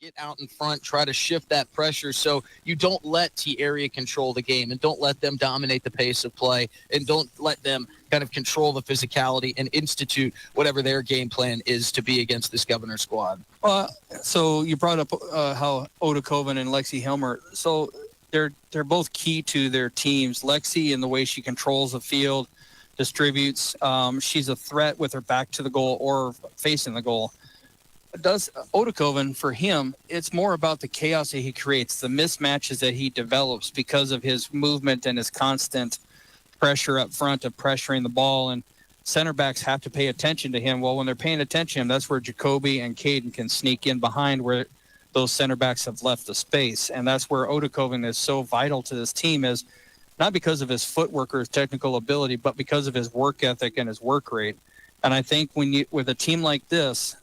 get out in front, try to shift that pressure so you don't let T-Area control the game and don't let them dominate the pace of play and don't let them kind of control the physicality and institute whatever their game plan is to be against this Governor squad. So you brought up how Odakoven and Lexi Helmer, so they're both key to their teams. Lexi, in the way she controls the field, distributes, she's a threat with her back to the goal or facing the goal. Does Odakoven, for him, it's more about the chaos that he creates, the mismatches that he develops because of his movement and his constant pressure up front of pressuring the ball. And center backs have to pay attention to him. Well, when they're paying attention, that's where Jacoby and Caden can sneak in behind where those center backs have left the space. And that's where Odakoven is so vital to this team, is not because of his footwork or his technical ability, but because of his work ethic and his work rate. And I think with a team like this,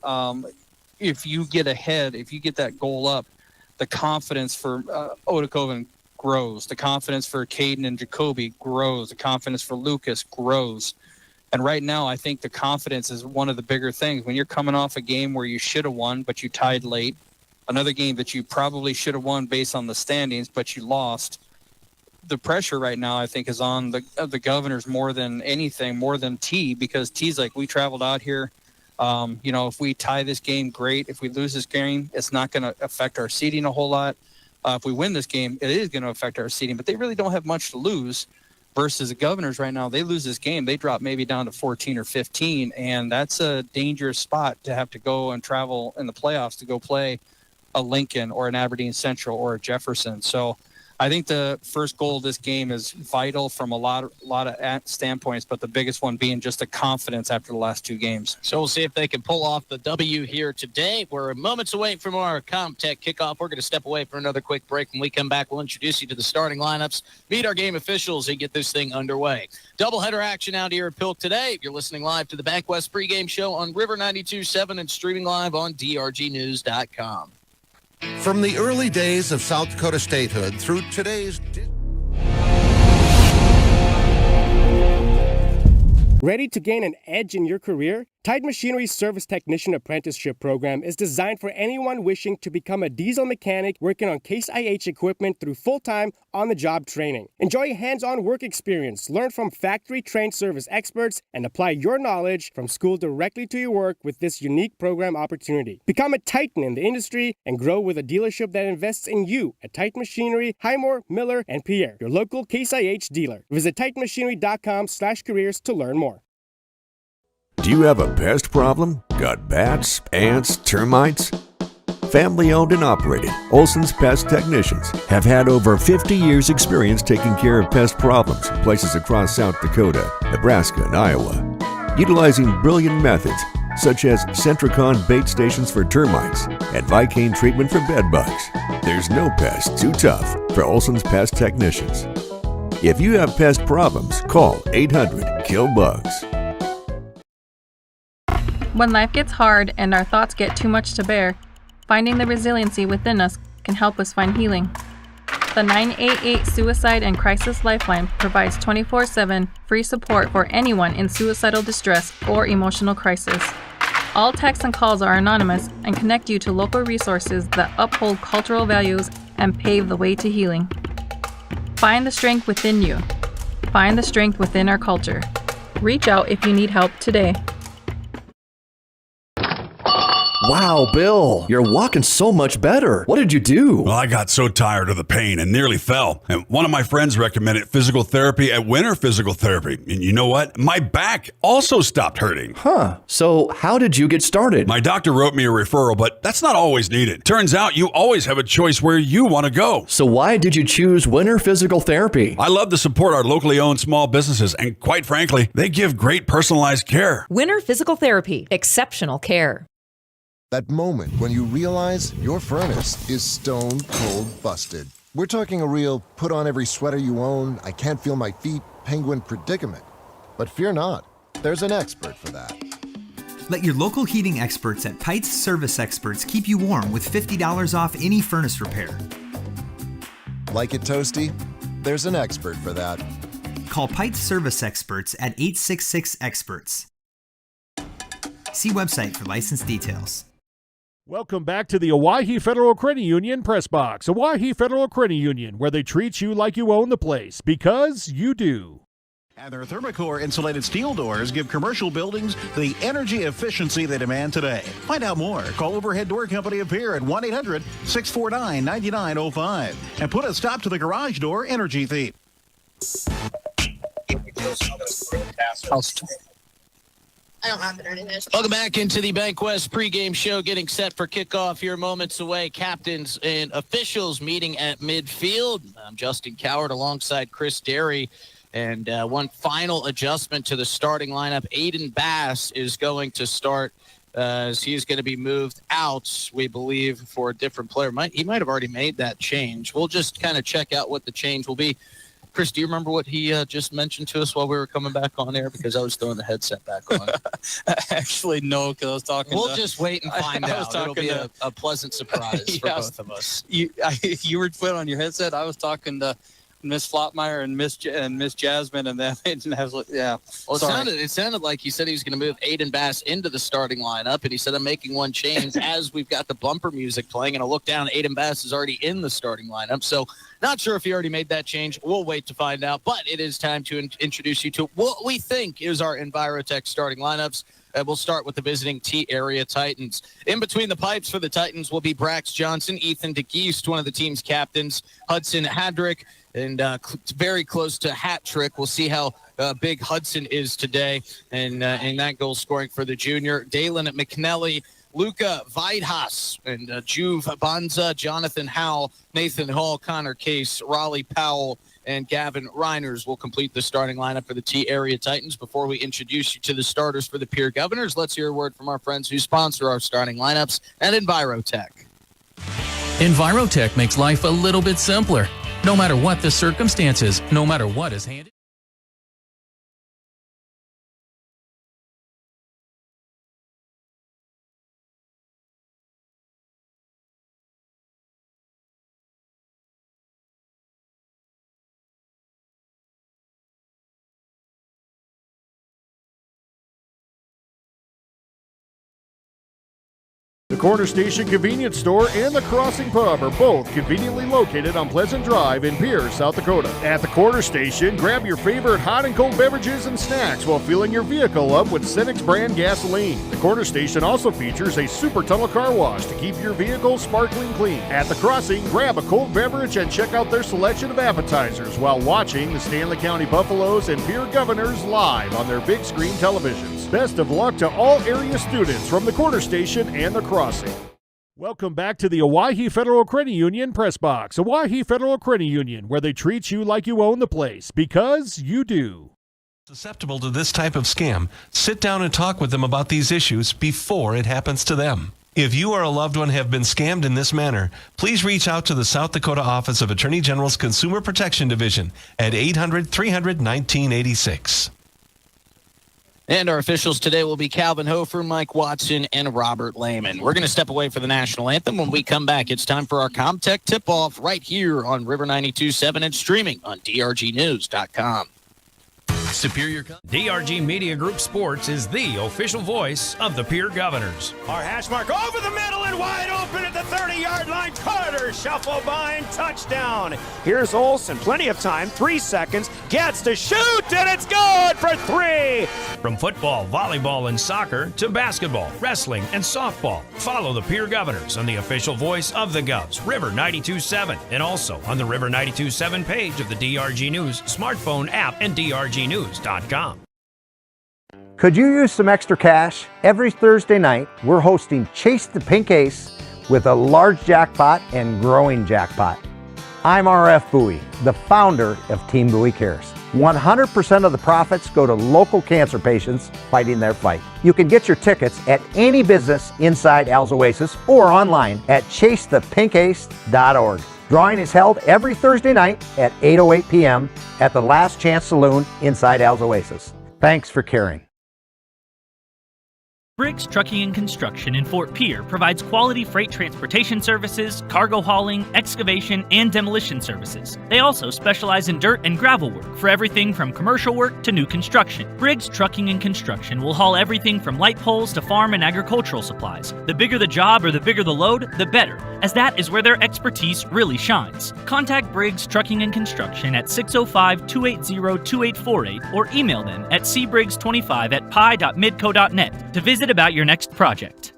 if you get ahead, if you get that goal up, the confidence for Odakoven grows. The confidence for Caden and Jacoby grows. The confidence for Lucas grows. And right now, I think the confidence is one of the bigger things. When you're coming off a game where you should have won, but you tied late, another game that you probably should have won based on the standings, but you lost, the pressure right now, I think, is on the Governors more than anything, more than T, because T's like, we traveled out here. If we tie this game, great. If we lose this game, it's not going to affect our seeding a whole lot. If we win this game, it is going to affect our seeding, but they really don't have much to lose versus the Governors right now. They lose this game, they drop maybe down to 14 or 15, and that's a dangerous spot to have to go and travel in the playoffs to go play a Lincoln or an Aberdeen Central or a Jefferson. So I think the first goal of this game is vital from a lot of standpoints, but the biggest one being just the confidence after the last two games. So we'll see if they can pull off the W here today. We're moments away from our ComTech kickoff. We're going to step away for another quick break. When we come back, we'll introduce you to the starting lineups, meet our game officials, and get this thing underway. Doubleheader action out here at Pilk today. You're listening live to the Bank West pregame show on River 92.7 and streaming live on drgnews.com. From the early days of South Dakota statehood through today's... Ready to gain an edge in your career? Tide Machinery's Service Technician Apprenticeship Program is designed for anyone wishing to become a diesel mechanic working on Case IH equipment through full-time, on-the-job training. Enjoy hands-on work experience, learn from factory-trained service experts, and apply your knowledge from school directly to your work with this unique program opportunity. Become a titan in the industry and grow with a dealership that invests in you at Tide Machinery, Highmore, Miller, and Pierre, your local Case IH dealer. Visit TitanMachinery.com/careers to learn more. Do you have a pest problem? Got bats, ants, termites? Family owned and operated, Olson's Pest Technicians have had over 50 years experience taking care of pest problems in places across South Dakota, Nebraska, and Iowa. Utilizing brilliant methods such as Centricon bait stations for termites and Vicane treatment for bed bugs. There's no pest too tough for Olson's Pest Technicians. If you have pest problems, call 800-KILL-BUGS. When life gets hard and our thoughts get too much to bear, finding the resiliency within us can help us find healing. The 988 Suicide and Crisis Lifeline provides 24/7 free support for anyone in suicidal distress or emotional crisis. All texts and calls are anonymous and connect you to local resources that uphold cultural values and pave the way to healing. Find the strength within you. Find the strength within our culture. Reach out if you need help today. Wow, Bill, you're walking so much better. What did you do? Well, I got so tired of the pain and nearly fell. And one of my friends recommended physical therapy at Winter Physical Therapy. And you know what? My back also stopped hurting. Huh. So how did you get started? My doctor wrote me a referral, but that's not always needed. Turns out you always have a choice where you want to go. So why did you choose Winter Physical Therapy? I love to support our locally owned small businesses, and quite frankly, they give great personalized care. Winter Physical Therapy. Exceptional care. That moment when you realize your furnace is stone cold busted. We're talking a real put on every sweater you own, I can't feel my feet, penguin predicament. But fear not, there's an expert for that. Let your local heating experts at Pite's Service Experts keep you warm with $50 off any furnace repair. Like it toasty? There's an expert for that. Call Pite's Service Experts at 866-EXPERTS. See website for license details. Welcome back to the Owyhee Federal Credit Union Press Box. Owyhee Federal Credit Union, where they treat you like you own the place, because you do. And their Thermocore insulated steel doors give commercial buildings the energy efficiency they demand today. Find out more. Call Overhead Door Company of Pierre at 1-800-649-9905 and put a stop to the garage door energy thief. I don't have it or anything. Welcome back into the BankWest pregame show, getting set for kickoff here moments away. Captains and officials meeting at midfield. I'm Justin Coward alongside Chris Derry. And one final adjustment to the starting lineup. Aiden Bass is going to start as he's going to be moved out, we believe, for a different player. He might have already made that change. We'll just kind of check out what the change will be. Chris, do you remember what he just mentioned to us while we were coming back on air? Because I was throwing the headset back on. Actually, no, because I was talking. We'll just wait and find out. It'll be a pleasant surprise for both of us. You were put on your headset. I was talking to Miss Flopmeyer and Miss Jasmine, and then yeah. Well, it sounded like he said he was going to move Aiden Bass into the starting lineup, and he said I'm making one change as we've got the bumper music playing, and I look down, Aiden Bass is already in the starting lineup. So not sure if he already made that change. We'll wait to find out, but it is time to introduce you to what we think is our Envirotech starting lineups. We'll start with the visiting T-Area Titans. In between the pipes for the Titans will be Brax Johnson, Ethan DeGeest, one of the team's captains, Hudson Hadrick, and very close to hat trick. We'll see how big Hudson is today, and that goal scoring for the junior. Dalen McNelly, Luca Vidhas, and Juve Banza, Jonathan Howell, Nathan Hall, Connor Case, Raleigh Powell, and Gavin Reiners will complete the starting lineup for the T-Area Titans. Before we introduce you to the starters for the Pierre Governors, let's hear a word from our friends who sponsor our starting lineups at Envirotech. Envirotech makes life a little bit simpler. No matter what the circumstances, no matter what is handed. The Corner Station Convenience Store and the Crossing Pub are both conveniently located on Pleasant Drive in Pierre, South Dakota. At the Corner Station, grab your favorite hot and cold beverages and snacks while filling your vehicle up with Cenex brand gasoline. The Corner Station also features a super tunnel car wash to keep your vehicle sparkling clean. At the Crossing, grab a cold beverage and check out their selection of appetizers while watching the Stanley County Buffaloes and Pierre Governors live on their big screen televisions. Best of luck to all area students from the Corner Station and the Crossing. Welcome back to the Owyhee Federal Credit Union Press Box. Owyhee Federal Credit Union, where they treat you like you own the place, because you do. Susceptible to this type of scam, sit down and talk with them about these issues before it happens to them. If you or a loved one have been scammed in this manner, please reach out to the South Dakota Office of Attorney General's Consumer Protection Division at 800-300-1986. And our officials today will be Calvin Hofer, Mike Watson, and Robert Lehman. We're going to step away for the national anthem. When we come back, it's time for our ComTech tip-off right here on River 92.7 and streaming on drgnews.com. Superior DRG Media Group Sports is the official voice of the Pierre Governors. Our hash mark over the middle and wide open at the 30-yard line. Carter shuffle by and touchdown. Here's Olsen, plenty of time, 3 seconds, gets to shoot, and it's good for 3. From football, volleyball, and soccer to basketball, wrestling, and softball, follow the Pierre Governors on the official voice of the Govs, River 92.7, and also on the River 92.7 page of the DRG News smartphone app and drgnews.com. Could you use some extra cash? Every Thursday night, we're hosting Chase the Pink Ace with a large jackpot and growing jackpot. I'm RF Bowie, the founder of Team Bowie Cares. 100% of the profits go to local cancer patients fighting their fight. You can get your tickets at any business inside Al's Oasis or online at chasethepinkace.org. Drawing is held every Thursday night at 8:08 p.m. at the Last Chance Saloon inside Al's Oasis. Thanks for caring. Briggs Trucking and Construction in Fort Pierre provides quality freight transportation services, cargo hauling, excavation, and demolition services. They also specialize in dirt and gravel work for everything from commercial work to new construction. Briggs Trucking and Construction will haul everything from light poles to farm and agricultural supplies. The bigger the job or the bigger the load, the better, as that is where their expertise really shines. Contact Briggs Trucking and Construction at 605-280-2848 or email them at cbriggs25@pi.midco.net to visit about your next project.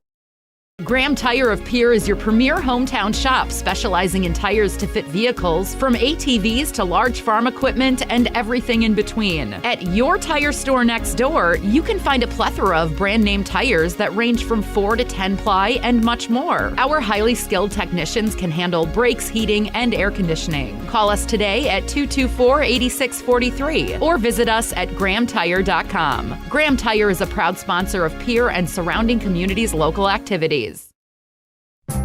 Graham Tire of Pierre is your premier hometown shop, specializing in tires to fit vehicles, from ATVs to large farm equipment and everything in between. At your tire store next door, you can find a plethora of brand name tires that range from 4 to 10 ply and much more. Our highly skilled technicians can handle brakes, heating, and air conditioning. Call us today at 224-8643 or visit us at grahamtire.com. Graham Tire is a proud sponsor of Pierre and surrounding communities' local activities.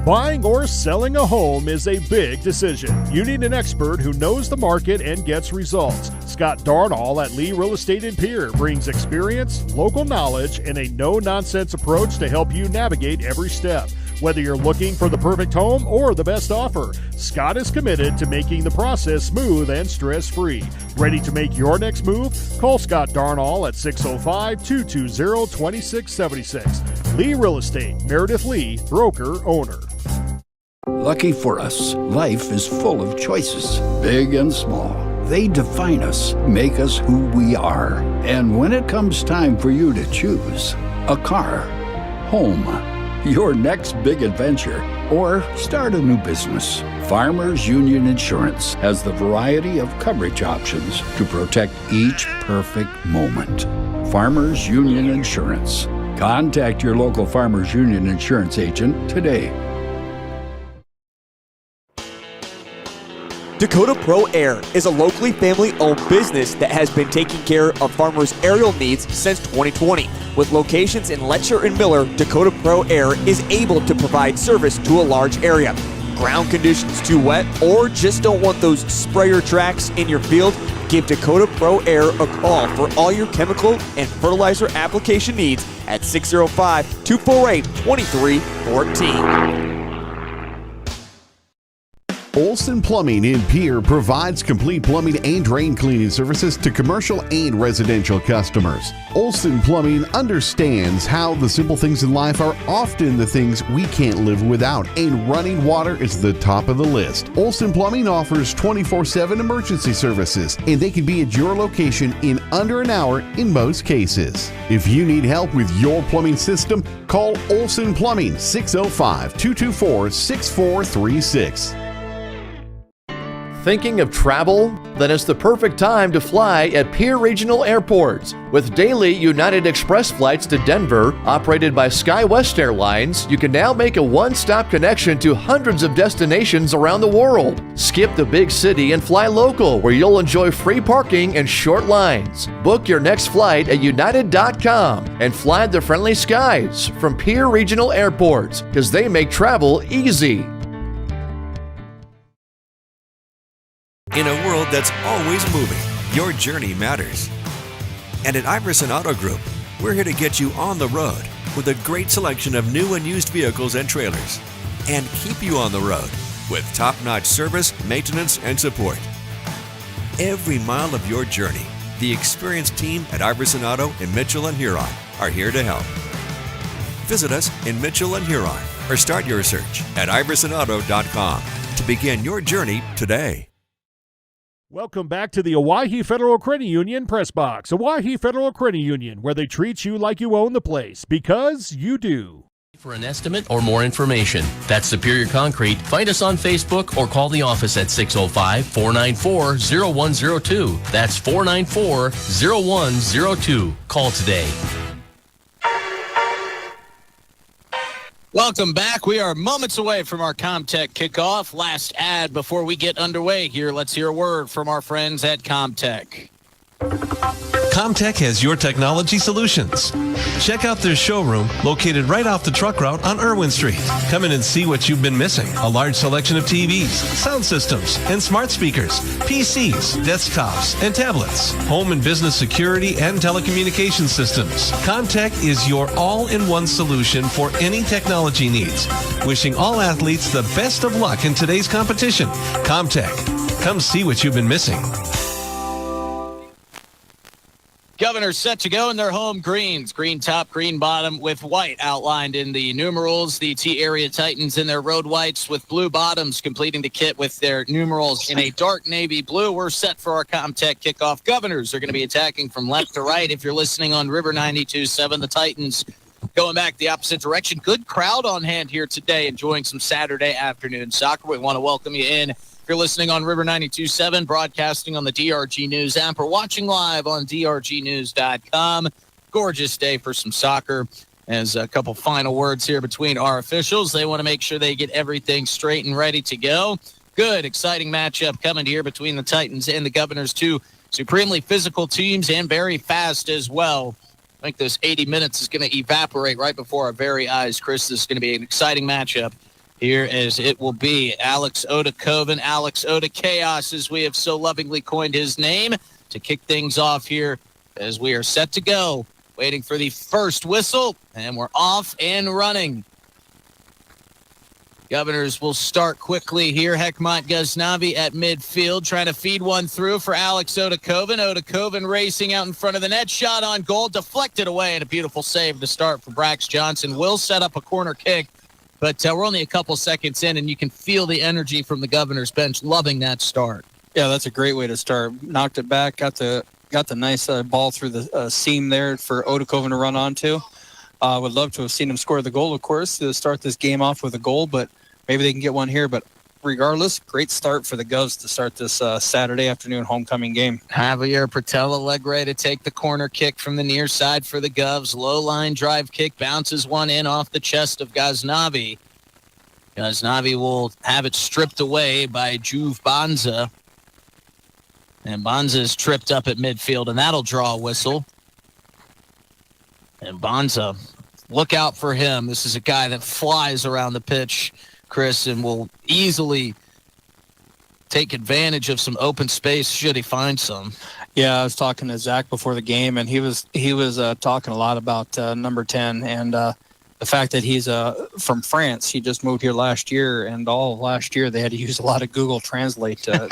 Buying or selling a home is a big decision. You need an expert who knows the market and gets results. Scott Darnall at Lee Real Estate in Pierre brings experience, local knowledge, and a no-nonsense approach to help you navigate every step. Whether you're looking for the perfect home or the best offer, Scott is committed to making the process smooth and stress-free. Ready to make your next move? Call Scott Darnall at 605-220-2676. Lee Real Estate, Meredith Lee, broker, owner. Lucky for us, life is full of choices, big and small. They define us, make us who we are. And when it comes time for you to choose, a car, home, your next big adventure, or start a new business, Farmers Union Insurance has the variety of coverage options to protect each perfect moment. Farmers Union Insurance. Contact your local Farmers Union Insurance agent today. Dakota Pro Air is a locally family-owned business that has been taking care of farmers' aerial needs since 2020. With locations in Letcher and Miller, Dakota Pro Air is able to provide service to a large area. Ground conditions too wet, or just don't want those sprayer tracks in your field? Give Dakota Pro Air a call for all your chemical and fertilizer application needs at 605-248-2314. Olson Plumbing in Pierre provides complete plumbing and drain cleaning services to commercial and residential customers. Olson Plumbing understands how the simple things in life are often the things we can't live without, and running water is the top of the list. Olson Plumbing offers 24/7 emergency services, and they can be at your location in under an hour in most cases. If you need help with your plumbing system, call Olson Plumbing 605-224-6436. Thinking of travel? Then it's the perfect time to fly at Pierre Regional Airports. With daily United Express flights to Denver, operated by SkyWest Airlines, you can now make a one-stop connection to hundreds of destinations around the world. Skip the big city and fly local, where you'll enjoy free parking and short lines. Book your next flight at united.com and fly the friendly skies from Pierre Regional Airports, because they make travel easy. In a world that's always moving, your journey matters. And at Iverson Auto Group, we're here to get you on the road with a great selection of new and used vehicles and trailers, and keep you on the road with top-notch service, maintenance, and support. Every mile of your journey, the experienced team at Iverson Auto in Mitchell and Huron are here to help. Visit us in Mitchell and Huron or start your search at iversonauto.com to begin your journey today. Welcome back to the Owyhee Federal Credit Union Press Box. Owyhee Federal Credit Union, where they treat you like you own the place, because you do. For an estimate or more information, that's Superior Concrete. Find us on Facebook or call the office at 605-494-0102. That's 494-0102. Call today. Welcome back. We are moments away from our Comtech kickoff. Last ad before we get underway here. Let's hear a word from our friends at Comtech. Comtech has your technology solutions. Check out their showroom located right off the truck route on Irwin Street. Come in and see what you've been missing. A large selection of TVs, sound systems, and smart speakers, PCs, desktops, and tablets, home and business security and telecommunication systems. Comtech is your all-in-one solution for any technology needs. Wishing all athletes the best of luck in today's competition. Comtech. Come see what you've been missing. Governors set to go in their home greens. Green top, green bottom with white outlined in the numerals. The T-Area Titans in their road whites with blue bottoms completing the kit with their numerals in a dark navy blue. We're set for our Comtech kickoff. Governors are going to be attacking from left to right. If you're listening on River 92.7, the Titans going back the opposite direction. Good crowd on hand here today, enjoying some Saturday afternoon soccer. We want to welcome you in. If you're listening on River 92.7, broadcasting on the DRG News app, or watching live on drgnews.com. Gorgeous day for some soccer. As a couple final words here between our officials, they want to make sure they get everything straight and ready to go. Good, exciting matchup coming here between the Titans and the Governors, two supremely physical teams and very fast as well. I think those 80 minutes is going to evaporate right before our very eyes. Chris, this is going to be an exciting matchup here, as it will be Alex Oda-Coven, Alex Oda Chaos, as we have so lovingly coined his name, to kick things off here as we are set to go. Waiting for the first whistle, and we're off and running. Governors will start quickly here. Hekmat Ghaznavi at midfield, trying to feed one through for Alex Oda-Coven. Oda-Coven racing out in front of the net. Shot on goal, deflected away, and a beautiful save to start for Brax Johnson. Will set up a corner kick. But we're only a couple seconds in, and you can feel the energy from the Governor's bench. Loving that start. Yeah, that's a great way to start. Knocked it back, got the nice ball through the seam there for Oda-Coven to run onto. Would love to have seen him score the goal, of course, to start this game off with a goal, but maybe they can get one here. But regardless, great start for the Govs to start this Saturday afternoon homecoming game. Javier Patel Alegre to take the corner kick from the near side for the Govs. Low line drive kick, bounces one in off the chest of Ghaznavi. Ghaznavi will have it stripped away by Juve Banza. And Banza is tripped up at midfield, and that'll draw a whistle. And Banza, look out for him. This is a guy that flies around the pitch, Chris, and will easily take advantage of some open space should he find some. Yeah, I was talking to Zach before the game, and he was talking a lot about number 10 and the fact that he's from France. He just moved here last year, and all of last year they had to use a lot of Google Translate to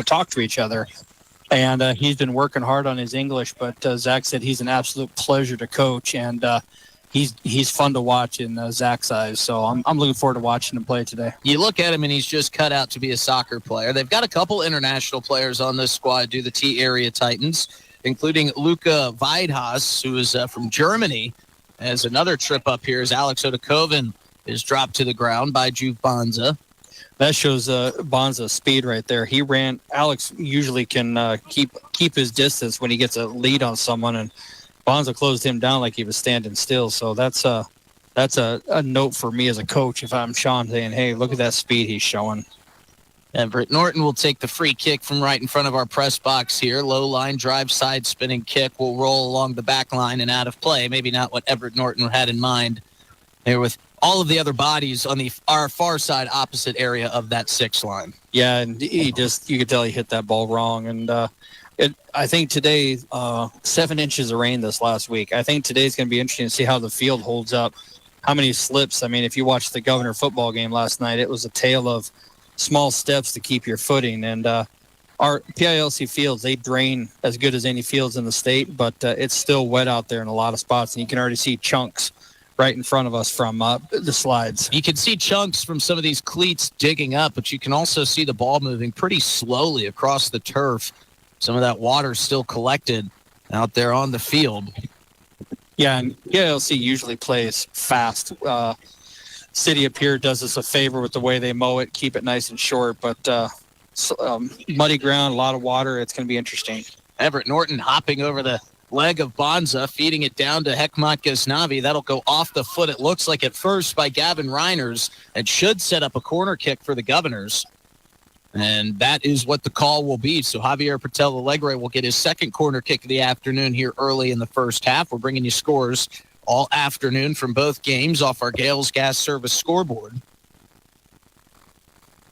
talk to each other. And he's been working hard on his English, but Zach said he's an absolute pleasure to coach, and he's fun to watch in Zach's eyes. So I'm looking forward to watching him play today. You look at him, and he's just cut out to be a soccer player. They've got a couple international players on this squad, do the T-Area Titans, including Luca Weidhaus, who is from Germany. As another trip up here as Alex Oda-Coven is dropped to the ground by Juve Banza. That shows Banza's speed right there. He ran. Alex usually can keep his distance when he gets a lead on someone, and Banza closed him down like he was standing still. So that's a note for me as a coach if I'm Sean, saying, hey, look at that speed he's showing. Everett Norton will take the free kick from right in front of our press box here. Low line drive, side spinning kick will roll along the back line and out of play. Maybe not what Everett Norton had in mind there with all of the other bodies on our far side opposite area of that 6 line. Yeah, and you could tell he hit that ball wrong. And I think today, 7 inches of rain this last week. I think today's going to be interesting to see how the field holds up, how many slips. I mean, if you watched the Governor football game last night, it was a tale of small steps to keep your footing. And our PILC fields, they drain as good as any fields in the state, but it's still wet out there in a lot of spots, and you can already see chunks right in front of us from the slides. You can see chunks from some of these cleats digging up, but you can also see the ball moving pretty slowly across the turf. Some of that water still collected out there on the field. Yeah, and PILC usually plays fast. City of Pierre does us a favor with the way they mow it, keep it nice and short, but muddy ground, a lot of water. It's going to be interesting. Everett Norton hopping over the leg of Banza, feeding it down to Hekmat Ghaznavi. That'll go off the foot, it looks like at first, by Gavin Reiners, and should set up a corner kick for the Governors. And that is what the call will be. So Javier Patel Alegre will get his second corner kick of the afternoon here early in the first half. We're bringing you scores all afternoon from both games off our Gales Gas Service scoreboard.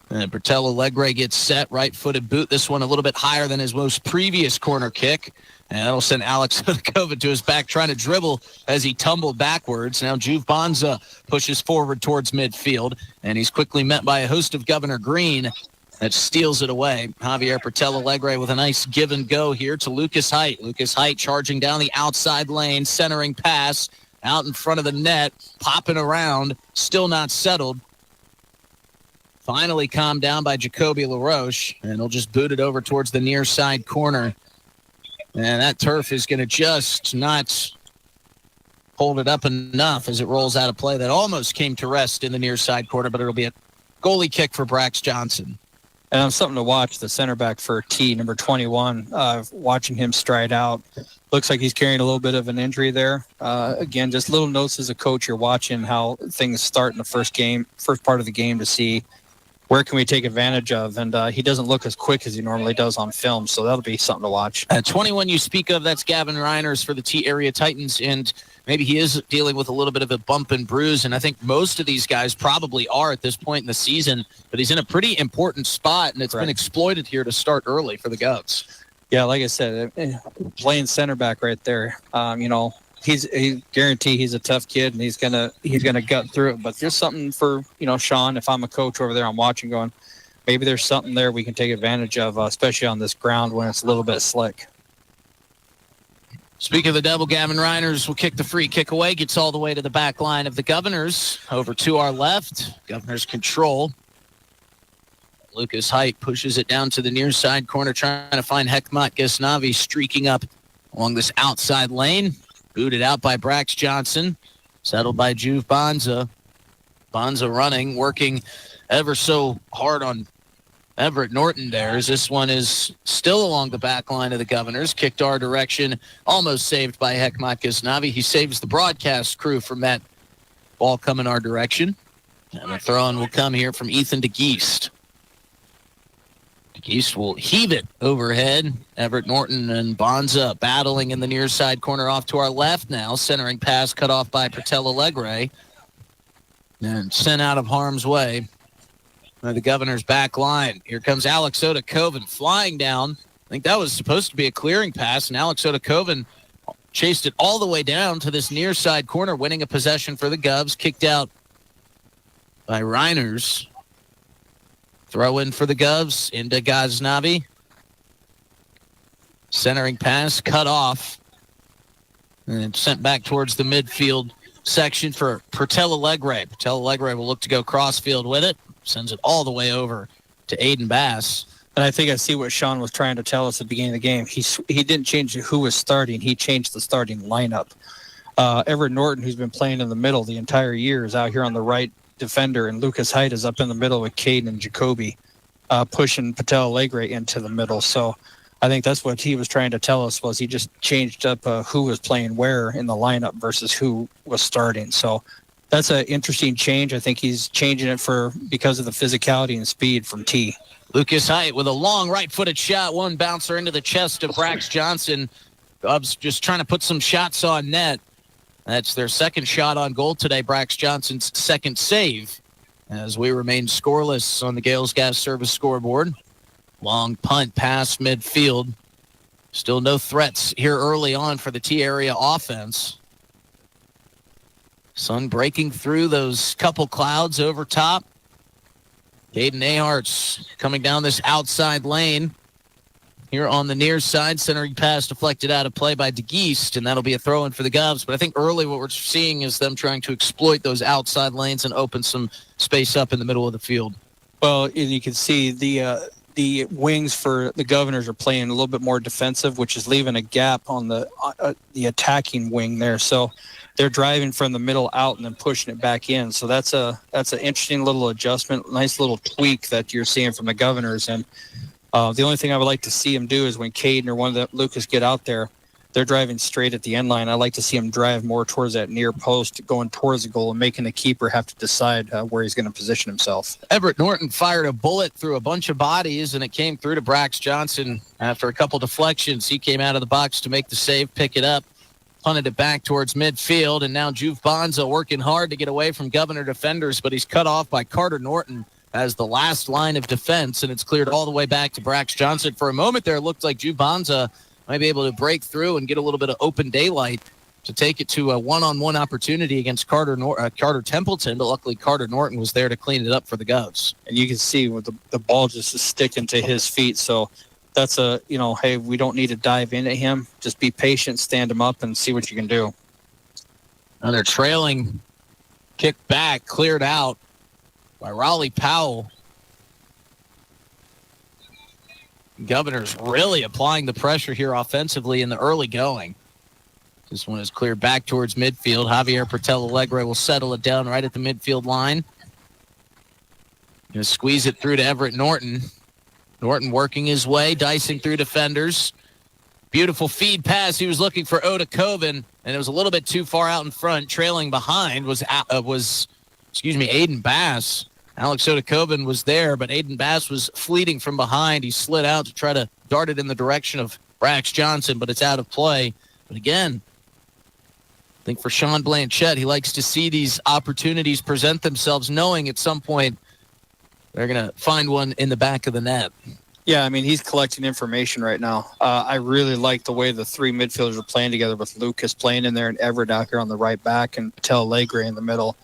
And Patel Alegre gets set, right-footed boot. This one a little bit higher than his most previous corner kick. And that'll send Alex Odakovic to his back, trying to dribble as he tumbled backwards. Now Juve Bonza pushes forward towards midfield, and he's quickly met by a host of Governor Green that steals it away. Javier Patel Alegre with a nice give and go here to Lucas Height. Lucas Height charging down the outside lane, centering pass out in front of the net, popping around, still not settled. Finally calmed down by Jacoby LaRoche, and he'll just boot it over towards the near side corner. And that turf is going to just not hold it up enough as it rolls out of play. That almost came to rest in the near side corner, but it'll be a goalie kick for Brax Johnson. And something to watch, the center back for T, number 21, watching him stride out. Looks like he's carrying a little bit of an injury there. Again, just little notes as a coach. You're watching how things start in the first part of the game to see where can we take advantage of. And he doesn't look as quick as he normally does on film, so that'll be something to watch. 21 you speak of, that's Gavin Reiners for the T-Area Titans, and maybe he is dealing with a little bit of a bump and bruise, and I think most of these guys probably are at this point in the season, but he's in a pretty important spot, and it's been exploited here to start early for the Govs. Yeah, like I said, playing center back right there, he guarantee he's a tough kid, and he's gonna gut through it. But there's something for Sean. If I'm a coach over there, I'm watching, going, maybe there's something there we can take advantage of, especially on this ground when it's a little bit slick. Speaking of the double, Gavin Reiners will kick the free kick away, gets all the way to the back line of the Governors. Over to our left, Governors control. Lucas Height pushes it down to the near side corner, trying to find Hekmat Ghaznavi streaking up along this outside lane. Booted out by Brax Johnson. Settled by Juve Bonza. Bonza running, working ever so hard on Everett Norton there, as this one is still along the back line of the Governors. Kicked our direction, almost saved by Hekmat Ghaznavi. He saves the broadcast crew from that ball coming our direction. And the throw-in will come here from Ethan DeGeest. DeGeest will heave it overhead. Everett Norton and Bonza battling in the near side corner off to our left now. Centering pass cut off by Patel Alegre. And sent out of harm's way by the Governors' back line. Here comes Alex Odakovic flying down. I think that was supposed to be a clearing pass, and Alex Odakovic chased it all the way down to this near side corner, winning a possession for the Govs. Kicked out by Reiners. Throw in for the Govs into Ghaznavi. Centering pass cut off and sent back towards the midfield section for Patel Alegre. Patel Alegre will look to go crossfield with it. Sends it all the way over to Aiden Bass. And I think I see what Sean was trying to tell us at the beginning of the game. He didn't change who was starting. He changed the starting lineup. Everett Norton, who's been playing in the middle the entire year, is out here on the right defender, and Lucas Height is up in the middle with Caden and Jacoby, pushing Patel Alegre into the middle. So I think that's what he was trying to tell us, was he just changed up who was playing where in the lineup versus who was starting. So that's an interesting change. I think he's changing it because of the physicality and speed from T. Lucas Height with a long right-footed shot, one bouncer into the chest of Brax Johnson. Cubs just trying to put some shots on net. That's their second shot on goal today, Brax Johnson's second save, as we remain scoreless on the Gales Gas Service scoreboard. Long punt past midfield. Still no threats here early on for the T-area offense. Sun breaking through those couple clouds over top. Caden Ahart's coming down this outside lane. Here on the near side, centering pass deflected out of play by DeGeest, and that'll be a throw-in for the Govs. But I think early what we're seeing is them trying to exploit those outside lanes and open some space up in the middle of the field. Well, and you can see the wings for the Governors are playing a little bit more defensive, which is leaving a gap on the attacking wing there. So they're driving from the middle out and then pushing it back in. So that's an interesting little adjustment, nice little tweak that you're seeing from the Governors. And the only thing I would like to see him do is when Caden or one of the Lucas get out there, they're driving straight at the end line. I like to see them drive more towards that near post, going towards the goal and making the keeper have to decide where he's going to position himself. Everett Norton fired a bullet through a bunch of bodies, and it came through to Brax Johnson after a couple deflections. He came out of the box to make the save, pick it up, punted it back towards midfield, and now Juve Bonza working hard to get away from Governor defenders, but he's cut off by Carter Norton as the last line of defense, and it's cleared all the way back to Brax Johnson. For a moment there, it looked like Juve Bonza might be able to break through and get a little bit of open daylight to take it to a one-on-one opportunity against Carter Templeton, but luckily Carter Norton was there to clean it up for the Govs. And you can see with the ball just is sticking to his feet, so that's hey, we don't need to dive into him. Just be patient, stand him up, and see what you can do. Another trailing kick back, cleared out by Raleigh Powell. Governor's really applying the pressure here offensively in the early going. This one is cleared back towards midfield. Javier Pertel Alegre will settle it down right at the midfield line. Going to squeeze it through to Everett Norton. Norton working his way, dicing through defenders. Beautiful feed pass. He was looking for Oda Coven, and it was a little bit too far out in front. Trailing behind was Aiden Bass. Alex Odakoven was there, but Aiden Bass was fleeting from behind. He slid out to try to dart it in the direction of Brax Johnson, but it's out of play. But again, I think for Sean Blanchette, he likes to see these opportunities present themselves, knowing at some point they're going to find one in the back of the net. Yeah, I mean, he's collecting information right now. I really like the way the three midfielders are playing together with Lucas playing in there and Everett out here on the right back and Patel Alegre in the middle.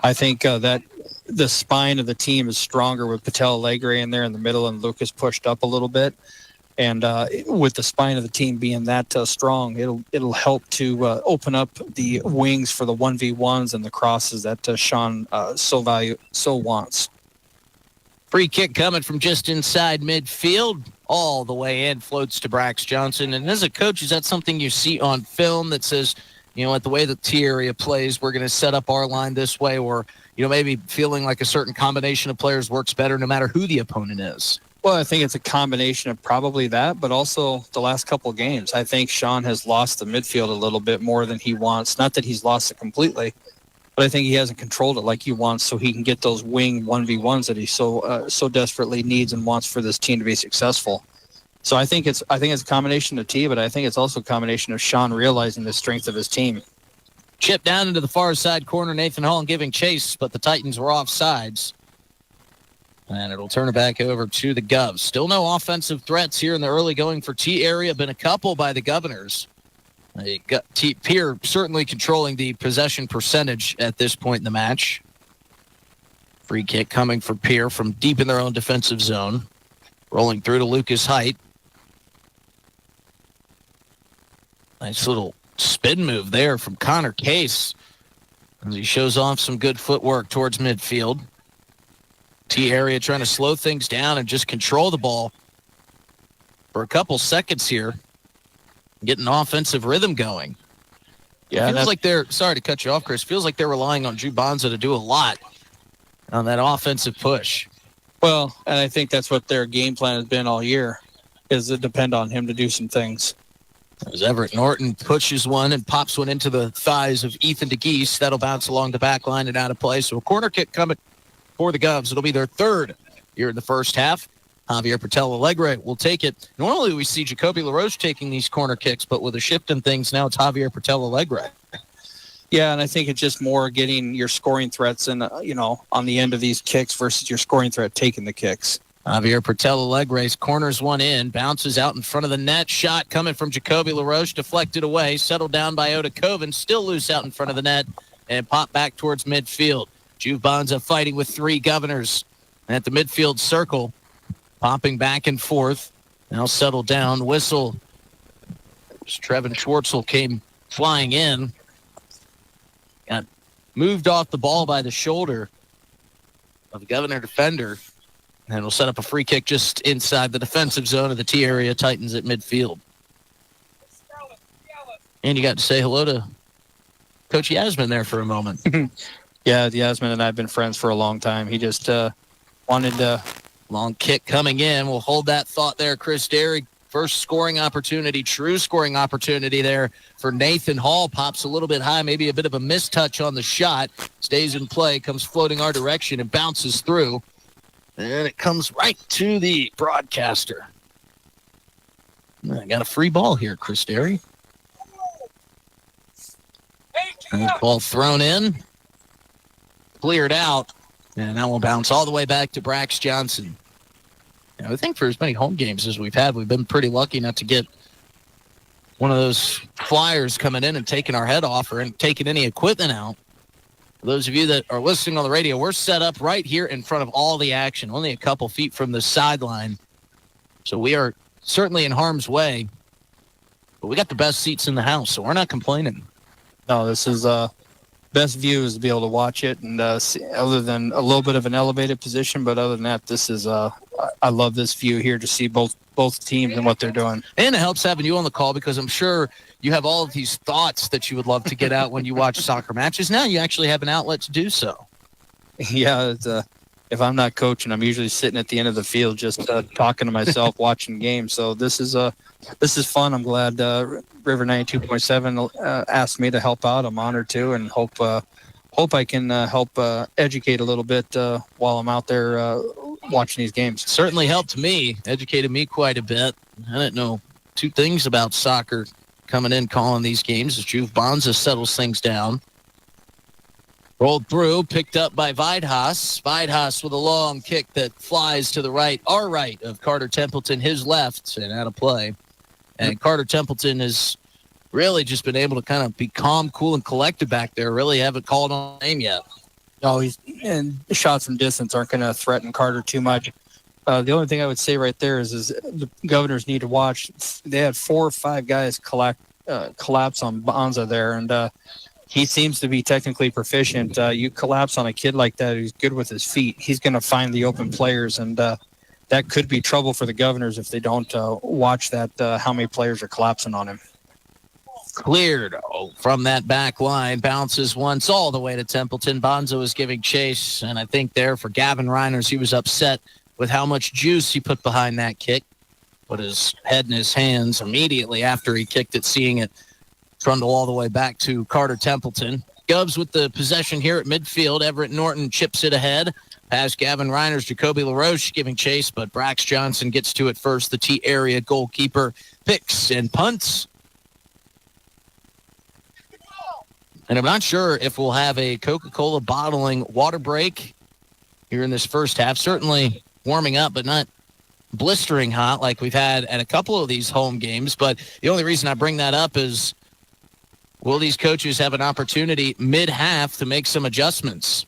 I think that the spine of the team is stronger with Patel Alegre in there in the middle and Lucas pushed up a little bit. And with the spine of the team being that strong, it'll help to open up the wings for the 1v1s and the crosses that Sean so wants. Free kick coming from just inside midfield, all the way in, floats to Brax Johnson. And as a coach, is that something you see on film that says, at the way the T area plays, we're going to set up our line this way, or, maybe feeling like a certain combination of players works better no matter who the opponent is? Well, I think it's a combination of probably that, but also the last couple of games. I think Sean has lost the midfield a little bit more than he wants. Not that he's lost it completely, but I think he hasn't controlled it like he wants, so he can get those wing 1v1s that he so desperately needs and wants for this team to be successful. So I think it's a combination of T, but I think it's also a combination of Sean realizing the strength of his team. Chip down into the far side corner, Nathan Hall giving chase, but the Titans were offsides. And it'll turn it back over to the Govs. Still no offensive threats here in the early going for T area. Been a couple by the Governors. Pierre certainly controlling the possession percentage at this point in the match. Free kick coming for Pierre from deep in their own defensive zone. Rolling through to Lucas Height. Nice little spin move there from Connor Case as he shows off some good footwork towards midfield. T area trying to slow things down and just control the ball for a couple seconds here. Getting offensive rhythm going. Yeah, it feels like they're, sorry to cut you off, Chris, feels like they're relying on Drew Bonza to do a lot on that offensive push. Well, and I think that's what their game plan has been all year, is to depend on him to do some things. As Everett Norton pushes one and pops one into the thighs of Ethan DeGeese, that'll bounce along the back line and out of play. So a corner kick coming for the Govs. It'll be their third here in the first half. Javier Patel Alegre will take it. Normally we see Jacoby LaRoche taking these corner kicks, but with a shift in things, now it's Javier Patel Alegre. Yeah, and I think it's just more getting your scoring threats and on the end of these kicks versus your scoring threat taking the kicks. Javier Patel Alegre's corners one in, bounces out in front of the net. Shot coming from Jacoby LaRoche, deflected away, settled down by Oda Coven, still loose out in front of the net, and popped back towards midfield. Juve Bonza fighting with three Governors at the midfield circle, popping back and forth. Now settled down. Whistle. Trevin Schwartzel came flying in. Got moved off the ball by the shoulder of the Governor defender. And will set up a free kick just inside the defensive zone of the T area Titans at midfield. And you got to say hello to Coach Yasmin there for a moment. Yeah, Yasmin and I have been friends for a long time. He just wanted to... Long kick coming in. We'll hold that thought there, Chris Derry. First scoring opportunity, true scoring opportunity there for Nathan Hall. Pops a little bit high, maybe a bit of a mistouch on the shot. Stays in play, comes floating our direction, and bounces through. And it comes right to the broadcaster. I got a free ball here, Chris Derry. Ball thrown in, cleared out, and that will bounce all the way back to Brax Johnson. I think for as many home games as we've had, we've been pretty lucky not to get one of those flyers coming in and taking our head off or taking any equipment out. For those of you that are listening on the radio, we're set up right here in front of all the action, only a couple feet from the sideline. So we are certainly in harm's way, but we got the best seats in the house, so we're not complaining. No, this is best view is to be able to watch it, and see, other than a little bit of an elevated position, but other than that, this is I love this view here to see both teams and what they're doing. And it helps having you on the call because I'm sure you have all of these thoughts that you would love to get out when you watch soccer matches. Now you actually have an outlet to do so. Yeah, it's, if I'm not coaching, I'm usually sitting at the end of the field just talking to myself, watching games. So this is fun. I'm glad River 92.7 asked me to help out. I'm honored to, and hope I can help educate a little bit while I'm out there watching these games. Certainly helped me, educated me quite a bit. I didn't know two things about soccer coming in calling these games as Juve Bonza settles things down. Rolled through, picked up by Weidhaus. Weidhaus with a long kick that flies to the right, our right of Carter Templeton, his left, and out of play. And Carter Templeton has really just been able to kind of be calm, cool, and collected back there. Really haven't called on him yet. No, and shots from distance aren't going to threaten Carter too much. The only thing I would say right there is the Governors need to watch. They had 4 or 5 guys collapse on Bonza there, and he seems to be technically proficient. You collapse on a kid like that who's good with his feet, he's going to find the open players, and that could be trouble for the Governors if they don't watch that, how many players are collapsing on him. Cleared from that back line, bounces once all the way to Templeton. Bonzo was giving chase, and I think there for Gavin Reiners, he was upset with how much juice he put behind that kick. Put his head in his hands immediately after he kicked it, seeing it trundle all the way back to Carter Templeton. Govs with the possession here at midfield. Everett Norton chips it ahead. Past Gavin Reiners, Jacoby LaRoche giving chase, but Brax Johnson gets to it first. The T area goalkeeper picks and punts. And I'm not sure if we'll have a Coca-Cola bottling water break here in this first half. Certainly warming up, but not blistering hot like we've had at a couple of these home games. But the only reason I bring that up is, will these coaches have an opportunity mid-half to make some adjustments?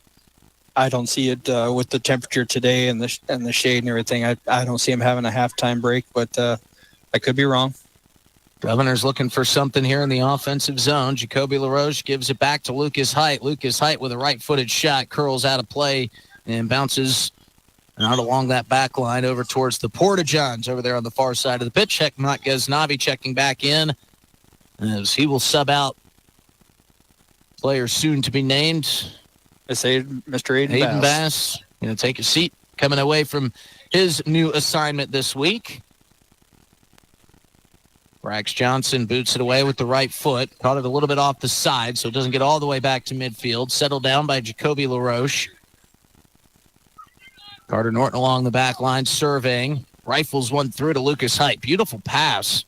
I don't see it with the temperature today and the shade and everything. I don't see them having a halftime break, but I could be wrong. Governor's looking for something here in the offensive zone. Jacoby LaRoche gives it back to Lucas Height. Lucas Height with a right-footed shot, curls out of play and bounces out along that back line over towards the Porta-Johns over there on the far side of the pitch. Hekmat Ghaznavi checking back in as he will sub out player soon to be named. It's Mr. Aiden Bass. Going to take a seat, coming away from his new assignment this week. Brax Johnson boots it away with the right foot. Caught it a little bit off the side, so it doesn't get all the way back to midfield. Settled down by Jacoby LaRoche. Carter Norton along the back line, surveying. Rifles one through to Lucas Height. Beautiful pass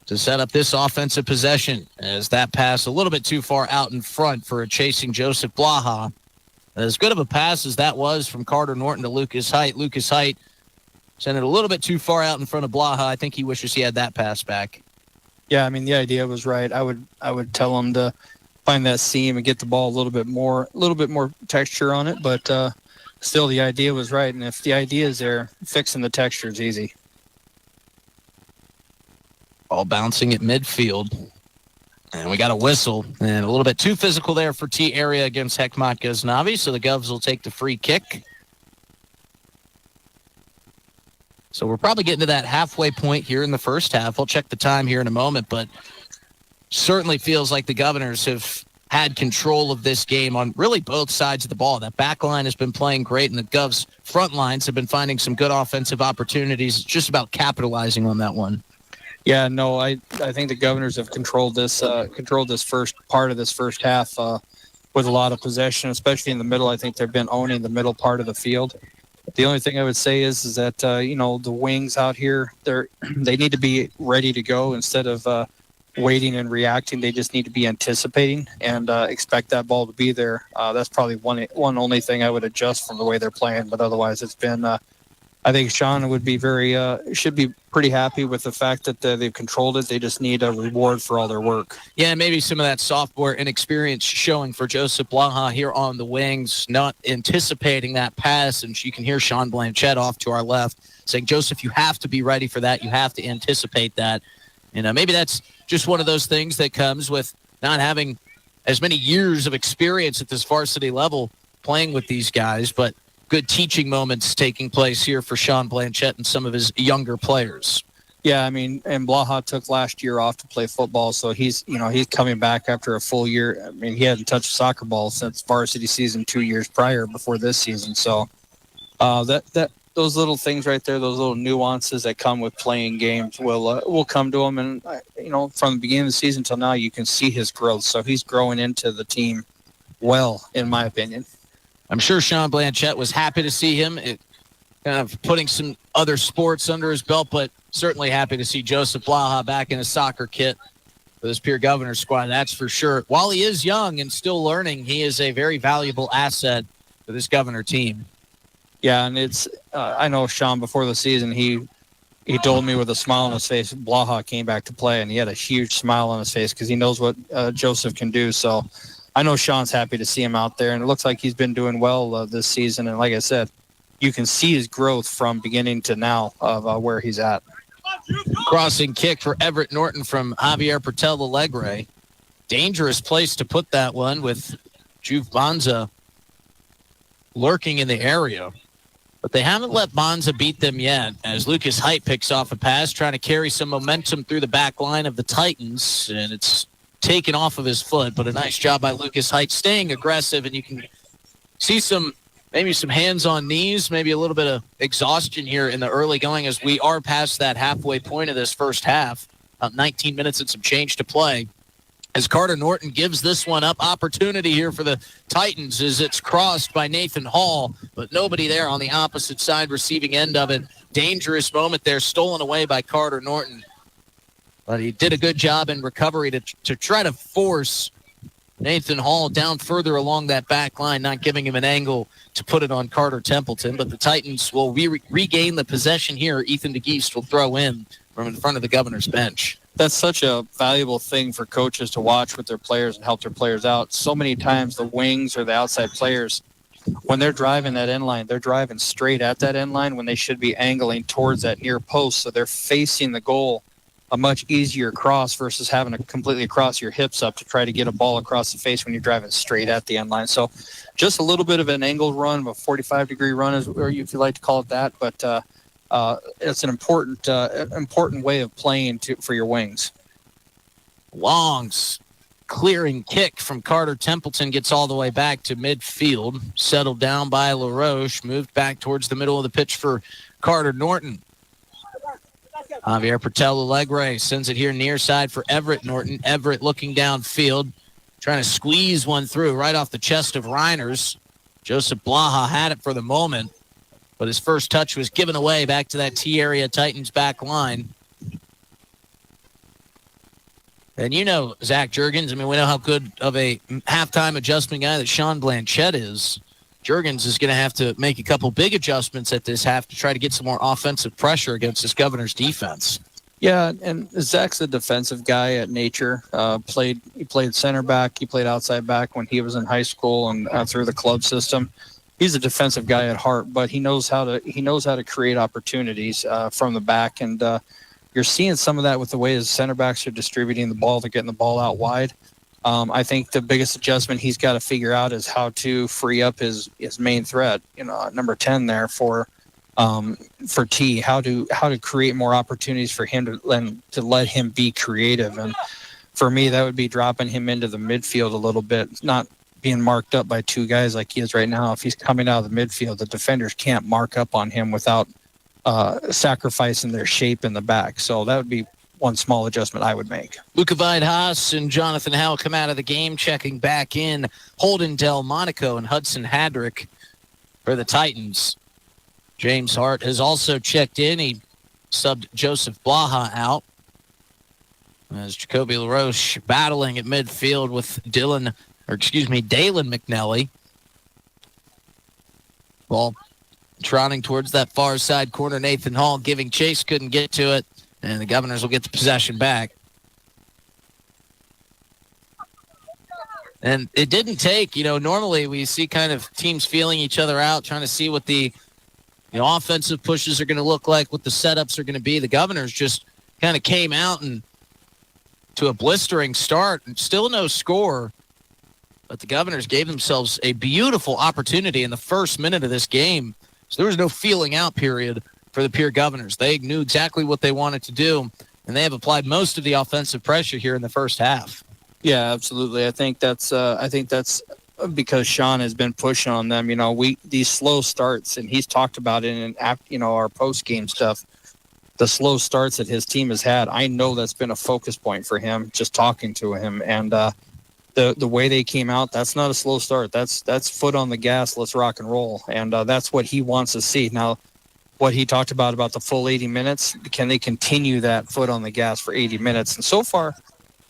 to set up this offensive possession, as that pass a little bit too far out in front for a chasing Joseph Blaha. As good of a pass as that was from Carter Norton to Lucas Height. Lucas Height sent it a little bit too far out in front of Blaha. I think he wishes he had that pass back. Yeah, I mean, the idea was right. I would tell him to find that seam and get the ball a little bit more texture on it, but still the idea was right. And if the idea is there, fixing the texture is easy. Ball bouncing at midfield. And we got a whistle. And a little bit too physical there for T area against Hekmat Ghaznavi. So the Govs will take the free kick. So we're probably getting to that halfway point here in the first half. I'll check the time here in a moment, but certainly feels like the Governors have had control of this game on really both sides of the ball. That back line has been playing great, and the Govs front lines have been finding some good offensive opportunities. It's just about capitalizing on that one. Yeah, no, I think the Governors have controlled this first part of this first half with a lot of possession, especially in the middle. I think they've been owning the middle part of the field. The only thing I would say is that the wings out here, they need to be ready to go instead of waiting and reacting. They just need to be anticipating and expect that ball to be there. That's probably one only thing I would adjust from the way they're playing. But otherwise, it's been. I think Sean would be should be pretty happy with the fact that they've controlled it. They just need a reward for all their work. Yeah, maybe some of that sophomore inexperience showing for Joseph Blaha here on the wings, not anticipating that pass. And you can hear Sean Blanchette off to our left saying, Joseph, you have to be ready for that. You have to anticipate that. Maybe that's just one of those things that comes with not having as many years of experience at this varsity level playing with these guys, but good teaching moments taking place here for Sean Blanchette and some of his younger players. Yeah, I mean, and Blaha took last year off to play football, so he's coming back after a full year. I mean, he hadn't touched a soccer ball since varsity season 2 years prior before this season. So those little things right there, those little nuances that come with playing games will come to him. And from the beginning of the season till now, you can see his growth. So he's growing into the team well, in my opinion. I'm sure Sean Blanchette was happy to see him, kind of putting some other sports under his belt, but certainly happy to see Joseph Blaha back in a soccer kit for this Pierre Governor squad, that's for sure. While he is young and still learning, he is a very valuable asset for this Governor team. Yeah, and it's I know Sean before the season, he told me with a smile on his face, Blaha came back to play, and he had a huge smile on his face because he knows what Joseph can do. So I know Sean's happy to see him out there, and it looks like he's been doing well this season. And like I said, you can see his growth from beginning to now of where he's at. Crossing kick for Everett Norton from Javier Pertel Alegre. Dangerous place to put that one with Juve Bonza lurking in the area. But they haven't let Bonza beat them yet as Lucas Height picks off a pass, trying to carry some momentum through the back line of the Titans, and it's taken off of his foot, but a nice job by Lucas Height staying aggressive, and you can see maybe some hands on knees, maybe a little bit of exhaustion here in the early going as we are past that halfway point of this first half. About 19 minutes and some change to play. As Carter Norton gives this one up, opportunity here for the Titans as it's crossed by Nathan Hall, but nobody there on the opposite side receiving end of it. Dangerous moment there, stolen away by Carter Norton. But he did a good job in recovery to try to force Nathan Hall down further along that back line, not giving him an angle to put it on Carter Templeton. But the Titans will regain the possession here. Ethan DeGeest will throw in from in front of the Governor's bench. That's such a valuable thing for coaches to watch with their players and help their players out. So many times the wings or the outside players, when they're driving that end line, they're driving straight at that end line when they should be angling towards that near post. So they're facing the goal, a much easier cross versus having to completely cross your hips up to try to get a ball across the face when you're driving straight at the end line. So just a little bit of an angled run, a 45-degree run, or if you like to call it that, but it's an important way of playing for your wings. Long clearing kick from Carter Templeton gets all the way back to midfield, settled down by LaRoche, moved back towards the middle of the pitch for Carter Norton. Javier Pertel Alegre sends it here near side for Everett Norton. Everett looking downfield, trying to squeeze one through right off the chest of Reiners. Joseph Blaha had it for the moment, but his first touch was given away back to that T-area Titans back line. And you know Zach Juergens. I mean, we know how good of a halftime adjustment guy that Sean Blanchette is. Juergens is going to have to make a couple big adjustments at this half to try to get some more offensive pressure against this Governor's defense. Yeah, and Zach's a defensive guy at nature. He played center back. He played outside back when he was in high school and through the club system. He's a defensive guy at heart, but he knows how to create opportunities from the back, and you're seeing some of that with the way his center backs are distributing the ball. They're getting the ball out wide. I think the biggest adjustment he's got to figure out is how to free up his main threat, number 10 there for T. How to create more opportunities for him to let him be creative. And for me, that would be dropping him into the midfield a little bit, not being marked up by two guys like he is right now. If he's coming out of the midfield, the defenders can't mark up on him without sacrificing their shape in the back. So that would be one small adjustment I would make. Luca Vide-Haas and Jonathan Howell come out of the game, checking back in. Holden Delmonico and Hudson Hadrick for the Titans. James Hart has also checked in. He subbed Joseph Blaha out. As Jacoby LaRoche battling at midfield with Dalen McNelly. Ball trotting towards that far side corner. Nathan Hall giving chase, couldn't get to it. And the Governors will get the possession back. And it didn't take, normally we see kind of teams feeling each other out, trying to see what the offensive pushes are going to look like, what the setups are going to be. The Governors just kind of came out and to a blistering start, and still no score. But the Governors gave themselves a beautiful opportunity in the first minute of this game. So there was no feeling out period for the Pierre Governors. They knew exactly what they wanted to do, and they have applied most of the offensive pressure here in the first half. Yeah, absolutely. I think that's because Sean has been pushing on them. These slow starts, and he's talked about it in our post-game stuff. The slow starts that his team has had, I know that's been a focus point for him, just talking to him. And the way they came out, that's not a slow start. That's foot on the gas, let's rock and roll. And that's what he wants to see. Now, what he talked about the full 80 minutes, can they continue that foot on the gas for 80 minutes? And so far,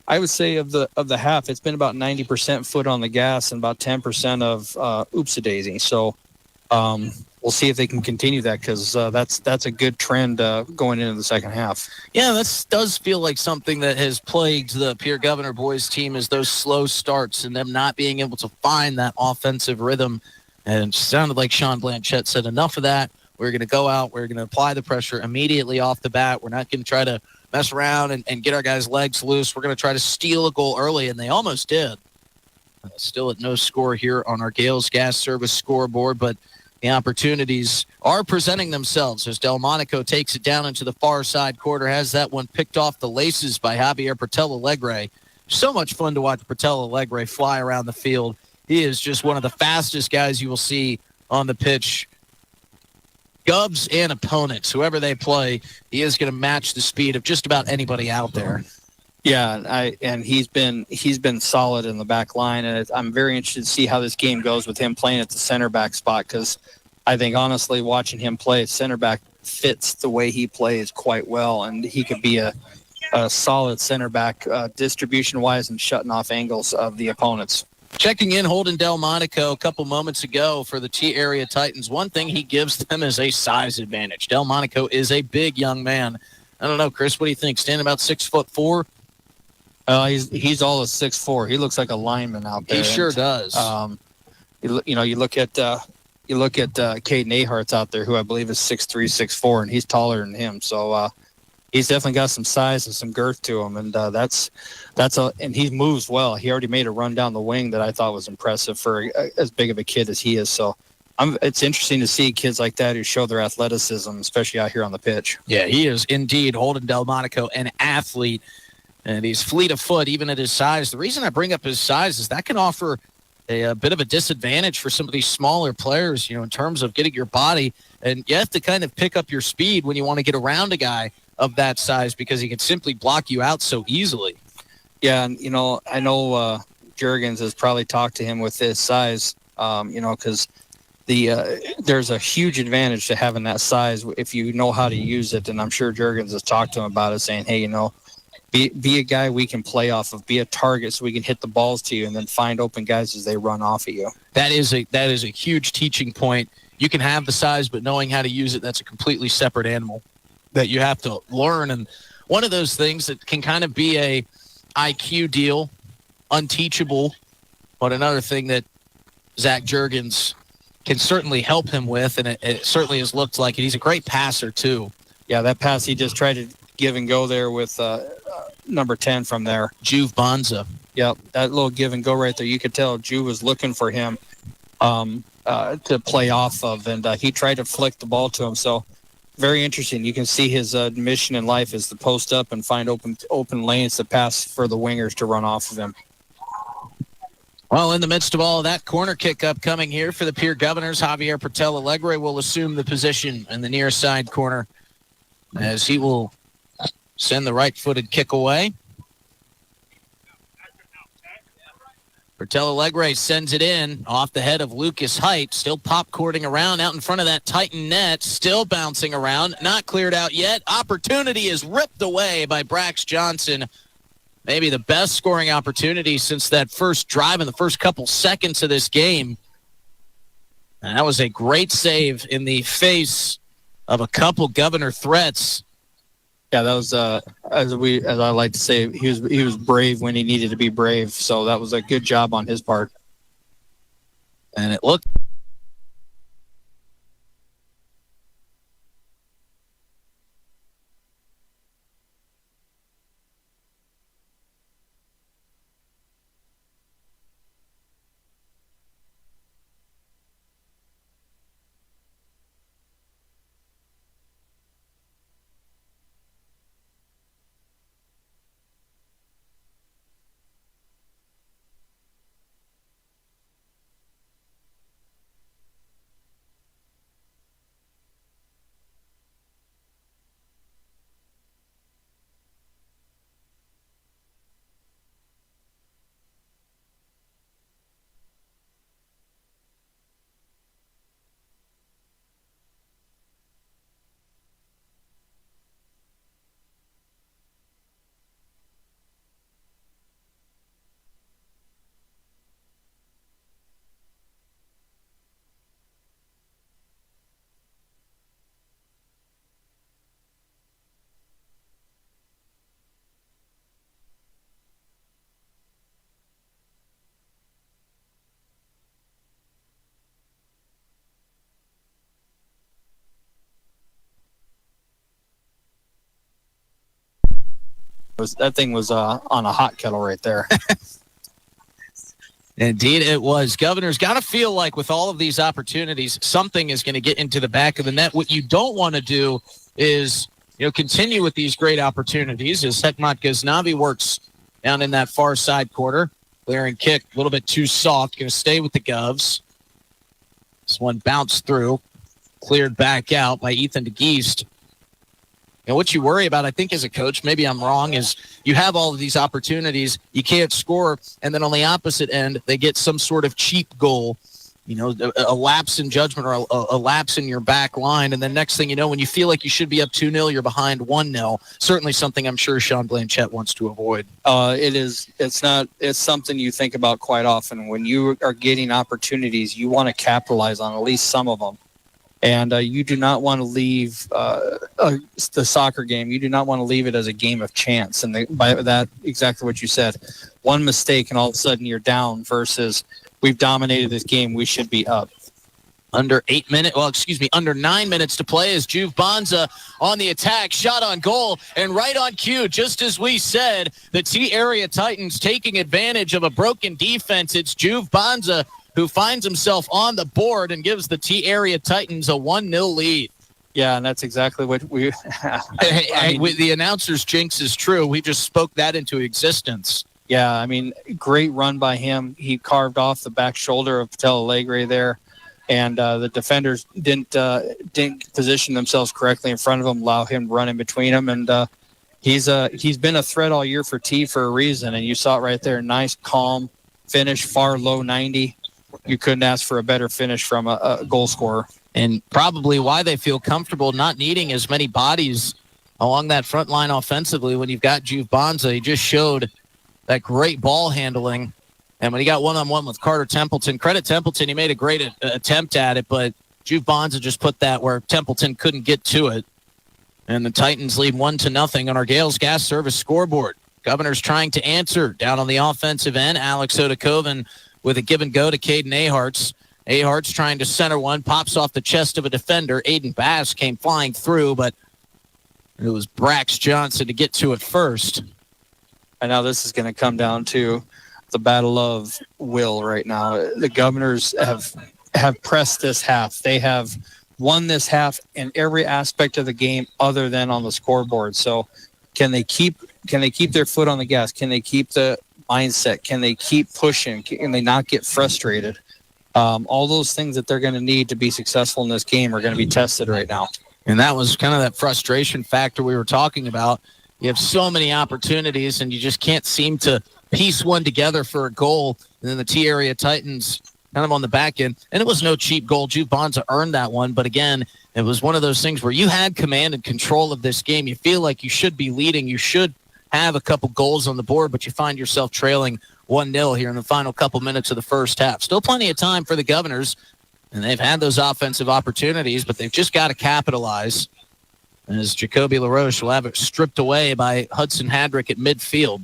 I would say of the half, it's been about 90% foot on the gas and about 10% of oopsie-daisy. So we'll see if they can continue that, because that's a good trend going into the second half. Yeah, that does feel like something that has plagued the Pierre Governor boys team, is those slow starts and them not being able to find that offensive rhythm. And it sounded like Sean Blanchette said, enough of that. We're going to go out. We're going to apply the pressure immediately off the bat. We're not going to try to mess around and get our guys' legs loose. We're going to try to steal a goal early, and they almost did. Still at no score here on our Gales Gas Service scoreboard, but the opportunities are presenting themselves as Delmonico takes it down into the far side quarter, has that one picked off the laces by Javier Portela Alegre. So much fun to watch Portela Alegre fly around the field. He is just one of the fastest guys you will see on the pitch. Gubs and opponents, whoever they play, he is going to match the speed of just about anybody out there. Yeah, and he's been solid in the back line, and I'm very interested to see how this game goes with him playing at the center back spot, because I think honestly watching him play center back fits the way he plays quite well, and he could be a solid center back distribution wise and shutting off angles of the opponents. Checking in Holden Delmonico a couple moments ago for the T-Area Titans. One thing he gives them is a size advantage. Delmonico is a big young man. I don't know, Chris, what do you think? Standing about 6'4"? He's all of 6'4". He looks like a lineman out there. He sure does. You look at Caden Ahart's out there, who I believe is 6'3", 6'4", and he's taller than him. So he's definitely got some size and some girth to him, and and he moves well. He already made a run down the wing that I thought was impressive for as big of a kid as he is. So it's interesting to see kids like that who show their athleticism, especially out here on the pitch. Yeah, he is indeed, Holden Delmonico, an athlete. And he's fleet of foot, even at his size. The reason I bring up his size is that can offer a bit of a disadvantage for some of these smaller players, in terms of getting your body. And you have to kind of pick up your speed when you want to get around a guy of that size, because he can simply block you out so easily. Yeah, and, I know Jurgens has probably talked to him with his size, because there's a huge advantage to having that size if you know how to use it. And I'm sure Jurgens has talked to him about it, saying, hey, be a guy we can play off of, be a target so we can hit the balls to you and then find open guys as they run off of you. That is a huge teaching point. You can have the size, but knowing how to use it, that's a completely separate animal that you have to learn. And one of those things that can kind of be a IQ deal, unteachable, but another thing that Zach Jurgens can certainly help him with, and it certainly has looked like it. He's a great passer, too. Yeah, that pass he just tried to give and go there with number 10 from there. Juve Bonza. Yep, that little give and go right there. You could tell Juve was looking for him. to play off of, and he tried to flick the ball to him. So very interesting. You can see his mission in life is to post up and find open lanes to pass for the wingers to run off of him. Well, in the midst of all of that, corner kick upcoming here for the Pierre Governors. Javier Portel Alegre will assume the position in the near side corner as he will send the right-footed kick away. Portel Alegre sends it in off the head of Lucas Height, still popcorning around out in front of that Titan net, still bouncing around, not cleared out yet. Opportunity is ripped away by Brax Johnson. Maybe the best scoring opportunity since that first drive in the first couple seconds of this game. And that was a great save in the face of a couple Governor threats. Yeah, that was as I like to say, he was brave when he needed to be brave. So that was a good job on his part. And it looked that thing was on a hot kettle right there. Indeed, it was. Governor's got to feel like with all of these opportunities, something is going to get into the back of the net. What you don't want to do is, continue with these great opportunities as Hekmat Ghaznavi works down in that far side quarter. Clearing kick, a little bit too soft. Going to stay with the Govs. This one bounced through, cleared back out by Ethan DeGeest. And what you worry about, I think, as a coach, maybe I'm wrong, is you have all of these opportunities, you can't score, and then on the opposite end, they get some sort of cheap goal, a lapse in judgment or a lapse in your back line, and then next thing you know, when you feel like you should be up 2-0, you're behind 1-0. Certainly something I'm sure Sean Blanchette wants to avoid. It's something you think about quite often. When you are getting opportunities, you want to capitalize on at least some of them. And you do not want to leave the soccer game. You do not want to leave it as a game of chance. And by that, exactly what you said. One mistake and all of a sudden you're down versus we've dominated this game. We should be up. Under 9 minutes to play as Juve Bonza on the attack, shot on goal, and right on cue, just as we said, the T-Area Titans taking advantage of a broken defense. It's Juve Bonza who finds himself on the board and gives the T-Area Titans a 1-0 lead. Yeah, and that's exactly what we... the announcer's jinx is true. We just spoke that into existence. Yeah, great run by him. He carved off the back shoulder of Portel Alegre there, and the defenders didn't position themselves correctly in front of him, allow him to run in between them, and he's been a threat all year for T for a reason, and you saw it right there. Nice, calm finish, far low 90. You couldn't ask for a better finish from a goal scorer. And probably why they feel comfortable not needing as many bodies along that front line offensively when you've got Juve Bonza. He just showed that great ball handling. And when he got one-on-one with Carter Templeton, credit Templeton, he made a great attempt at it, but Juve Bonza just put that where Templeton couldn't get to it. And the Titans lead 1-0 on our Gales Gas Service scoreboard. Governor's trying to answer down on the offensive end. Alex Odakoven with a give and go to Caden Aharts. Aharts trying to center one, pops off the chest of a defender. Aiden Bass came flying through, but it was Brax Johnson to get to it first. And now this is going to come down to the battle of will right now. The Governors have pressed this half. They have won this half in every aspect of the game other than on the scoreboard. So can they keep their foot on the gas? Can they keep the mindset? Can they keep pushing? Can they not get frustrated? All those things that they're going to need to be successful in this game are going to be tested right now. And that was kind of that frustration factor we were talking about. You have so many opportunities, and you just can't seem to piece one together for a goal. And then the T-Area Titans kind of on the back end. And it was no cheap goal. Juve Bonza earned that one. But, again, it was one of those things where you had command and control of this game. You feel like you should be leading. You should have a couple goals on the board, but you find yourself trailing 1-0 here in the final couple minutes of the first half. Still plenty of time for the Governors, and they've had those offensive opportunities, but they've just got to capitalize. As Jacoby LaRoche will have it stripped away by Hudson Hadrick at midfield.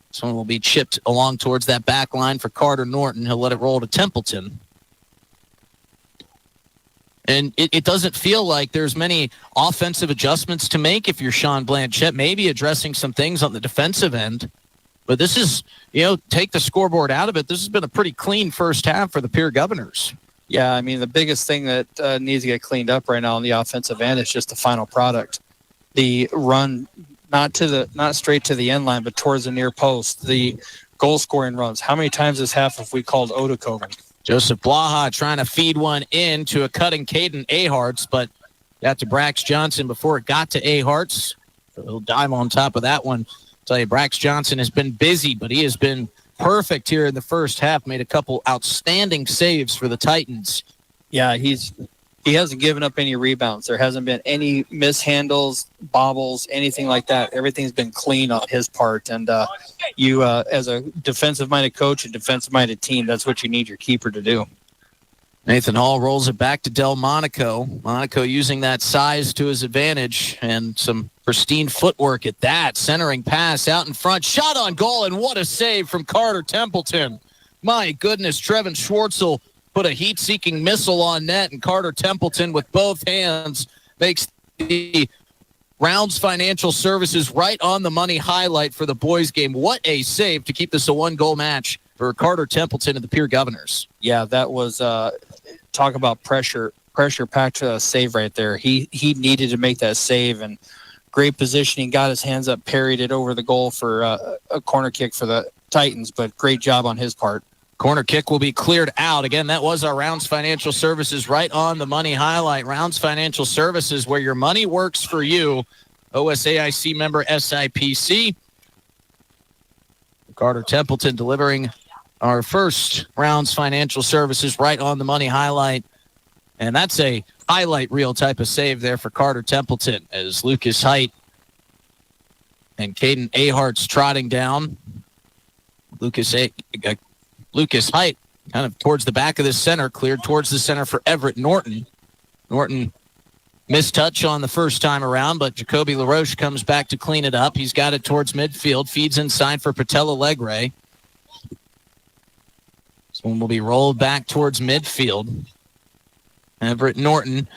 This one will be chipped along towards that back line for Carter Norton. He'll let it roll to Templeton. And it doesn't feel like there's many offensive adjustments to make if you're Sean Blanchette, maybe addressing some things on the defensive end. But this is, take the scoreboard out of it. This has been a pretty clean first half for the Pierre Governors. Yeah, I mean, the biggest thing that needs to get cleaned up right now on the offensive end is just the final product. The run, not straight to the end line, but towards the near post. The goal-scoring runs. How many times this half have we called Odekoven? Joseph Blaha trying to feed one in to a cutting Caden Aharts, but got to Brax Johnson before it got to Aharts. So he'll dive on top of that one. I'll tell you, Brax Johnson has been busy, but he has been perfect here in the first half. Made a couple outstanding saves for the Titans. Yeah, he hasn't given up any rebounds. There hasn't been any mishandles, bobbles, anything like that. Everything's been clean on his part. And you, as a defensive-minded coach and defensive-minded team, that's what you need your keeper to do. Nathan Hall rolls it back to Delmonico. Monaco using that size to his advantage and some pristine footwork at that. Centering pass out in front. Shot on goal, and what a save from Carter Templeton. My goodness, Trevin Schwartzel put a heat-seeking missile on net, and Carter Templeton with both hands makes the Rounds Financial Services right on the money highlight for the boys game. What a save to keep this a one-goal match for Carter Templeton and the Pierre Governors. Yeah, that was talk about pressure-packed save right there. He needed to make that save, and great positioning, got his hands up, parried it over the goal for a corner kick for the Titans, but great job on his part. Corner kick will be cleared out. Again, that was our Rounds Financial Services right on the money highlight. Rounds Financial Services, where your money works for you. OSAIC member SIPC. Carter Templeton delivering our first Rounds Financial Services right on the money highlight. And that's a highlight reel type of save there for Carter Templeton as Lucas Height and Caden Ahart's trotting down. Lucas Height kind of towards the back of the center, cleared towards the center for Everett Norton. Norton missed touch on the first time around, but Jacoby LaRoche comes back to clean it up. He's got it towards midfield, feeds inside for Patel Allegre. This one will be rolled back towards midfield. Everett Norton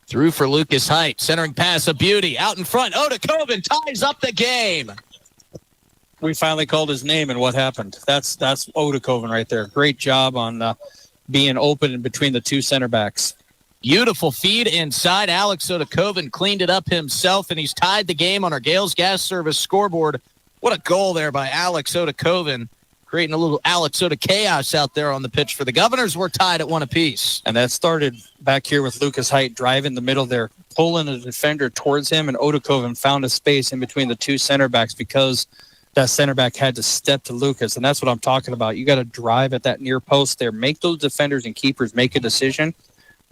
through for Lucas Height. Centering pass, a beauty. Out in front, Odekoven ties up the game. We finally called his name, and what happened? That's Odekoven right there. Great job on being open in between the two center backs. Beautiful feed inside. Alex Odekoven cleaned it up himself, and he's tied the game on our Gales Gas Service scoreboard. What a goal there by Alex Odekoven, creating a little Alex Oda chaos out there on the pitch for the Governors. We're tied at one apiece. And that started back here with Lucas Height driving the middle there, pulling a defender towards him, and Odekoven found a space in between the two center backs because that center back had to step to Lucas, and that's what I'm talking about. You got to drive at that near post there. Make those defenders and keepers make a decision.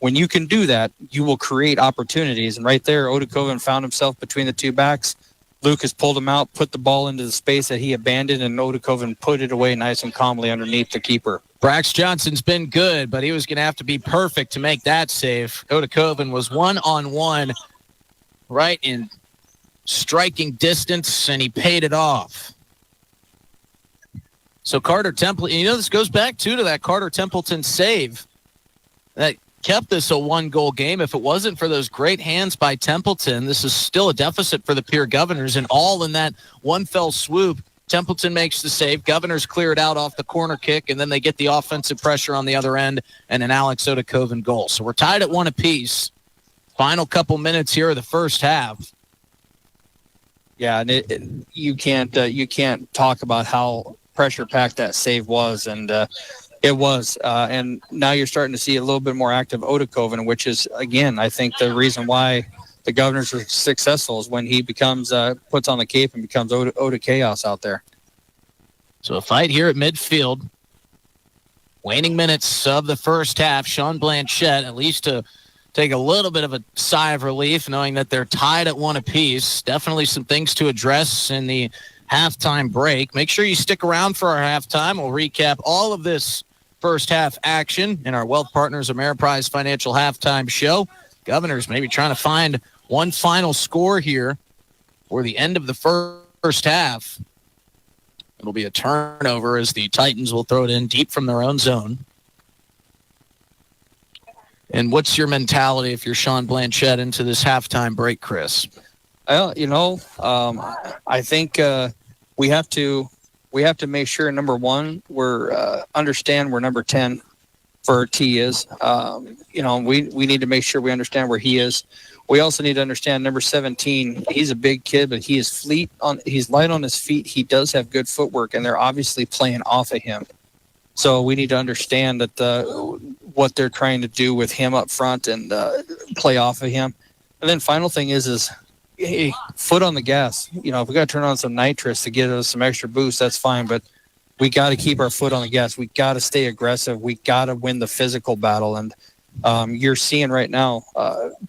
When you can do that, you will create opportunities. And right there, Odekoven found himself between the two backs. Lucas pulled him out, put the ball into the space that he abandoned, and Odekoven put it away nice and calmly underneath the keeper. Brax Johnson's been good, but he was going to have to be perfect to make that save. Odekoven was one-on-one right in striking distance, and he paid it off. So Carter Templeton, this goes back to that Carter Templeton save that kept this a one-goal game. If it wasn't for those great hands by Templeton, this is still a deficit for the Pierre Governors, and all in that one fell swoop. Templeton makes the save. Governors clear it out off the corner kick, and then they get the offensive pressure on the other end and an Alex Odekoven goal. So we're tied at one apiece. final couple minutes here of the first half. Yeah, and you can't talk about how pressure packed that save was, and it was. And now you're starting to see a little bit more active Odekoven, which is, again, I think the reason why the Governors are successful is when he becomes puts on the cape and becomes Oda Chaos out there. So a fight here at midfield. Waning minutes of the first half. Sean Blanchette, at least to take a little bit of a sigh of relief, knowing that they're tied at one apiece. Definitely some things to address in the halftime break. Make sure you stick around for our halftime. We'll recap all of this first half action in our Wealth Partners Ameriprise Financial Halftime Show. Governors maybe trying to find one final score here for the end of the first half. It'll be a turnover as the Titans will throw it in deep from their own zone. And what's your mentality if you're Sean Blanchette into this halftime break, Chris? Well, I think we have to make sure, number one, we're understand where number 10 for T is. We need to make sure we understand where he is. We also need to understand number 17. He's a big kid, but he's light on his feet. He does have good footwork, and they're obviously playing off of him. So we need to understand that what they're trying to do with him up front and play off of him. And then final thing is hey, foot on the gas. If we got to turn on some nitrous to get us some extra boost, that's fine. But we got to keep our foot on the gas. We got to stay aggressive. We got to win the physical battle. And you're seeing right now,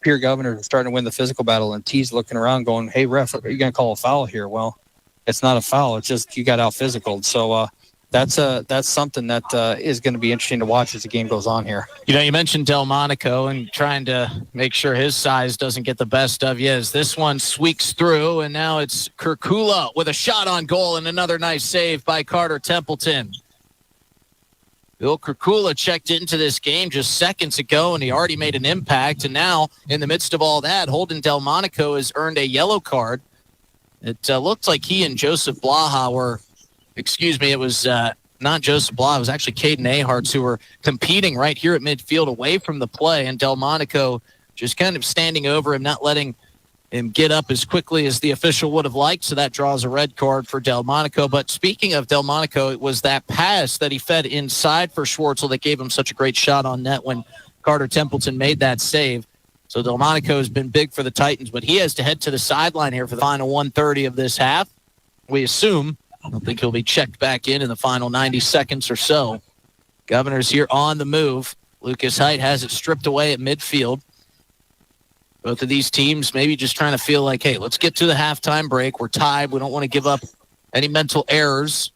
Pierre Governor is starting to win the physical battle, and T's looking around going, hey, ref, are you going to call a foul here? Well, it's not a foul. It's just you got out-physicaled. So that's something that is going to be interesting to watch as the game goes on here. You mentioned Delmonico and trying to make sure his size doesn't get the best of you as this one squeaks through, and now it's Kirkula with a shot on goal and another nice save by Carter Templeton. Bill Kirkula checked into this game just seconds ago, and he already made an impact. And now, in the midst of all that, Holden Delmonico has earned a yellow card. It looked like he and Joseph Blaha were, it was not Joseph Blaha, it was actually Caden Aharts who were competing right here at midfield away from the play, and Delmonico just kind of standing over him, not letting him get up as quickly as the official would have liked, so that draws a red card for Delmonico. But speaking of Delmonico, it was that pass that he fed inside for Schwartzel that gave him such a great shot on net when Carter Templeton made that save. So Delmonico has been big for the Titans, but he has to head to the sideline here for the final 1:30 of this half. We assume. I don't think he'll be checked back in the final 90 seconds or so. Governors here on the move. Lucas Height has it stripped away at midfield. Both of these teams maybe just trying to feel like, hey, let's get to the halftime break. We're tied. We don't want to give up any mental errors.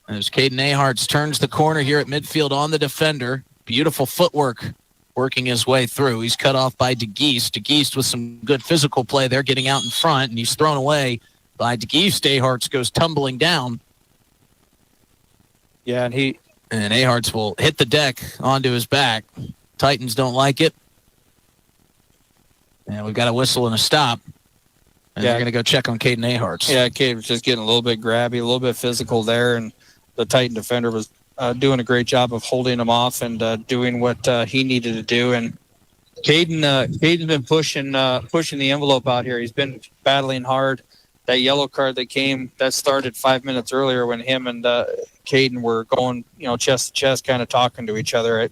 As Caden Aharts turns the corner here at midfield on the defender. Beautiful footwork working his way through. He's cut off by DeGeest. DeGeest with some good physical play there, getting out in front, and he's thrown away by DeGeest. Aharts goes tumbling down. Yeah, and Aharts will hit the deck onto his back. Titans don't like it. And we've got a whistle and a stop. And they're going to go check on Caden Aharts. Yeah, Cade was just getting a little bit grabby, a little bit physical there, and the Titan defender was doing a great job of holding him off and doing what he needed to do. And Caden's been pushing the envelope out here. He's been battling hard. That yellow card that started 5 minutes earlier when him and Caden were going, chest to chest, kind of talking to each other.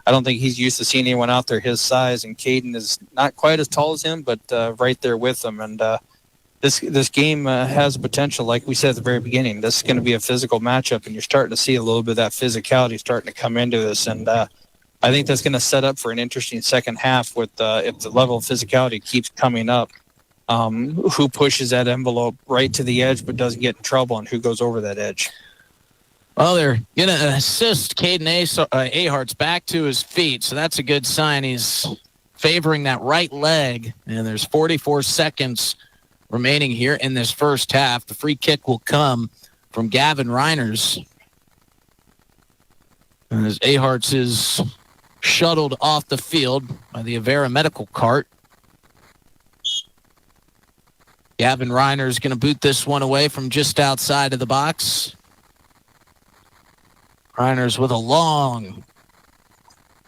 I don't think he's used to seeing anyone out there his size, and Caden is not quite as tall as him, but right there with him. And this game has potential, like we said at the very beginning. This is going to be a physical matchup, and you're starting to see a little bit of that physicality starting to come into this. And I think that's going to set up for an interesting second half with if the level of physicality keeps coming up. Who pushes that envelope right to the edge but doesn't get in trouble, and who goes over that edge. Well, they're going to assist Caden Aharts back to his feet, so that's a good sign. He's favoring that right leg, and there's 44 seconds remaining here in this first half. The free kick will come from Gavin Reiners. As Aharts is shuttled off the field by the Avera medical cart. Gavin Reiner is going to boot this one away from just outside of the box. Reiner's with a long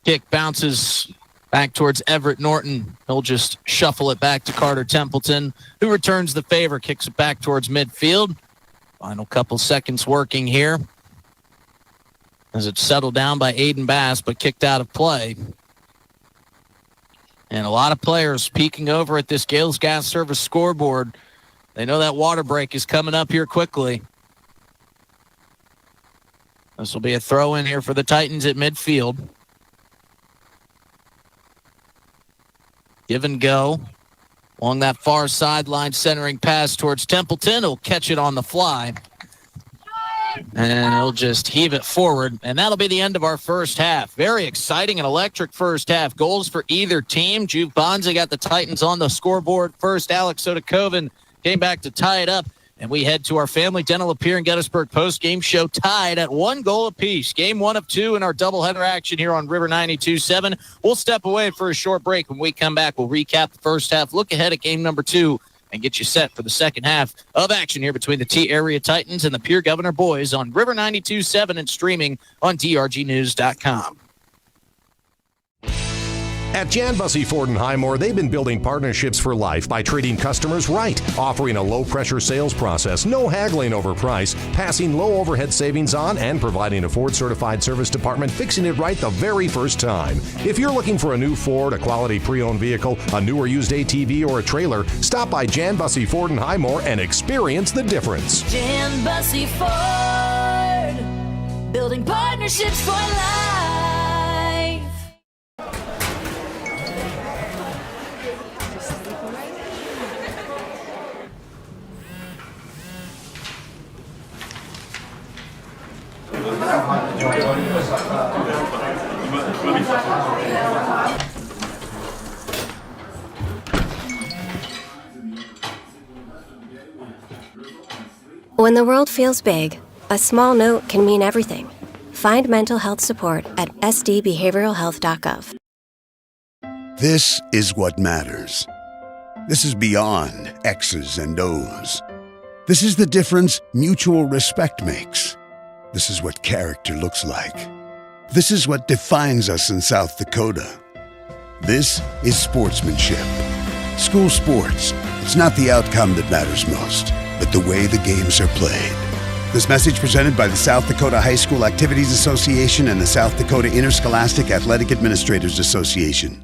kick, bounces Back towards Everett Norton. He'll just shuffle it back to Carter Templeton, who returns the favor, kicks it back towards midfield. Final couple seconds working here as it's settled down by Aiden Bass, but kicked out of play. And a lot of players peeking over at this Gales Gas Service scoreboard. They know that water break is coming up here quickly. This will be a throw in here for the Titans at midfield. Give and go along that far sideline, centering pass towards Templeton. He'll catch it on the fly. And he'll just heave it forward. And that'll be the end of our first half. Very exciting and electric first half. Goals for either team. Juve Bonza got the Titans on the scoreboard first. Alex Sotokoven came back to tie it up. And we head to our Family Dental of Pierre and Gettysburg post-game show tied at 1 goal apiece. Game 1 of 2 in our doubleheader action here on River 92.7. We'll step away for a short break. When we come back, we'll recap the first half, look ahead at game number 2, and get you set for the second half of action here between the T-Area Titans and the Pierre Governor Boys on River 92.7 and streaming on drgnews.com. At Jan Bussey Ford & Highmore, they've been building partnerships for life by treating customers right, offering a low-pressure sales process, no haggling over price, passing low overhead savings on, and providing a Ford-certified service department fixing it right the very first time. If you're looking for a new Ford, a quality pre-owned vehicle, a new or used ATV, or a trailer, stop by Jan Bussey Ford & Highmore and experience the difference. Jan Bussey Ford, building partnerships for life. When the world feels big, a small note can mean everything. Find mental health support at sdbehavioralhealth.gov. This is what matters. This is beyond X's and O's. This is the difference mutual respect makes. This is what character looks like. This is what defines us in South Dakota. This is sportsmanship. School sports, it's not the outcome that matters most, but the way the games are played. This message presented by the South Dakota High School Activities Association and the South Dakota Interscholastic Athletic Administrators Association.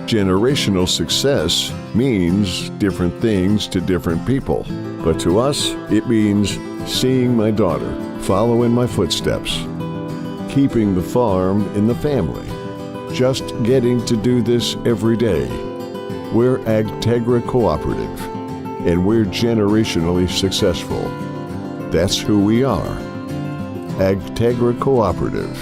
Generational success means different things to different people. But to us, it means seeing my daughter follow in my footsteps, keeping the farm in the family, just getting to do this every day. We're Agtegra Cooperative, and we're generationally successful. That's who we are. Agtegra Cooperative.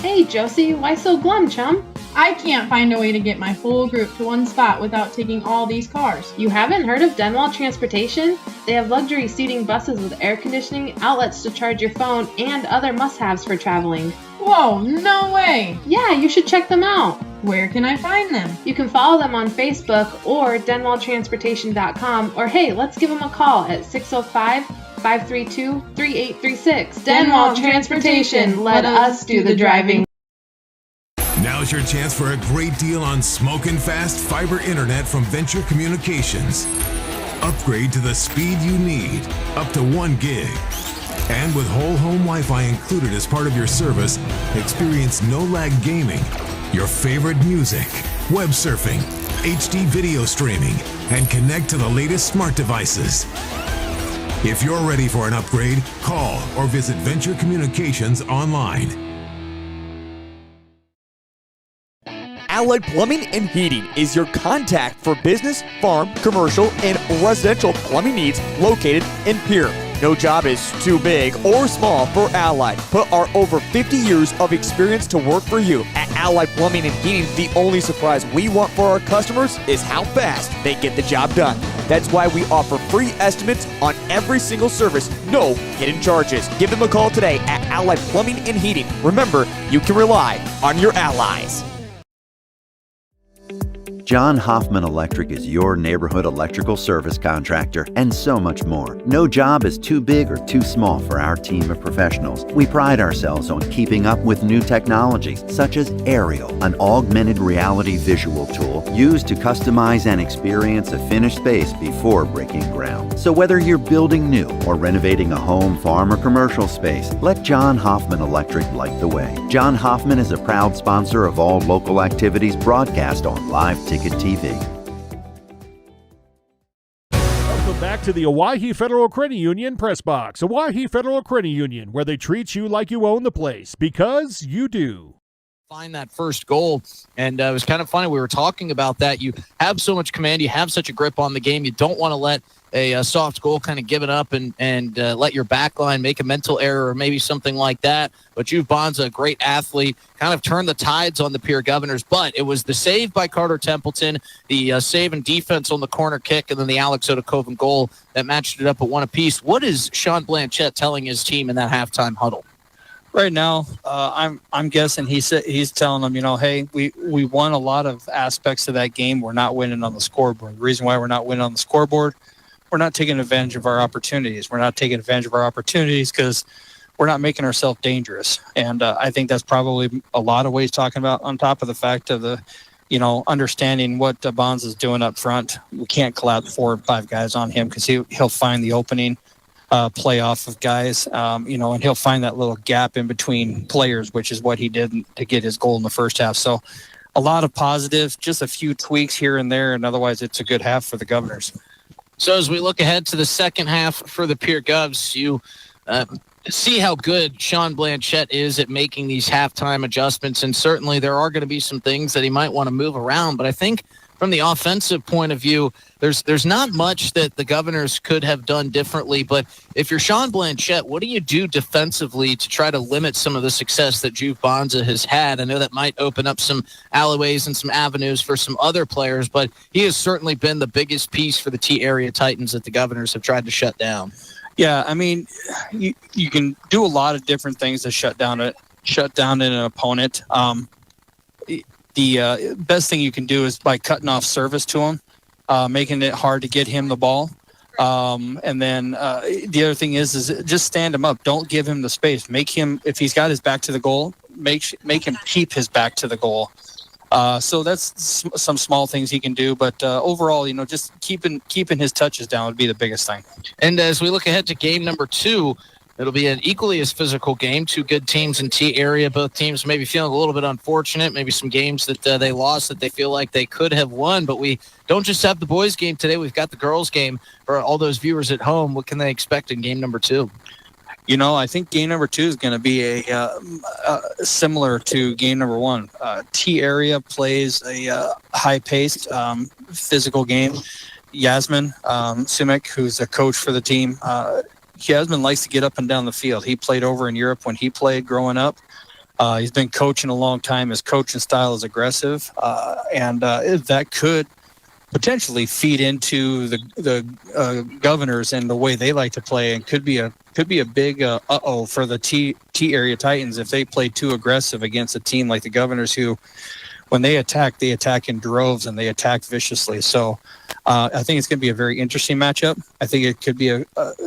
Hey Josie, why so glum, chum? I can't find a way to get my whole group to one spot without taking all these cars. You haven't heard of Denwall Transportation? They have luxury seating buses with air conditioning, outlets to charge your phone, and other must-haves for traveling. Whoa, no way! Yeah, you should check them out. Where can I find them? You can follow them on Facebook or denwalltransportation.com, or hey, let's give them a call at 605-532-3836. Denwall Transportation, let us do the driving. Now's your chance for a great deal on smoking fast fiber internet from Venture Communications. Upgrade to the speed you need, up to 1 gig. And with whole home Wi-Fi included as part of your service, experience no-lag gaming, your favorite music, web surfing, HD video streaming, and connect to the latest smart devices. If you're ready for an upgrade, call or visit Venture Communications online. Allied Plumbing and Heating is your contact for business, farm, commercial, and residential plumbing needs located in Pierre. No job is too big or small for Allied. Put our over 50 years of experience to work for you. At Allied Plumbing and Heating, the only surprise we want for our customers is how fast they get the job done. That's why we offer free estimates on every single service, no hidden charges. Give them a call today at Allied Plumbing and Heating. Remember, you can rely on your allies. John Hoffman Electric is your neighborhood electrical service contractor and so much more. No job is too big or too small for our team of professionals. We pride ourselves on keeping up with new technologies such as Aerial, an augmented reality visual tool used to customize and experience a finished space before breaking ground. So whether you're building new or renovating a home, farm, or commercial space, let John Hoffman Electric light the way. John Hoffman is a proud sponsor of all local activities broadcast on Live Ticket TV. Welcome back to the Owyhee Federal Credit Union Press Box. Owyhee Federal Credit Union, where they treat you like you own the place, because you do. Find that first goal, and it was kind of funny. We were talking about that. You have so much command. You have such a grip on the game. You don't want to let a soft goal kind of give it up and let your back line make a mental error or maybe something like that. But Juve Bonza, a great athlete, kind of turned the tides on the Pierre Governors. But it was the save by Carter Templeton, the save and defense on the corner kick, and then the Alex Otokoven goal that matched it up at one apiece. What is Sean Blanchette telling his team in that halftime huddle? Right now, I'm guessing he's telling them, hey, we won a lot of aspects of that game. We're not winning on the scoreboard. The reason why we're not winning on the scoreboard, we're not taking advantage of our opportunities. We're not taking advantage of our opportunities because we're not making ourselves dangerous. And I think that's probably a lot of ways talking about, on top of the fact of the, understanding what Bonds is doing up front. We can't collapse 4 or 5 guys on him because he'll find the opening play off of guys, and he'll find that little gap in between players, which is what he did to get his goal in the first half. So a lot of positives, just a few tweaks here and there, and otherwise it's a good half for the Governors. So as we look ahead to the second half for the Pierre Govs, you see how good Sean Blanchette is at making these halftime adjustments, and certainly there are going to be some things that he might want to move around, but I think from the offensive point of view, there's not much that the Governors could have done differently, but if you're Sean Blanchette, what do you do defensively to try to limit some of the success that Juve Bonza has had? I know that might open up some alleyways and some avenues for some other players, but he has certainly been the biggest piece for the T-area Titans that the Governors have tried to shut down. Yeah, I mean, you can do a lot of different things to shut down an opponent. The best thing you can do is by cutting off service to him, making it hard to get him the ball. And then the other thing is just stand him up. Don't give him the space. Make him, if he's got his back to the goal, make him keep his back to the goal. So that's some small things he can do. But overall, just keeping his touches down would be the biggest thing. And as we look ahead to game number 2, it'll be an equally as physical game. 2 good teams in T area. Both teams maybe feeling a little bit unfortunate. Maybe some games that they lost that they feel like they could have won. But we don't just have the boys' game today. We've got the girls' game for all those viewers at home. What can they expect in game number 2? I think game number 2 is going to be similar to game number 1. T area plays a high-paced, physical game. Yasmin Sumek, who's a coach for the team, Yasmin likes to get up and down the field. He played over in Europe when he played growing up. He's been coaching a long time. His coaching style is aggressive, and that could potentially feed into the Governors and the way they like to play, and could be a big for the T area Titans if they play too aggressive against a team like the Governors, who, when they attack in droves and they attack viciously. So I think it's going to be a very interesting matchup. I think it could be a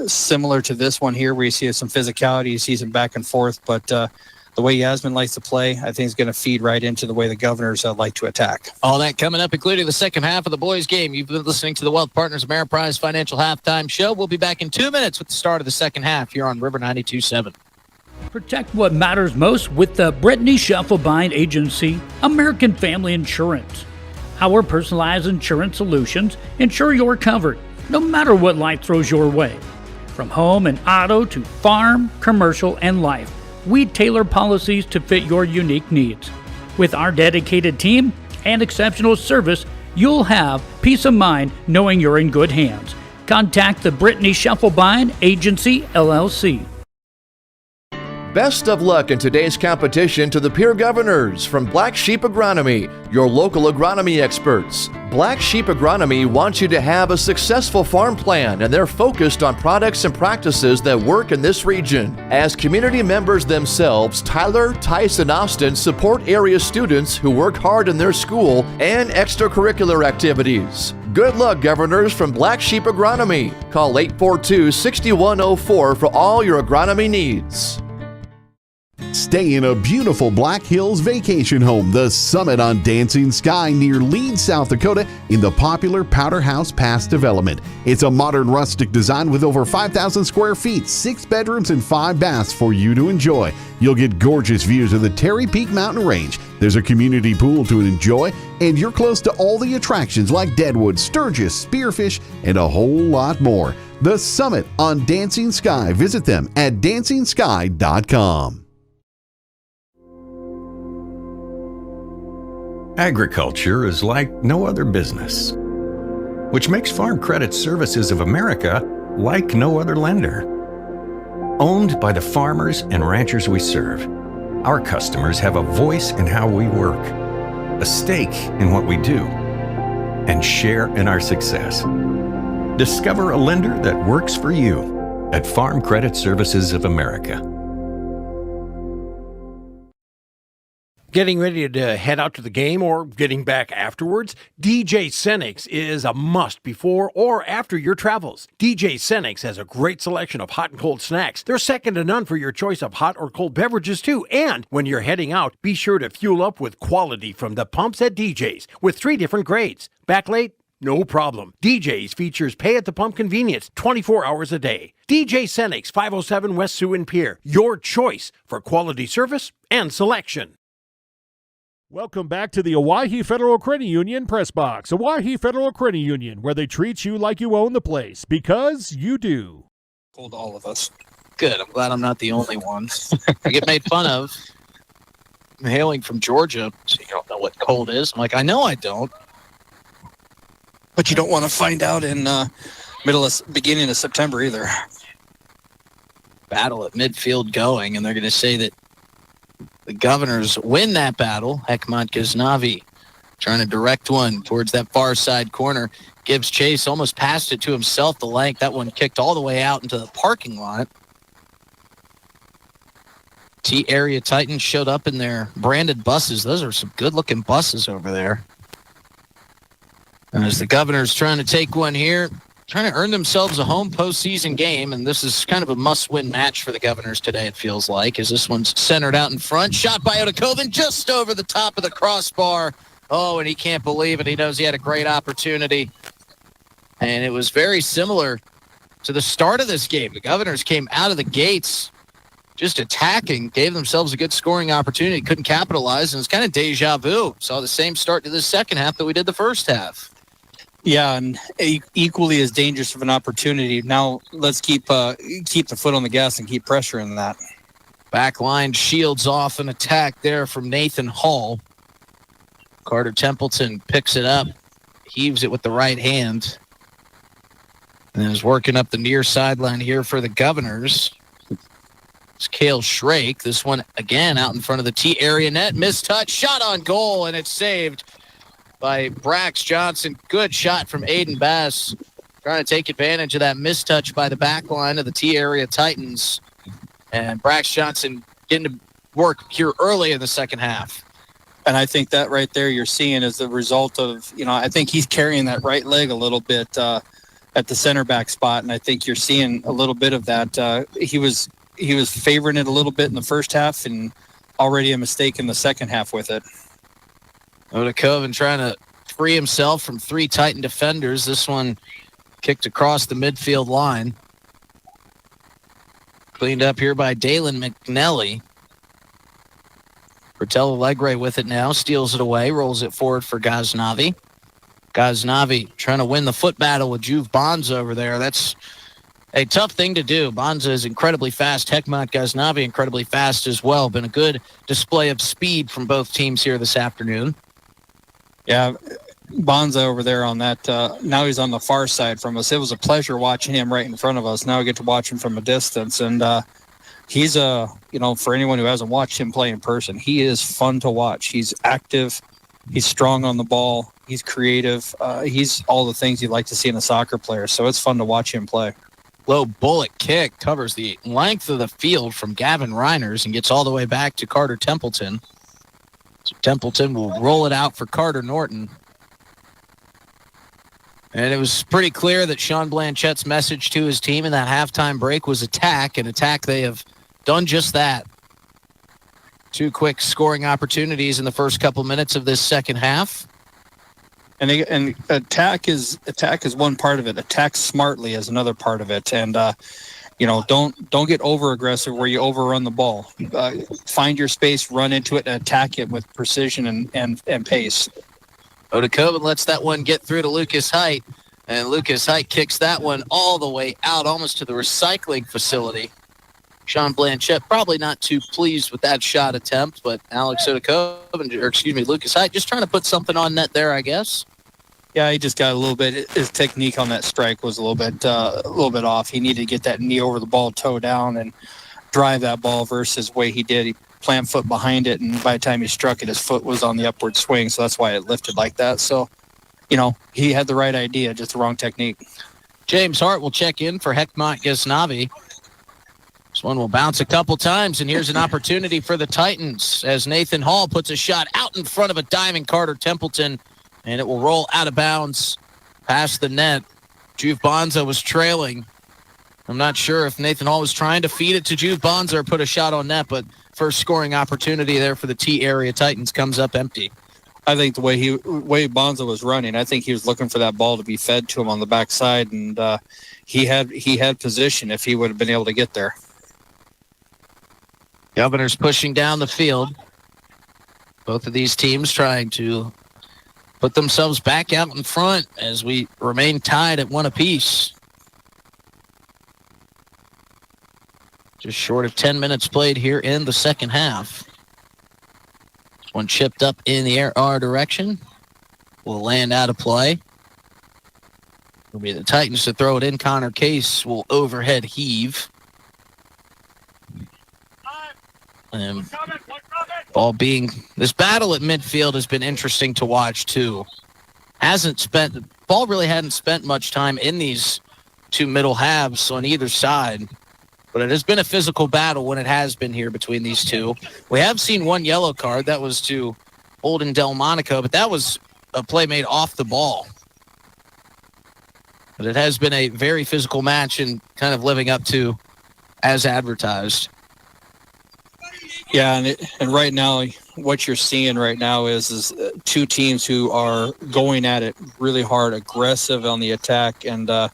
similar to this one here, where you see some physicality, you see some back and forth, but the way Yasmin likes to play, I think is going to feed right into the way the Governors like to attack. All that coming up, including the second half of the boys' game. You've been listening to the Wealth Partners Ameriprise Financial Halftime Show. We'll be back in 2 minutes with the start of the second half here on River 92.7. Protect what matters most with the Brittany Schaffelbein Agency, American Family Insurance. Our personalized insurance solutions ensure you're covered, no matter what life throws your way. From home and auto to farm, commercial, and life, we tailor policies to fit your unique needs. With our dedicated team and exceptional service, you'll have peace of mind knowing you're in good hands. Contact the Brittany Schaffelbein Agency, LLC. Best of luck in today's competition to the Pierre Governors from Black Sheep Agronomy, your local agronomy experts. Black Sheep Agronomy wants you to have a successful farm plan, and they're focused on products and practices that work in this region. As community members themselves, Tyler, Tice, and Austin support area students who work hard in their school and extracurricular activities. Good luck, Governors from Black Sheep Agronomy. Call 842-6104 for all your agronomy needs. Stay in a beautiful Black Hills vacation home, the Summit on Dancing Sky near Leeds, South Dakota, in the popular Powder House Pass development. It's a modern rustic design with over 5,000 square feet, 6 bedrooms, and 5 baths for you to enjoy. You'll get gorgeous views of the Terry Peak Mountain Range. There's a community pool to enjoy, and you're close to all the attractions like Deadwood, Sturgis, Spearfish, and a whole lot more. The Summit on Dancing Sky. Visit them at dancingsky.com. Agriculture is like no other business, which makes Farm Credit Services of America like no other lender. Owned by the farmers and ranchers we serve, our customers have a voice in how we work, a stake in what we do, and share in our success. Discover a lender that works for you at Farm Credit Services of America. Getting ready to head out to the game or getting back afterwards? DJ Senix is a must before or after your travels. DJ Senix has a great selection of hot and cold snacks. They're second to none for your choice of hot or cold beverages too. And when you're heading out, be sure to fuel up with quality from the pumps at DJ's with 3 different grades. Back late? No problem. DJ's features pay at the pump convenience 24 hours a day. DJ Senix, 507 West Sioux and Pierre. Your choice for quality service and selection. Welcome back to the Owyhee Federal Credit Union Press Box. Owyhee Federal Credit Union, where they treat you like you own the place, because you do. Cold to all of us. Good. I'm glad I'm not the only one. I get made fun of. I'm hailing from Georgia, so you don't know what cold is. I'm like, I know I don't. But you don't want to find out in beginning of September either. Battle at midfield going, and they're going to say that the Governors win that battle. Hekmat Ghaznavi trying to direct one towards that far side corner. Gives chase, almost passed it to himself the length. That one kicked all the way out into the parking lot. T-Area Titans showed up in their branded buses. Those are some good-looking buses over there. And as the Governors trying to take one here, trying to earn themselves a home postseason game, and this is kind of a must-win match for the Governors today, it feels like, as this one's centered out in front. Shot by Odakoven just over the top of the crossbar. Oh, and he can't believe it. He knows he had a great opportunity. And it was very similar to the start of this game. The Governors came out of the gates just attacking, gave themselves a good scoring opportunity, couldn't capitalize, and it's kind of deja vu. Saw the same start to the second half that we did the first half. Yeah, and equally as dangerous of an opportunity. Now let's keep the foot on the gas and keep pressuring that. Back line shields off an attack there from Nathan Hall. Carter Templeton picks it up, heaves it with the right hand, and is working up the near sideline here for the Governors. It's Cale Shrake. This one again out in front of the T-area net. Missed touch, shot on goal, and it's saved by Brax Johnson. Good shot from Aiden Bass, trying to take advantage of that mistouch by the back line of the T-Area Titans. And Brax Johnson getting to work here early in the second half. And I think that right there you're seeing is the result of, I think he's carrying that right leg a little bit at the center back spot, and I think you're seeing a little bit of that. He was favoring it a little bit in the first half, and already a mistake in the second half with it. Odakoven trying to free himself from 3 Titan defenders. This one kicked across the midfield line. Cleaned up here by Dalen McNelly. Bertello Legre with it now. Steals it away. Rolls it forward for Ghaznavi. Ghaznavi trying to win the foot battle with Juve Bonza over there. That's a tough thing to do. Bonza is incredibly fast. Hekmat Ghaznavi incredibly fast as well. Been a good display of speed from both teams here this afternoon. Yeah, Bonza over there on that. Now he's on the far side from us. It was a pleasure watching him right in front of us. Now we get to watch him from a distance. And he's for anyone who hasn't watched him play in person, he is fun to watch. He's active. He's strong on the ball. He's creative. He's all the things you'd like to see in a soccer player. So it's fun to watch him play. Low bullet kick covers the length of the field from Gavin Reiners and gets all the way back to Carter Templeton. So Templeton will roll it out for Carter Norton. And it was pretty clear that Sean Blanchette's message to his team in that halftime break was attack, and attack they have done just that. 2 quick scoring opportunities in the first couple minutes of this second half. And attack is one part of it. Attack smartly is another part of it. And don't get over aggressive where you overrun the ball. Find your space, run into it, and attack it with precision and pace. Odakoven lets that one get through to Lucas Height, and Lucas Height kicks that one all the way out, almost to the recycling facility. Sean Blanchette probably not too pleased with that shot attempt, but Lucas Height just trying to put something on net there, I guess. Yeah, he just got a little bit. His technique on that strike was a little bit off. He needed to get that knee over the ball, toe down, and drive that ball versus the way he did. He plant foot behind it, and by the time he struck it, his foot was on the upward swing, so that's why it lifted like that. So, he had the right idea, just the wrong technique. James Hart will check in for Hekmat Ghaznavi. This one will bounce a couple times, and here's an opportunity for the Titans as Nathan Hall puts a shot out in front of a diving Carter Templeton, and it will roll out of bounds past the net. Juve Bonza was trailing. I'm not sure if Nathan Hall was trying to feed it to Juve Bonza or put a shot on net, but first scoring opportunity there for the T-Area Titans comes up empty. I think the way Bonza was running, I think he was looking for that ball to be fed to him on the backside, and he had position if he would have been able to get there. Governors pushing down the field. Both of these teams trying to put themselves back out in front as we remain tied at 1 apiece. Just short of 10 minutes played here in the second half. One chipped up in the air our direction. Will land out of play. It'll be the Titans to throw it in. Connor Case will overhead heave. And this battle at midfield has been interesting to watch too. Ball really hadn't spent much time in these 2 middle halves on either side, but it has been a physical battle when it has been here between these two. We have seen 1 yellow card. That was to Holden Delmonico, but that was a play made off the ball. But it has been a very physical match and kind of living up to as advertised. Yeah, and right now, what you're seeing right now is 2 teams who are going at it really hard, aggressive on the attack, and the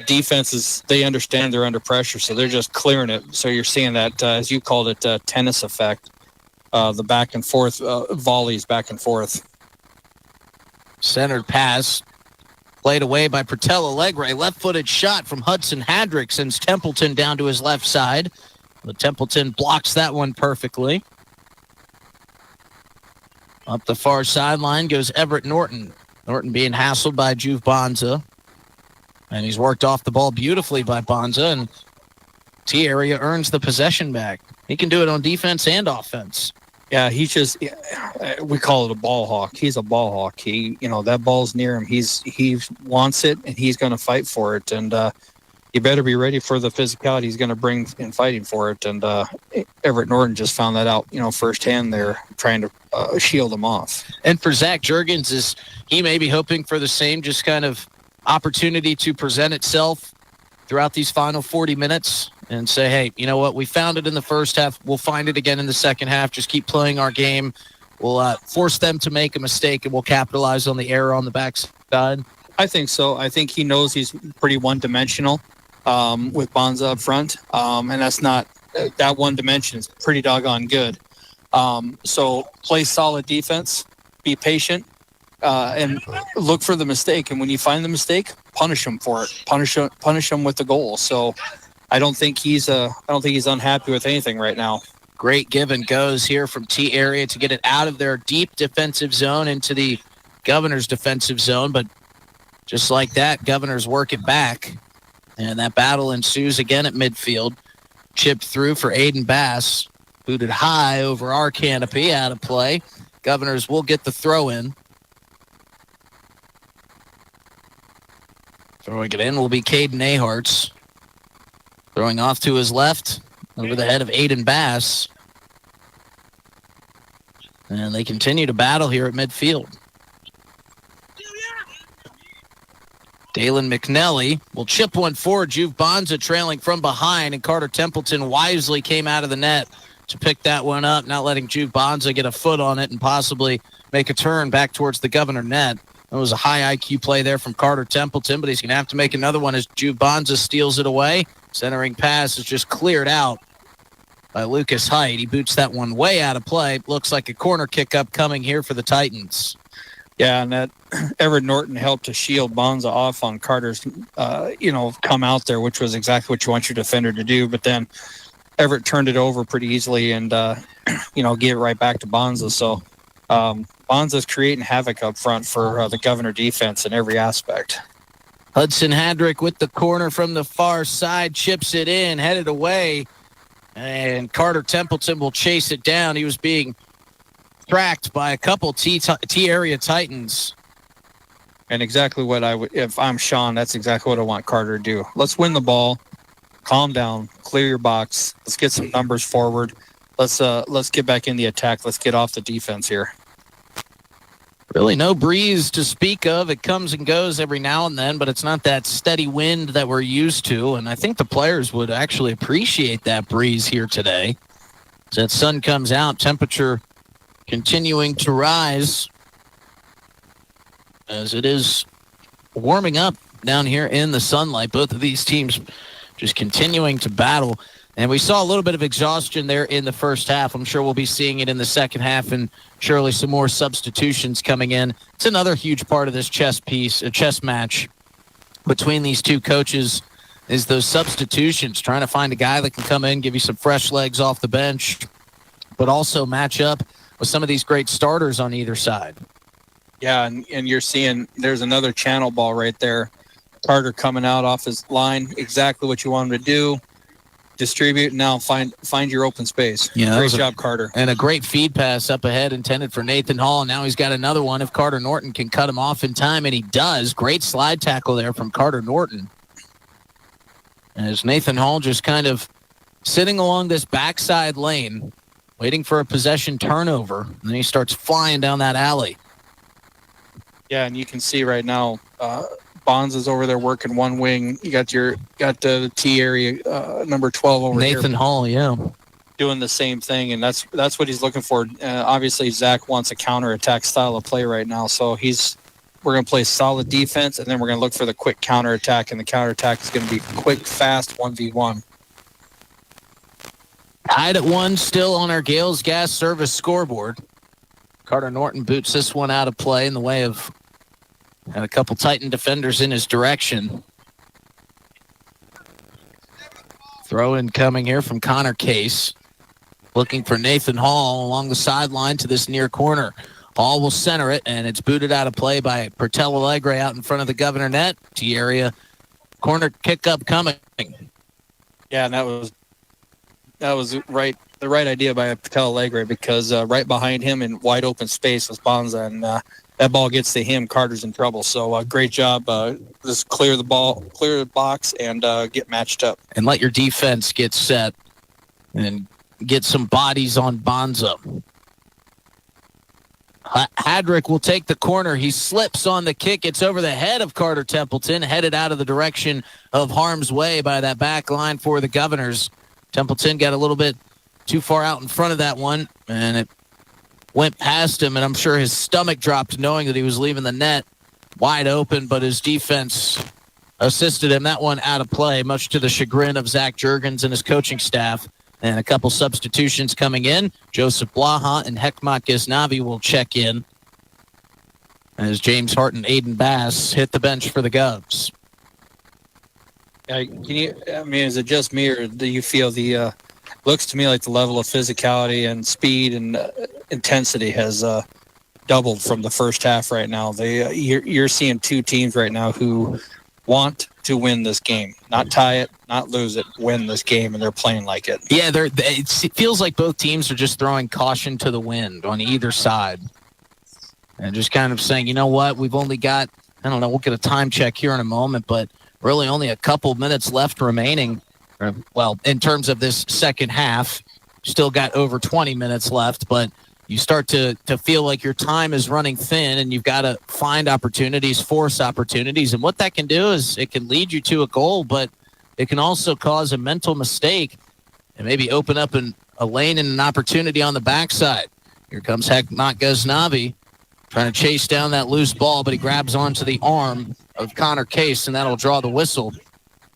defenses, they understand they're under pressure, so they're just clearing it. So you're seeing that, as you called it, tennis effect, the back and forth, volleys back and forth. Centered pass, played away by Pertel Allegre. Left-footed shot from Hudson Hadrick sends Templeton down to his left side. The Templeton blocks that one perfectly. Up the far sideline goes Everett Norton. Norton being hassled by Juve Bonza. And he's worked off the ball beautifully by Bonza, and T-Area earns the possession back. He can do it on defense and offense. Yeah, we call it a ball hawk. He's a ball hawk. That ball's near him. He wants it, and he's going to fight for it. And you better be ready for the physicality he's going to bring in fighting for it. And Everett Norton just found that out, firsthand there, trying to shield him off. And for Zach Juergens, he may be hoping for the same just kind of opportunity to present itself throughout these final 40 minutes and say, hey, you know what? We found it in the first half. We'll find it again in the second half. Just keep playing our game. We'll force them to make a mistake, and we'll capitalize on the error on the backside. I think so. I think he knows he's pretty one-dimensional with Bonza up front, and that's not that one dimension is pretty doggone good. So play solid defense, be patient, and look for the mistake. And when you find the mistake, punish him for it. Punish him with the goal. So I don't think he's unhappy with anything right now. Great give and goes here from T-Area to get it out of their deep defensive zone into the Governors' defensive zone. But just like that, Governors work it back. And that battle ensues again at midfield. chipped through for Aiden Bass. Booted high over our canopy, out of play. Governors will get the throw in. Throwing it in will be Caden Aharts. Throwing off to his left, over the head of Aiden Bass. And they continue to battle here at midfield. Dalen McNelly will chip one forward. Juve Bonza trailing from behind, and Carter Templeton wisely came out of the net to pick that one up, not letting Juve Bonza get a foot on it and possibly make a turn back towards the Governor net. That was a high IQ play there from Carter Templeton, but he's going to have to make another one as Juve Bonza steals it away. Centering pass is just cleared out by Lucas Height. He boots that one way out of play. Looks like a corner kick up coming here for the Titans. Yeah, and that Everett Norton helped to shield Bonza off on Carter's, come out there, which was exactly what you want your defender to do. But then Everett turned it over pretty easily and, gave it right back to Bonza. So Bonza's creating havoc up front for the Governor defense in every aspect. Hudson Hadrick with the corner from the far side, chips it in, headed away. And Carter Templeton will chase it down. He was being tracked by a couple T area Titans. And exactly what if I'm Sean, that's exactly what I want Carter to do. Let's win the ball, calm down, clear your box. Let's get some numbers forward. Let's get back in the attack. Let's get off the defense here. Really no breeze to speak of. It comes and goes every now and then, but it's not that steady wind that we're used to. And I think the players would actually appreciate that breeze here today. As that sun comes out, temperature continuing to rise as it is warming up down here in the sunlight. Both of these teams just continuing to battle. And we saw a little bit of exhaustion there in the first half. I'm sure we'll be seeing it in the second half, and surely some more substitutions coming in. It's another huge part of this chess match between these two coaches is those substitutions, trying to find a guy that can come in, give you some fresh legs off the bench, but also match up with some of these great starters on either side. Yeah, and you're seeing there's another channel ball right there. Carter coming out off his line, exactly what you want him to do. Distribute, now find your open space. Yeah, great job, Carter. And a great feed pass up ahead intended for Nathan Hall. And now he's got another one if Carter Norton can cut him off in time, and he does. Great slide tackle there from Carter Norton. As Nathan Hall just kind of sitting along this backside lane, waiting for a possession turnover, and then he starts flying down that alley. Yeah, and you can see right now, Bonds is over there working one wing. You got the T area number 12 over there. Nathan Hall, yeah, doing the same thing, and that's what he's looking for. Obviously, Zach wants a counterattack style of play right now, so we're going to play solid defense, and then we're going to look for the quick counterattack, and the counterattack is going to be quick, fast 1v1. Tied at 1 still on our Gales Gas Service scoreboard. Carter Norton boots this one out of play in the way of had a couple Titan defenders in his direction. Throw in coming here from Connor Case. Looking for Nathan Hall along the sideline to this near corner. Hall will center it, and it's booted out of play by Pertel Allegre out in front of the Governor net. T area corner kick up coming. Yeah, and that was the right idea by Pertel Allegre, because right behind him in wide open space was Bonza, and that ball gets to him, Carter's in trouble. So great job. Just clear the box, and get matched up. And let your defense get set and get some bodies on Bonza. Hadrick will take the corner. He slips on the kick. It's over the head of Carter Templeton, headed out of the direction of harm's way by that back line for the Governors. Templeton got a little bit too far out in front of that one, and it went past him, and I'm sure his stomach dropped knowing that he was leaving the net wide open, but his defense assisted him. That one out of play, much to the chagrin of Zach Juergens and his coaching staff. And a couple substitutions coming in. Joseph Blaha and Hekmat Ghaznavi will check in as James Hart and Aiden Bass hit the bench for the Govs. Is it just me, or do you feel looks to me like the level of physicality and speed and intensity has doubled from the first half right now? You're seeing two teams right now who want to win this game, not tie it, not lose it, win this game, and they're playing like it. Yeah, it feels like both teams are just throwing caution to the wind on either side. And just kind of saying, you know what, we've only got, I don't know, we'll get a time check here in a moment, but really only a couple minutes left remaining. Well, in terms of this second half, still got over 20 minutes left, but you start to feel like your time is running thin and you've got to find opportunities, force opportunities. And what that can do is it can lead you to a goal, but it can also cause a mental mistake and maybe open up a lane and an opportunity on the backside. Here comes Hekmat Ghaznavi trying to chase down that loose ball, but he grabs onto the arm of Connor Case, and that'll draw the whistle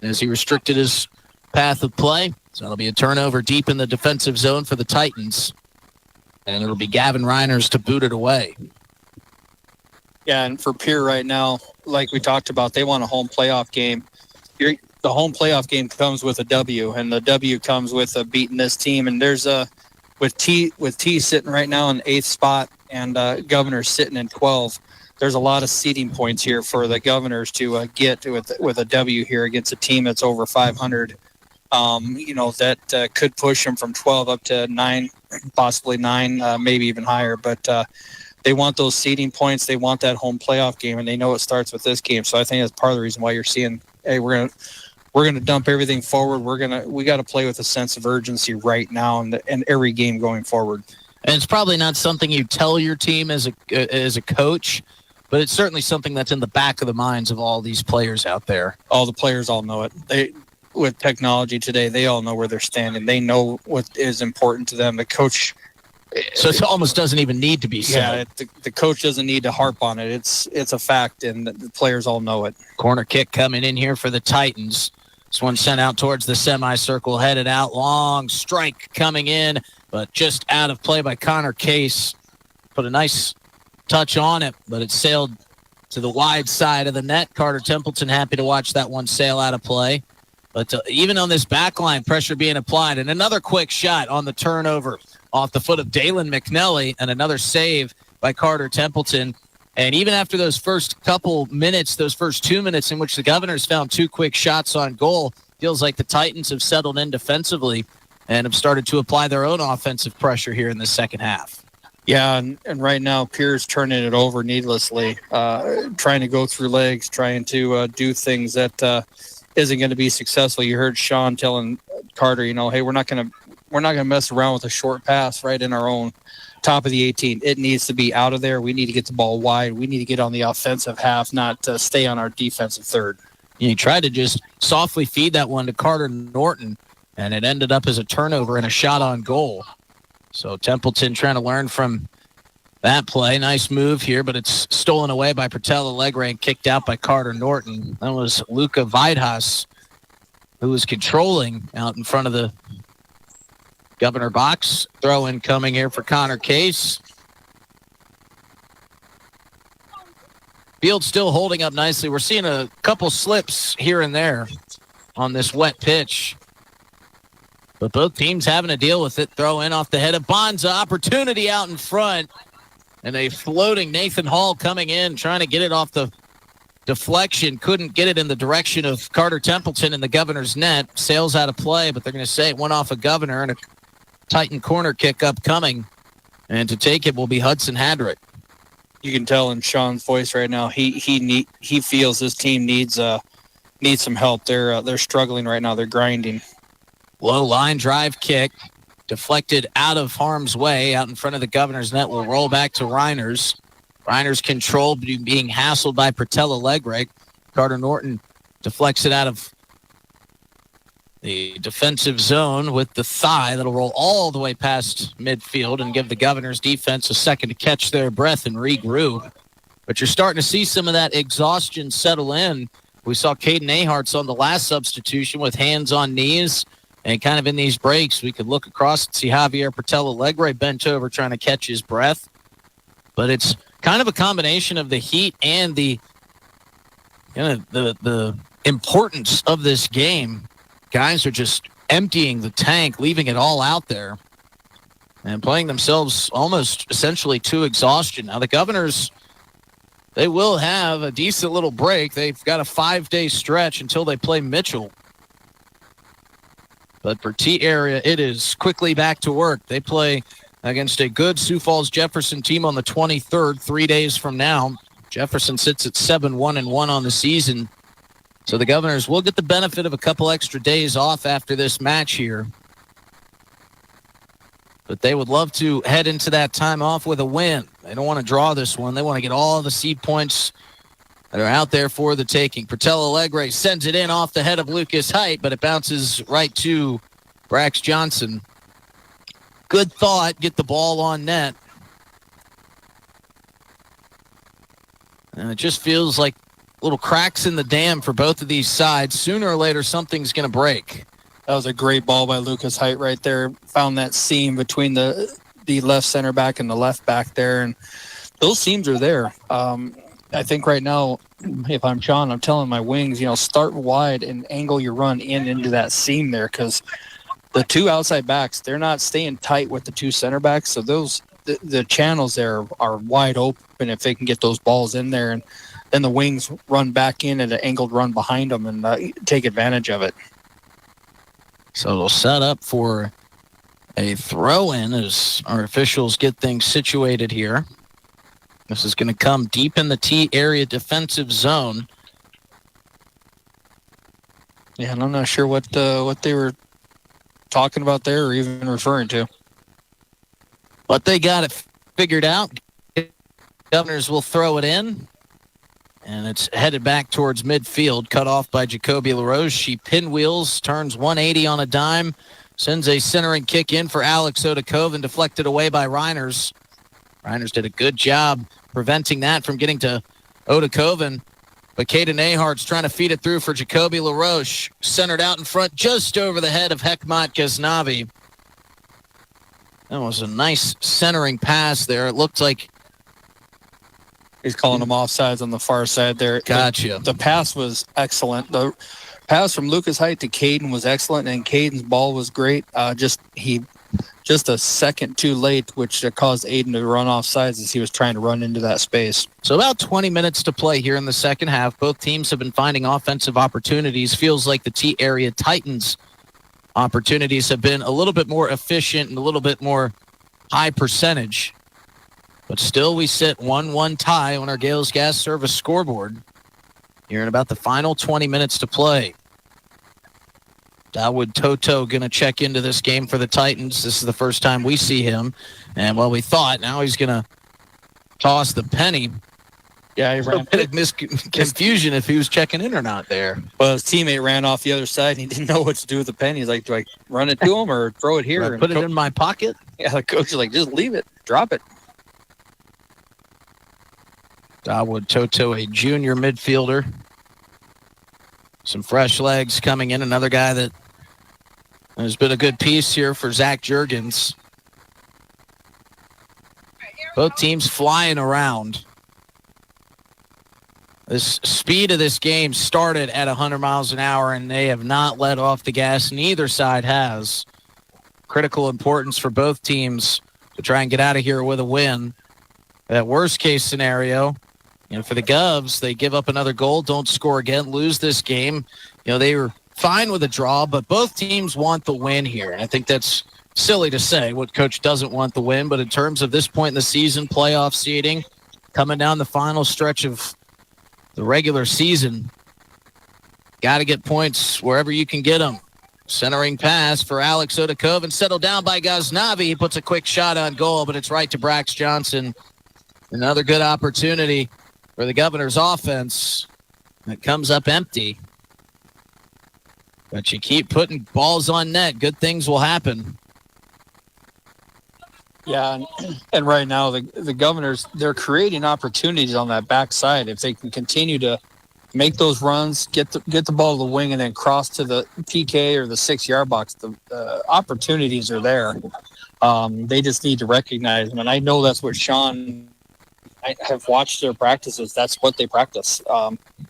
as he restricted his path of play. So it'll be a turnover deep in the defensive zone for the Titans. And it'll be Gavin Reiners to boot it away. Yeah, and for Pierre right now, like we talked about, they want a home playoff game. The home playoff game comes with a W, and the W comes with beating this team. And there's with T sitting right now in 8th spot and Governors sitting in 12. There's a lot of seeding points here for the Governors to get with a W here against a team that's over 500. That could push them from 12 up to 9, possibly 9, maybe even higher. But they want those seeding points. They want that home playoff game, and they know it starts with this game. So I think that's part of the reason why you're seeing, hey, we're gonna dump everything forward. We got to play with a sense of urgency right now and every game going forward. And it's probably not something you tell your team as a coach, but it's certainly something that's in the back of the minds of all these players out there. All the players all know it. With technology today, they all know where they're standing. They know what is important to them. The coach, so it almost doesn't even need to be said. Yeah, the coach doesn't need to harp on it. It's a fact, and the players all know it. Corner kick coming in here for the Titans. This one sent out towards the semicircle, headed out. Long strike coming in, but just out of play by Connor Case. Put a nice touch on it, but it sailed to the wide side of the net. Carter Templeton happy to watch that one sail out of play. But even on this back line, pressure being applied. And another quick shot on the turnover off the foot of Dalen McNelly, and another save by Carter Templeton. And even after those first couple minutes, those first 2 minutes in which the Governors found 2 quick shots on goal, feels like the Titans have settled in defensively and have started to apply their own offensive pressure here in the second half. Yeah, and right now Pierre's turning it over needlessly, trying to go through legs, trying to do things that isn't going to be successful. You heard Sean telling Carter, hey, we're not going to mess around with a short pass right in our own top of the 18. It needs to be out of there. We need to get the ball wide. We need to get on the offensive half, not stay on our defensive third. He tried to just softly feed that one to Carter Norton, and it ended up as a turnover and a shot on goal. So Templeton trying to learn from that play. Nice move here, but it's stolen away by Pertel Allegre and kicked out by Carter Norton. That was Luca Vidhas, who was controlling out in front of the Governor box. Throw in coming here for Connor Case. Field still holding up nicely. We're seeing a couple slips here and there on this wet pitch. But both teams having to deal with it. Throw in off the head of Bonza. Opportunity out in front. And a floating Nathan Hall coming in, trying to get it off the deflection. Couldn't get it in the direction of Carter Templeton in the Governor's net. Sails out of play, but they're going to say it went off a Governor, and a Titan corner kick upcoming. And to take it will be Hudson Hadrick. You can tell in Sean's voice right now, he feels his team needs some help. They're struggling right now. They're grinding. Low line drive kick. Deflected out of harm's way, out in front of the Governor's net. Will roll back to Reiners. Reiners controlled, being hassled by Pertel Allegre. Carter Norton deflects it out of the defensive zone with the thigh. That'll roll all the way past midfield and give the Governor's defense a second to catch their breath and regroup. But you're starting to see some of that exhaustion settle in. We saw Caden Aharts on the last substitution with hands on knees. And kind of in these breaks, we could look across and see Javier Pertel Allegre bent over trying to catch his breath. But it's kind of a combination of the heat and the importance of this game. Guys are just emptying the tank, leaving it all out there, and playing themselves almost essentially to exhaustion. Now the Governors they will have a decent little break. They've got a 5-day stretch until they play Mitchell. But for T-Area, it is quickly back to work. They play against a good Sioux Falls Jefferson team on the 23rd, 3 days from now. Jefferson sits at 7-1-1 on the season. So the Governors will get the benefit of a couple extra days off after this match here. But they would love to head into that time off with a win. They don't want to draw this one. They want to get all the seed points that are out there for the taking. Pertella Alegre sends it in off the head of Lucas Height, but it bounces right to Brax Johnson. Good thought, get the ball on net. And it just feels like little cracks in the dam for both of these sides. Sooner or later, something's going to break. That was a great ball by Lucas Height right there. Found that seam between the left center back and the left back there, and those seams are there. I think right now, if I'm Sean, I'm telling my wings, start wide and angle your run into that seam there, because the two outside backs, they're not staying tight with the two center backs, so the channels there are wide open if they can get those balls in there, and then the wings run back in at an angled run behind them and take advantage of it. So they'll set up for a throw-in as our officials get things situated here. This is going to come deep in the T-area defensive zone. Yeah, and I'm not sure what they were talking about there or even referring to. But they got it figured out. Governors will throw it in. And it's headed back towards midfield, cut off by Jacoby LaRose. She pinwheels, turns 180 on a dime, sends a centering kick in for Alex Odakoven, deflected away by Reiners. Reiners did a good job preventing that from getting to Odakoven. But Kaden Ahart's trying to feed it through for Jacoby LaRoche. Centered out in front, just over the head of Hekmat Ghaznavi. That was a nice centering pass there. It looked like he's calling them offsides on the far side there. Gotcha. The pass was excellent. The pass from Lucas Height to Caden was excellent, and Caden's ball was great. Just a second too late, which caused Aiden to run off sides as he was trying to run into that space. So about 20 minutes to play here in the second half. Both teams have been finding offensive opportunities. Feels like the T-area Titans' opportunities have been a little bit more efficient and a little bit more high percentage. But still, we sit 1-1 tie on our Gales Gas Service scoreboard here in about the final 20 minutes to play. Dawood Toto going to check into this game for the Titans. This is the first time we see him. And we thought now he's going to toss the penny. Yeah, he ran a bit of confusion if he was checking in or not there. Well, his teammate ran off the other side, and he didn't know what to do with the penny. He's like, do I run it to him or throw it here? Put it in my pocket? Yeah, the coach is like, just leave it. Drop it. Dawood Toto, a junior midfielder. Some fresh legs coming in. Another guy that has been a good piece here for Zach Juergens. Both teams flying around. This speed of this game started at 100 miles an hour, and they have not let off the gas. Neither side has. Critical importance for both teams to try and get out of here with a win. That worst case scenario, for the Govs, they give up another goal, don't score again, lose this game. They were fine with a draw, but both teams want the win here. And I think that's silly to say what coach doesn't want the win, but in terms of this point in the season, playoff seeding, coming down the final stretch of the regular season, got to get points wherever you can get them. Centering pass for Alex Odakoven, settled down by Ghaznavi. He puts a quick shot on goal, but it's right to Brax Johnson. Another good opportunity for the Governors' offense. It comes up empty. But you keep putting balls on net, good things will happen. Yeah, and right now the Governors, they're creating opportunities on that backside. If they can continue to make those runs, get the ball to the wing, and then cross to the PK or the 6-yard box, the opportunities are there. They just need to recognize them. And I know that's what Sean, I have watched their practices. That's what they practice.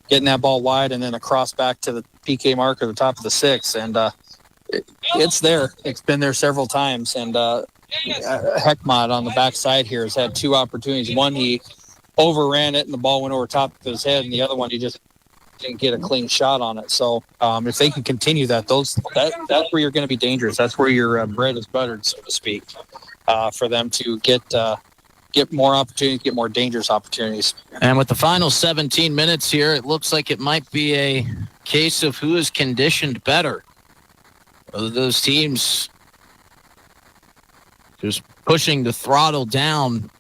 Getting that ball wide and then across back to the PK marker, the top of the 6. And it's there. It's been there several times. And Hekmat on the backside here has had 2 opportunities. One, he overran it and the ball went over top of his head, and the other one he just didn't get a clean shot on it. So if they can continue that, that's where you're going to be dangerous. That's where your bread is buttered, so to speak, for them to get more opportunities, get more dangerous opportunities. And with the final 17 minutes here, it looks like it might be a case of who is conditioned better. Those teams just pushing the throttle down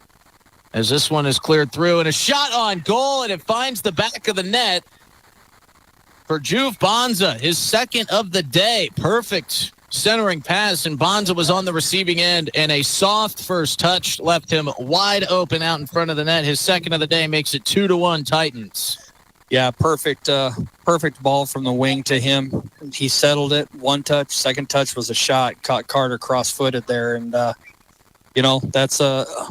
as this one is cleared through, and a shot on goal, and it finds the back of the net for Juve Bonza, his second of the day. Perfect centering pass, and Bonza was on the receiving end, and a soft first touch left him wide open out in front of the net. His second of the day makes it 2-1 Titans. Yeah, perfect ball from the wing to him. He settled it. One touch, second touch was a shot. Caught Carter cross-footed there, and that's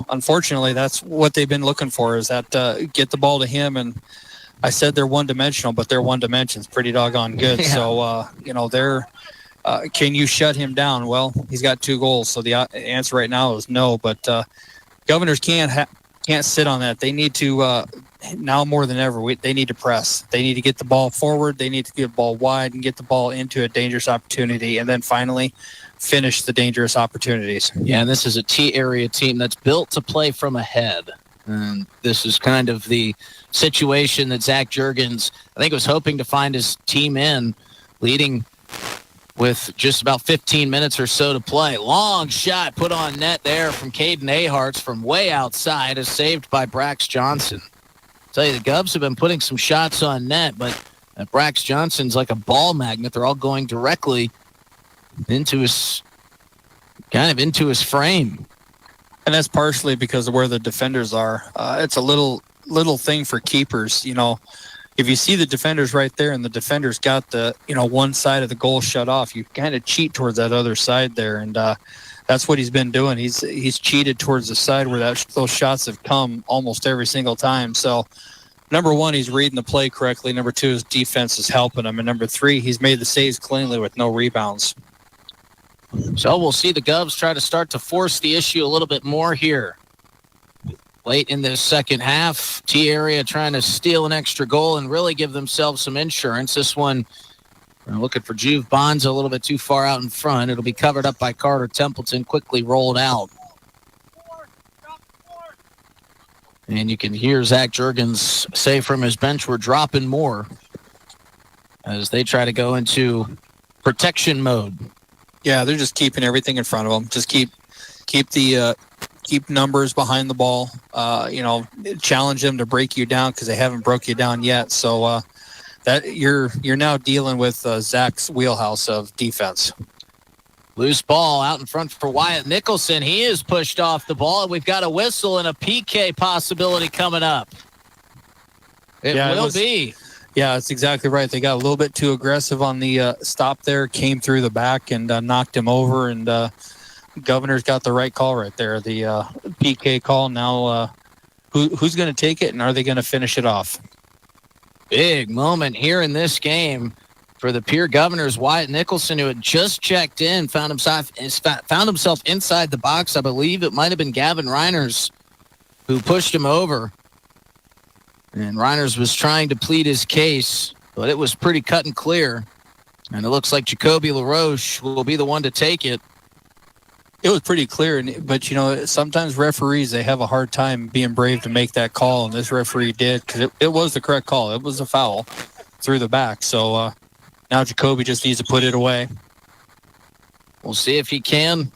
unfortunately that's what they've been looking for, is that get the ball to him. And I said they're one-dimensional, but their one dimension's pretty doggone good. Yeah. So they're can you shut him down? Well, he's got 2 goals, so the answer right now is no. But Governors can't sit on that. They need to now more than ever. They need to press. They need to get the ball forward. They need to get the ball wide and get the ball into a dangerous opportunity, and then finally finish the dangerous opportunities. Yeah, and this is a T area team that's built to play from ahead. And this is kind of the situation that Zach Juergens, I think, was hoping to find his team in, leading with just about 15 minutes or so to play. Long shot put on net there from Caden Aharts from way outside, is saved by Brax Johnson. I'll tell you, the Govs have been putting some shots on net, but Brax Johnson's like a ball magnet. They're all going directly into his frame. And that's partially because of where the defenders are. It's a little thing for keepers. If you see the defenders right there and the defenders got the, one side of the goal shut off, you kind of cheat towards that other side there. And that's what he's been doing. He's cheated towards the side where those shots have come almost every single time. So, number 1, he's reading the play correctly. Number 2, his defense is helping him. And number 3, he's made the saves cleanly with no rebounds. So we'll see the Govs try to start to force the issue a little bit more here. Late in this second half, T area trying to steal an extra goal and really give themselves some insurance. This one, we're looking for Juve Bonds a little bit too far out in front. It'll be covered up by Carter Templeton, quickly rolled out. And you can hear Zach Juergens say from his bench, we're dropping more, as they try to go into protection mode. Yeah, they're just keeping everything in front of them. Just keep numbers behind the ball. Challenge them to break you down, because they haven't broke you down yet. So that you're now dealing with Zach's wheelhouse of defense. Loose ball out in front for Wyatt Nicholson. He is pushed off the ball, and we've got a whistle and a PK possibility coming up. It will be. Yeah, that's exactly right. They got a little bit too aggressive on the stop there, came through the back and knocked him over, and Governor's got the right call right there, the PK call. Now, who's going to take it, and are they going to finish it off? Big moment here in this game for the Pierre Governors. Wyatt Nicholson, who had just checked in, found himself inside the box. I believe it might have been Gavin Reiners who pushed him over. And Reiners was trying to plead his case, but it was pretty cut and clear. And it looks like Jacoby LaRoche will be the one to take it. It was pretty clear, but, sometimes referees, they have a hard time being brave to make that call, and this referee did, because it was the correct call. It was a foul through the back. So now Jacoby just needs to put it away. We'll see if he can.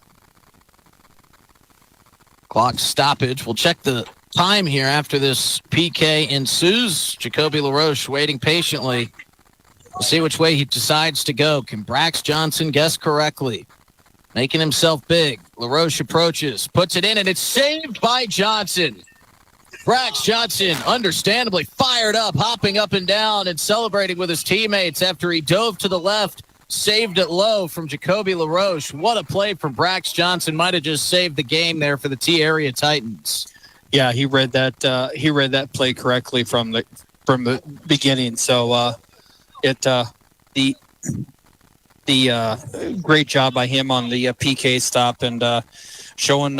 Clock stoppage. We'll check the time here after this PK ensues. Jacoby LaRoche waiting patiently. We'll see which way he decides to go. Can Brax Johnson guess correctly? Making himself big. LaRoche approaches, puts it in, and it's saved by Johnson. Brax Johnson, understandably fired up, hopping up and down and celebrating with his teammates after he dove to the left, saved it low from Jacoby LaRoche. What a play from Brax Johnson. Might have just saved the game there for the T area Titans. Yeah, he read that. He read that play correctly from the beginning. So the great job by him on the PK stop, and showing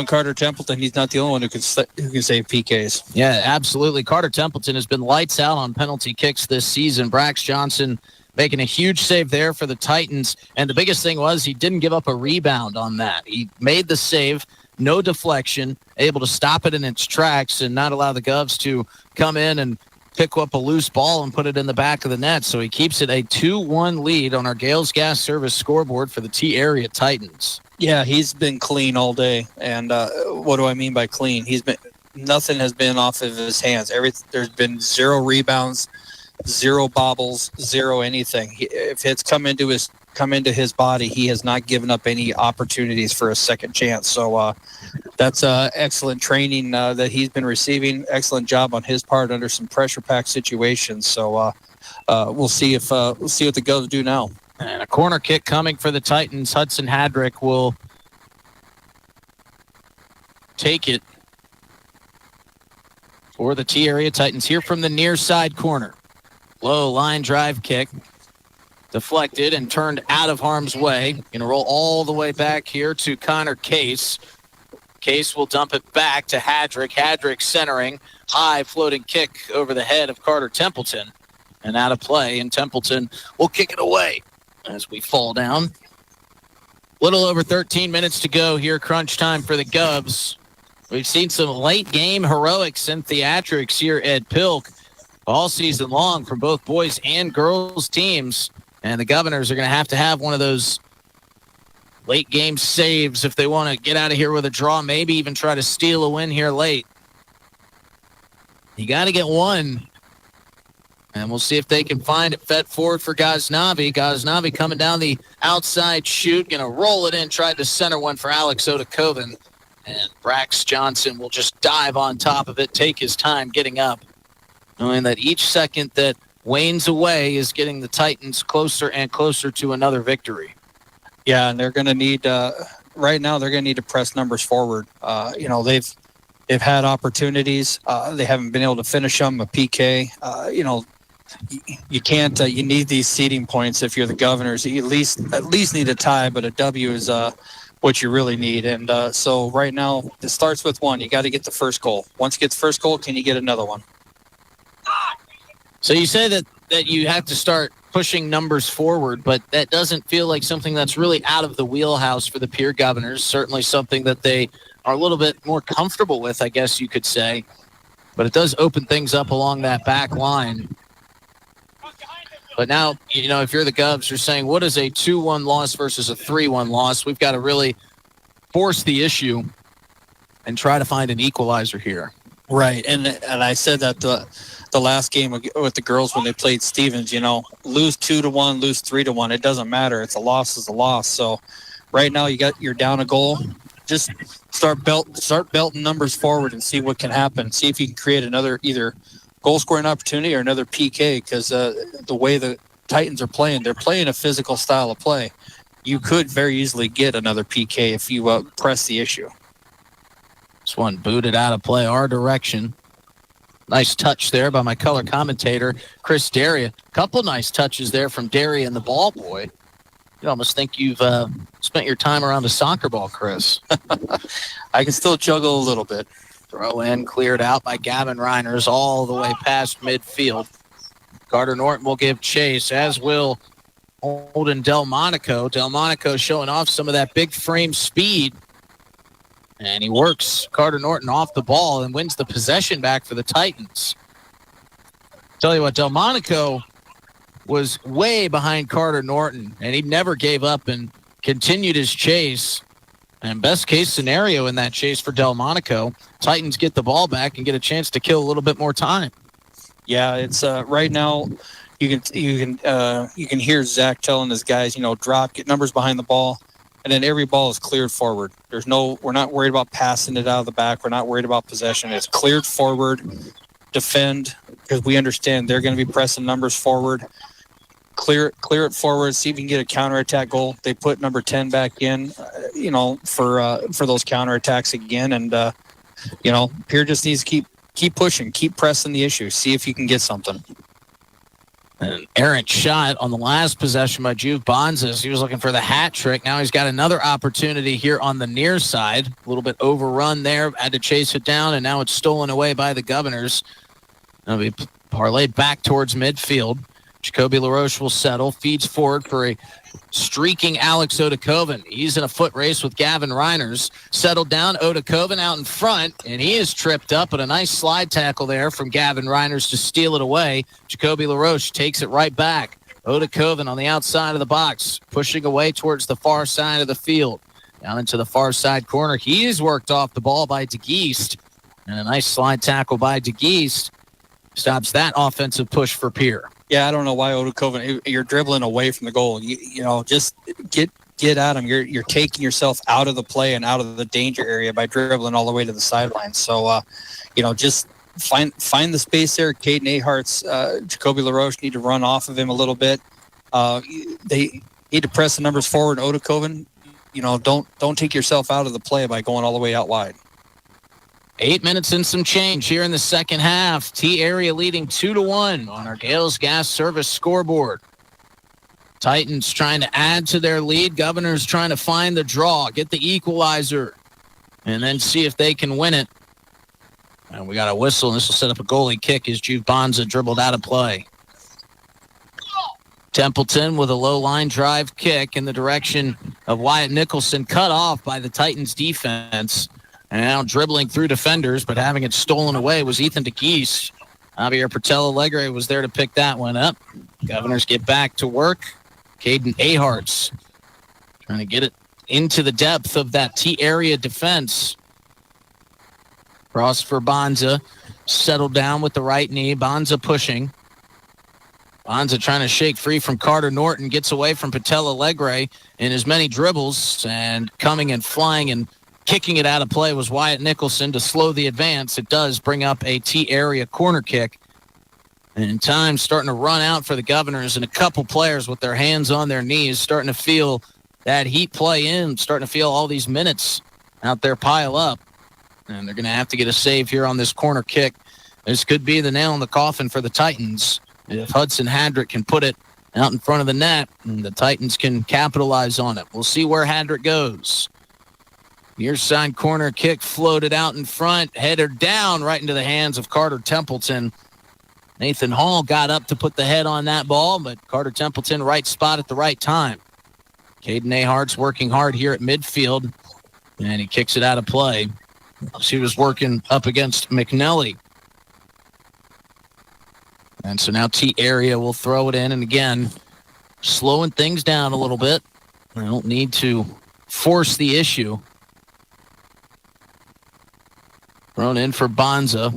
Carter Templeton he's not the only one who can save PKs. Yeah, absolutely. Carter Templeton has been lights out on penalty kicks this season. Brax Johnson making a huge save there for the Titans. And the biggest thing was he didn't give up a rebound on that. He made the save, no deflection, able to stop it in its tracks and not allow the Govs to come in and pick up a loose ball and put it in the back of the net. So he keeps it a 2-1 lead on our Gales Gas Service scoreboard for the T-Area Titans. Yeah, he's been clean all day. And what do I mean by clean? Nothing has been off of his hands. There's been 0 rebounds, 0 bobbles, 0 anything. If it's come into his body, he has not given up any opportunities for a second chance. So that's excellent training that he's been receiving. Excellent job on his part under some pressure-packed situations. So we'll see what the Govs do now. And a corner kick coming for the Titans. Hudson Hadrick will take it for the T-Area Titans here from the near side corner. Low line drive kick. Deflected and turned out of harm's way. Going to roll all the way back here to Connor Case. Case will dump it back to Hadrick. Hadrick centering. High floating kick over the head of Carter Templeton. And out of play, and Templeton will kick it away as we fall down. Little over 13 minutes to go here. Crunch time for the Govs. We've seen some late game heroics and theatrics here at Pilk all season long from both boys and girls teams. And the Governors are going to have one of those late game saves if they want to get out of here with a draw, maybe even try to steal a win here late. You got to get one. And we'll see if they can find it. Fed forward for Ghaznavi. Ghaznavi coming down the outside shoot. Going to roll it in. Tried to center one for Alex Odakoven. And Brax Johnson will just dive on top of it. Take his time getting up. Knowing that each second that wanes away is getting the Titans closer and closer to another victory. Yeah, and they're going to need, right now, they're going to need to press numbers forward. They've had opportunities. They haven't been able to finish them. A PK, you can't. You need these seeding points if you're the Governors. You at least need a tie, but a W is what you really need. And so right now, it starts with one. You got to get the first goal. Once you get the first goal, can you get another one? So you say that you have to start pushing numbers forward, but that doesn't feel like something that's really out of the wheelhouse for the Pierre Governors. Certainly something that they are a little bit more comfortable with, I guess you could say. But it does open things up along that back line. But now, if you're the Govs, you're saying, what is a 2-1 loss versus a 3-1 loss? We've got to really force the issue and try to find an equalizer here. Right, and I said that the last game with the girls when they played Stevens, lose 2-1, lose 3-1, it doesn't matter. It's a loss is a loss. So right now you're down a goal. Just start belting numbers forward and see what can happen. See if you can create another either goal scoring opportunity or another PK, because the way the Titans are playing, they're playing a physical style of play. You could very easily get another PK if you press the issue. This one booted out of play our direction. Nice touch there by my color commentator, Chris Daria. Couple nice touches there from Daria and the ball boy. You almost think you've spent your time around a soccer ball, Chris. I can still juggle a little bit. Throw in, cleared out by Gavin Reiners all the way past midfield. Carter Norton will give chase, as will Holden Delmonico. Delmonico showing off some of that big frame speed. And he works Carter Norton off the ball and wins the possession back for the Titans. Tell you what, Delmonico was way behind Carter Norton, and he never gave up and continued his chase. And best case scenario in that chase for Delmonico, Titans get the ball back and get a chance to kill a little bit more time. Yeah, it's right now you can hear Zach telling his guys, drop, get numbers behind the ball. And then every ball is cleared forward. We're not worried about passing it out of the back. We're not worried about possession. It's cleared forward, defend, because we understand they're going to be pressing numbers forward. Clear it forward, see if you can get a counterattack goal. They put number 10 back in, for those counterattacks again. And, Pierre just needs to keep pushing, keep pressing the issue, see if you can get something. An errant shot on the last possession by Juve Bonzas. He was looking for the hat trick. Now he's got another opportunity here on the near side. A little bit overrun there. Had to chase it down, and now it's stolen away by the Governors. It'll be parlayed back towards midfield. Jacoby LaRoche will settle. Feeds forward for a streaking Alex Odakoven. He's in a foot race with Gavin Reiners. Settled down, Odakoven out in front, and he is tripped up, but a nice slide tackle there from Gavin Reiners to steal it away. Jacoby LaRoche takes it right back. Odakoven on the outside of the box, pushing away towards the far side of the field. Down into the far side corner. He's worked off the ball by DeGeest, and a nice slide tackle by DeGeest stops that offensive push for Pierre. Yeah, I don't know why Odakoven, you're dribbling away from the goal. You know, just get at him. You're taking yourself out of the play and out of the danger area by dribbling all the way to the sideline. So, just find the space there. Caden Ahart's, Jacoby LaRoche need to run off of him a little bit. They need to press the numbers forward. Odakoven, don't take yourself out of the play by going all the way out wide. 8 minutes and some change here in the second half. T-Area leading 2-1 on our Gales Gas Service scoreboard. Titans trying to add to their lead. Governors trying to find the draw, get the equalizer, and then see if they can win it. And we got a whistle, and this will set up a goalie kick as Juve Bonza dribbled out of play. Templeton with a low line drive kick in the direction of Wyatt Nicholson, cut off by the Titans defense. And now dribbling through defenders, but having it stolen away was Ethan DeGeese. Javier Portela Alegre was there to pick that one up. Governors get back to work. Caden Ahart's trying to get it into the depth of that T-area defense. Cross for Bonza. Settled down with the right knee. Bonza pushing. Bonza trying to shake free from Carter Norton. Gets away from Portela Alegre in as many dribbles. And coming and flying and kicking it out of play was Wyatt Nicholson to slow the advance. It does bring up a T-area corner kick. And time starting to run out for the Governors, and a couple players with their hands on their knees starting to feel that heat play in, starting to feel all these minutes out there pile up. And they're going to have to get a save here on this corner kick. This could be the nail in the coffin for the Titans. If Hudson Hadrick can put it out in front of the net, and the Titans can capitalize on it. We'll see where Hadrick goes. Near side corner kick floated out in front, headed down right into the hands of Carter Templeton. Nathan Hall got up to put the head on that ball, but Carter Templeton right spot at the right time. Caden Ahart's working hard here at midfield, and he kicks it out of play. She was working up against McNelly. And so now T-Area will throw it in, and again, slowing things down a little bit. I don't need to force the issue. Thrown in for Bonza.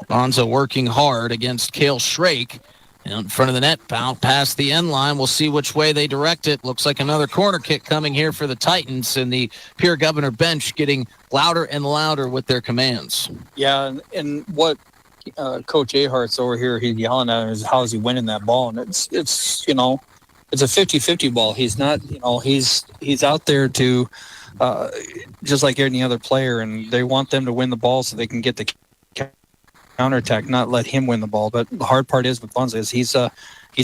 Bonza working hard against Cale Shrake. Out in front of the net, out past the end line. We'll see which way they direct it. Looks like another corner kick coming here for the Titans, and the Pierre Governor bench getting louder and louder with their commands. Yeah, and what Coach Ahart's over here, he's yelling at him is how is he winning that ball? And it's a 50-50 ball. He's not, he's out there to just like any other player, and they want them to win the ball so they can get the counterattack, not let him win the ball. But the hard part is with Bonza is he's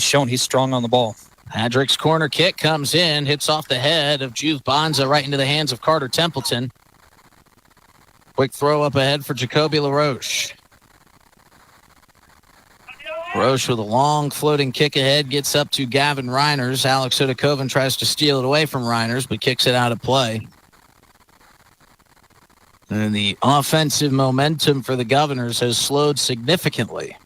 shown he's strong on the ball. Hadrick's corner kick comes in, hits off the head of Juve Bonza right into the hands of Carter Templeton. Quick throw up ahead for Jacoby LaRoche. LaRoche with a long floating kick ahead gets up to Gavin Reiners. Alex Odakoven tries to steal it away from Reiners, but kicks it out of play. And the offensive momentum for the Governors has slowed significantly.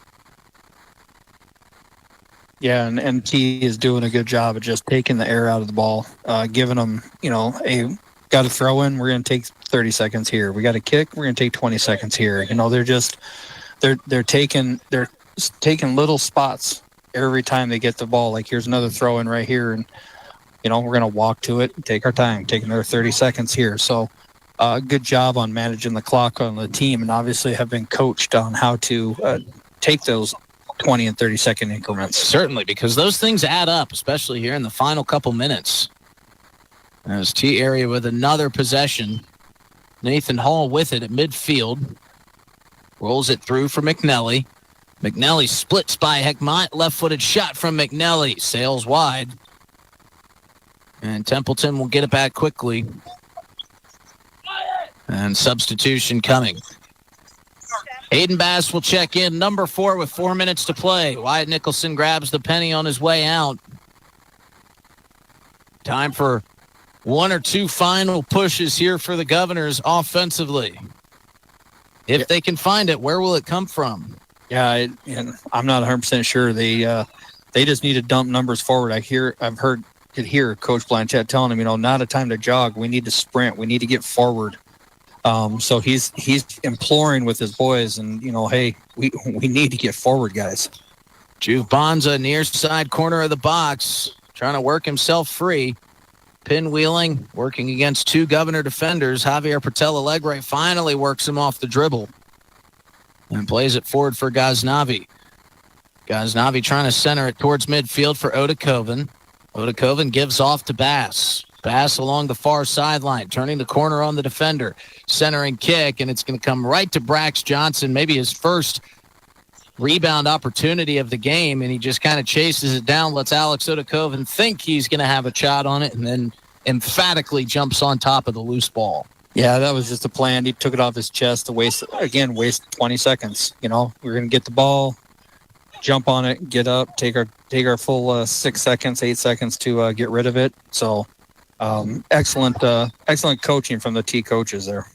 Yeah, and T is doing a good job of just taking the air out of the ball, giving them, got to throw in, we're going to take 30 seconds here. We got a kick, we're going to take 20 seconds here. They're taking little spots every time they get the ball. Like here's another throw in right here, and we're going to walk to it, take our time, take another 30 seconds here. So good job on managing the clock on the team, and obviously have been coached on how to take those 20 and 30 second increments. Certainly, because those things add up, especially here in the final couple minutes. As T-Area with another possession. Nathan Hall with it at midfield. Rolls it through for McNelly. McNelly splits by Heckmont. Left-footed shot from McNelly. Sails wide. And Templeton will get it back quickly. And substitution coming. Aiden Bass will check in, number 4 with 4 minutes to play. Wyatt Nicholson grabs the penny on his way out. Time for one or two final pushes here for the Governors offensively. If they can find it, where will it come from? Yeah, I'm not 100% sure. They just need to dump numbers forward. Could hear Coach Blanchett telling him, not a time to jog. We need to sprint. We need to get forward. So he's imploring with his boys, and hey, we need to get forward, guys. Juve Bonza, near side corner of the box, trying to work himself free. Pinwheeling, working against 2 Governor defenders. Javier Patel Alegre finally works him off the dribble and plays it forward for Ghaznavi. Ghaznavi trying to center it towards midfield for Odakoven. Odakoven gives off to Bass. Bass along the far sideline, turning the corner on the defender. Centering kick, and it's going to come right to Brax Johnson, maybe his first rebound opportunity of the game, and he just kind of chases it down, lets Alex Odakoven think he's going to have a shot on it, and then emphatically jumps on top of the loose ball. Yeah, that was just a plan. He took it off his chest to waste 20 seconds. We're going to get the ball, jump on it, get up, take our full 6 seconds, 8 seconds to get rid of it. So excellent coaching from the T coaches there.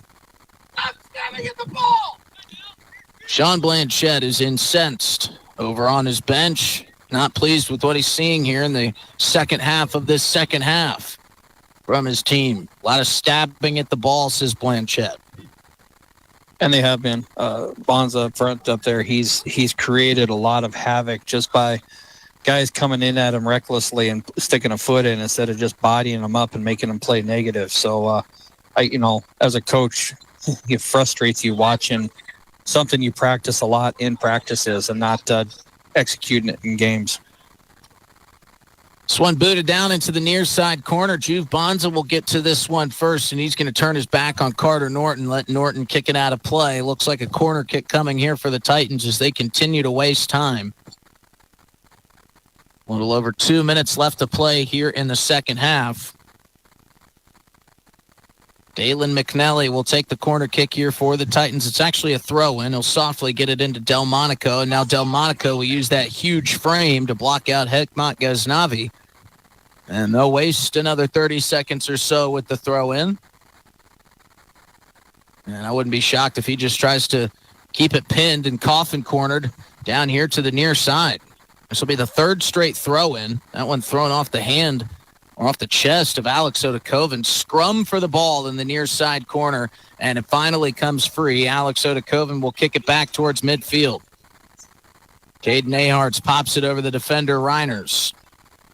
Sean Blanchett is incensed over on his bench. Not pleased with what he's seeing here in the second half of this second half from his team. A lot of stabbing at the ball, says Blanchett. And they have been. Bonza up front up there, he's created a lot of havoc just by guys coming in at him recklessly and sticking a foot in instead of just bodying them up and making them play negative. So, as a coach, it frustrates you watching something you practice a lot in practices and not executing it in games. This one booted down into the near side corner. Juve Bonza will get to this one first, and he's going to turn his back on Carter Norton, let Norton kick it out of play. Looks like a corner kick coming here for the Titans as they continue to waste time. A little over 2 minutes left to play here in the second half. Dalen McNelly will take the corner kick here for the Titans. It's actually a throw-in. He'll softly get it into Delmonico, and now Delmonico will use that huge frame to block out Heckmont Ghaznavi. And they'll waste another 30 seconds or so with the throw-in. And I wouldn't be shocked if he just tries to keep it pinned and coffin-cornered down here to the near side. This will be the third straight throw-in. That one thrown off the hand or off the chest of Alex Odakoven. Scrum for the ball in the near side corner, and it finally comes free. Alex Odakoven will kick it back towards midfield. Caden Aharts pops it over the defender, Reiners.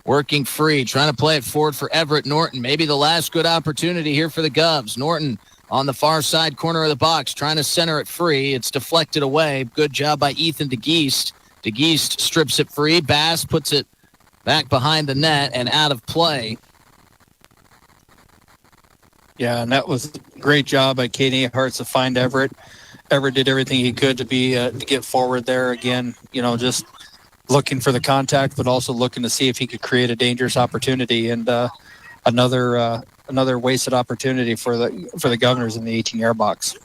Working free, trying to play it forward for Everett Norton. Maybe the last good opportunity here for the Govs. Norton on the far side corner of the box, trying to center it free. It's deflected away. Good job by Ethan DeGeest. DeGeest strips it free. Bass puts it back behind the net and out of play. Yeah, and that was a great job by Katie Hartz to find Everett. Everett did everything he could to get forward there again. Just looking for the contact, but also looking to see if he could create a dangerous opportunity and another wasted opportunity for the Governors in the 18-yard box.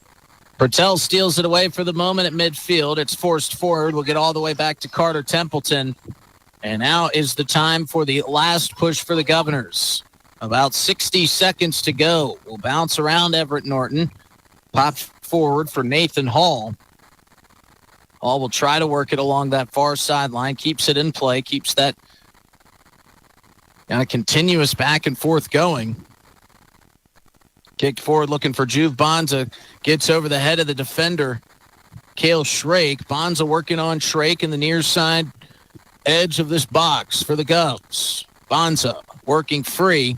Pertell steals it away for the moment at midfield. It's forced forward. We'll get all the way back to Carter Templeton. And now is the time for the last push for the Governors. About 60 seconds to go. We'll bounce around Everett Norton. Pops forward for Nathan Hall. Hall will try to work it along that far sideline. Keeps it in play. Keeps that kind of continuous back and forth going. Kicked forward looking for Juve Bonza. Gets over the head of the defender, Cale Shrake. Bonza working on Shrake in the near side edge of this box for the Govs. Bonza working free.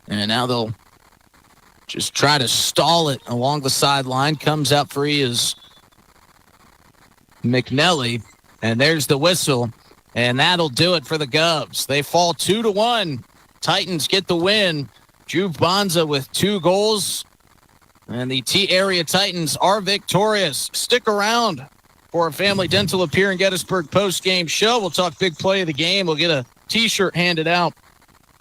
And now they'll just try to stall it along the sideline. Comes out free is McNelly. And there's the whistle. And that'll do it for the Govs. They fall 2-1. Titans get the win. Juve Bonza with 2 goals. And the T-Area Titans are victorious. Stick around for our Family Dental of Pierre and Gettysburg post-game show. We'll talk big play of the game. We'll get a T-shirt handed out,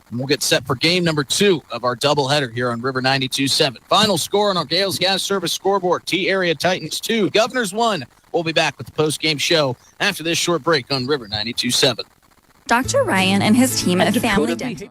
and we'll get set for game number 2 of our doubleheader here on River 92.7. Final score on our Gales Gas Service scoreboard, T-Area Titans 2, Governors 1. We'll be back with the post-game show after this short break on River 92.7. Dr. Ryan and his team at Family Dental.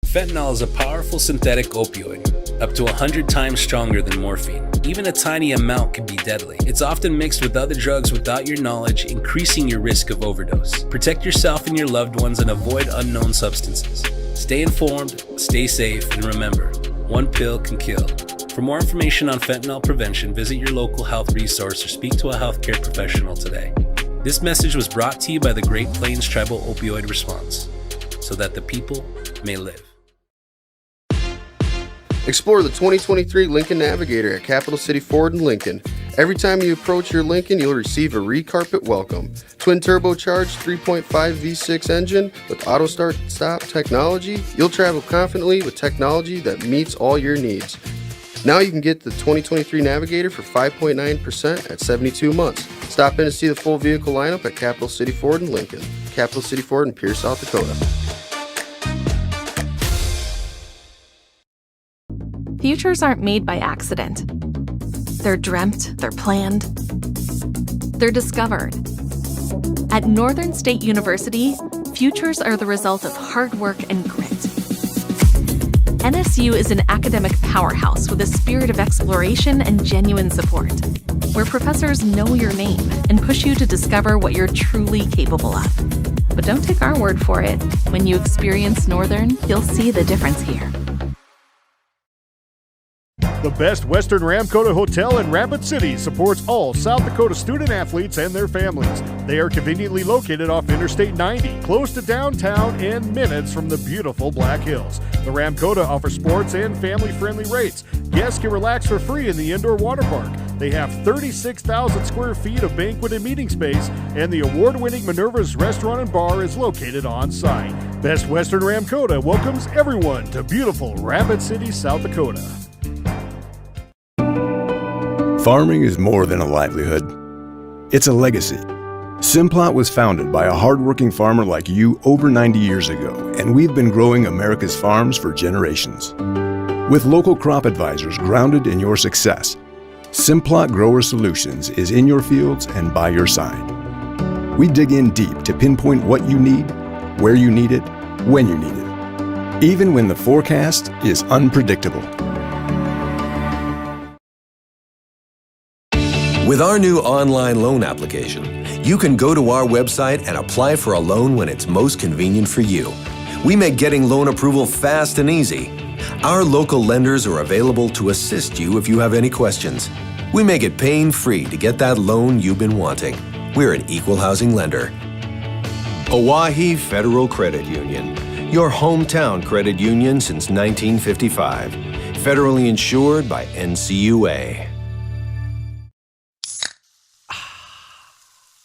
Fentanyl is a powerful synthetic opioid, up to 100 times stronger than morphine. Even a tiny amount can be deadly. It's often mixed with other drugs without your knowledge, increasing your risk of overdose. Protect yourself and your loved ones and avoid unknown substances. Stay informed, stay safe, and remember, one pill can kill. For more information on fentanyl prevention, visit your local health resource or speak to a healthcare professional today. This message was brought to you by the Great Plains Tribal Opioid Response, so that the people may live. Explore the 2023 Lincoln Navigator at Capital City Ford in Lincoln. Every time you approach your Lincoln, you'll receive a re-carpet welcome. Twin turbocharged 3.5 V6 engine with auto start-stop technology, you'll travel confidently with technology that meets all your needs. Now you can get the 2023 Navigator for 5.9% at 72 months. Stop in to see the full vehicle lineup at Capital City Ford in Lincoln. Capital City Ford in Pierre, South Dakota. Futures aren't made by accident. They're dreamt, they're planned, they're discovered. At Northern State University, futures are the result of hard work and grit. NSU is an academic powerhouse with a spirit of exploration and genuine support, where professors know your name and push you to discover what you're truly capable of. But don't take our word for it. When you experience Northern, you'll see the difference here. The best Western Ramkota Hotel in Rapid City supports all South Dakota student athletes and their families. They are conveniently located off Interstate 90, close to downtown and minutes from the beautiful Black Hills. The Ramkota offers sports and family-friendly rates. Guests can relax for free in the indoor water park. They have 36,000 square feet of banquet and meeting space, and the award-winning Minerva's Restaurant and Bar is located on site. Best Western Ramkota welcomes everyone to beautiful Rapid City, South Dakota. Farming is more than a livelihood. It's a legacy. Simplot was founded by a hardworking farmer like you over 90 years ago, and we've been growing America's farms for generations. With local crop advisors grounded in your success, Simplot Grower Solutions is in your fields and by your side. We dig in deep to pinpoint what you need, where you need it, when you need it, even when the forecast is unpredictable. With our new online loan application, you can go to our website and apply for a loan when it's most convenient for you. We make getting loan approval fast and easy. Our local lenders are available to assist you if you have any questions. We make it pain-free to get that loan you've been wanting. We're an equal housing lender. Oahe Federal Credit Union, your hometown credit union since 1955. Federally insured by NCUA.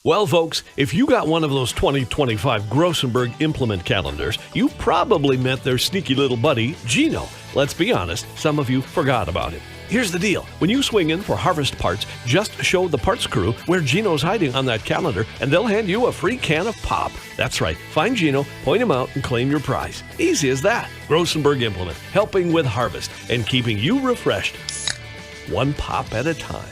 Well, folks, if you got one of those 2025 Grossenberg implement calendars, you probably met their sneaky little buddy, Gino. Let's be honest, some of you forgot about him. Here's the deal. When you swing in for harvest parts, just show the parts crew where Gino's hiding on that calendar, and they'll hand you a free can of pop. That's right. Find Gino, point him out, and claim your prize. Easy as that. Grossenberg Implement, helping with harvest and keeping you refreshed, one pop at a time.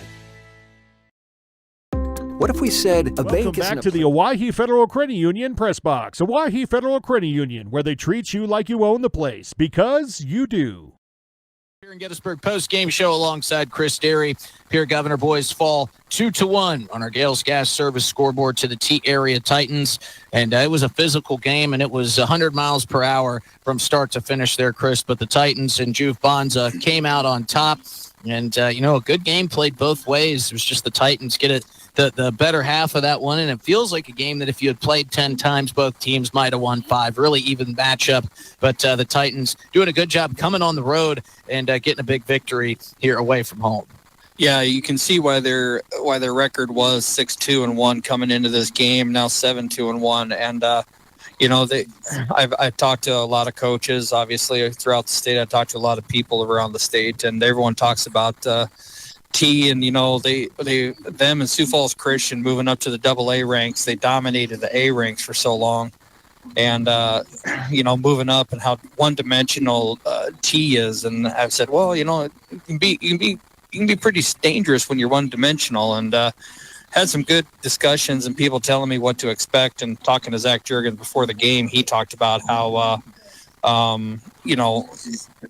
What if we said a Welcome bank back to the Oahe Federal Credit Union Press Box. Oahe Federal Credit Union, where they treat you like you own the place, because you do. Here in Gettysburg post-game show alongside Chris Derry. Pierre Governor boys fall 2-1 on our Gales Gas Service scoreboard to the T-Area Titans. And it was a physical game, and it was 100 miles per hour from start to finish there, Chris. But the Titans and Juve Bonza came out on top. And, a good game played both ways. It was just the Titans get the better half of that one, and it feels like a game that if you had played 10 times, both teams might have won 5. Really even matchup, but the Titans doing a good job coming on the road and getting a big victory here away from home. Yeah, you can see why their record was 6-2-1 coming into this game. Now 7-2-1, and I've talked to a lot of coaches, obviously throughout the state. I've talked to a lot of people around the state, and everyone talks about T, and them and Sioux Falls Christian moving up to the AA ranks. They dominated the A ranks for so long, and moving up and how one-dimensional T is. And I've said, well, you can be pretty dangerous when you're one-dimensional, and had some good discussions and people telling me what to expect. And talking to Zach Jurgens before the game, he talked about how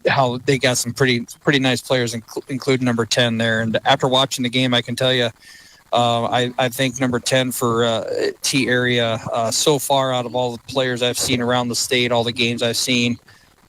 how they got some pretty nice players, including number 10 there. And after watching the game, I can tell you, I think number 10 for T area so far, out of all the players I've seen around the state, all the games I've seen,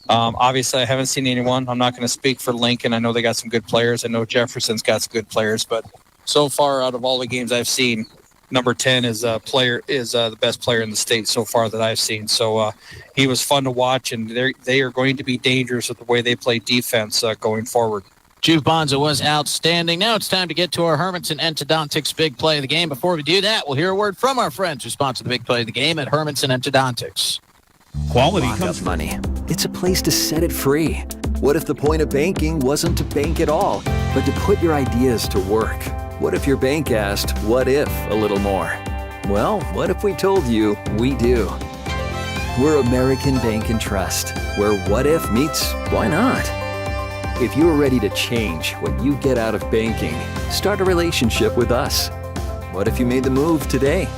obviously I haven't seen anyone. I'm not going to speak for Lincoln. I know they got some good players. I know Jefferson's got some good players, but so far out of all the games I've seen, number 10 is the best player in the state so far that I've seen. So he was fun to watch, and they are going to be dangerous with the way they play defense going forward. Juve Bonza was outstanding. Now it's time to get to our Hermanson Endodontics Big Play of the Game. Before we do that, we'll hear a word from our friends who sponsor the Big Play of the Game at Hermanson Endodontics. Quality comes money. It's a place to set it free. What if the point of banking wasn't to bank at all, but to put your ideas to work? What if your bank asked, what if a little more? Well, what if we told you we do? We're American Bank and Trust, where what if meets why not? If you're ready to change what you get out of banking, start a relationship with us. What if you made the move today?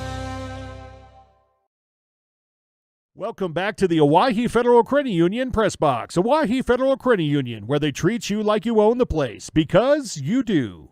Welcome back to the Owyhee Federal Credit Union Press Box. Owyhee Federal Credit Union, where they treat you like you own the place, because you do.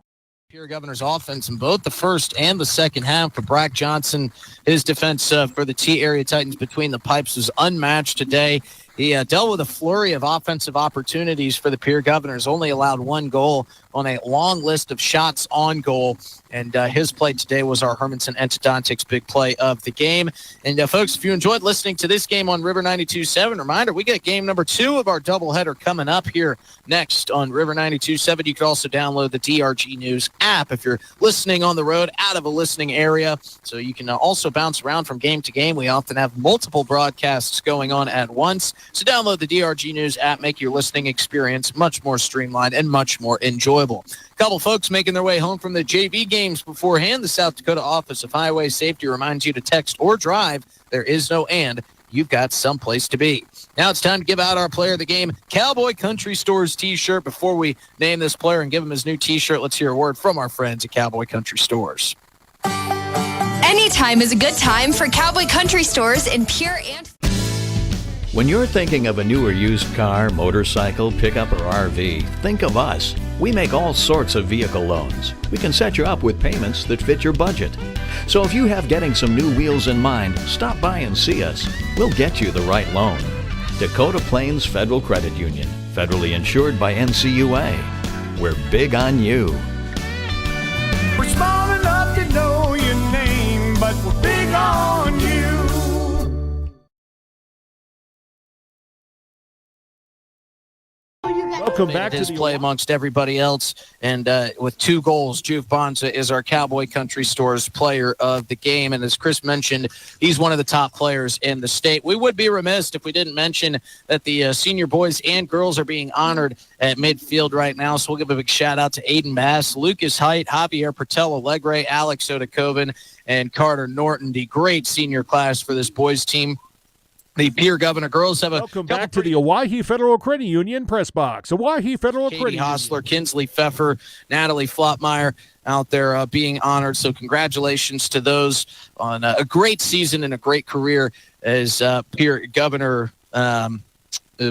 Pierre Governor's offense in both the first and the second half for Brack Johnson. His defense for the T-Area Titans between the pipes was unmatched today. He dealt with a flurry of offensive opportunities for the Pierre Governors, only allowed 1 goal on a long list of shots on goal. And his play today was our Hermanson Endodontics Big Play of the Game. And folks, if you enjoyed listening to this game on River 92.7, reminder, we got game number 2 of our doubleheader coming up here next on River 92.7. You can also download the DRG News app if you're listening on the road out of a listening area. So you can also bounce around from game to game. We often have multiple broadcasts going on at once. So download the DRG News app, make your listening experience much more streamlined and much more enjoyable. A couple folks making their way home from the JV games beforehand. The South Dakota Office of Highway Safety reminds you to text or drive. There is no and. You've got someplace to be. Now it's time to give out our player of the game, Cowboy Country Store's T-shirt. Before we name this player and give him his new T-shirt, let's hear a word from our friends at Cowboy Country Stores. Anytime is a good time for Cowboy Country Stores in Pierre and... When you're thinking of a new or used car, motorcycle, pickup, or RV, think of us. We make all sorts of vehicle loans. We can set you up with payments that fit your budget. So if you have getting some new wheels in mind, stop by and see us. We'll get you the right loan. Dakota Plains Federal Credit Union, federally insured by NCUA. We're big on you. We're small enough to know your name, but we're big on you. Welcome back to his the play amongst everybody else, and with 2 goals, Juve Bonza is our Cowboy Country Stores player of the game. And as Chris mentioned, he's one of the top players in the state. We would be remiss if we didn't mention that the senior boys and girls are being honored at midfield right now. So we'll give a big shout out to Aiden Bass, Lucas Height, Javier Pertel Alegre, Alex Odakoven, and Carter Norton. The great senior class for this boys team. The Pierre Governor girls have Welcome back to the Owyhee Federal Credit Union Press Box. Owyhee Federal Katie Credit Hostler, Union. Kinsley Pfeffer, Natalie Flopmeyer out there being honored. So congratulations to those on a great season and a great career as Pierre Governor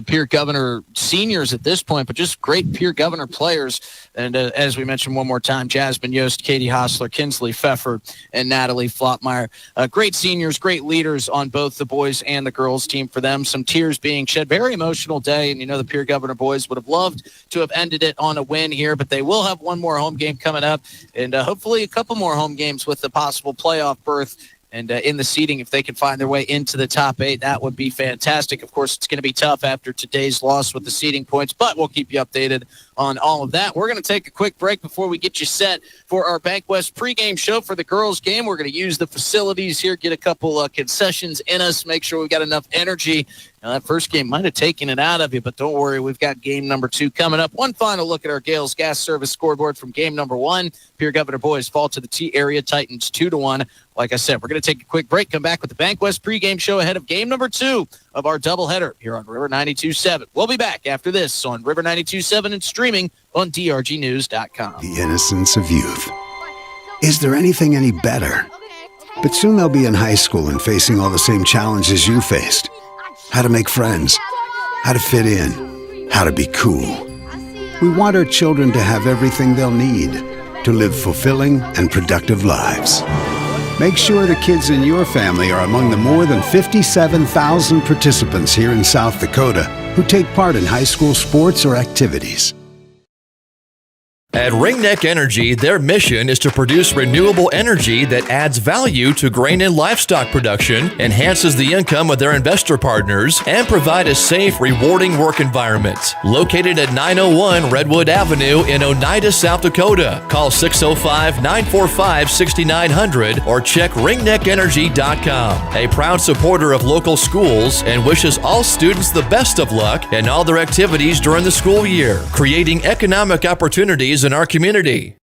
Pierre Governor seniors at this point, but just great Pierre Governor players. And as we mentioned one more time, Jasmine Yost, Katie Hostler, Kinsley Pfeffer, and Natalie Flottmeyer. Great seniors, great leaders on both the boys and the girls team for them. Some tears being shed. Very emotional day, and the Pierre Governor boys would have loved to have ended it on a win here, but they will have one more home game coming up, and hopefully a couple more home games with the possible playoff berth. And in the seeding, if they can find their way into the top 8, that would be fantastic. Of course, it's going to be tough after today's loss with the seeding points, but we'll keep you updated on all of that. We're going to take a quick break before we get you set for our Bank West pregame show for the girls' game. We're going to use the facilities here, get a couple concessions in us, make sure we've got enough energy. Now, that first game might have taken it out of you, but don't worry, we've got game number 2 coming up. One final look at our Gales Gas Service scoreboard from game number 1. Pierre Governor boys fall to the T-Area Titans 2-1. Like I said, we're going to take a quick break, come back with the Bank West pregame show ahead of game number 2 of our doubleheader here on River 92.7. We'll be back after this on River 92.7 and streaming on drgnews.com. The innocence of youth. Is there anything any better? But soon they'll be in high school and facing all the same challenges you faced. How to make friends, how to fit in, how to be cool. We want our children to have everything they'll need to live fulfilling and productive lives. Make sure the kids in your family are among the more than 57,000 participants here in South Dakota who take part in high school sports or activities. At Ringneck Energy, their mission is to produce renewable energy that adds value to grain and livestock production, enhances the income of their investor partners, and provide a safe, rewarding work environment. Located at 901 Redwood Avenue in Oneida, South Dakota. Call 605-945-6900 or check ringneckenergy.com. A proud supporter of local schools and wishes all students the best of luck in all their activities during the school year, creating economic opportunities in our community.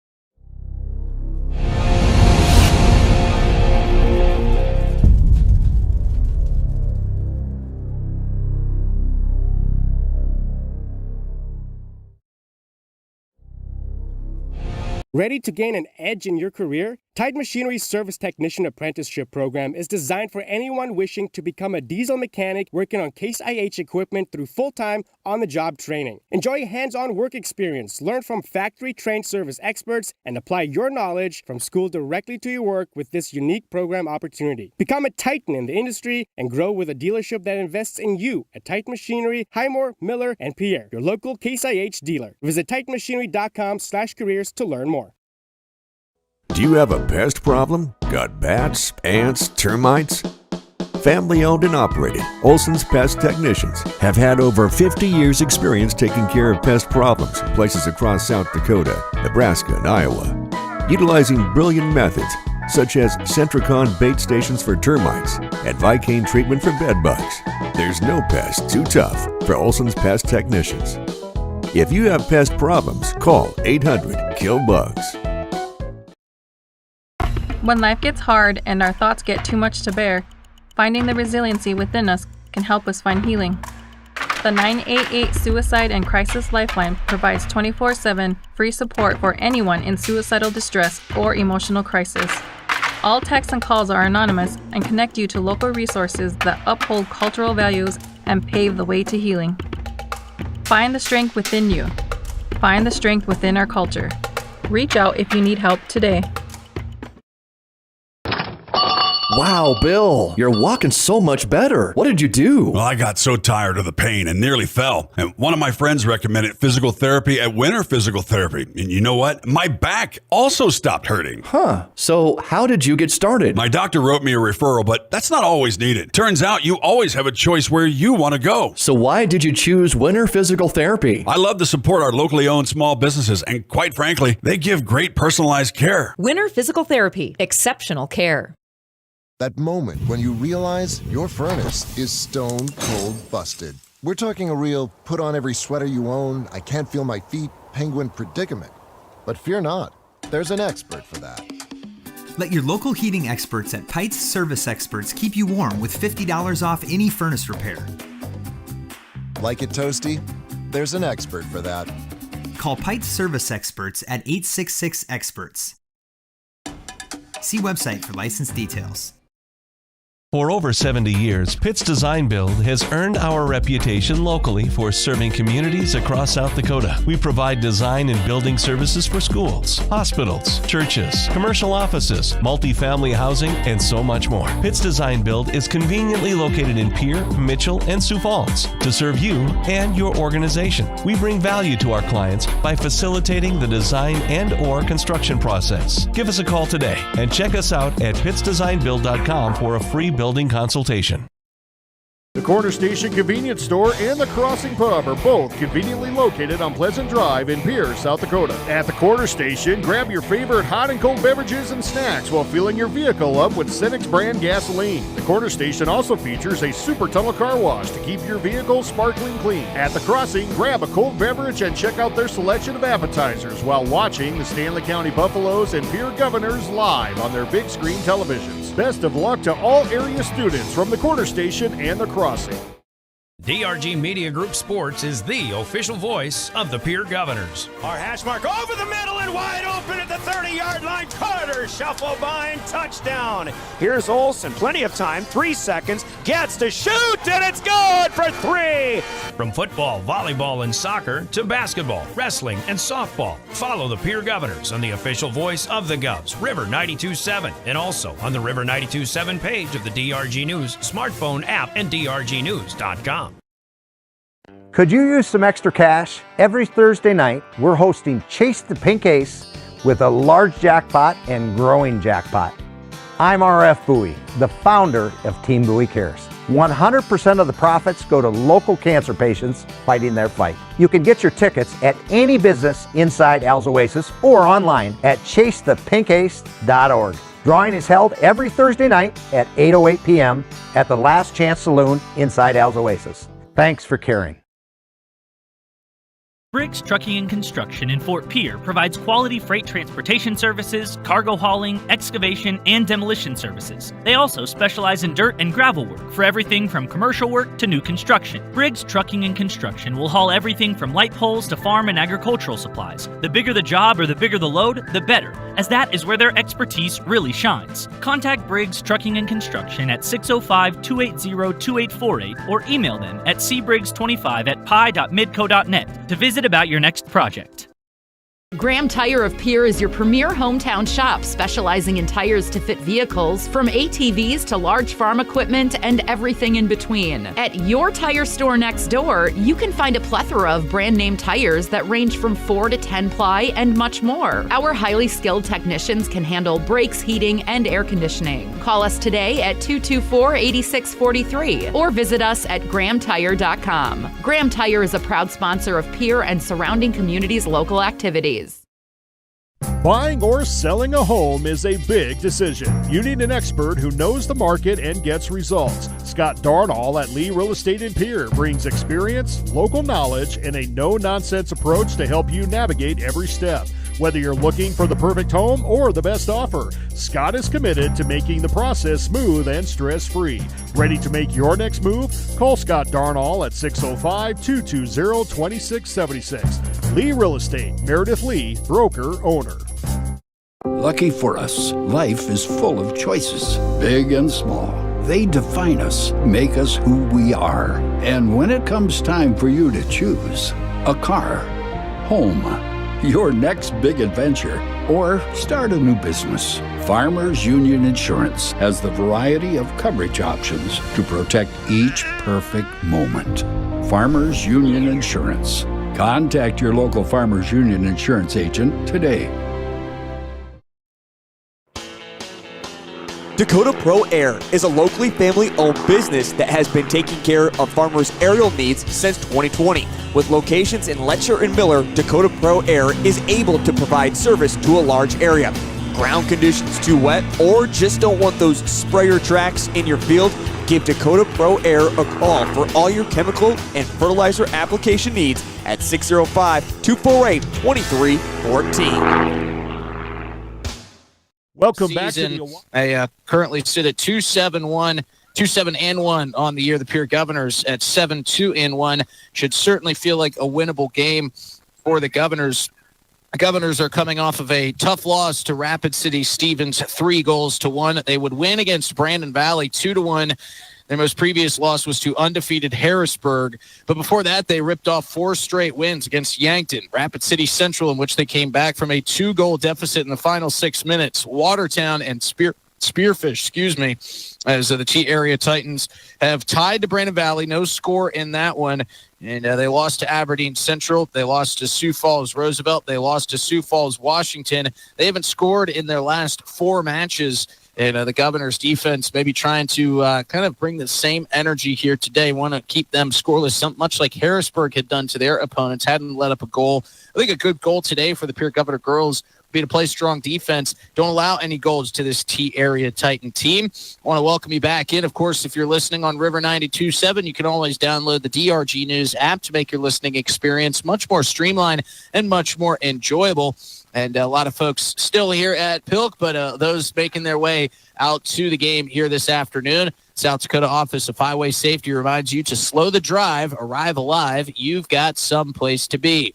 Ready to gain an edge in your career? Tide Machinery's Service Technician Apprenticeship Program is designed for anyone wishing to become a diesel mechanic working on Case IH equipment through full-time, on-the-job training. Enjoy hands-on work experience, learn from factory-trained service experts, and apply your knowledge from school directly to your work with this unique program opportunity. Become a titan in the industry and grow with a dealership that invests in you at Titan Machinery, Highmore, Miller, and Pierre, your local Case IH dealer. Visit titanmachinery.com/careers to learn more. Do you have a pest problem? Got bats, ants, termites? Family owned and operated, Olson's Pest Technicians have had over 50 years experience taking care of pest problems in places across South Dakota, Nebraska, and Iowa. Utilizing brilliant methods such as Centricon bait stations for termites and Vicane treatment for bed bugs. There's no pest too tough for Olson's Pest Technicians. If you have pest problems, call 800-KILL-BUGS. When life gets hard and our thoughts get too much to bear, finding the resiliency within us can help us find healing. The 988 Suicide and Crisis Lifeline provides 24/7 free support for anyone in suicidal distress or emotional crisis. All texts and calls are anonymous and connect you to local resources that uphold cultural values and pave the way to healing. Find the strength within you. Find the strength within our culture. Reach out if you need help today. Wow, Bill, you're walking so much better. What did you do? Well, I got so tired of the pain and nearly fell. And one of my friends recommended physical therapy at Winter Physical Therapy. And you know what? My back also stopped hurting. Huh. So how did you get started? My doctor wrote me a referral, but that's not always needed. Turns out you always have a choice where you want to go. So why did you choose Winter Physical Therapy? I love to support our locally owned small businesses. And quite frankly, they give great personalized care. Winter Physical Therapy. Exceptional care. That moment when you realize your furnace is stone cold busted. We're talking a real put on every sweater you own, I can't feel my feet, penguin predicament. But fear not, there's an expert for that. Let your local heating experts at Pites Service Experts keep you warm with $50 off any furnace repair. Like it toasty? There's an expert for that. Call Pites Service Experts at 866-EXPERTS. See website for license details. For over 70 years, Pitt's Design Build has earned our reputation locally for serving communities across South Dakota. We provide design and building services for schools, hospitals, churches, commercial offices, multifamily housing, and so much more. Pitt's Design Build is conveniently located in Pierre, Mitchell, and Sioux Falls to serve you and your organization. We bring value to our clients by facilitating the design and/or construction process. Give us a call today and check us out at pittsdesignbuild.com for a free building consultation. The Corner Station Convenience Store and the Crossing Pub are both conveniently located on Pleasant Drive in Pierre, South Dakota. At the Corner Station, grab your favorite hot and cold beverages and snacks while filling your vehicle up with Cenex brand gasoline. The Corner Station also features a super tunnel car wash to keep your vehicle sparkling clean. At the Crossing, grab a cold beverage and check out their selection of appetizers while watching the Stanley County Buffaloes and Pierre Governors live on their big screen televisions. Best of luck to all area students from the Corner Station and the Crossing. DRG Media Group Sports is the official voice of the Pierre Governors. Our hash mark over the middle and wide open at the 30-yard line. Carter shuffle by and touchdown. Here's Olsen, plenty of time, 3 seconds, gets to shoot, and it's good for 3. From football, volleyball, and soccer to basketball, wrestling, and softball, follow the Pierre Governors on the official voice of the Govs, River 92.7, and also on the River 92.7 page of the DRG News smartphone app and drgnews.com. Could you use some extra cash? Every Thursday night, we're hosting Chase the Pink Ace with a large jackpot and growing jackpot. I'm RF Bowie, the founder of Team Bowie Cares. 100% of the profits go to local cancer patients fighting their fight. You can get your tickets at any business inside Al's Oasis or online at chasethepinkace.org. Drawing is held every Thursday night at 8:08 p.m. at the Last Chance Saloon inside Al's Oasis. Thanks for caring. Briggs Trucking and Construction in Fort Pierre provides quality freight transportation services, cargo hauling, excavation, and demolition services. They also specialize in dirt and gravel work for everything from commercial work to new construction. Briggs Trucking and Construction will haul everything from light poles to farm and agricultural supplies. The bigger the job or the bigger the load, the better, as that is where their expertise really shines. Contact Briggs Trucking and Construction at 605-280-2848 or email them at cbriggs25@pi.midco.net to visit about your next project. Graham Tire of Pierre is your premier hometown shop, specializing in tires to fit vehicles, from ATVs to large farm equipment and everything in between. At your tire store next door, you can find a plethora of brand name tires that range from 4 to 10 ply and much more. Our highly skilled technicians can handle brakes, heating, and air conditioning. Call us today at 224-8643 or visit us at grahamtire.com. Graham Tire is a proud sponsor of Pierre and surrounding communities' local activities. Buying or selling a home is a big decision. You need an expert who knows the market and gets results. Scott Darnall at Lee Real Estate in Pierre brings experience, local knowledge, and a no-nonsense approach to help you navigate every step. Whether you're looking for the perfect home or the best offer, Scott is committed to making the process smooth and stress-free. Ready to make your next move? Call Scott Darnall at 605-220-2676. Lee Real Estate, Meredith Lee, broker, owner. Lucky for us, life is full of choices, big and small. They define us, make us who we are. And when it comes time for you to choose, a car, home, your next big adventure, or start a new business, Farmers Union Insurance has the variety of coverage options to protect each perfect moment. Farmers Union Insurance. Contact your local Farmers Union Insurance agent today. Dakota Pro Air is a locally family-owned business that has been taking care of farmers' aerial needs since 2020. With locations in Letcher and Miller, Dakota Pro Air is able to provide service to a large area. Ground conditions too wet, or just don't want those sprayer tracks in your field? Give Dakota Pro Air a call for all your chemical and fertilizer application needs at 605-248-2314. Welcome back to the They currently sit at 2-7-1 on the year. The Pierre Governors at 7-2-1 should certainly feel like a winnable game for the Governors. Governors are coming off of a tough loss to Rapid City Stevens, 3-1. They would win against Brandon Valley 2-1. Their most previous loss was to undefeated Harrisburg. But before that, they ripped off 4 straight wins against Yankton, Rapid City Central, in which they came back from a 2-goal deficit in the final 6 minutes. Watertown and Spearfish, as the T-Area Titans have tied to Brandon Valley. No score in that one. And they lost to Aberdeen Central. They lost to Sioux Falls Roosevelt. They lost to Sioux Falls Washington. They haven't scored in their last 4 matches. And the Governor's defense maybe trying to kind of bring the same energy here today. Want to keep them scoreless, much like Harrisburg had done to their opponents. Hadn't let up a goal. I think a good goal today for the Pierre Governor girls be to play strong defense. Don't allow any goals to this T-Area Titan team. I want to welcome you back in. Of course, if you're listening on River 92.7, you can always download the DRG News app to make your listening experience much more streamlined and much more enjoyable. And a lot of folks still here at Pilk, but those making their way out to the game here this afternoon. South Dakota Office of Highway Safety reminds you to slow the drive, arrive alive. You've got someplace to be.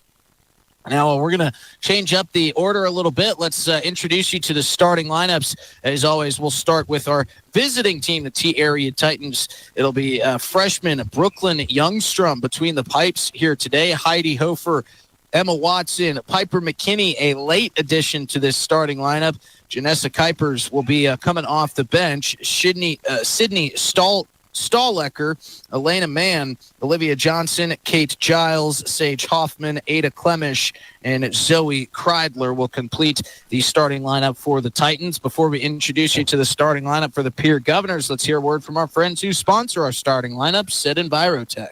Now, we're going to change up the order a little bit. Let's introduce you to the starting lineups. As always, we'll start with our visiting team, the T-Area Titans. It'll be freshman Brooklyn Youngstrom between the pipes here today. Heidi Hofer, Emma Watson, Piper McKinney, a late addition to this starting lineup. Janessa Kuipers will be coming off the bench. Sydney Stahlecker, Elena Mann, Olivia Johnson, Kate Giles, Sage Hoffman, Ada Clemish, and Zoe Kreidler will complete the starting lineup for the Titans. Before we introduce you to the starting lineup for the Pierre Governors, let's hear a word from our friends who sponsor our starting lineup, Sid and Virotech.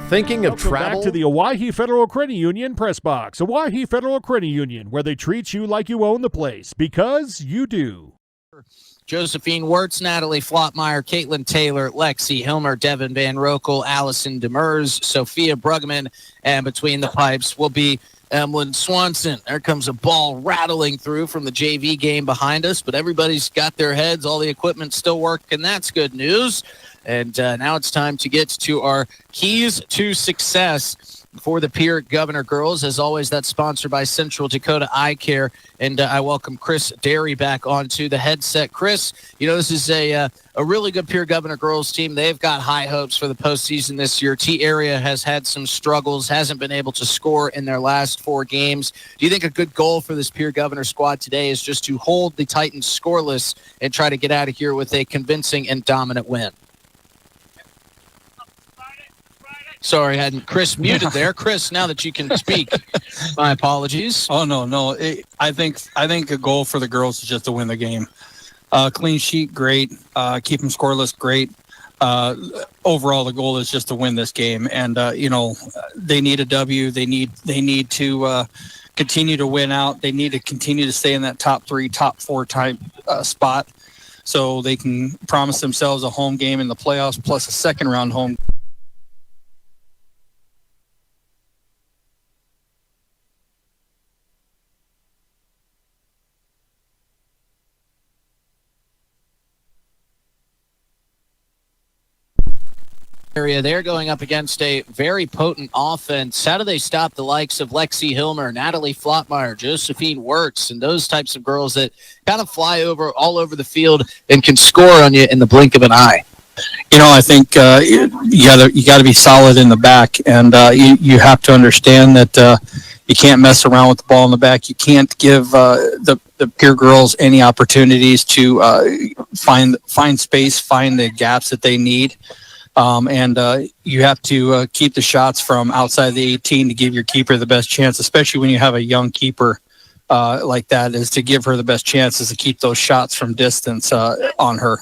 Thinking of Welcome travel? Back to the Owyhee Federal Credit Union press box. Owyhee Federal Credit Union, where they treat you like you own the place, because you do. Josephine Wirtz, Natalie Flotmeyer, Caitlin Taylor, Lexi Hilmer, Devin Van Rokel, Allison Demers, Sophia Brugman, and between the pipes will be Emlyn Swanson. There comes a ball rattling through from the JV game behind us, but everybody's got their heads. All the equipment's still working. That's good news. And now it's time to get to our keys to success for the Pierre Governor girls. As always, that's sponsored by Central Dakota Eye Care. And I welcome Chris Derry back onto the headset. Chris, you know, this is a really good Pierre Governor girls team. They've got high hopes for the postseason this year. T-Area has had some struggles, hasn't been able to score in their last 4 games. Do you think a good goal for this Pierre Governor squad today is just to hold the Titans scoreless and try to get out of here with a convincing and dominant win? Sorry, I hadn't Chris muted there. Chris, now that you can speak, my apologies. Oh, no. I think a goal for the girls is just to win the game. Clean sheet, great. Keep them scoreless, great. Overall, the goal is just to win this game. And, they need a W. They need to continue to win out. They need to continue to stay in that top 3, top 4 type spot so they can promise themselves a home game in the playoffs plus a second-round home. They're going up against a very potent offense. How do they stop the likes of Lexi Hilmer, Natalie Flotmeyer, Josephine Wirtz, and those types of girls that kind of fly all over the field and can score on you in the blink of an eye? I think you got to be solid in the back, and you have to understand that you can't mess around with the ball in the back. You can't give the Pierre girls any opportunities to find space, find the gaps that they need. And you have to keep the shots from outside the 18 to give your keeper the best chance, especially when you have a young keeper like that, is to give her the best chances to keep those shots from distance on her.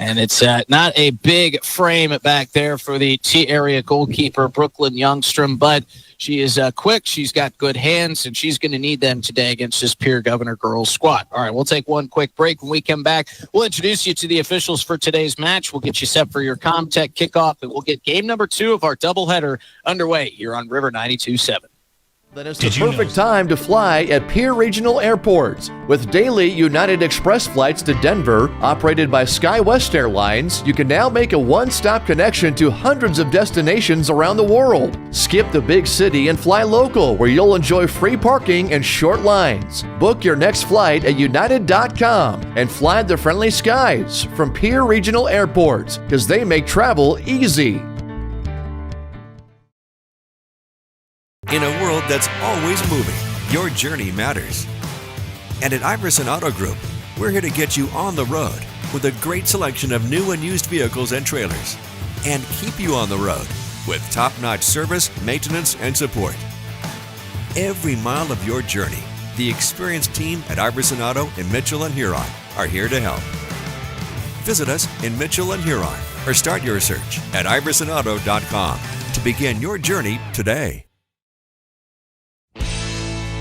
And it's not a big frame back there for the T-area goalkeeper, Brooklyn Youngstrom, but she is quick, she's got good hands, and she's going to need them today against this Pierre Governor girls squad. All right, we'll take one quick break. When we come back, we'll introduce you to the officials for today's match. We'll get you set for your ComTech kickoff, and we'll get game number 2 of our doubleheader underway here on River 92.7. Then it's the perfect time to fly at Pierre Regional Airports. With daily United Express flights to Denver, operated by SkyWest Airlines, you can now make a one-stop connection to hundreds of destinations around the world. Skip the big city and fly local, where you'll enjoy free parking and short lines. Book your next flight at united.com and fly the friendly skies from Pierre Regional Airports, because they make travel easy. In a world that's always moving, your journey matters. And at Iverson Auto Group, we're here to get you on the road with a great selection of new and used vehicles and trailers, and keep you on the road with top-notch service, maintenance, and support. Every mile of your journey, the experienced team at Iverson Auto in Mitchell and Huron are here to help. Visit us in Mitchell and Huron or start your search at iversonauto.com to begin your journey today.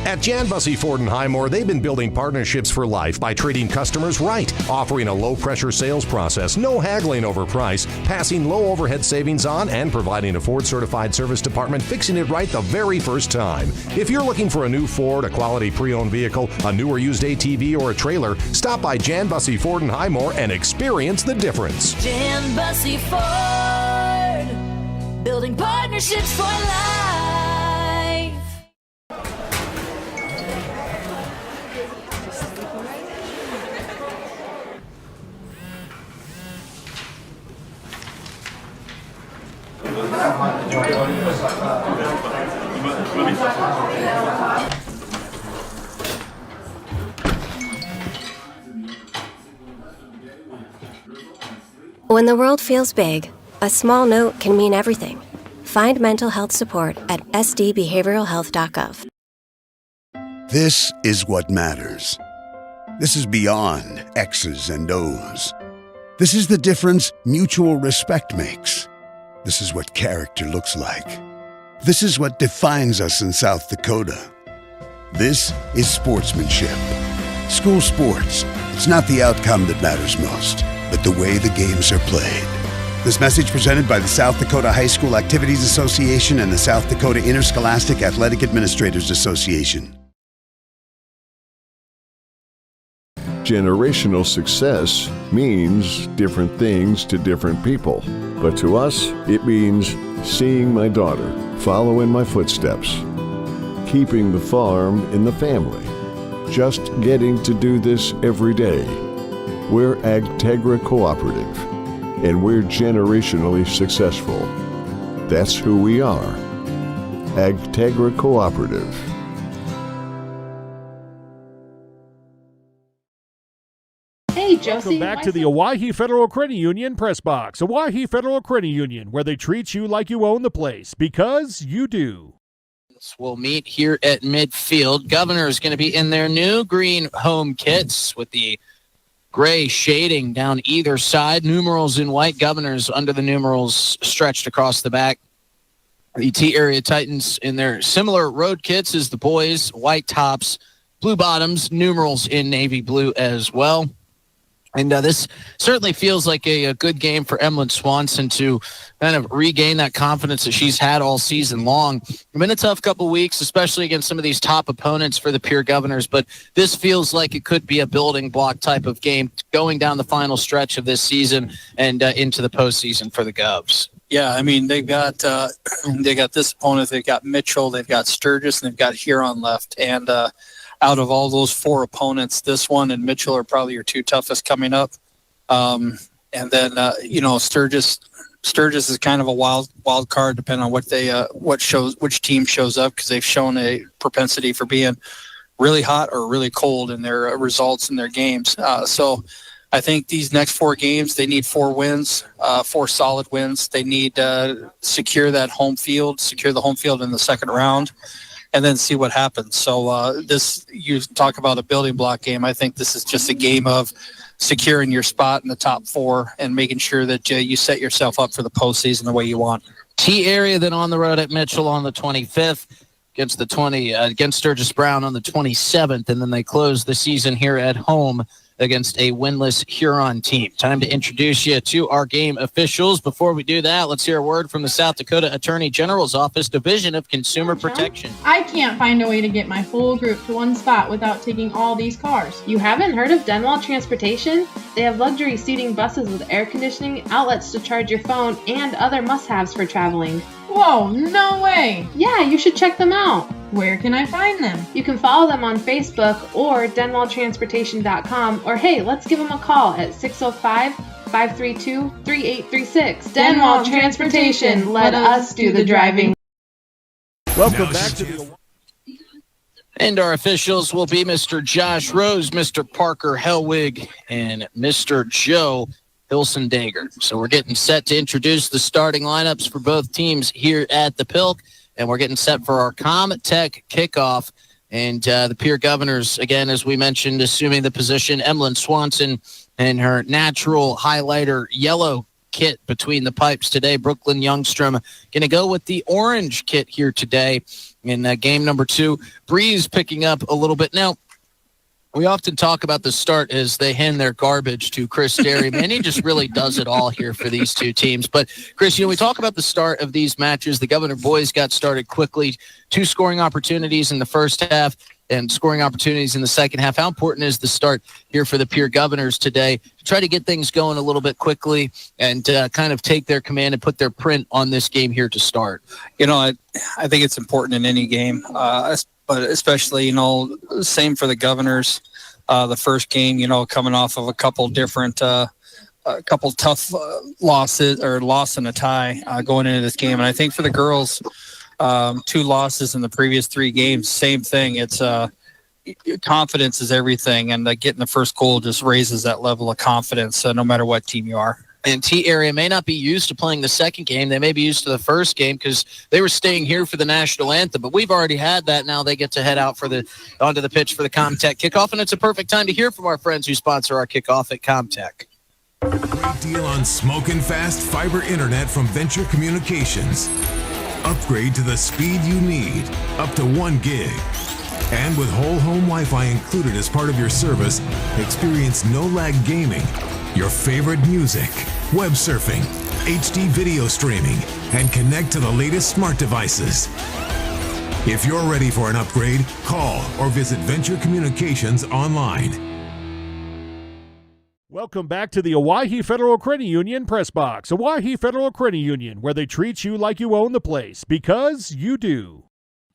At Jan Bussey Ford & Highmore, they've been building partnerships for life by treating customers right, offering a low-pressure sales process, no haggling over price, passing low overhead savings on, and providing a Ford-certified service department fixing it right the very first time. If you're looking for a new Ford, a quality pre-owned vehicle, a new or used ATV, or a trailer, stop by Jan Bussey Ford & Highmore and experience the difference. Jan Bussey Ford, building partnerships for life. When the world feels big, a small note can mean everything. Find mental health support at sdbehavioralhealth.gov. This is what matters. This is beyond X's and O's. This is the difference mutual respect makes. This is what character looks like. This is what defines us in South Dakota. This is sportsmanship. School sports, it's not the outcome that matters most, but the way the games are played. This message presented by the South Dakota High School Activities Association and the South Dakota Interscholastic Athletic Administrators Association. Generational success means different things to different people. But to us, it means seeing my daughter follow in my footsteps, keeping the farm in the family, just getting to do this every day. We're Agtegra Cooperative, and we're generationally successful. That's who we are. Agtegra Cooperative. Hey, Josie. Welcome back to the Owyhee Federal Credit Union Press Box. Owyhee Federal Credit Union, where they treat you like you own the place, because you do. We'll meet here at midfield. Governor is going to be in their new green home kits with the gray shading down either side. Numerals in white. Governors under the numerals stretched across the back. The T-area Titans in their similar road kits as the boys. White tops, blue bottoms, numerals in navy blue as well. And this certainly feels like a good game for Emlyn Swanson to kind of regain that confidence that she's had all season long. It's been a tough couple weeks, especially against some of these top opponents for the Pierre Governors, but this feels like it could be a building block type of game going down the final stretch of this season and into the postseason for the Govs. Yeah, I mean, they got this opponent, they've got Mitchell, they've got Sturgis, and they've got Huron left, and out of all those four opponents, this one and Mitchell are probably your two toughest coming up. And then, Sturgis is kind of a wild card depending on which team shows up, because they've shown a propensity for being really hot or really cold in their results in their games. So I think these next four games, they need 4 wins, 4 solid wins. They need to secure the home field in the second round, and then see what happens. So you talk about a building block game. I think this is just a game of securing your spot in the top 4 and making sure that you set yourself up for the postseason the way you want. T-Area then on the road at Mitchell on the 25th. Against Sturgis Brown on the 27th, and then they close the season here at home against a winless Huron team. Time to introduce you to our game officials. Before we do that, let's hear a word from the South Dakota Attorney General's Office, Division of Consumer Protection. I can't find a way to get my whole group to one spot without taking all these cars. You haven't heard of Denwall Transportation? They have luxury seating buses with air conditioning, outlets to charge your phone, and other must-haves for traveling. Whoa, no way! Yeah, you should check them out. Where can I find them? You can follow them on Facebook or denwalltransportation.com, or hey, let's give them a call at 605-532-3836. Denwall Transportation, let us do the driving. Welcome back to the... And our officials will be Mr. Josh Rose, Mr. Parker Hellwig, and Mr. Joe Hilson-Dager. So we're getting set to introduce the starting lineups for both teams here at the Pilk, and we're getting set for our ComTech kickoff. And the Pierre Governors, again, as we mentioned, assuming the position, Emlyn Swanson and her natural highlighter yellow kit between the pipes today. Brooklyn Youngstrom going to go with the orange kit here today in game number 2. Breeze picking up a little bit. Now, we often talk about the start as they hand their garbage to Chris Derry. Man, he just really does it all here for these two teams. But, Chris, we talk about the start of these matches. The Governor boys got started quickly. 2 scoring opportunities in the first half and scoring opportunities in the second half. How important is the start here for the Pierre Governors today to try to get things going a little bit quickly and kind of take their command and put their print on this game here to start? I think it's important in any game, but especially, same for the Governors. The first game, coming off of a couple different, a couple tough losses or loss and a tie going into this game. And I think for the girls, 2 losses in the previous 3 games, same thing. It's confidence is everything, and getting the first goal just raises that level of confidence no matter what team you are. And T-Area may not be used to playing the second game. They may be used to the first game because they were staying here for the national anthem. But we've already had that. Now they get to head out onto the pitch for the ComTech kickoff. And it's a perfect time to hear from our friends who sponsor our kickoff at ComTech. Great deal on smoking fast fiber internet from Venture Communications. Upgrade to the speed you need, up to 1 gig. And with whole home Wi-Fi included as part of your service, experience no-lag gaming, your favorite music, web surfing, HD video streaming, and connect to the latest smart devices. If you're ready for an upgrade, call or visit Venture Communications online. Welcome back to the Owyhee Federal Credit Union Press Box. Owyhee Federal Credit Union, where they treat you like you own the place, because you do.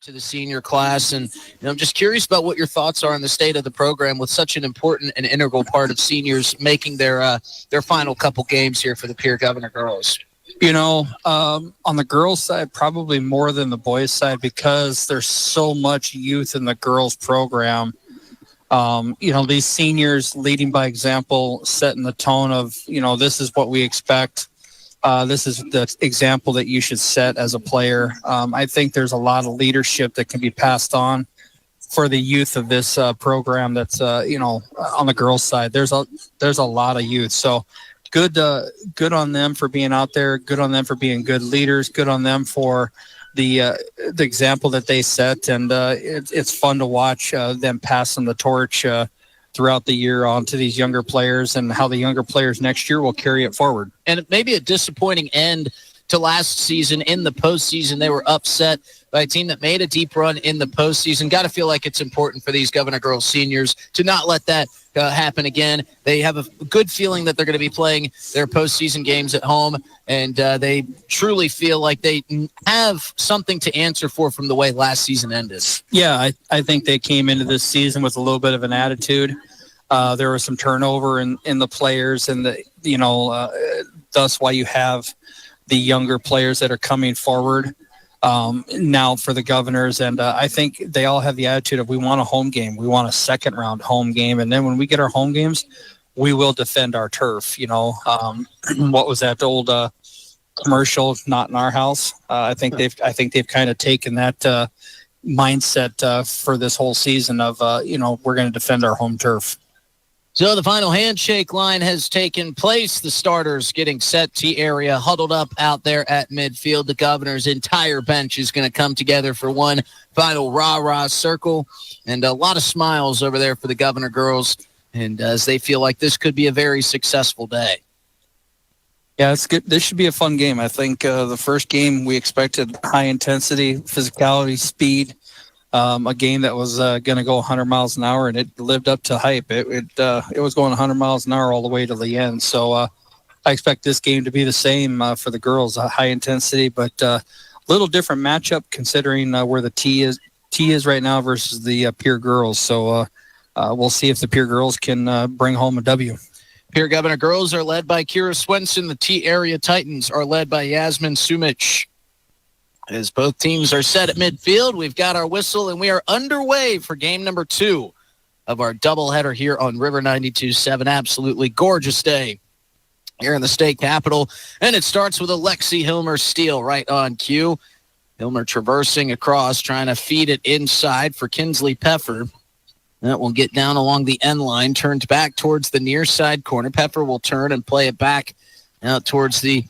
To the senior class, and I'm just curious about what your thoughts are on the state of the program with such an important and integral part of seniors making their final couple games here for the Pierre Governor girls. On the girls' side, probably more than the boys' side because there's so much youth in the girls' program. These seniors leading by example, setting the tone of, this is what we expect. This is the example that you should set as a player. I think there's a lot of leadership that can be passed on for the youth of this program. That's on the girls' side. There's a lot of youth. So good on them for being out there. Good on them for being good leaders. Good on them for the example that they set. And it's fun to watch them passing the torch throughout the year on to these younger players and how the younger players next year will carry it forward. And it may be a disappointing end to last season. In the postseason, they were upset by a team that made a deep run in the postseason. Got to feel like it's important for these Governor Girls seniors to not let that happen again. They have a good feeling that they're going to be playing their postseason games at home, and they truly feel like they have something to answer for from the way last season ended. Yeah, I think they came into this season with a little bit of an attitude. There was some turnover in the players, and thus why you have the younger players that are coming forward now for the Governors. And I think they all have the attitude of we want a home game. We want a second round home game. And then when we get our home games, we will defend our turf. What was that old commercial, not in our house? I think they've kind of taken that mindset for this whole season of, we're going to defend our home turf. So the final handshake line has taken place. The starters getting set. T area huddled up out there at midfield. The Governor's entire bench is going to come together for one final rah-rah circle. And a lot of smiles over there for the Governor girls. And as they feel like this could be a very successful day. Yeah, it's good. This should be a fun game. I think the first game we expected high intensity, physicality, speed. A game that was going to go 100 miles an hour, and it lived up to hype. It was going 100 miles an hour all the way to the end. So I expect this game to be the same for the girls, high intensity, but a little different matchup considering where the T is right now versus the Pierre girls. So we'll see if the Pierre girls can bring home a W. Pierre Governor girls are led by Kira Swenson. The T area Titans are led by Yasmin Sumich. As both teams are set at midfield, we've got our whistle, and we are underway for game number 2 of our doubleheader here on River 92.7. Absolutely gorgeous day here in the state capitol, and it starts with a Lexi Hilmer steal right on cue. Hilmer traversing across, trying to feed it inside for Kinsley Peffer. That will get down along the end line, turned back towards the near side corner. Peffer will turn and play it back out towards the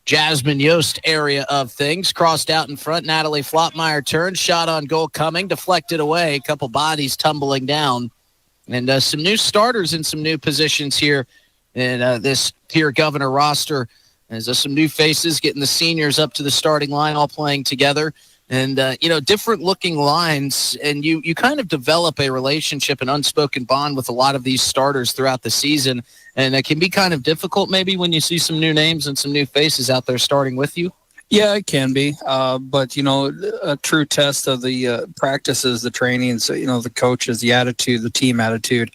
Jasmine Yost area of things. Crossed out in front. Natalie Flopmeyer turns. Shot on goal coming. Deflected away. A couple bodies tumbling down. And some new starters in some new positions here in this Pierre Governor roster. There's some new faces getting the seniors up to the starting line, all playing together. And, different looking lines. And you kind of develop a relationship, an unspoken bond with a lot of these starters throughout the season. And it can be kind of difficult maybe when you see some new names and some new faces out there starting with you. Yeah, it can be. But, a true test of the practices, the trainings, the coaches, the attitude, the team attitude,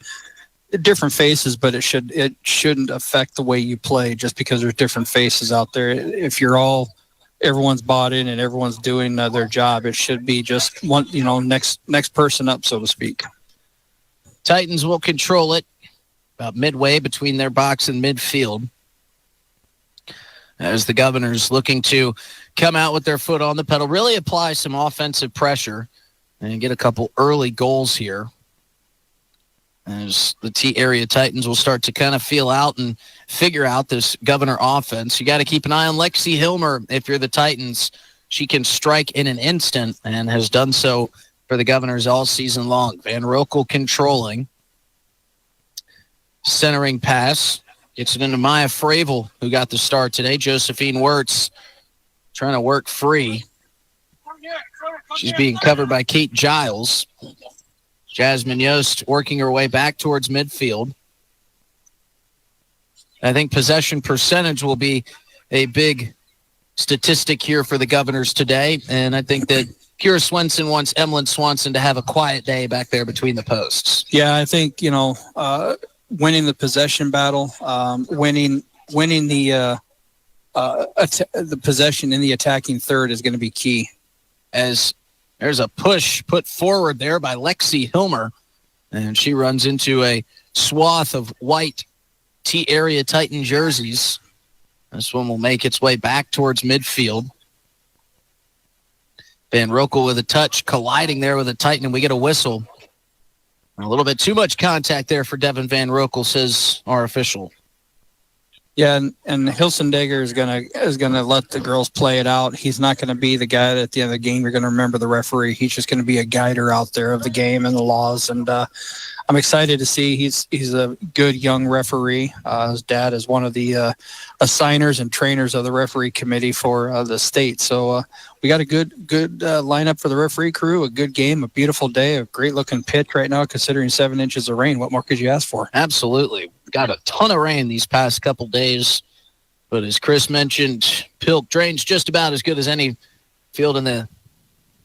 different faces, but it shouldn't affect the way you play just because there's different faces out there. If everyone's bought in and everyone's doing their job, it should be just one, next person up, so to speak. Titans will control it about midway between their box and midfield, as the Governors looking to come out with their foot on the pedal, really apply some offensive pressure and get a couple early goals here. As the T area Titans will start to kind of feel out and figure out this Governor offense. You got to keep an eye on Lexi Hilmer if you're the Titans. She can strike in an instant and has done so for the Governors all season long. Van Rokel controlling. Centering pass. Gets it into Maya Fravel, who got the start today. Josephine Wirtz trying to work free. She's being covered by Kate Giles. Jasmine Yost working her way back towards midfield. I think possession percentage will be a big statistic here for the Governors today, and I think that Kira Swenson wants Emlyn Swanson to have a quiet day back there between the posts. Yeah, I think, winning the possession battle, winning the possession in the attacking third is going to be key. As there's a push put forward there by Lexi Hilmer, and she runs into a swath of white T-area Titan jerseys. This one will make its way back towards midfield. Van Rokel with a touch, colliding there with a Titan, and we get a whistle. A little bit too much contact there for Devin Van Rokel, says our official. Yeah, and Hilsendegger is gonna let the girls play it out. He's not going to be the guy that at the end of the game you're going to remember the referee. He's just going to be a guider out there of the game and the laws. And I'm excited to see he's a good young referee. His dad is one of the assigners and trainers of the referee committee for the state. So we got a good lineup for the referee crew. A good game, a beautiful day, a great looking pitch right now. Considering 7 inches of rain, what more could you ask for? Absolutely. Got a ton of rain these past couple days, but as Chris mentioned, Pilk drains just about as good as any field in the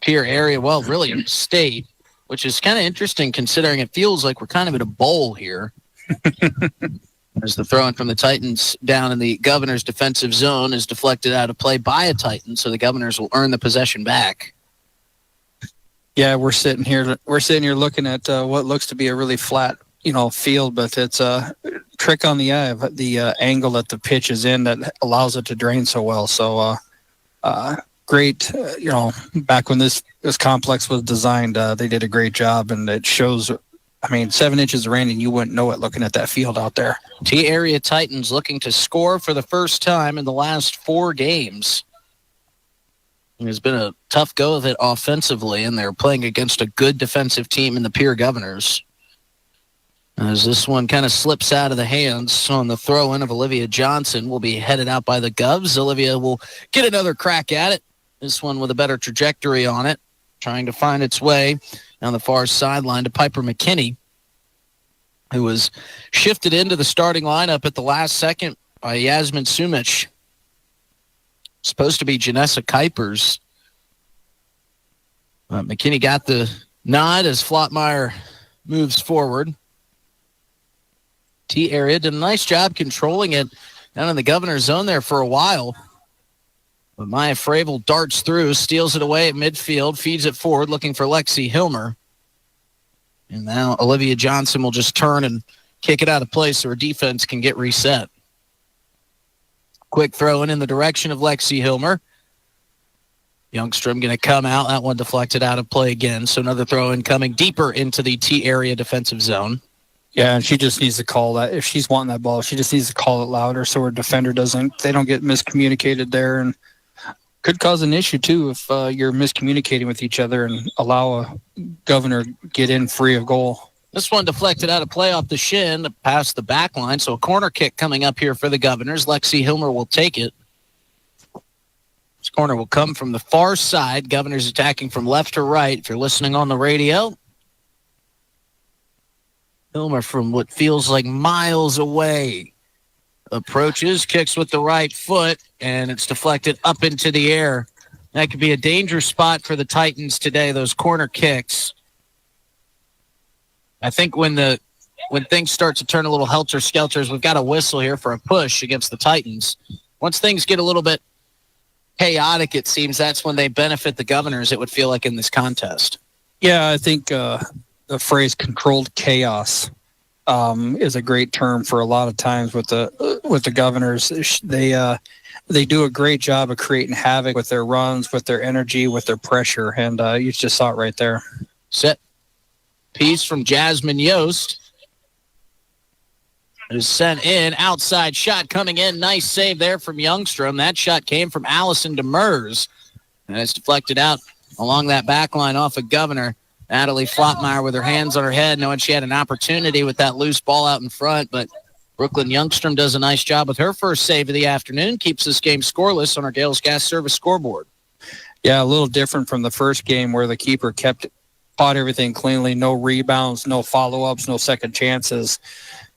Pierre area, well, really in the state, which is kind of interesting considering it feels like we're kind of in a bowl here. As the throw-in from the Titans down in the Governor's defensive zone is deflected out of play by a Titan, so the Governors will earn the possession back. Yeah, we're sitting here looking at what looks to be a really flat field, but it's a trick on the eye of the angle that the pitch is in that allows it to drain so well. So great, back when this complex was designed, they did a great job, and it shows 7 inches of rain and you wouldn't know it looking at that field out there. T-Area Titans looking to score for the first time in the last 4 games. It's been a tough go of it offensively, and they're playing against a good defensive team in the Pierre Governors. As this one kind of slips out of the hands on the throw-in of Olivia Johnson, will be headed out by the Govs. Olivia will get another crack at it. This one with a better trajectory on it, trying to find its way on the far sideline to Piper McKinney, who was shifted into the starting lineup at the last second by Yasmin Sumich. Supposed to be Janessa Kuipers. McKinney got the nod as Flottmeyer moves forward. T-Area did a nice job controlling it down in the Governor's zone there for a while. But Maya Fravel darts through, steals it away at midfield, feeds it forward, looking for Lexi Hilmer. And now Olivia Johnson will just turn and kick it out of place so her defense can get reset. Quick throw in the direction of Lexi Hilmer. Youngstrom going to come out. That one deflected out of play again. So another throw in coming deeper into the T-Area defensive zone. Yeah, and she just needs to call that. If she's wanting that ball, she just needs to call it louder so her defender they don't get miscommunicated there, and could cause an issue too if you're miscommunicating with each other and allow a Governor get in free of goal. This one deflected out of play off the shin past the back line, so a corner kick coming up here for the Governors. Lexi Hilmer will take it. This corner will come from the far side. Governors attacking from left to right. If you're listening on the radio, Hilmer from what feels like miles away approaches, kicks with the right foot, and it's deflected up into the air. That could be a danger spot for the Titans today, those corner kicks. I think when things start to turn a little helter-skelters, we've got a whistle here for a push against the Titans. Once things get a little bit chaotic, it seems that's when they benefit the Governors, it would feel like, in this contest. Yeah, I think the phrase controlled chaos is a great term for a lot of times with the Governors. They do a great job of creating havoc with their runs, with their energy, with their pressure, and you just saw it right there. Set piece from Jasmine Yost is sent in. Outside shot coming in. Nice save there from Youngstrom. That shot came from Allison Demers, and it's deflected out along that back line off of Governor. Natalie Flottmeyer with her hands on her head, knowing she had an opportunity with that loose ball out in front, but Brooklyn Youngstrom does a nice job with her first save of the afternoon, keeps this game scoreless on our Gales Gas Service scoreboard. Yeah, a little different from the first game where the keeper caught everything cleanly, no rebounds, no follow-ups, no second chances.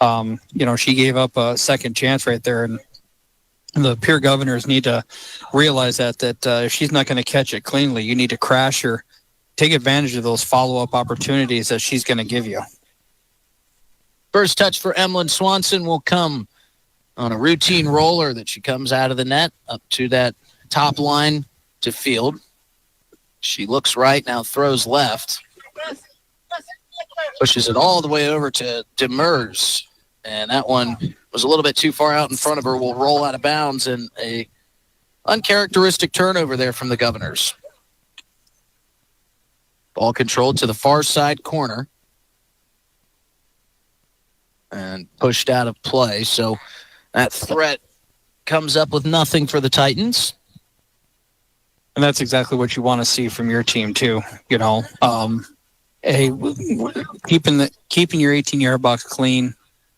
She gave up a second chance right there, and the Pierre Governors need to realize that if she's not going to catch it cleanly, you need to crash her. Take advantage of those follow-up opportunities that she's going to give you. First touch for Emlyn Swanson will come on a routine roller that she comes out of the net up to that top line to field. She looks right, now throws left. Pushes it all the way over to Demers. And that one was a little bit too far out in front of her. Will roll out of bounds, and a uncharacteristic turnover there from the Governors. Ball controlled to the far side corner and pushed out of play. So that threat comes up with nothing for the Titans. And that's exactly what you want to see from your team too. Keeping your 18-yard box clean,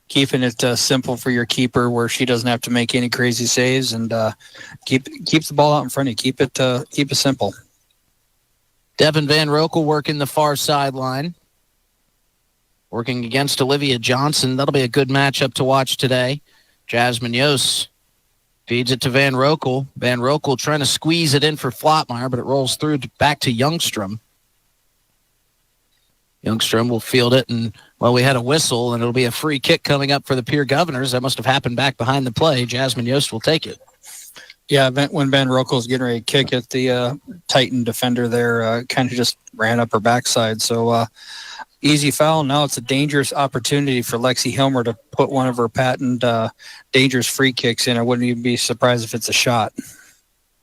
keeping it simple for your keeper where she doesn't have to make any crazy saves, and keep the ball out in front of you. Keep it simple. Devin Van Rokel working the far sideline, working against Olivia Johnson. That'll be a good matchup to watch today. Jasmine Yost feeds it to Van Rokel. Van Rokel trying to squeeze it in for Flottmeyer, but it rolls through back to Youngstrom. Youngstrom will field it, and, we had a whistle, and it'll be a free kick coming up for the Pierre Governors. That must have happened back behind the play. Jasmine Yost will take it. Yeah, when Van Rokel's getting ready to kick it, the Titan defender there kind of just ran up her backside. So easy foul. Now it's a dangerous opportunity for Lexi Hilmer to put one of her patent dangerous free kicks in. I wouldn't even be surprised if it's a shot.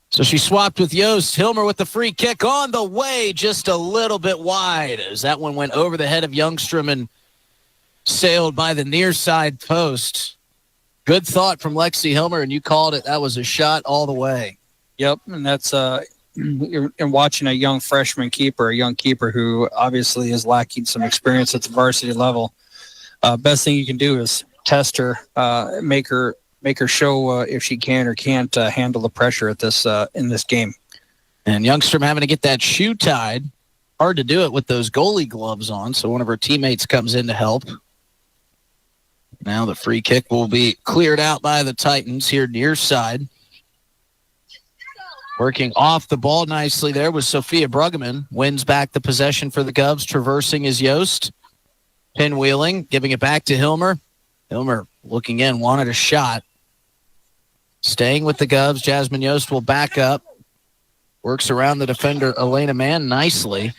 So she swapped with Yost. Hilmer with the free kick on the way, just a little bit wide, as that one went over the head of Youngstrom and sailed by the near side post. Good thought from Lexi Hilmer, and you called it. That was a shot all the way. Yep, and that's you're watching a young freshman keeper, a young keeper who obviously is lacking some experience at the varsity level. Best thing you can do is test her, make her show if she can or can't handle the pressure at this in this game. And Youngstrom having to get that shoe tied. Hard to do it with those goalie gloves on, so one of her teammates comes in to help. Now the free kick will be cleared out by the Titans here near side. Working off the ball nicely there was Sophia Bruggeman. Wins back the possession for the Govs. Traversing is Yost. Pinwheeling, giving it back to Hilmer. Hilmer looking in, wanted a shot. Staying with the Govs, Jasmine Yost will back up. Works around the defender, Elena Mann, nicely.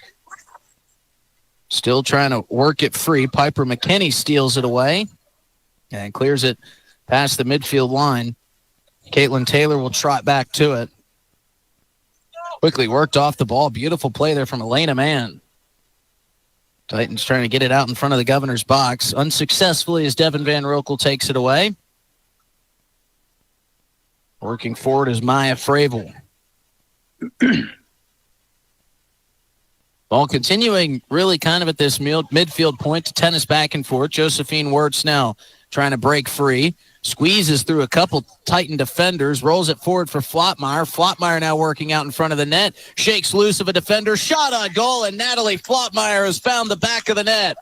Still trying to work it free. Piper McKinney steals it away and clears it past the midfield line. Caitlin Taylor will trot back to it. Quickly worked off the ball. Beautiful play there from Elena Mann. Titans trying to get it out in front of the Governor's box. Unsuccessfully as Devin Van Roekel takes it away. Working forward is Maya Fravel. Ball continuing really kind of at this midfield point to tennis back and forth. Josephine Wirtz now trying to break free. Squeezes through a couple Titan defenders. Rolls it forward for Flottmeyer. Flottmeyer now working out in front of the net. Shakes loose of a defender. Shot on goal, and Natalie Flottmeyer has found the back of the net.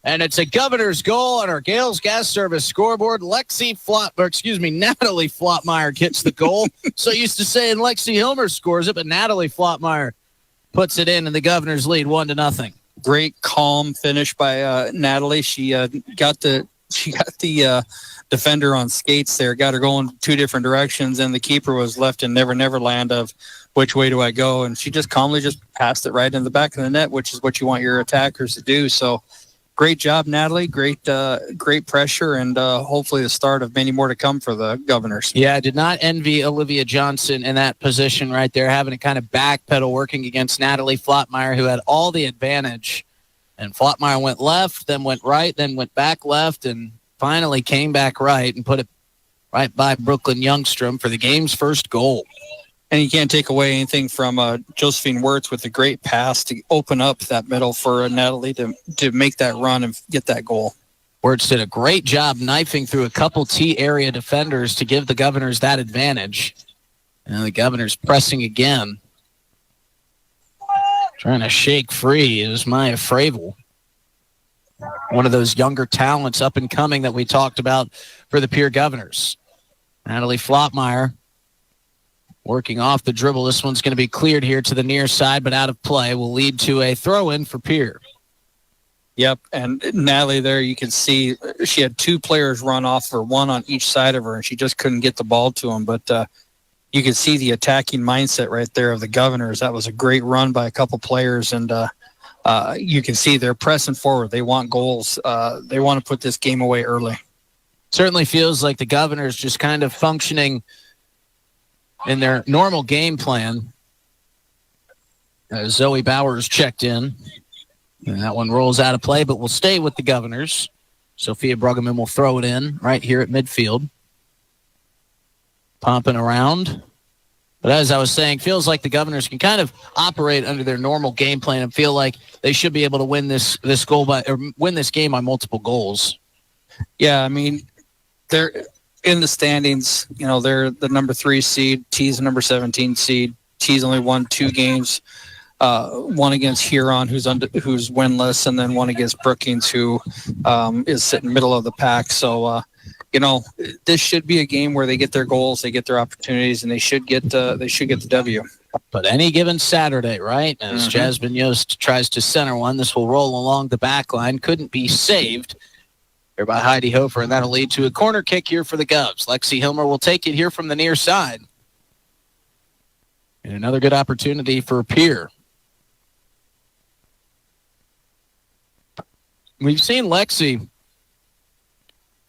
And it's a Governor's goal on our Gales Gas Service scoreboard. Natalie Flottmeyer gets the goal. So used to saying Lexi Hilmer scores it, but Natalie Flottmeyer puts it in, and the Governors lead 1-0. Great, calm finish by Natalie. She got the defender on skates there, got her going two different directions, and the keeper was left in Never Never Land of which way do I go, and she just calmly just passed it right in the back of the net, which is what you want your attackers to do. So great job, Natalie. Great pressure, and hopefully the start of many more to come for the Governors. Yeah, I did not envy Olivia Johnson in that position right there, having to kind of backpedal working against Natalie Flottmeyer, who had all the advantage. And Flottmeyer went left, then went right, then went back left, and finally came back right and put it right by Brooklyn Youngstrom for the game's first goal. And you can't take away anything from Josephine Wirtz with a great pass to open up that middle for Natalie to make that run and get that goal. Wirtz did a great job knifing through a couple T-area defenders to give the Governors that advantage. And the Governors pressing again. Trying to shake free is Maya Fravel. One of those younger talents up and coming that we talked about for the Pierre Governors. Natalie Flottmeyer working off the dribble. This one's going to be cleared here to the near side, but out of play. Will lead to a throw-in for Pierre. Yep, and Natalie there, you can see she had two players run off her, one on each side of her, and she just couldn't get the ball to them. But you can see the attacking mindset right there of the Governors. That was a great run by a couple players, and you can see they're pressing forward. They want goals. They want to put this game away early. Certainly feels like the Governors just kind of functioning in their normal game plan. Zoe Bowers checked in. And that one rolls out of play, but will stay with the Governors. Sophia Bruggeman will throw it in right here at midfield. Pumping around. But as I was saying, feels like the Governors can kind of operate under their normal game plan and feel like they should be able to win this game by multiple goals. Yeah, I mean, they're in the standings. You know, they're the number 3 seed. T's the number 17 seed. T's only won 2 games. One against Huron, who's winless, and then one against Brookings, who is sitting middle of the pack. So, this should be a game where they get their goals, they get their opportunities, and they should get the W. But any given Saturday, right? As Jasmine Yost tries to center one, this will roll along the back line. Couldn't be saved here by Heidi Hofer, and that'll lead to a corner kick here for the Govs. Lexi Hilmer will take it here from the near side. And another good opportunity for Pierre. We've seen Lexi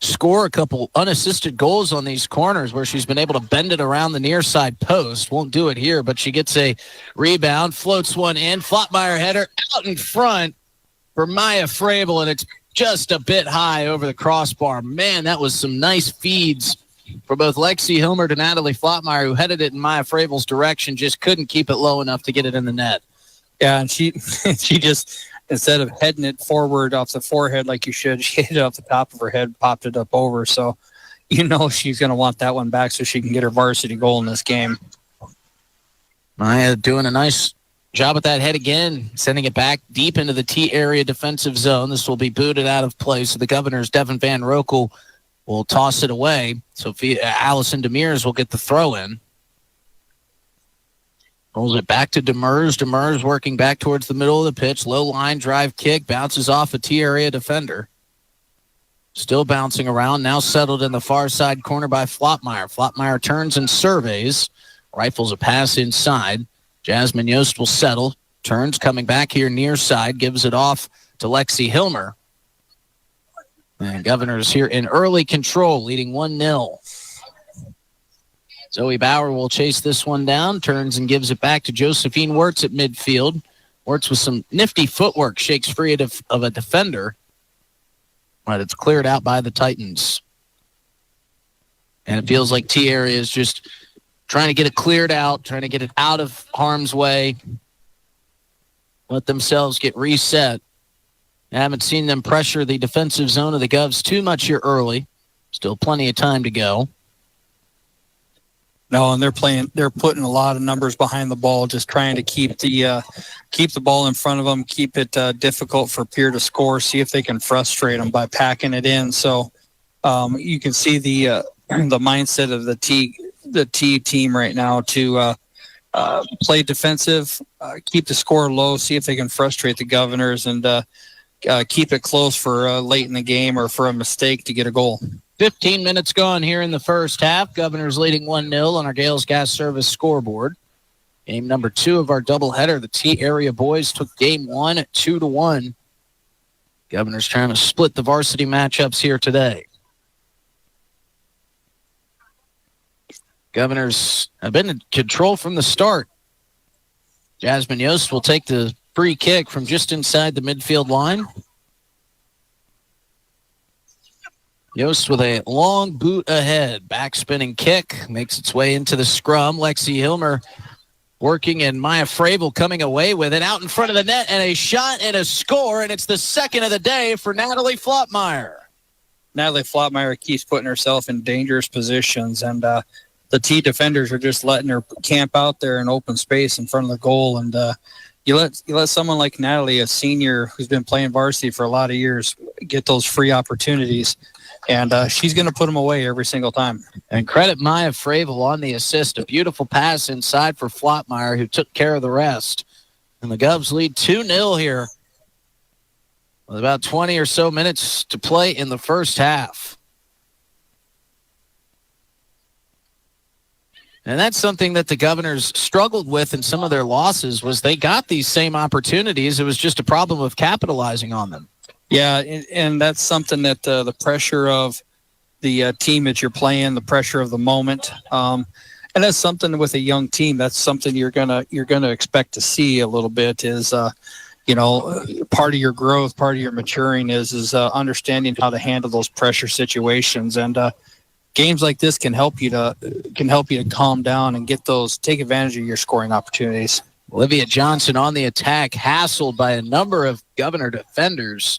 score a couple unassisted goals on these corners where she's been able to bend it around the near side post. Won't do it here, but she gets a rebound, floats one in. Flottmeyer header out in front for Maya Fravel, and it's just a bit high over the crossbar. Man, that was some nice feeds for both Lexi Hilmer to Natalie Flottmeyer, who headed it in Maya Fravel's direction, just couldn't keep it low enough to get it in the net. Yeah, and she just, instead of heading it forward off the forehead like you should, she hit it off the top of her head, popped it up over. So, she's going to want that one back so she can get her varsity goal in this game. Maya doing a nice job with that head again, sending it back deep into the T area defensive zone. This will be booted out of play, so the Governors' Devin Van Rokel will toss it away. So Allison Demers will get the throw in. Rolls it back to Demers. Demers working back towards the middle of the pitch. Low line drive kick. Bounces off a T area defender. Still bouncing around. Now settled in the far side corner by Flottmeyer. Flottmeyer turns and surveys. Rifles a pass inside. Jasmine Yost will settle. Turns coming back here near side. Gives it off to Lexi Hilmer. And Governors here in early control, leading 1-0. Zoe Bauer will chase this one down, turns and gives it back to Josephine Wirtz at midfield. Wirtz with some nifty footwork, shakes free of a defender, but it's cleared out by the Titans. And it feels like T area is just trying to get it cleared out, trying to get it out of harm's way, let themselves get reset. I haven't seen them pressure the defensive zone of the Govs too much here early. Still plenty of time to go. No, and they're putting a lot of numbers behind the ball, just trying to keep the ball in front of them, keep it difficult for Pierre to score, see if they can frustrate them by packing it in. So you can see the mindset of the T team right now to play defensive, keep the score low, see if they can frustrate the Governors, and keep it close for late in the game or for a mistake to get a goal. 15 minutes gone here in the first half. Governors leading 1-0 on our Gales Gas Service scoreboard. Game number 2 of our doubleheader. The T area boys took game 1 at 2-1. Governors trying to split the varsity matchups here today. Governors have been in control from the start. Jasmine Yost will take the free kick from just inside the midfield line. Yost with a long boot ahead. Backspinning kick makes its way into the scrum. Lexi Hilmer working, and Maya Fravel coming away with it out in front of the net, and a shot and a score, and it's the second of the day for Natalie Flottmeyer. Natalie Flottmeyer keeps putting herself in dangerous positions, and the T defenders are just letting her camp out there in open space in front of the goal. And you let someone like Natalie, a senior who's been playing varsity for a lot of years, get those free opportunities. And she's going to put them away every single time. And credit Maya Fravel on the assist. A beautiful pass inside for Flottmeyer, who took care of the rest. And the Govs lead 2-0 here with about 20 or so minutes to play in the first half. And that's something that the Governors struggled with in some of their losses, was they got these same opportunities. It was just a problem of capitalizing on them. Yeah, and that's something that the pressure of the team that you're playing, the pressure of the moment, and that's something with a young team. That's something you're gonna expect to see a little bit. Is part of your growth, part of your maturing is understanding how to handle those pressure situations. And games like this can help you to calm down and take advantage of your scoring opportunities. Olivia Johnson on the attack, hassled by a number of Governor defenders.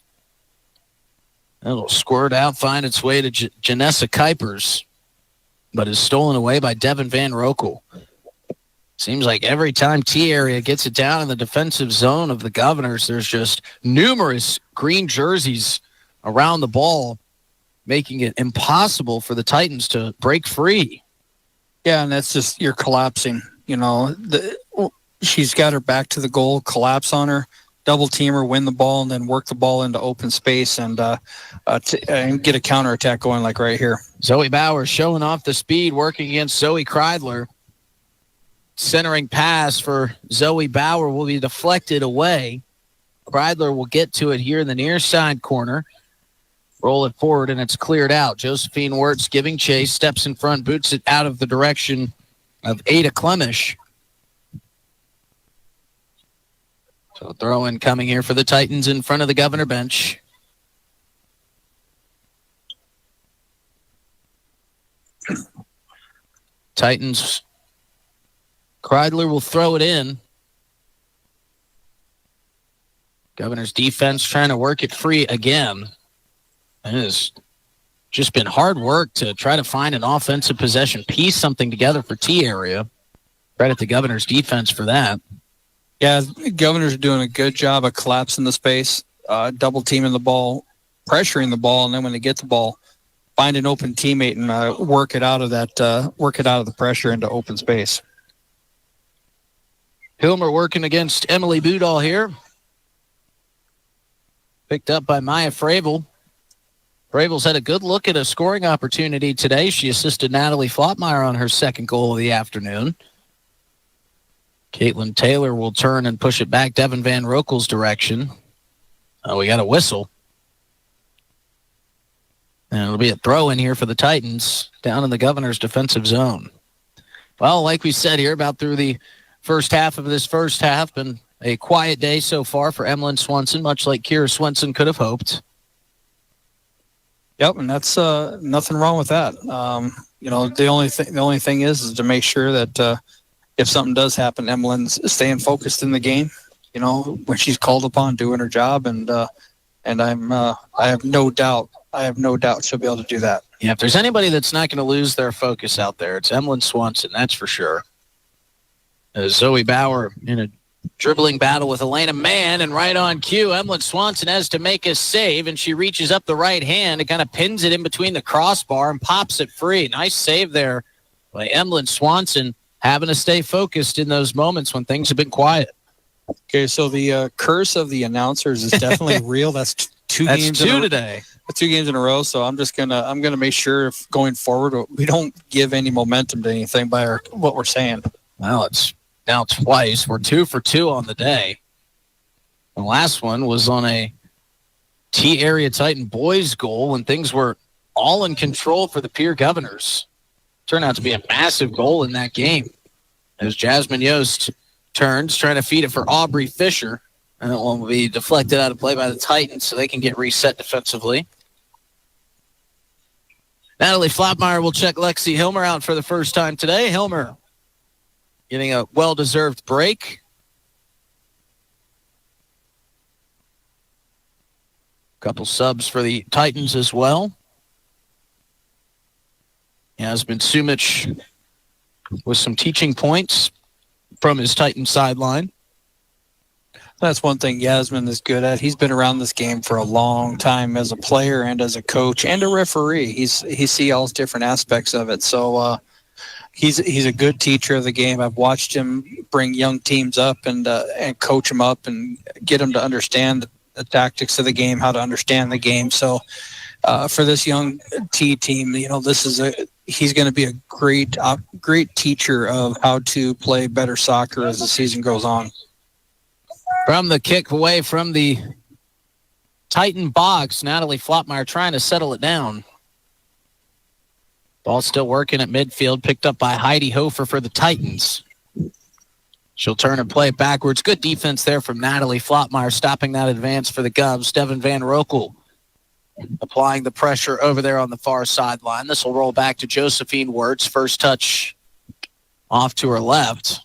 It'll squirt out, find its way to Janessa Kuipers, but is stolen away by Devin Van Rokel. Seems like every time T area gets it down in the defensive zone of the Governors, there's just numerous green jerseys around the ball, making it impossible for the Titans to break free. Yeah, and that's just, you're collapsing. She's got her back to the goal, collapse on her, double team her, win the ball, and then work the ball into open space and get a counterattack going like right here. Zoe Bauer showing off the speed, working against Zoe Kreidler. Centering pass for Zoe Bauer will be deflected away. Kreidler will get to it here in the near side corner. Roll it forward, and it's cleared out. Josephine Wirtz giving chase, steps in front, boots it out of the direction of Ada Clemish. So throw in coming here for the Titans in front of the Governor bench. Titans. Kreidler will throw it in. Governor's defense trying to work it free again. It has just been hard work to try to find an offensive possession, piece something together for T area. Credit the Governor's defense for that. Yeah, Governors are doing a good job of collapsing the space, double teaming the ball, pressuring the ball, and then when they get the ball, find an open teammate and work it out of the pressure into open space. Hilmer working against Emily Budall here. Picked up by Maya Fravel. Fravel's had a good look at a scoring opportunity today. She assisted Natalie Flottmeyer on her second goal of the afternoon. Caitlin Taylor will turn and push it back Devin Van Rokel's direction. We got a whistle. And it'll be a throw in here for the Titans down in the Governor's defensive zone. Well, like we said here, about through the first half of this first half, been a quiet day so far for Emlyn Swanson, much like Kira Swenson could have hoped. Yep, and that's nothing wrong with that. The only thing is to make sure that if something does happen, Emlyn's staying focused in the game. When she's called upon, doing her job, and I have no doubt she'll be able to do that. Yeah, if there's anybody that's not going to lose their focus out there, it's Emlyn Swanson, that's for sure. Zoe Bauer in a dribbling battle with Elena Mann, and right on cue, Emlyn Swanson has to make a save, and she reaches up the right hand and kind of pins it in between the crossbar and pops it free. Nice save there by Emlyn Swanson, having to stay focused in those moments when things have been quiet. Okay, so the curse of the announcers is definitely real. That's two games today. 2 games in a row. So I'm gonna make sure if going forward we don't give any momentum to anything by what we're saying. Well, it's now twice. We're 2 for 2 on the day. The last one was on a T area Titan boys goal when things were all in control for the Pierre Governors. Turned out to be a massive goal in that game. As Jasmine Yost turns, trying to feed it for Aubrey Fisher. And it will be deflected out of play by the Titans so they can get reset defensively. Natalie Flottmeyer will check Lexi Hilmer out for the first time today. Hilmer getting a well-deserved break. Couple subs for the Titans as well. Yasmin Sumich with some teaching points from his Titan sideline. That's one thing Yasmin is good at. He's been around this game for a long time as a player and as a coach and a referee. He sees all different aspects of it. So he's a good teacher of the game. I've watched him bring young teams up and coach them up and get them to understand the tactics of the game, how to understand the game. So for this young T team, he's going to be a great teacher of how to play better soccer as the season goes on. From the kick away from the Titan box, Natalie Flottmeyer trying to settle it down. Ball still working at midfield, picked up by Heidi Hofer for the Titans. She'll turn and play it backwards. Good defense there from Natalie Flottmeyer, stopping that advance for the Govs. Devin Van Rokel applying the pressure over there on the far sideline. This will roll back to Josephine Wirtz. First touch off to her left.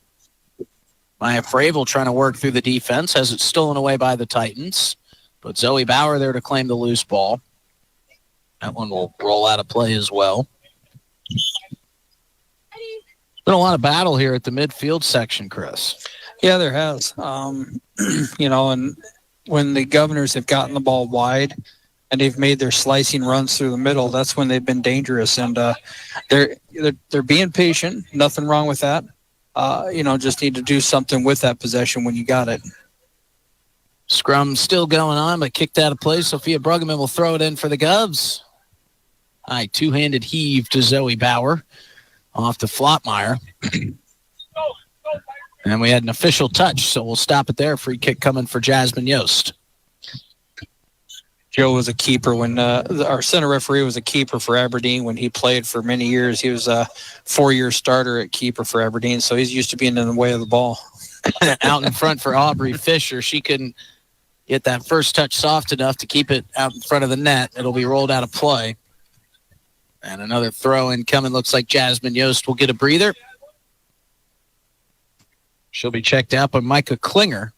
Maya Fravel trying to work through the defense, has it stolen away by the Titans. But Zoe Bauer there to claim the loose ball. That one will roll out of play as well. Been a lot of battle here at the midfield section, Chris. Yeah, there has. And when the Governors have gotten the ball wide and they've made their slicing runs through the middle, that's when they've been dangerous. And they're being patient. Nothing wrong with that. Just need to do something with that possession when you got it. Scrum still going on, but kicked out of play. Sophia Bruggeman will throw it in for the Govs. High two-handed heave to Zoe Bauer. Off to Flottmeyer. And we had an official touch, so we'll stop it there. Free kick coming for Jasmine Yost. Joe was a keeper when our center referee was a keeper for Aberdeen when he played for many years. He was a 4-year starter at keeper for Aberdeen, so he's used to being in the way of the ball. Out in front for Aubrey Fisher. She couldn't get that first touch soft enough to keep it out in front of the net. It'll be rolled out of play. And another throw in coming. Looks like Jasmine Yost will get a breather. She'll be checked out by Micah Klinger.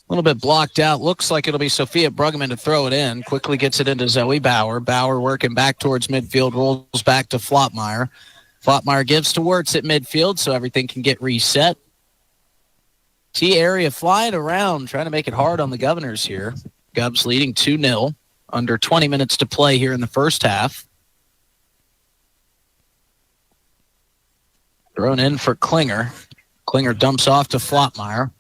A little bit blocked out. Looks like it'll be Sophia Bruggeman to throw it in. Quickly gets it into Zoe Bauer. Bauer working back towards midfield. Rolls back to Flotmeyer. Flotmeyer gives to Wirtz at midfield so everything can get reset. T area flying around, trying to make it hard on the Governors here. Govs leading 2-0. Under 20 minutes to play here in the first half. Thrown in for Klinger. Klinger dumps off to Flotmeyer.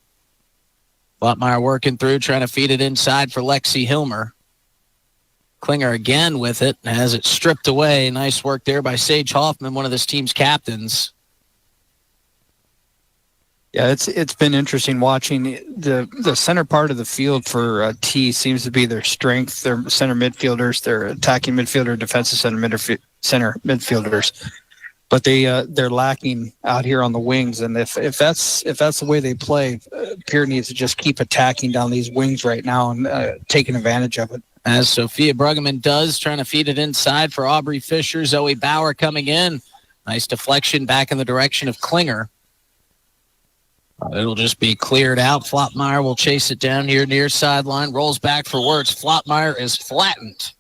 Flotmeyer working through, trying to feed it inside for Lexi Hilmer. Klinger again with it, has it stripped away. Nice work there by Sage Hoffman, one of this team's captains. Yeah, it's been interesting watching the center part of the field for T seems to be their strength. Their center midfielders, their attacking midfielder, defensive center midfielders. But they're lacking out here on the wings, and if that's the way they play, Pierre needs to just keep attacking down these wings right now and taking advantage of it. As Sophia Bruggeman does, trying to feed it inside for Aubrey Fisher. Zoe Bauer coming in. Nice deflection back in the direction of Klinger. It'll just be cleared out. Flotmeyer will chase it down here near sideline. Rolls back for Wirtz. Flotmeyer is flattened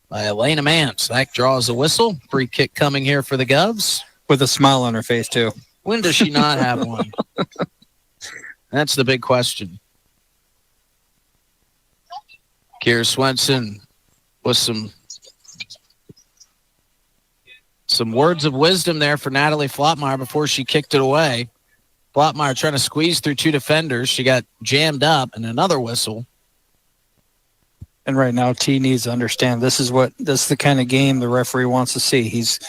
by Elena Mance. That draws a whistle. Free kick coming here for the Govs. With a smile on her face, too. When does she not have one? That's the big question. Kiera Swenson with some words of wisdom there for Natalie Flotmeyer before she kicked it away. Flotmeyer trying to squeeze through two defenders. She got jammed up, and another whistle. And right now, T needs to understand this is the kind of game the referee wants to see. He's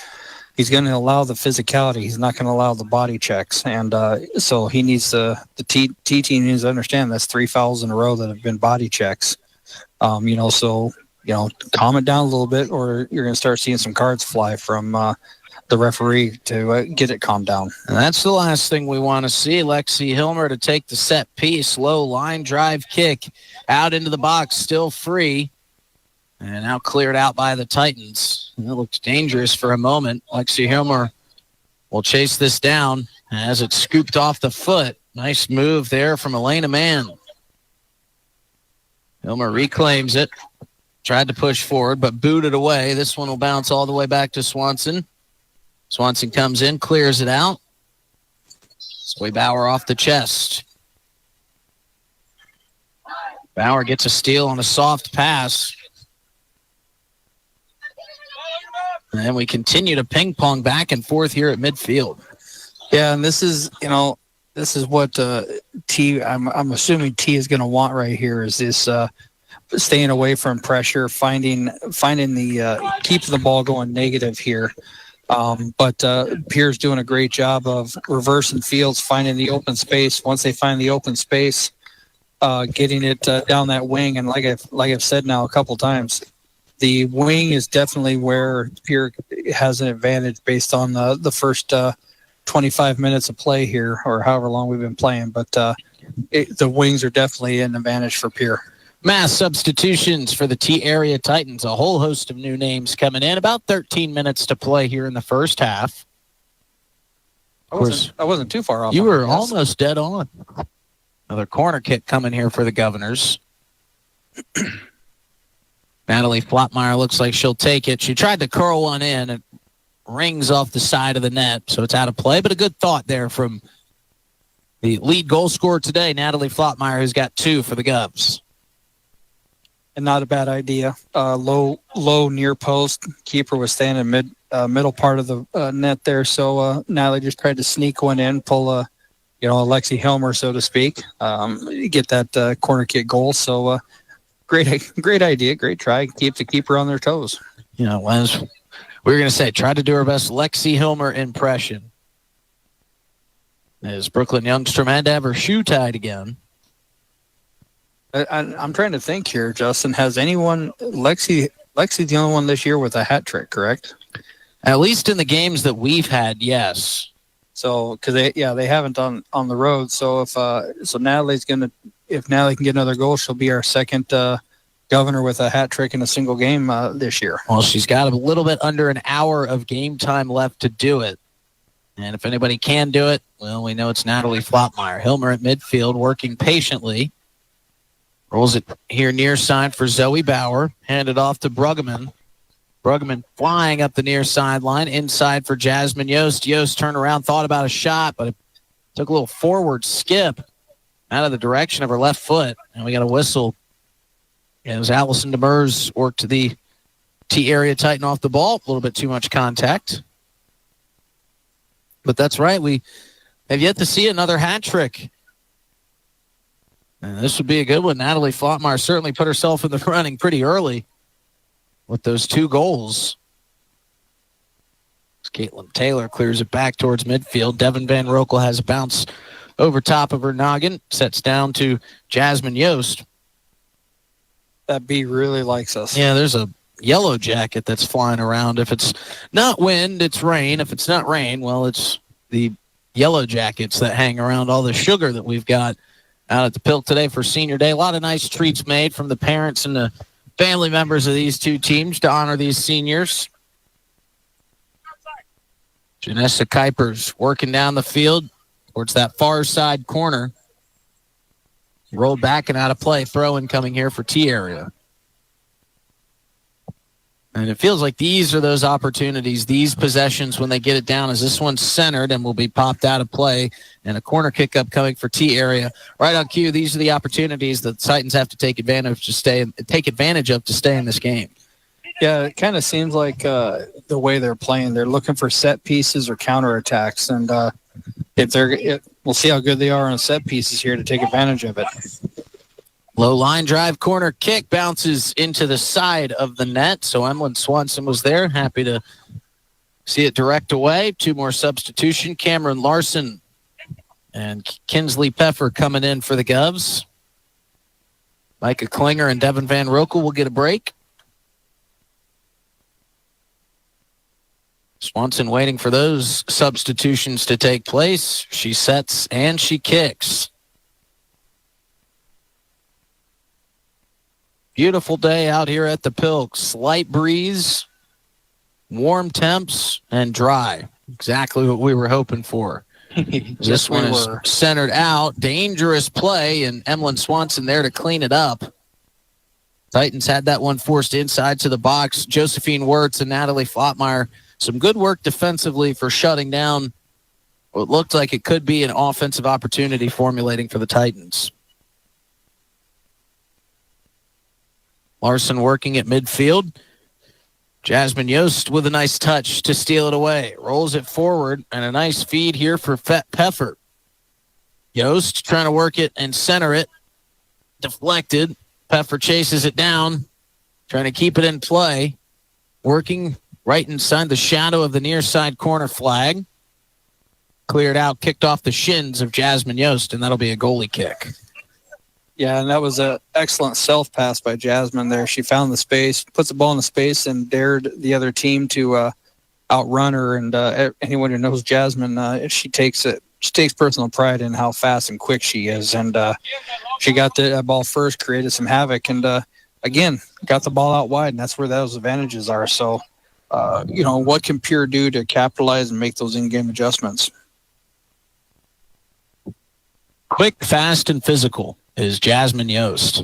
going to allow the physicality. He's not going to allow the body checks. And so he needs the T team needs to understand that's 3 fouls in a row that have been body checks. Calm it down a little bit, or you're going to start seeing some cards fly from the referee to get it calmed down. And that's the last thing we want to see. Lexi Hilmer to take the set piece. Low line drive kick out into the box, still free. And now cleared out by the Titans. It looked dangerous for a moment. Lexi Hilmer will chase this down as it's scooped off the foot. Nice move there from Elena Mann. Hilmer reclaims it. Tried to push forward, but booted away. This one will bounce all the way back to Swanson. Swanson comes in, clears it out. Zoe Bauer off the chest. Bauer gets a steal on a soft pass. And then we continue to ping pong back and forth here at midfield. Yeah, and this is what T. I'm assuming T is going to want right here is this staying away from pressure, finding the keeping the ball going negative here. But Pierre's doing a great job of reversing fields, finding the open space. Once they find the open space, getting it down that wing. And like I've said now a couple times, the wing is definitely where Pierre has an advantage based on the first 25 minutes of play here, or however long we've been playing. But the wings are definitely an advantage for Pierre. Mass substitutions for the T-Area Titans. A whole host of new names coming in. About 13 minutes to play here in the first half. I wasn't too far off. You were almost dead on. Another corner kick coming here for the Governors. Natalie Flotmeyer looks like she'll take it. She tried to curl one in. It rings off the side of the net, so it's out of play. But a good thought there from the lead goal scorer today, Natalie Flotmeyer, who's got 2 for the Govs. And not a bad idea. Low near post. Keeper was standing middle part of the net there. So Natalie just tried to sneak one in, pull a Lexi Hilmer, so to speak, get that corner kick goal. So great idea, great try. Keep the keeper on their toes. As we were going to say, try to do our best Lexi Hilmer impression. As Brooklyn Youngstrom had to have her shoe tied again. I'm trying to think here, Justin. Has anyone Lexi's the only one this year with a hat trick, correct? At least in the games that we've had, yes. So, because they haven't on the road. So if Natalie's if Natalie can get another goal, she'll be our second Governor with a hat trick in a single game this year. Well, she's got a little bit under an hour of game time left to do it. And if anybody can do it, well, we know it's Natalie Flopmeyer. Hilmer at midfield, working patiently. Rolls it here near side for Zoe Bauer. Handed off to Bruggeman. Bruggeman flying up the near sideline. Inside for Jasmine Yost. Yost turned around, thought about a shot, but it took a little forward skip out of the direction of her left foot. And we got a whistle. It was Allison Demers worked the T area Titan off the ball. A little bit too much contact. But that's right. We have yet to see another hat trick. And this would be a good one. Natalie Flotmeyer certainly put herself in the running pretty early with those 2 goals. As Caitlin Taylor clears it back towards midfield. Devin Van Rokel has a bounce over top of her noggin. Sets down to Jasmine Yost. That bee really likes us. Yeah, there's a yellow jacket that's flying around. If it's not wind, it's rain. If it's not rain, well, it's the yellow jackets that hang around all the sugar that we've got out at the Pilk today for Senior Day. A lot of nice treats made from the parents and the family members of these 2 teams to honor these seniors. Janessa Kuipers working down the field towards that far side corner. Rolled back and out of play. Throw-in coming here for T area. And it feels like these are those opportunities, these possessions when they get it down, as this one's centered and will be popped out of play. And a corner kick up coming for T area. Right on cue, these are the opportunities that the Titans have to take advantage of to stay in this game. Yeah, it kind of seems like the way they're playing, they're looking for set pieces or counterattacks. And we'll see how good they are on set pieces here to take advantage of it. Low line drive, corner kick, bounces into the side of the net. So Emlyn Swanson was there. Happy to see it direct away. 2 more substitution. Cameron Larson and Kinsley Pfeffer coming in for the Govs. Micah Klinger and Devin Van Rokel will get a break. Swanson waiting for those substitutions to take place. She sets and she kicks. Beautiful day out here at the Pilk. Slight breeze, warm temps, and dry. Exactly what we were hoping for. This one is centered out. Dangerous play, and Emlyn Swanson there to clean it up. Titans had that one forced inside to the box. Josephine Wirtz and Natalie Flotmeyer. Some good work defensively for shutting down what looked like it could be an offensive opportunity formulating for the Titans. Larson working at midfield. Jasmine Yost with a nice touch to steal it away. Rolls it forward, and a nice feed here for Pfeffer. Yost trying to work it and center it. Deflected. Pfeffer chases it down, trying to keep it in play. Working right inside the shadow of the near side corner flag. Cleared out, kicked off the shins of Jasmine Yost, and that'll be a goalie kick. Yeah, and that was an excellent self-pass by Jasmine there. She found the space, puts the ball in the space, and dared the other team to outrun her. And anyone who knows Jasmine, she takes personal pride in how fast and quick she is. And she got the ball first, created some havoc, and again, got the ball out wide, and that's where those advantages are. So, what can Pierre do to capitalize and make those in-game adjustments? Quick, fast, and physical is Jasmine Yost.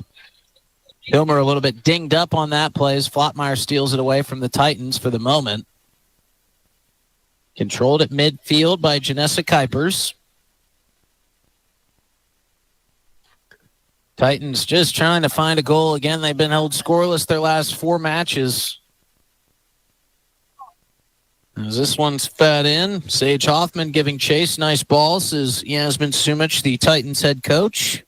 Hilmer a little bit dinged up on that play as Flotmeyer steals it away from the Titans for the moment. Controlled at midfield by Janessa Kuipers. Titans just trying to find a goal. Again, they've been held scoreless their last 4 matches. As this one's fed in, Sage Hoffman giving chase. Nice ball, says Yasmin Sumich, the Titans head coach.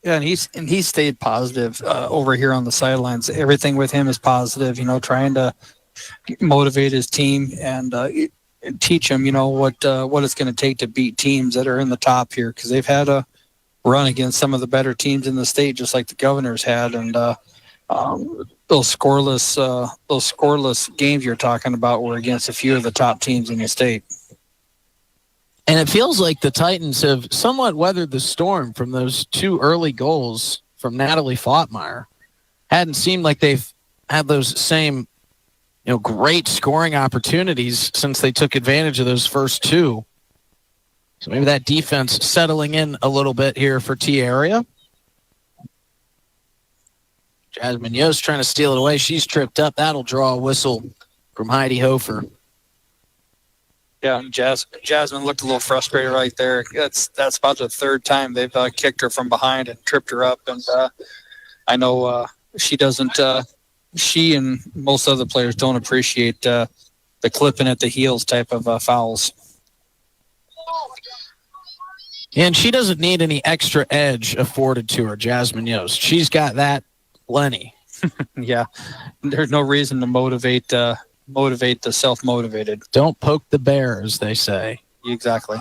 Yeah, and he's stayed positive over here on the sidelines. Everything with him is positive, trying to motivate his team and teach them, what it's going to take to beat teams that are in the top here, because they've had a run against some of the better teams in the state, just like the Governors had. And those scoreless games you're talking about were against a few of the top teams in the state. And it feels like the Titans have somewhat weathered the storm from those 2 early goals from Natalie Flottmeyer. Hadn't seemed like they've had those same, great scoring opportunities since they took advantage of those first two. So maybe that defense settling in a little bit here for T-Area. Jasmine Yost trying to steal it away. She's tripped up. That'll draw a whistle from Heidi Hofer. Yeah, Jasmine looked a little frustrated right there. That's about the third time they've kicked her from behind and tripped her up. And I know she doesn't. She and most other players don't appreciate the clipping at the heels type of fouls. And she doesn't need any extra edge afforded to her, Jasmine Yost. She's got that plenty. Yeah, there's no reason to motivate the self-motivated. Don't poke the bear, as they say. Exactly.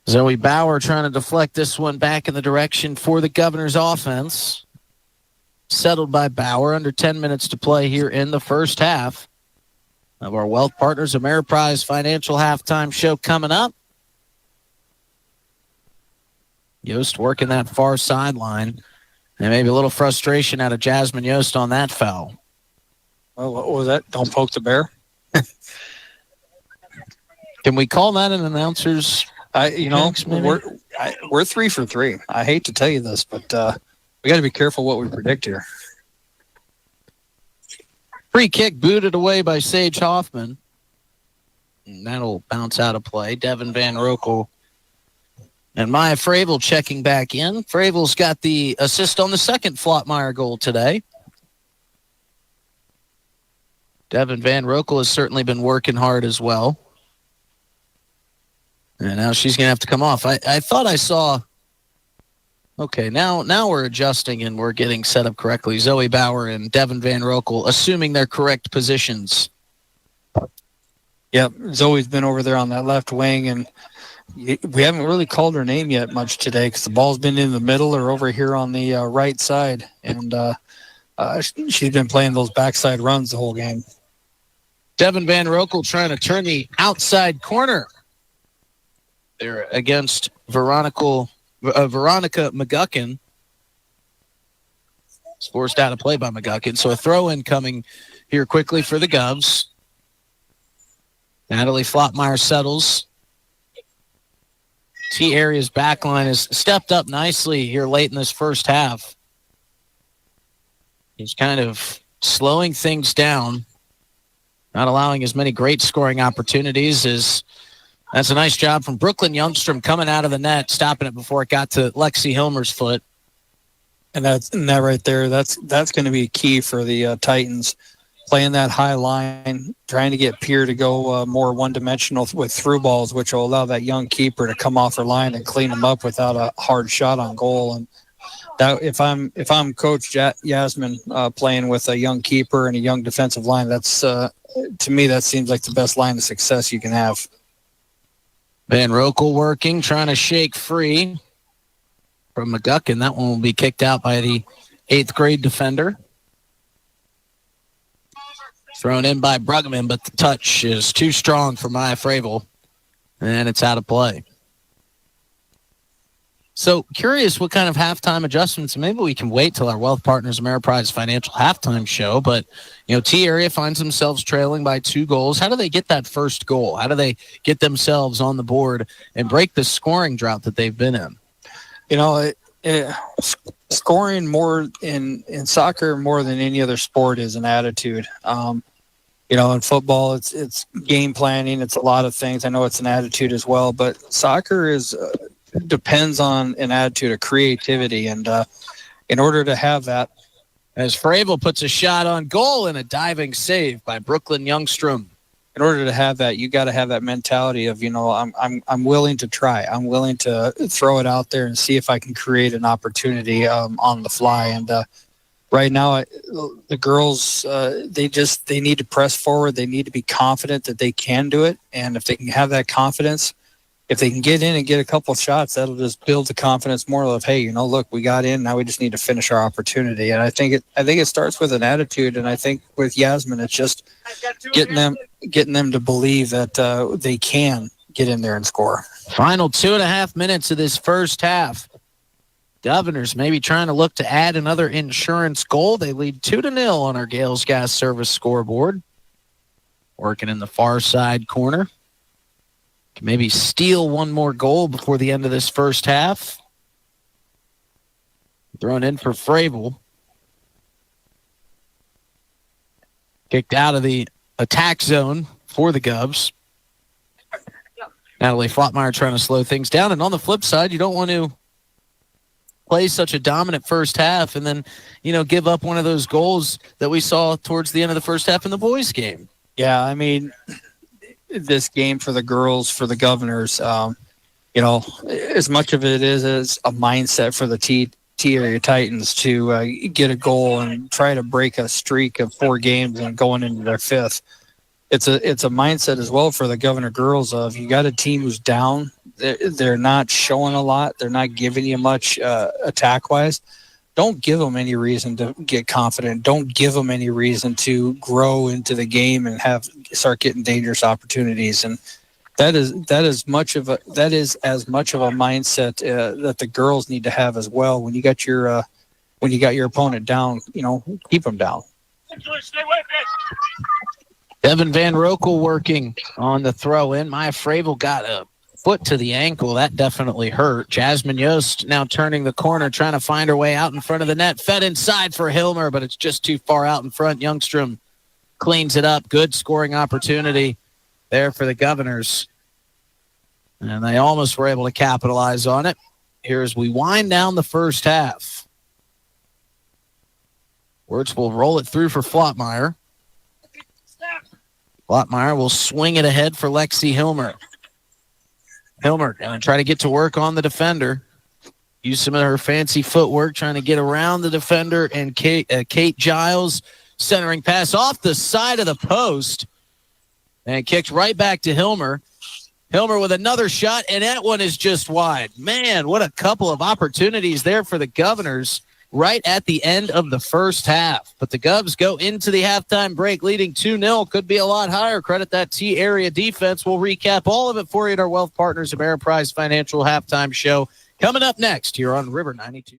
Zoe Bauer trying to deflect this one back in the direction for the Governor's offense. Settled by Bauer. Under 10 minutes to play here in the first half of our Wealth Partners Ameriprise Financial Halftime Show coming up. Yost working that far sideline. And maybe a little frustration out of Jasmine Yost on that foul. Well, what was that? Don't poke the bear? Can we call that an announcer's? We're 3 for 3. I hate to tell you this, but we got to be careful what we predict here. Free kick booted away by Sage Hoffman. And that'll bounce out of play. Devin Van Rokel and Maya Fravel checking back in. Fravel's got the assist on the second Flottmeyer goal today. Devin Van Rokel has certainly been working hard as well. And now she's going to have to come off. I thought I saw... Okay, now we're adjusting and we're getting set up correctly. Zoe Bauer and Devin Van Rokel assuming their correct positions. Yep, Zoe's been over there on that left wing, and we haven't really called her name yet much today because the ball's been in the middle or over here on the right side, and she's been playing those backside runs the whole game. Devin Van Rokel trying to turn the outside corner there against Veronica McGuckin. It's forced out of play by McGuckin, so a throw-in coming here quickly for the Govs. Natalie Flottmeyer settles. T-Area's backline has stepped up nicely here late in this first half. He's kind of slowing things down, not allowing as many great scoring opportunities. That's a nice job from Brooklyn Youngstrom coming out of the net, stopping it before it got to Lexi Hilmer's foot. And that right there, that's going to be key for the Titans. Playing that high line, trying to get Pierre to go more one-dimensional with through balls, which will allow that young keeper to come off her line and clean them up without a hard shot on goal. And that, if I'm Coach Yasmin playing with a young keeper and a young defensive line, that's to me that seems like the best line of success you can have. Van Rokel working, trying to shake free from McGuckin. That one will be kicked out by the 8th grade defender. Thrown in by Pregame, but the touch is too strong for Maya Fravel, and it's out of play. So curious what kind of halftime adjustments. Maybe we can wait till our Wealth Partners Ameriprise Financial halftime show, but T-Area finds themselves trailing by 2 goals. How do they get that first goal? How do they get themselves on the board and break the scoring drought that they've been in? Scoring more in soccer more than any other sport is an attitude. In football, it's game planning. It's a lot of things. I know it's an attitude as well, but soccer depends on an attitude of creativity. And in order to have that, as Fravel puts a shot on goal and a diving save by Brooklyn Youngstrom. In order to have that, you got to have that mentality of, I'm willing to try. I'm willing to throw it out there and see if I can create an opportunity on the fly. And right now, the girls, they need to press forward. They need to be confident that they can do it. And if they can have that confidence, if they can get in and get a couple of shots, that'll just build the confidence more of, hey, look, we got in. Now we just need to finish our opportunity. And I think it starts with an attitude. And I think with Yasmin, it's just getting them to believe that they can get in there and score. Final 2.5 minutes of this first half. Governors maybe trying to look to add another insurance goal. They lead 2-0 on our Gales Gas Service scoreboard. Working in the far side corner. Can maybe steal one more goal before the end of this first half. Thrown in for Fravel. Kicked out of the attack zone for the Govs. Natalie Flottmeyer trying to slow things down. And on the flip side, you don't want to play such a dominant first half and then, give up one of those goals that we saw towards the end of the first half in the boys' game. Yeah, I mean, this game for the girls, for the Governors, as much of it is as a mindset for the T Area Titans to get a goal and try to break a streak of 4 games and going into their 5th. It's a mindset as well for the Governor girls of you got a team who's down. They're not showing a lot. They're not giving you much attack-wise. Don't give them any reason to get confident. Don't give them any reason to grow into the game and start getting dangerous opportunities. And that is as much of a mindset that the girls need to have as well. When you got your opponent down, keep them down. Devin Van Rokel working on the throw in. Maya Fravel got a foot to the ankle. That definitely hurt. Jasmine Yost now turning the corner, trying to find her way out in front of the net. Fed inside for Hilmer, but it's just too far out in front. Youngstrom cleans it up. Good scoring opportunity there for the Governors. And they almost were able to capitalize on it. Here as we wind down the first half. Wirtz will roll it through for Flottmeyer. Flottmeyer will swing it ahead for Lexi Hilmer. Hilmer going to try to get to work on the defender. Use some of her fancy footwork trying to get around the defender. And Kate Giles centering pass off the side of the post. And kicked right back to Hilmer. Hilmer with another shot, and that one is just wide. Man, what a couple of opportunities there for the Governors right at the end of the first half. But the Govs go into the halftime break leading 2-0. Could be a lot higher. Credit that T-area defense. We'll recap all of it for you at our Wealth Partners Ameriprise Financial Halftime Show. Coming up next here on River 92.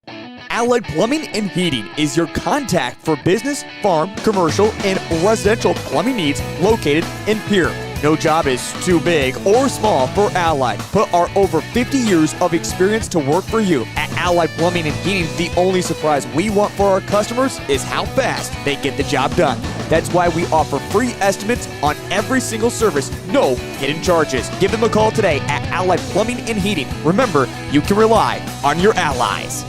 Allied Plumbing and Heating is your contact for business, farm, commercial, and residential plumbing needs located in Pierre. No job is too big or small for Allied. Put our over 50 years of experience to work for you. At Allied Plumbing and Heating, the only surprise we want for our customers is how fast they get the job done. That's why we offer free estimates on every single service, no hidden charges. Give them a call today at Allied Plumbing and Heating. Remember, you can rely on your allies.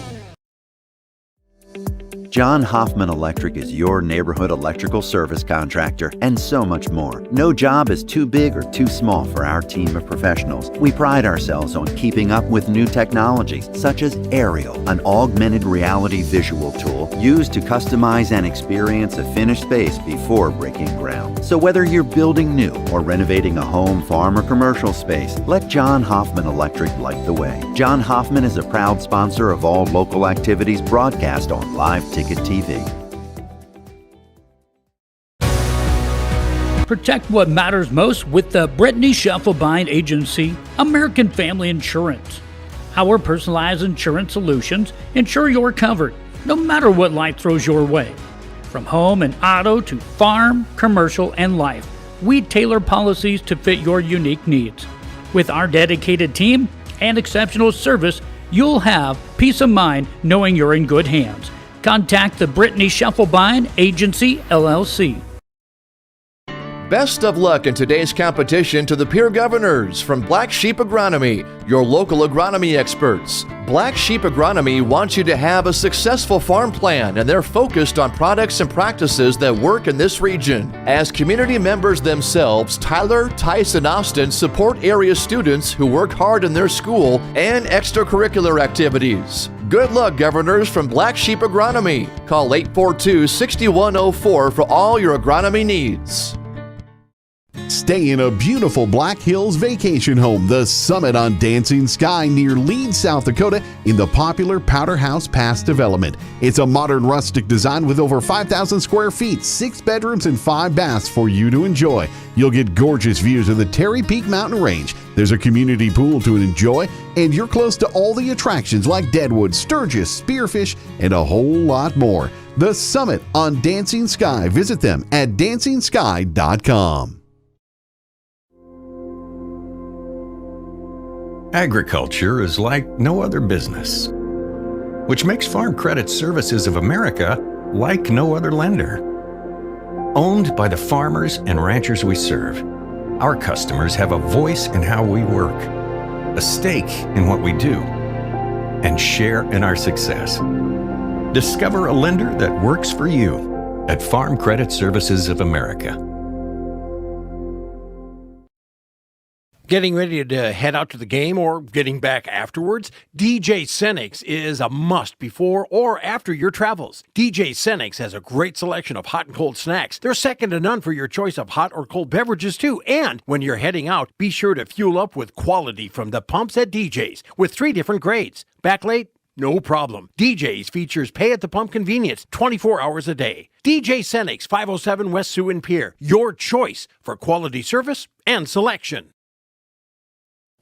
John Hoffman Electric is your neighborhood electrical service contractor and so much more. No job is too big or too small for our team of professionals. We pride ourselves on keeping up with new technologies such as Aerial, an augmented reality visual tool used to customize and experience a finished space before breaking ground. So whether you're building new or renovating a home, farm, or commercial space, let John Hoffman Electric light the way. John Hoffman is a proud sponsor of all local activities broadcast on Live Ticket TV. Protect what matters most with the Brittany Scheffelbein Agency, American Family Insurance. Our personalized insurance solutions ensure you're covered, no matter what life throws your way. From home and auto to farm, commercial, and life, we tailor policies to fit your unique needs. With our dedicated team and exceptional service, you'll have peace of mind knowing you're in good hands. Contact the Brittany Scheffelbein Agency, LLC. Best of luck in today's competition to the Pierre Governors from Black Sheep Agronomy, your local agronomy experts. Black Sheep Agronomy wants you to have a successful farm plan, and they're focused on products and practices that work in this region. As community members themselves, Tyler, Tice, and Austin support area students who work hard in their school and extracurricular activities. Good luck, Governors from Black Sheep Agronomy. Call 842-6104 for all your agronomy needs. Stay in a beautiful Black Hills vacation home, the Summit on Dancing Sky near Leeds, South Dakota, in the popular Powder House Pass development. It's a modern rustic design with over 5,000 square feet, 6 bedrooms, and 5 baths for you to enjoy. You'll get gorgeous views of the Terry Peak Mountain Range. There's a community pool to enjoy, and you're close to all the attractions like Deadwood, Sturgis, Spearfish, and a whole lot more. The Summit on Dancing Sky. Visit them at dancingsky.com. Agriculture is like no other business, which makes Farm Credit Services of America like no other lender. Owned by the farmers and ranchers we serve, our customers have a voice in how we work, a stake in what we do, and share in our success. Discover a lender that works for you at Farm Credit Services of America. Getting ready to head out to the game or getting back afterwards? DJ Senix is a must before or after your travels. DJ Senix has a great selection of hot and cold snacks. They're second to none for your choice of hot or cold beverages too. And when you're heading out, be sure to fuel up with quality from the pumps at DJ's with 3 different grades. Back late? No problem. DJ's features pay at the pump convenience 24 hours a day. DJ Senix, 507 West Sioux in Pierre. Your choice for quality service and selection.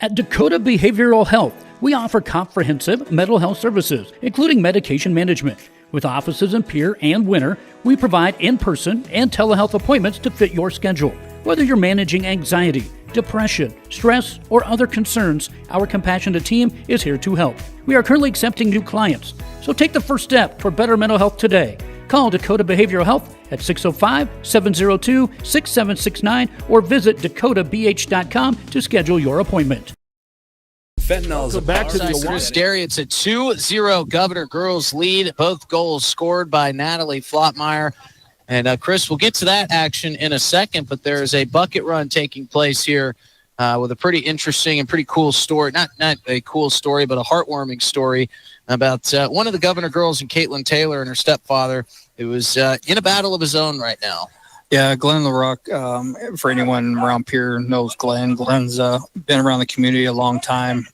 At Dakota Behavioral Health, we offer comprehensive mental health services, including medication management. With offices in Pierre and Winter, we provide in-person and telehealth appointments to fit your schedule. Whether you're managing anxiety, depression, stress, or other concerns, our compassionate team is here to help. We are currently accepting new clients, so take the first step for better mental health today. Call Dakota Behavioral Health at 605-702-6769 or visit dakotabh.com to schedule your appointment. Fentonyl's back to the Chris Derry. It's a 2-0 Governor girls lead. Both goals scored by Natalie Flottmeyer. And Chris, we'll get to that action in a second, but there is a bucket run taking place here with a pretty interesting and pretty cool story. Not a cool story, but a heartwarming story about one of the Governor girls and Caitlin Taylor and her stepfather who is in a battle of his own right now. Yeah, Glenn LaRock, for anyone around Pierre knows Glenn. Glenn's been around the community a long time.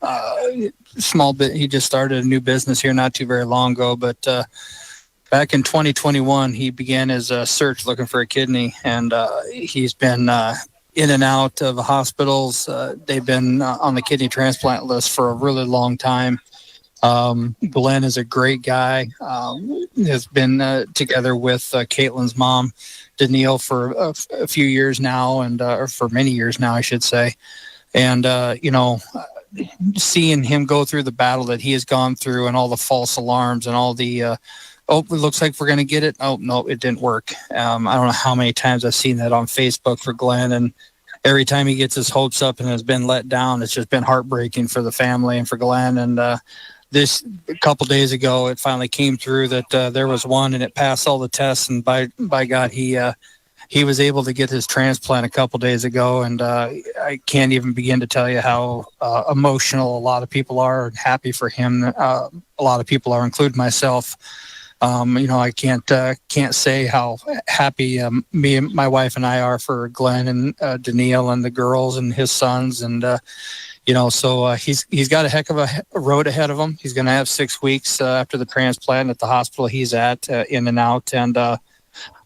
Small bit, he just started a new business here not too very long ago, but back in 2021, he began his search looking for a kidney, and he's been in and out of hospitals. They've been on the kidney transplant list for a really long time. Glenn is a great guy. Has been together with Caitlin's mom, Danielle, for a few years now, and or for many years now, I should say. And seeing him go through the battle that he has gone through, and all the false alarms, and all the it looks like we're going to get it. Oh no, it didn't work. I don't know how many times I've seen that on Facebook for Glenn, and every time he gets his hopes up and has been let down, it's just been heartbreaking for the family and for Glenn. And this a couple days ago, it finally came through that there was one, and it passed all the tests. And by God, he was able to get his transplant a couple days ago. And I can't even begin to tell you how emotional a lot of people are and happy for him. A lot of people are, including myself. I can't say how happy me and my wife and I are for Glenn and Danielle and the girls and his sons. And so he's got a heck of a road ahead of him. He's going to have 6 weeks after the transplant at the hospital he's at, in and out. And,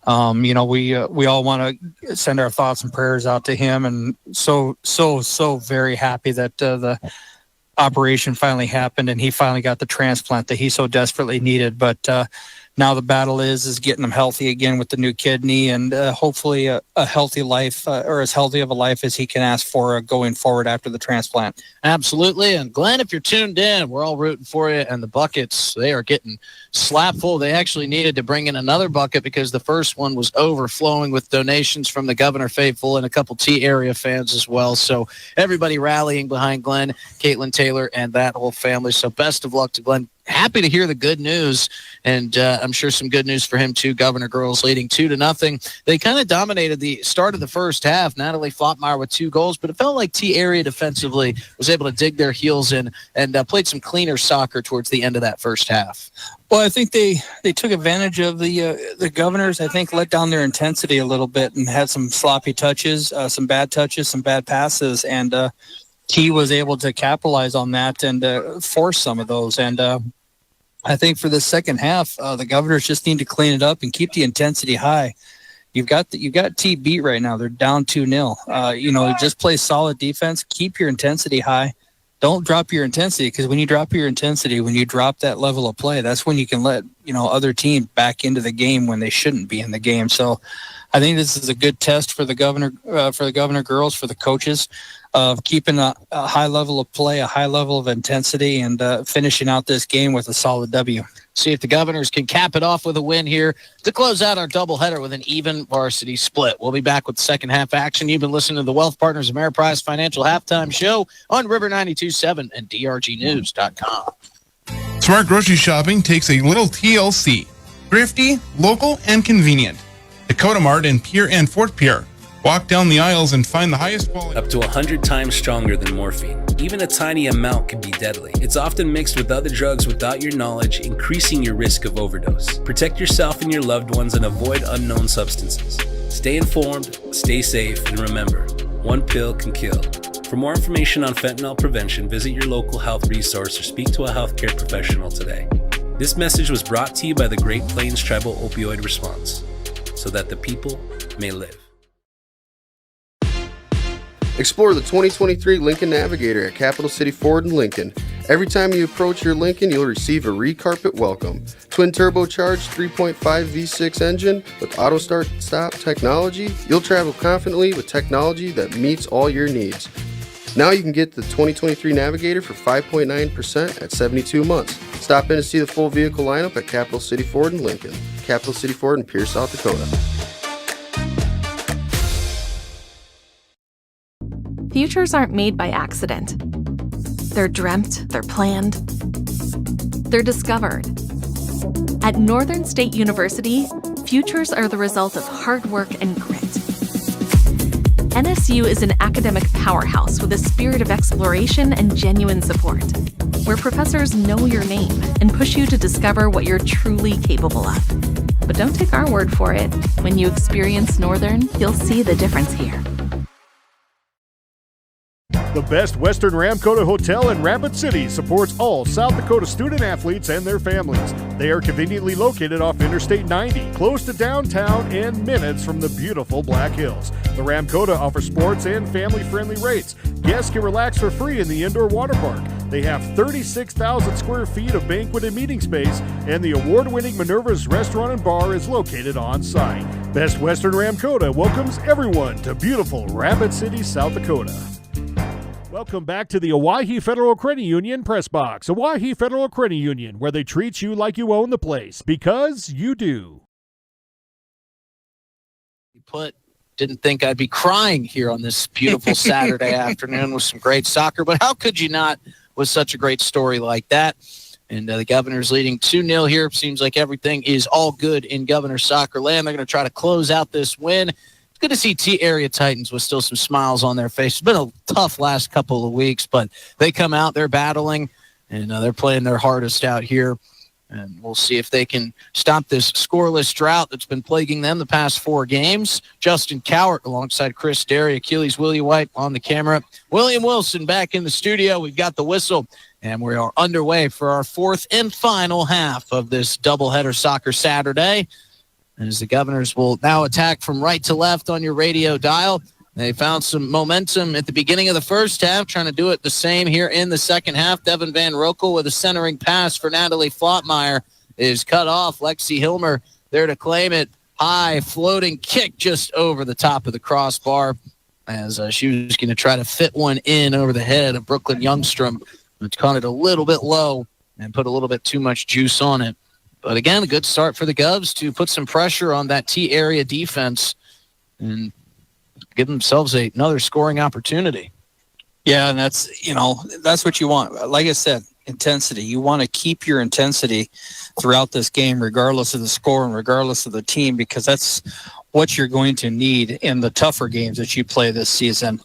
we all want to send our thoughts and prayers out to him. And so very happy that the operation finally happened and he finally got the transplant that he so desperately needed. But now the battle is getting him healthy again with the new kidney, and hopefully a healthy life, or as healthy of a life as he can ask for going forward after the transplant. Absolutely. And Glenn, if you're tuned in, we're all rooting for you. And the buckets, they are getting slap full. They actually needed to bring in another bucket because the first one was overflowing with donations from the Governor faithful and a couple T area fans as well. So everybody rallying behind Glenn, Caitlin Taylor, and that whole family. So best of luck to Glenn. happy to hear the good news, and I'm sure some good news for him too. Governor Girls leading 2-0. They kind of dominated the start of the first half. Natalie Flottmeyer with 2 goals, but it felt like T-Area defensively was able to dig their heels in and played some cleaner soccer towards the end of that first half. Well, I think they took advantage of the Governors. I think let down their intensity a little bit and had some sloppy touches, some bad passes, and T was able to capitalize on that and force some of those. And I think for the second half, the Governors just need to clean it up and keep the intensity high. You've got T beat right now. They're down 2-0. Just play solid defense. Keep your intensity high. Don't drop your intensity, because when you drop your intensity, when you drop that level of play, that's when you can let other teams back into the game when they shouldn't be in the game. So I think this is a good test for the Governor girls, for the coaches, of keeping a high level of play, a high level of intensity, and finishing out this game with a solid W. See if the Governors can cap it off with a win here to close out our doubleheader with an even varsity split. We'll be back with the second half action. You've been listening to the Wealth Partners Ameriprise Financial Halftime Show on River 92.7 and drgnews.com. Smart grocery shopping takes a little TLC. Thrifty, local, and convenient. Dakota Mart in Pierre and Fort Pierre. Walk down the aisles and find the highest quality. Up to 100 times stronger than morphine. Even a tiny amount can be deadly. It's often mixed with other drugs without your knowledge, increasing your risk of overdose. Protect yourself and your loved ones and avoid unknown substances. Stay informed, stay safe, and remember, one pill can kill. For more information on fentanyl prevention, visit your local health resource or speak to a healthcare professional today. This message was brought to you by the Great Plains Tribal Opioid Response, so that the people may live. Explore the 2023 Lincoln Navigator at Capital City Ford in Lincoln. Every time you approach your Lincoln, you'll receive a re-carpet welcome. Twin turbocharged 3.5 V6 engine with auto start-stop technology, you'll travel confidently with technology that meets all your needs. Now you can get the 2023 Navigator for 5.9% at 72 months. Stop in to see the full vehicle lineup at Capital City Ford in Lincoln. Capital City Ford in Pierre, South Dakota. Futures aren't made by accident. They're dreamt, they're planned, they're discovered. At Northern State University, futures are the result of hard work and grit. NSU is an academic powerhouse with a spirit of exploration and genuine support, where professors know your name and push you to discover what you're truly capable of. But don't take our word for it. When you experience Northern, you'll see the difference here. The Best Western Ramkota Hotel in Rapid City supports all South Dakota student athletes and their families. They are conveniently located off Interstate 90, close to downtown and minutes from the beautiful Black Hills. The Ramkota offers sports and family-friendly rates. Guests can relax for free in the indoor water park. They have 36,000 square feet of banquet and meeting space, and the award-winning Minerva's Restaurant and Bar is located on site. Best Western Ramkota welcomes everyone to beautiful Rapid City, South Dakota. Welcome back to the Owyhee Federal Credit Union Press Box. Owyhee Federal Credit Union, where they treat you like you own the place, because you do. Didn't think I'd be crying here on this beautiful Saturday afternoon with some great soccer, but how could you not with such a great story like that? And the Governors leading 2-0 here. Seems like everything is all good in Governor soccer land. They're going to try to close out this win. Good to see T-Area Titans with still some smiles on their face. It's been a tough last couple of weeks, but they come out, they're battling, and they're playing their hardest out here. And we'll see if they can stop this scoreless drought that's been plaguing them the past 4 games. Justin Cowart alongside Chris Derry, Achilles Willie White on the camera. William Wilson back in the studio. We've got the whistle, and we are underway for our 4th and final half of this doubleheader soccer Saturday. As the Governors will now attack from right to left on your radio dial. They found some momentum at the beginning of the first half, trying to do it the same here in the second half. Devin Van Rokel with a centering pass for Natalie Flottmeyer is cut off. Lexi Hilmer there to claim it. High floating kick just over the top of the crossbar as she was going to try to fit one in over the head of Brooklyn Youngstrom. It's caught it a little bit low and put a little bit too much juice on it. But again, a good start for the Govs to put some pressure on that T-area defense and give themselves another scoring opportunity. Yeah, and that's what you want. Like I said, intensity. You want to keep your intensity throughout this game, regardless of the score and regardless of the team, because that's what you're going to need in the tougher games that you play this season.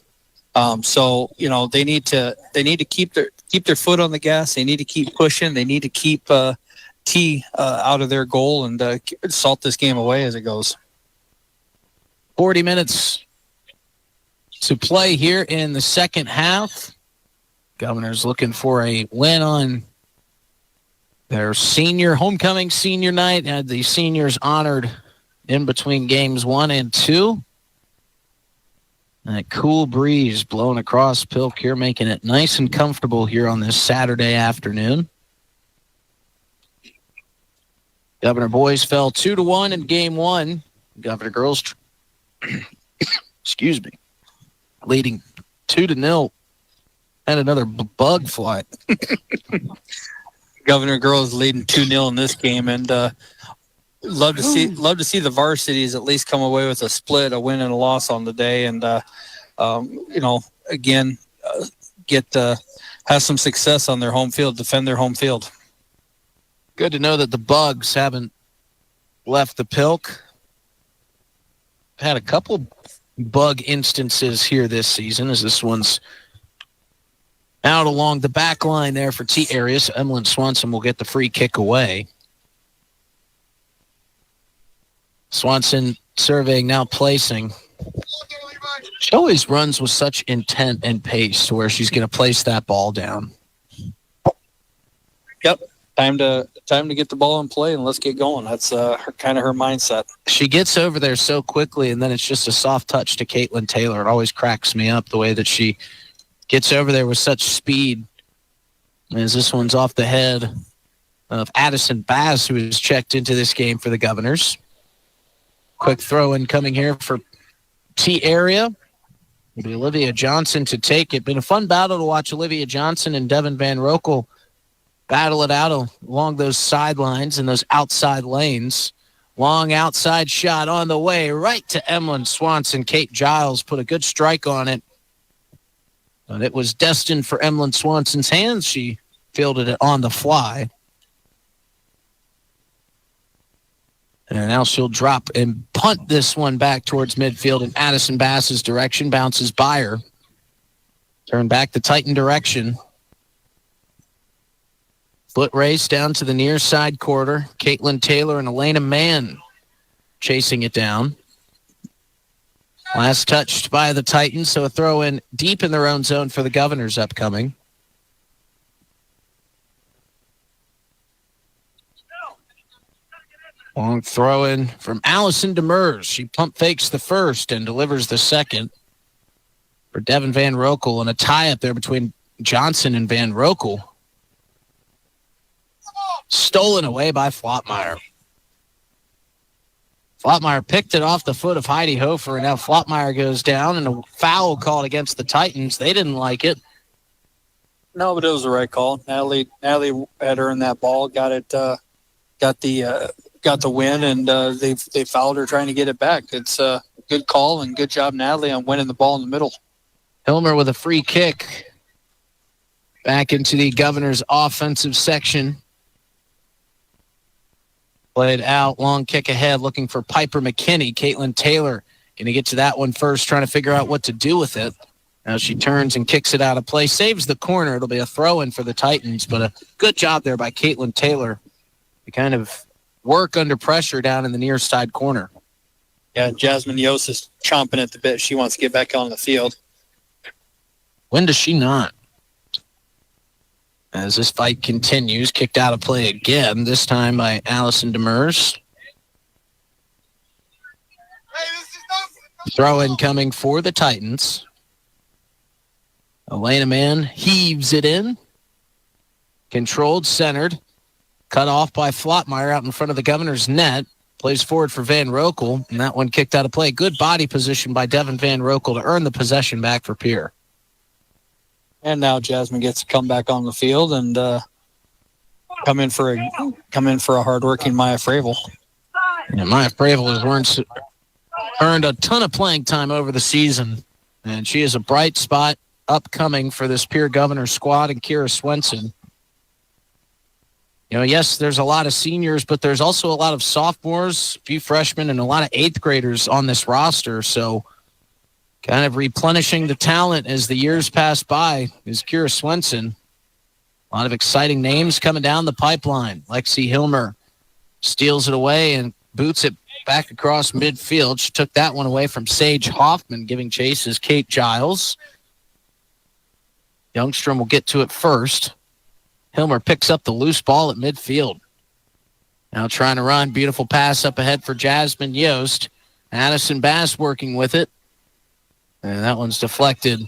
So they need to keep their foot on the gas. They need to keep pushing. They need to keep T out of their goal and salt this game away as it goes. 40 minutes to play here in the second half. Governors looking for a win on their homecoming senior night. Had the seniors honored in between games 1 and 2. That cool breeze blowing across Pilk here, making it nice and comfortable here on this Saturday afternoon. Governor boys fell 2-1 in game 1. Governor girls, excuse me, leading 2-0. Had another bug fly. Governor girls leading 2-0 in this game, and love to see the varsities at least come away with a split, a win and a loss on the day, and again have some success on their home field, defend their home field. Good to know that the bugs haven't left the Pilk. Had a couple bug instances here this season, as this one's out along the back line there for T area. So Emlyn Swanson will get the free kick away. Swanson surveying, now placing. She always runs with such intent and pace to where she's going to place that ball down. Yep. Time to get the ball in play and let's get going. That's her mindset. She gets over there so quickly, and then it's just a soft touch to Caitlin Taylor. It always cracks me up the way that she gets over there with such speed. As this one's off the head of Addison Bass, who has checked into this game for the Governors. Quick throw-in coming here for T area. It'll be Olivia Johnson to take it. Been a fun battle to watch Olivia Johnson and Devin Van Rokel battle it out along those sidelines and those outside lanes. Long outside shot on the way right to Emlyn Swanson. Kate Giles put a good strike on it. But it was destined for Emlyn Swanson's hands. She fielded it on the fly. And now she'll drop and punt this one back towards midfield in Addison Bass's direction. Bounces by her. Turn back the Titan direction. Foot race down to the near side quarter. Caitlin Taylor and Elena Mann chasing it down. Last touched by the Titans, so a throw in deep in their own zone for the Governors upcoming. Long throw in from Allison Demers. She pump fakes the first and delivers the second for Devin Van Rokel, and a tie up there between Johnson and Van Rokel. Stolen away by Flotmeyer. Flotmeyer picked it off the foot of Heidi Hofer, and now Flotmeyer goes down, and a foul called against the Titans. They didn't like it. No, but it was the right call. Natalie had earned that ball, got the win, and they fouled her trying to get it back. It's a good call and good job, Natalie, on winning the ball in the middle. Hilmer with a free kick back into the Governors' offensive section. Played out, long kick ahead, looking for Piper McKinney. Caitlin Taylor going to get to that one first, trying to figure out what to do with it. Now she turns and kicks it out of play, saves the corner. It'll be a throw-in for the Titans, but a good job there by Caitlin Taylor to kind of work under pressure down in the near side corner. Yeah, Jasmine Yost is chomping at the bit. She wants to get back on the field. When does she not? As this fight continues, kicked out of play again, this time by Allison Demers. Throw-in coming for the Titans. Elena Mann heaves it in. Controlled, centered. Cut off by Flotmeyer out in front of the Governor's net. Plays forward for Van Rokel, and that one kicked out of play. Good body position by Devin Van Rokel to earn the possession back for Pierre. And now Jasmine gets to come back on the field and come in for a hardworking Maya Fravel. Yeah, Maya Fravel has earned a ton of playing time over the season, and she is a bright spot upcoming for this Pierre Governor squad, and Kira Swenson Yes, there's a lot of seniors, but there's also a lot of sophomores, a few freshmen, and a lot of eighth graders on this roster. So kind of replenishing the talent as the years pass by is Kira Swenson. A lot of exciting names coming down the pipeline. Lexi Hilmer steals it away and boots it back across midfield. She took that one away from Sage Hoffman. Giving chase is Kate Giles. Youngstrom will get to it first. Hilmer picks up the loose ball at midfield. Now trying to run. Beautiful pass up ahead for Jasmine Yost. Addison Bass working with it. And that one's deflected.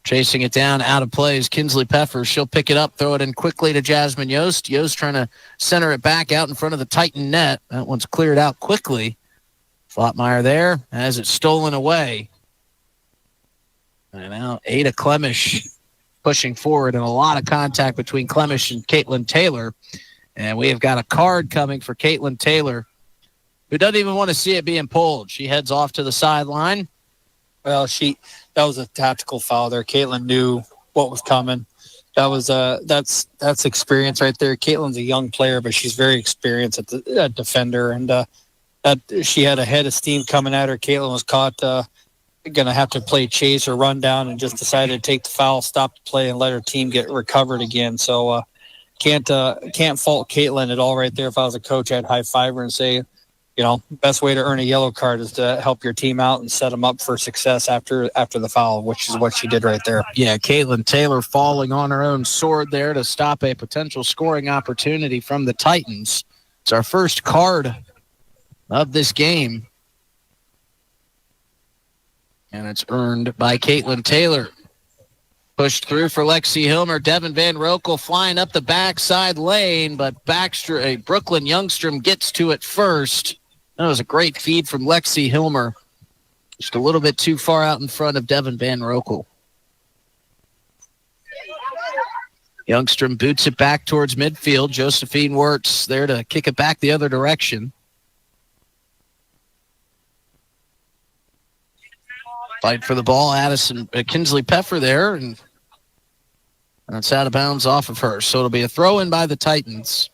Chasing it down, out of play is Kinsley Peffer. She'll pick it up, throw it in quickly to Jasmine Yost. Yost trying to center it back out in front of the Titan net. That one's cleared out quickly. Flottmeyer there has it stolen away. And now Ada Clemish pushing forward, and a lot of contact between Clemish and Caitlin Taylor. And we have got a card coming for Caitlin Taylor, who doesn't even want to see it being pulled. She heads off to the sideline. Well, that was a tactical foul there. Caitlin knew what was coming. That was that's experience right there. Caitlin's a young player, but she's very experienced at defender, and that she had a head of steam coming at her. Caitlin was caught going to have to play chase or run down, and just decided to take the foul, stop the play, and let her team get recovered again. So can't fault Caitlin at all right there. If I was a coach, I'd high five her and say, best way to earn a yellow card is to help your team out and set them up for success after the foul, which is what she did right there. Yeah, Caitlin Taylor falling on her own sword there to stop a potential scoring opportunity from the Titans. It's our first card of this game. And it's earned by Caitlin Taylor. Pushed through for Lexi Hilmer. Devin Van Rokel flying up the backside lane, but Brooklyn Youngstrom gets to it first. That was a great feed from Lexi Hilmer. Just a little bit too far out in front of Devin Van Rokel. Youngstrom boots it back towards midfield. Josephine Wirtz there to kick it back the other direction. Fight for the ball. Kinsley Peffer there, and that's out of bounds off of her. So it'll be a throw-in by the Titans.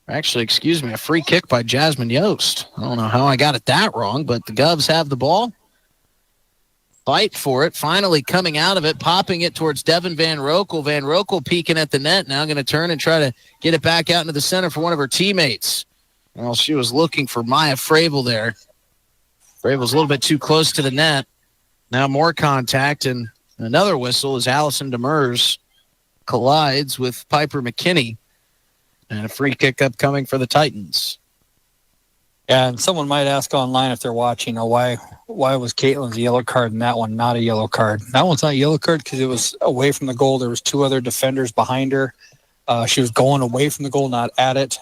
Actually, a free kick by Jasmine Yost. I don't know how I got it that wrong, but the Govs have the ball. Fight for it. Finally coming out of it, popping it towards Devin Van Rokel. Van Rokel peeking at the net. Now going to turn and try to get it back out into the center for one of her teammates. Well, she was looking for Maya Fravel there. Fravel's a little bit too close to the net. Now more contact, and another whistle as Allison Demers collides with Piper McKinney. And a free kick upcoming for the Titans. Yeah, and someone might ask online if they're watching, why was Caitlin's yellow card and that one not a yellow card? That one's not a yellow card because it was away from the goal. There was two other defenders behind her. She was going away from the goal, not at it.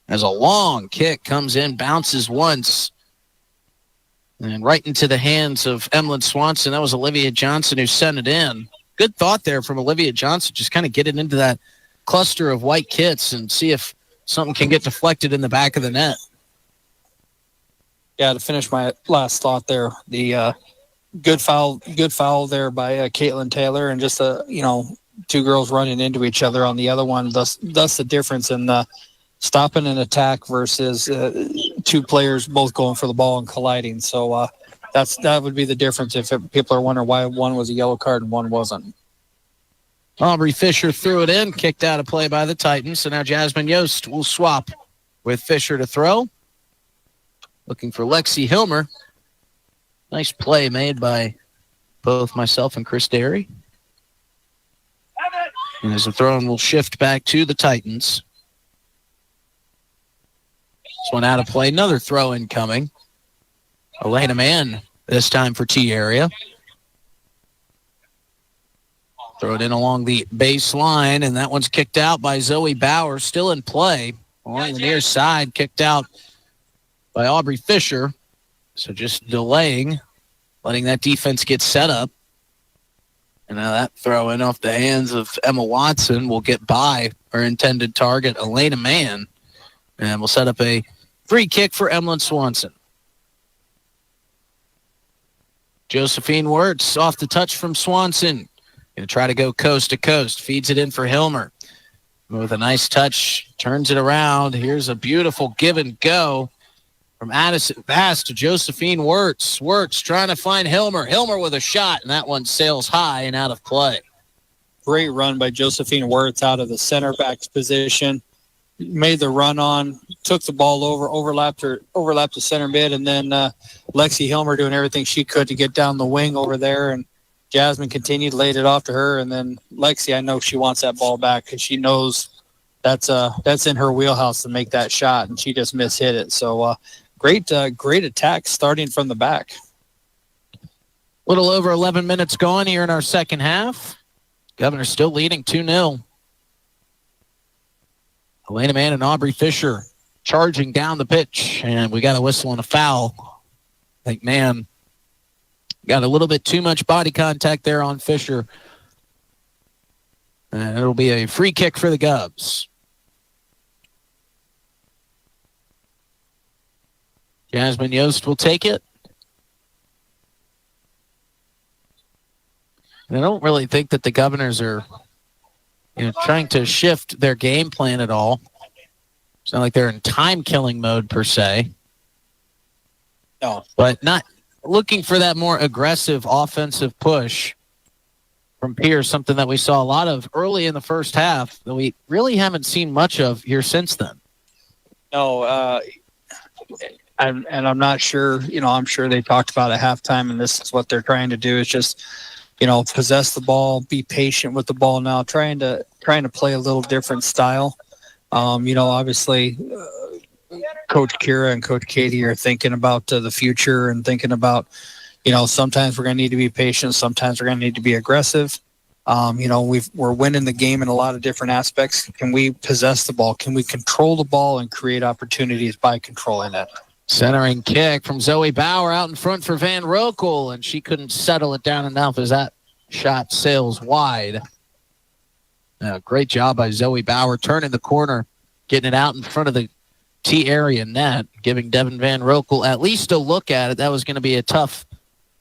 As a long kick comes in, bounces once, and right into the hands of Emlyn Swanson. That was Olivia Johnson who sent it in. Good thought there from Olivia Johnson, just kind of get it into that cluster of white kits and see if something can get deflected in the back of the net. Yeah, to finish my last thought there, the good foul there by Caitlin Taylor, and just two girls running into each other on the other one. Thus the difference in stopping an attack versus two players both going for the ball and colliding. So that would be the difference if people are wondering why one was a yellow card and one wasn't. Aubrey Fisher threw it in, kicked out of play by the Titans. So now Jasmine Yost will swap with Fisher to throw. Looking for Lexi Hilmer. Nice play made by both myself and Chris Derry. And as the throw-in will shift back to the Titans. This one out of play. Another throw-in coming. Elena Mann this time for T-Area. Throw it in along the baseline, and that one's kicked out by Zoe Bauer. Still in play along the near side, kicked out by Aubrey Fisher. So just delaying, letting that defense get set up. And now that throw in off the hands of Emma Watson will get by her intended target, Elena Mann. And we'll set up a free kick for Emlyn Swanson. Josephine Wirtz off the touch from Swanson. Going to try to go coast to coast. Feeds it in for Hilmer. with a nice touch, turns it around. Here's a beautiful give and go from Addison Bass to Josephine Wirtz. Wirtz trying to find Hilmer. Hilmer with a shot, and that one sails high and out of play. Great run by Josephine Wirtz out of the center back's position. Made the run on, took the ball over, overlapped the center mid, and then Lexi Hilmer doing everything she could to get down the wing over there, and Jasmine continued, laid it off to her, and then Lexi, I know she wants that ball back because she knows that's in her wheelhouse to make that shot, and she just mishit it. So great attack starting from the back. Little over 11 minutes gone here in our second half. Governor still leading 2-0. Elena Mann and Aubrey Fisher charging down the pitch, and we got a whistle and a foul. I think Mann got a little bit too much body contact there on Fisher. And it'll be a free kick for the Govs. Jasmine Yost will take it. And I don't really think that the Governors are trying to shift their game plan at all. It's not like they're in time-killing mode per se. No. But not looking for that more aggressive offensive push from Pierre, something that we saw a lot of early in the first half that we really haven't seen much of here since then. No, I'm not sure, I'm sure they talked about at halftime, and this is what they're trying to do is just, possess the ball, be patient with the ball now, trying to play a little different style. Obviously, Coach Kira and Coach Katie are thinking about the future and thinking about, sometimes we're going to need to be patient, sometimes we're going to need to be aggressive. We're winning the game in a lot of different aspects. Can we possess the ball? Can we control the ball and create opportunities by controlling it? Centering kick from Zoe Bauer out in front for Van Rokel, and she couldn't settle it down enough as that shot sails wide. Great job by Zoe Bauer turning the corner, getting it out in front of the T area net, giving Devin Van Rokel at least a look at it. That was going to be a tough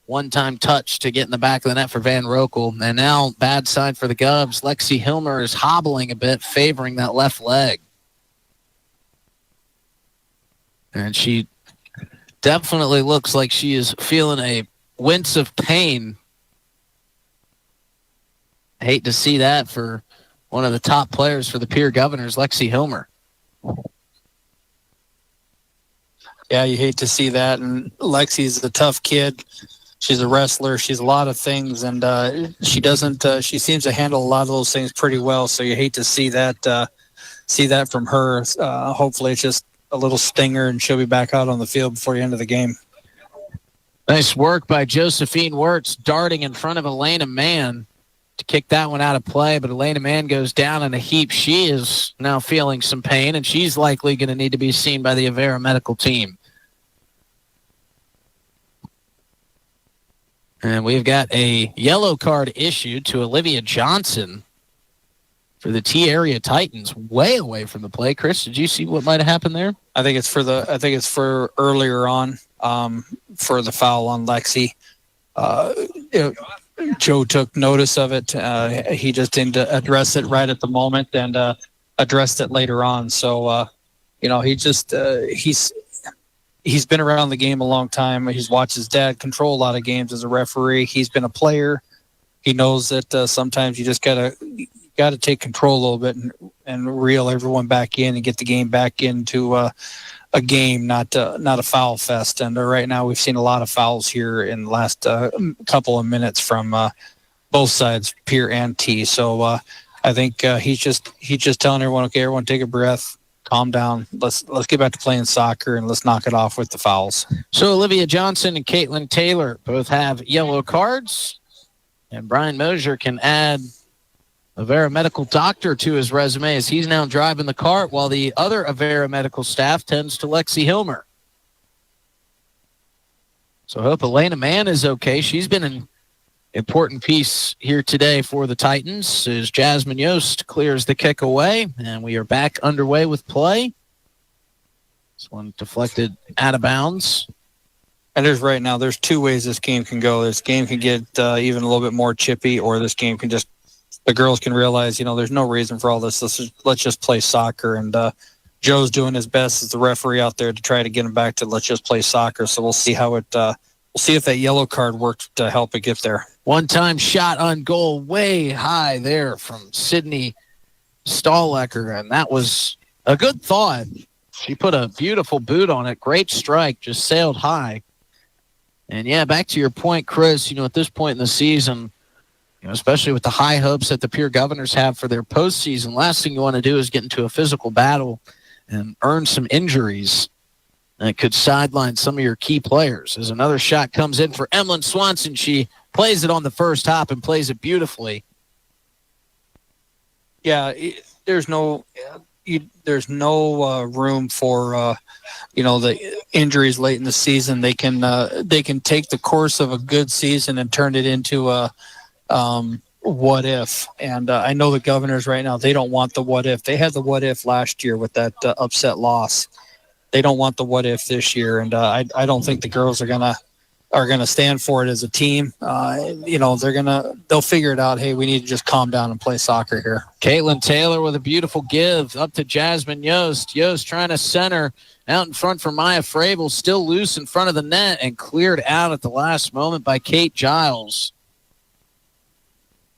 one-time touch to get in the back of the net for Van Rokel. And now bad sign for the Govs. Lexi Hilmer is hobbling a bit, favoring that left leg. And she definitely looks like she is feeling a wince of pain. I hate to see that for one of the top players for the Pierre Governors, Lexi Hilmer. Yeah, you hate to see that. And Lexi's a tough kid. She's a wrestler. She's a lot of things, and she doesn't. She seems to handle a lot of those things pretty well. So you hate to see that. See that from her. Hopefully, it's just a little stinger, and she'll be back out on the field before the end of the game. Nice work by Josephine Wirtz, darting in front of Elena Mann to kick that one out of play, but Elena Mann goes down in a heap. She is now feeling some pain, and she's likely going to need to be seen by the Avera medical team. And we've got a yellow card issued to Olivia Johnson for the T area Titans, way away from the play. Chris, did you see what might have happened there? I think it's for earlier on, for the foul on Lexi. Joe took notice of it. He just didn't address it right at the moment and addressed it later on. So, he's been around the game a long time. He's watched his dad control a lot of games as a referee. He's been a player. He knows that sometimes you just gotta take control a little bit and reel everyone back in and get the game back into a game, not a foul fest. And right now we've seen a lot of fouls here in the last couple of minutes from both sides, Pierre and T. So I think he's just telling everyone, okay, everyone take a breath, calm down. Let's get back to playing soccer and let's knock it off with the fouls. So Olivia Johnson and Caitlin Taylor both have yellow cards, and Brian Mosier can add Avera medical doctor to his resume as he's now driving the cart while the other Avera medical staff tends to Lexi Hilmer. So I hope Elena Mann is okay. She's been an important piece here today for the Titans as Jasmine Yost clears the kick away, and we are back underway with play. This one deflected out of bounds. And there's two ways this game can go. This game can get even a little bit more chippy, or this game can just the girls can realize, there's no reason for all this. Let's just play soccer. And Joe's doing his best as the referee out there to try to get him back to let's just play soccer. So we'll see how we'll see if that yellow card worked to help it get there. One-time shot on goal way high there from Sydney Stahlecker, and that was a good thought. She put a beautiful boot on it. Great strike, just sailed high. And, yeah, back to your point, Chris, at this point in the season, especially with the high hopes that the Pierre Governors have for their postseason, last thing you want to do is get into a physical battle and earn some injuries that could sideline some of your key players. As another shot comes in for Emlyn Swanson, she plays it on the first hop and plays it beautifully. Yeah, there's no room for the injuries late in the season. They can take the course of a good season and turn it into a what if. And I know the Governors right now, they don't want the what if. They had the what if last year with that upset loss. They don't want the what if this year, and I don't think the girls are gonna stand for it as a team. They'll figure it out. Hey, we need to just calm down and play soccer here. Caitlin Taylor with a beautiful give up to Jasmine Yost. Yost trying to center out in front for Maya Fravel, still loose in front of the net and cleared out at the last moment by Kate Giles.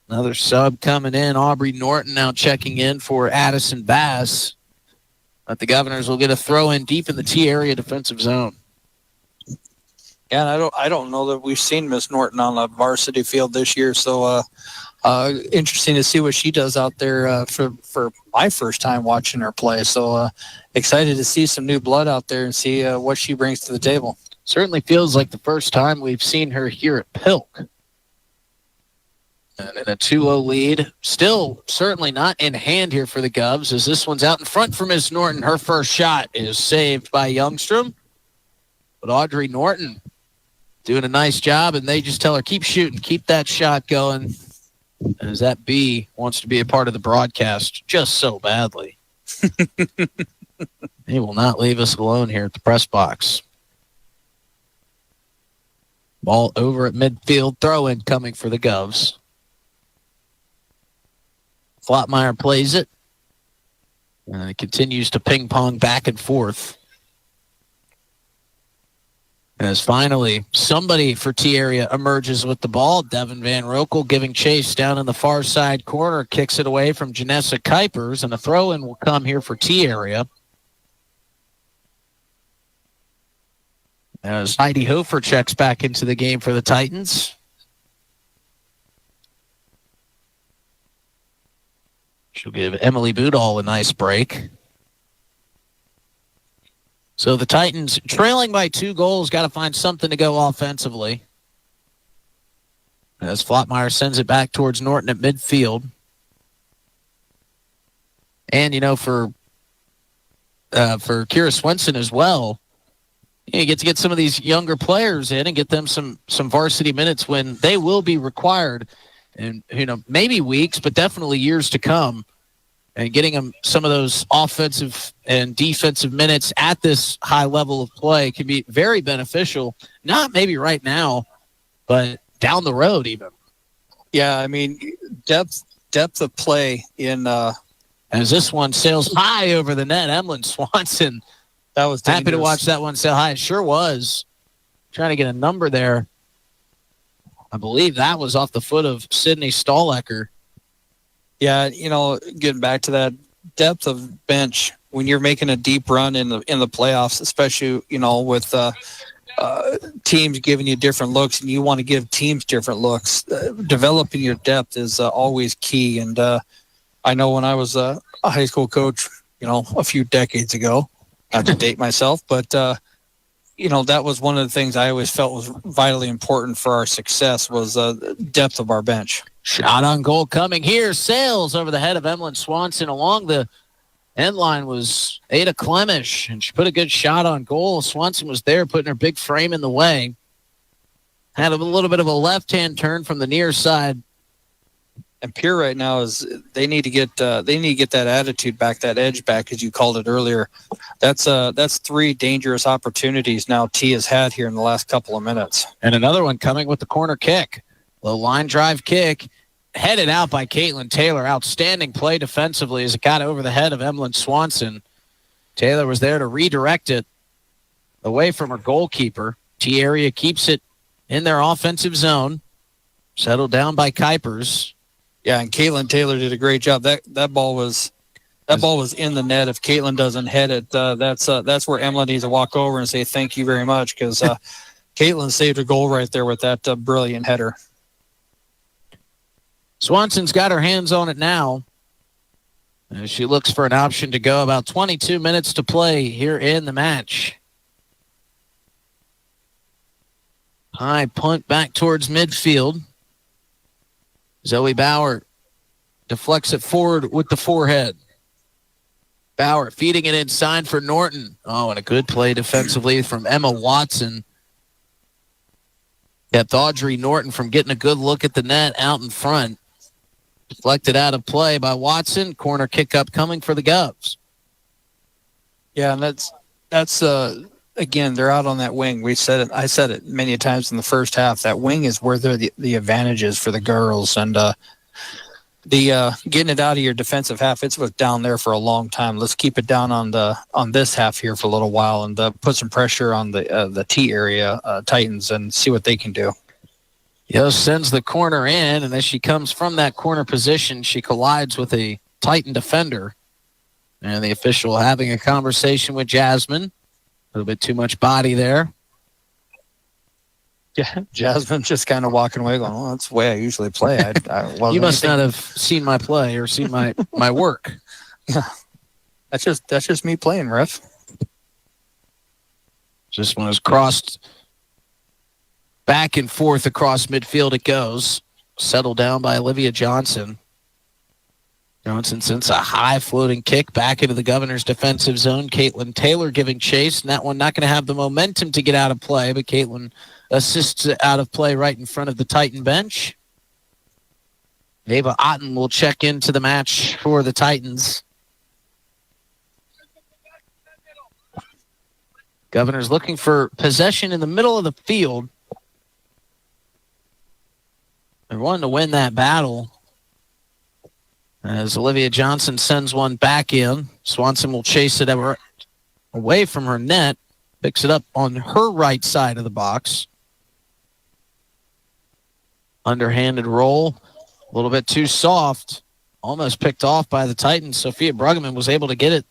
Another sub coming in. Aubrey Norton now checking in for Addison Bass. But the Governors will get a throw in deep in the T area defensive zone. Yeah, and I don't know that we've seen Miss Norton on a varsity field this year, so interesting to see what she does out there for my first time watching her play. So excited to see some new blood out there and see what she brings to the table. Certainly feels like the first time we've seen her here at Pilk. And in a 2-0 lead, still certainly not in hand here for the Govs as this one's out in front for Miss Norton. Her first shot is saved by Youngstrom. But Audrey Norton doing a nice job, and they just tell her, keep shooting, keep that shot going. As that B wants to be a part of the broadcast just so badly. He will not leave us alone here at the press box. Ball over at midfield, throw-in coming for the Govs. Flotmeyer plays it. And it continues to ping-pong back and forth. As finally somebody for T area emerges with the ball. Devin Van Rokel giving chase down in the far side corner. Kicks it away from Janessa Kuipers. And a throw-in will come here for T area. As Heidi Hofer checks back into the game for the Titans. She'll give Emily Budall a nice break. So the Titans trailing by 2 goals, got to find something to go offensively. As Flotmeyer sends it back towards Norton at midfield. And, for Kira Swenson as well, you get to get some of these younger players in and get them some varsity minutes when they will be required. And, maybe weeks, but definitely years to come. And getting them some of those offensive and defensive minutes at this high level of play can be very beneficial. Not maybe right now, but down the road even. Yeah, I mean, depth of play in as this one sails high over the net. Emlyn Swanson. That was dangerous. Happy to watch that one sail high. It sure was. Trying to get a number there. I believe that was off the foot of Sydney Stahlecker. Yeah, getting back to that depth of bench when you're making a deep run in the playoffs, especially with teams giving you different looks, and you want to give teams different looks. Developing your depth is always key. And I know when I was a high school coach, a few decades ago, not to date myself, but that was one of the things I always felt was vitally important for our success was the depth of our bench. Shot on goal coming here. Sails over the head of Emlyn Swanson. Along the end line was Ada Clemish, and she put a good shot on goal. Swanson was there putting her big frame in the way. Had a little bit of a left-hand turn from the near side. And Pierre right now they need to get that attitude back, that edge back, as you called it earlier. That's 3 dangerous opportunities now T has had here in the last couple of minutes. And another one coming with the corner kick. Low line drive kick. headed out by Caitlin Taylor. Outstanding play defensively as it got over the head of Emlyn Swanson. Taylor was there to redirect it away from her goalkeeper. T-Area keeps it in their offensive zone. Settled down by Kuipers. Yeah, and Caitlin Taylor did a great job. That ball was in the net. If Caitlin doesn't head it, that's where Emily needs to walk over and say thank you very much, because Caitlin saved a goal right there with that brilliant header. Swanson's got her hands on it now as she looks for an option to go. About 22 minutes to play here in the match. High punt back towards midfield. Zoe Bauer deflects it forward with the forehead. Bauer feeding it inside for Norton. Oh, and a good play defensively from Emma Watson. Kept Audrey Norton from getting a good look at the net out in front. Deflected out of play by Watson. Corner kick up coming for the Govs. Yeah, and that's again, they're out on that wing. I said it many times in the first half. That wing is where the advantage is for the girls, and the getting it out of your defensive half. It's was down there for a long time. Let's keep it down on this half here for a little while, and put some pressure on the T area Titans and see what they can do. Yost sends the corner in, and as she comes from that corner position, she collides with a Titan defender, and the official having a conversation with Jasmine. A little bit too much body there. Yeah, Jasmine just kind of walking away going, well, that's the way I usually play. You must not have seen my play or seen my work. Yeah, that's just me playing, ref. Just when it's crossed back and forth across midfield, it goes. Settled down by Olivia Johnson. Johnson sends a high floating kick back into the Governor's defensive zone. Caitlin Taylor giving chase, and that one not going to have the momentum to get out of play, but Caitlin assists it out of play right in front of the Titan bench. Ava Otten will check into the match for the Titans. Governor's looking for possession in the middle of the field. They're wanting to win that battle. As Olivia Johnson sends one back in, Swanson will chase it away from her net, picks it up on her right side of the box. Underhanded roll, a little bit too soft, almost picked off by the Titans. Sophia Bruggeman was able to get it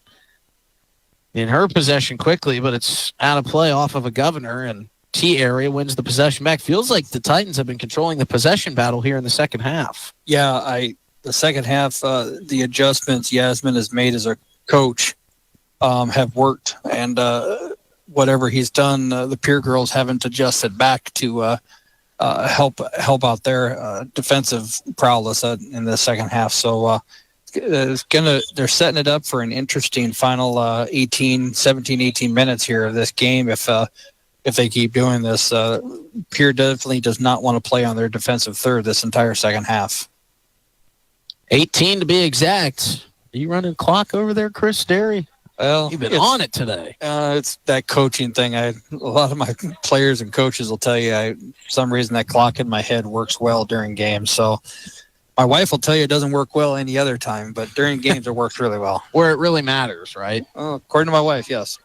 in her possession quickly, but it's out of play off of a Governor, and T-Area wins the possession back. Feels like the Titans have been controlling the possession battle here in the second half. Yeah, the second half, the adjustments Yasmin has made as a coach have worked, and whatever he's done, the Pierre girls haven't adjusted back to help out their defensive prowess in the second half. So they're setting it up for an interesting final 17, 18 minutes here of this game if they keep doing this. Pierre definitely does not want to play on their defensive third this entire second half. 18 to be exact. Are you running clock over there, Chris Derry? Well, you've been on it today. It's that coaching thing. A lot of my players and coaches will tell you, for some reason, that clock in my head works well during games. So my wife will tell you it doesn't work well any other time, but during games it works really well. Where it really matters, right? According to my wife, yes.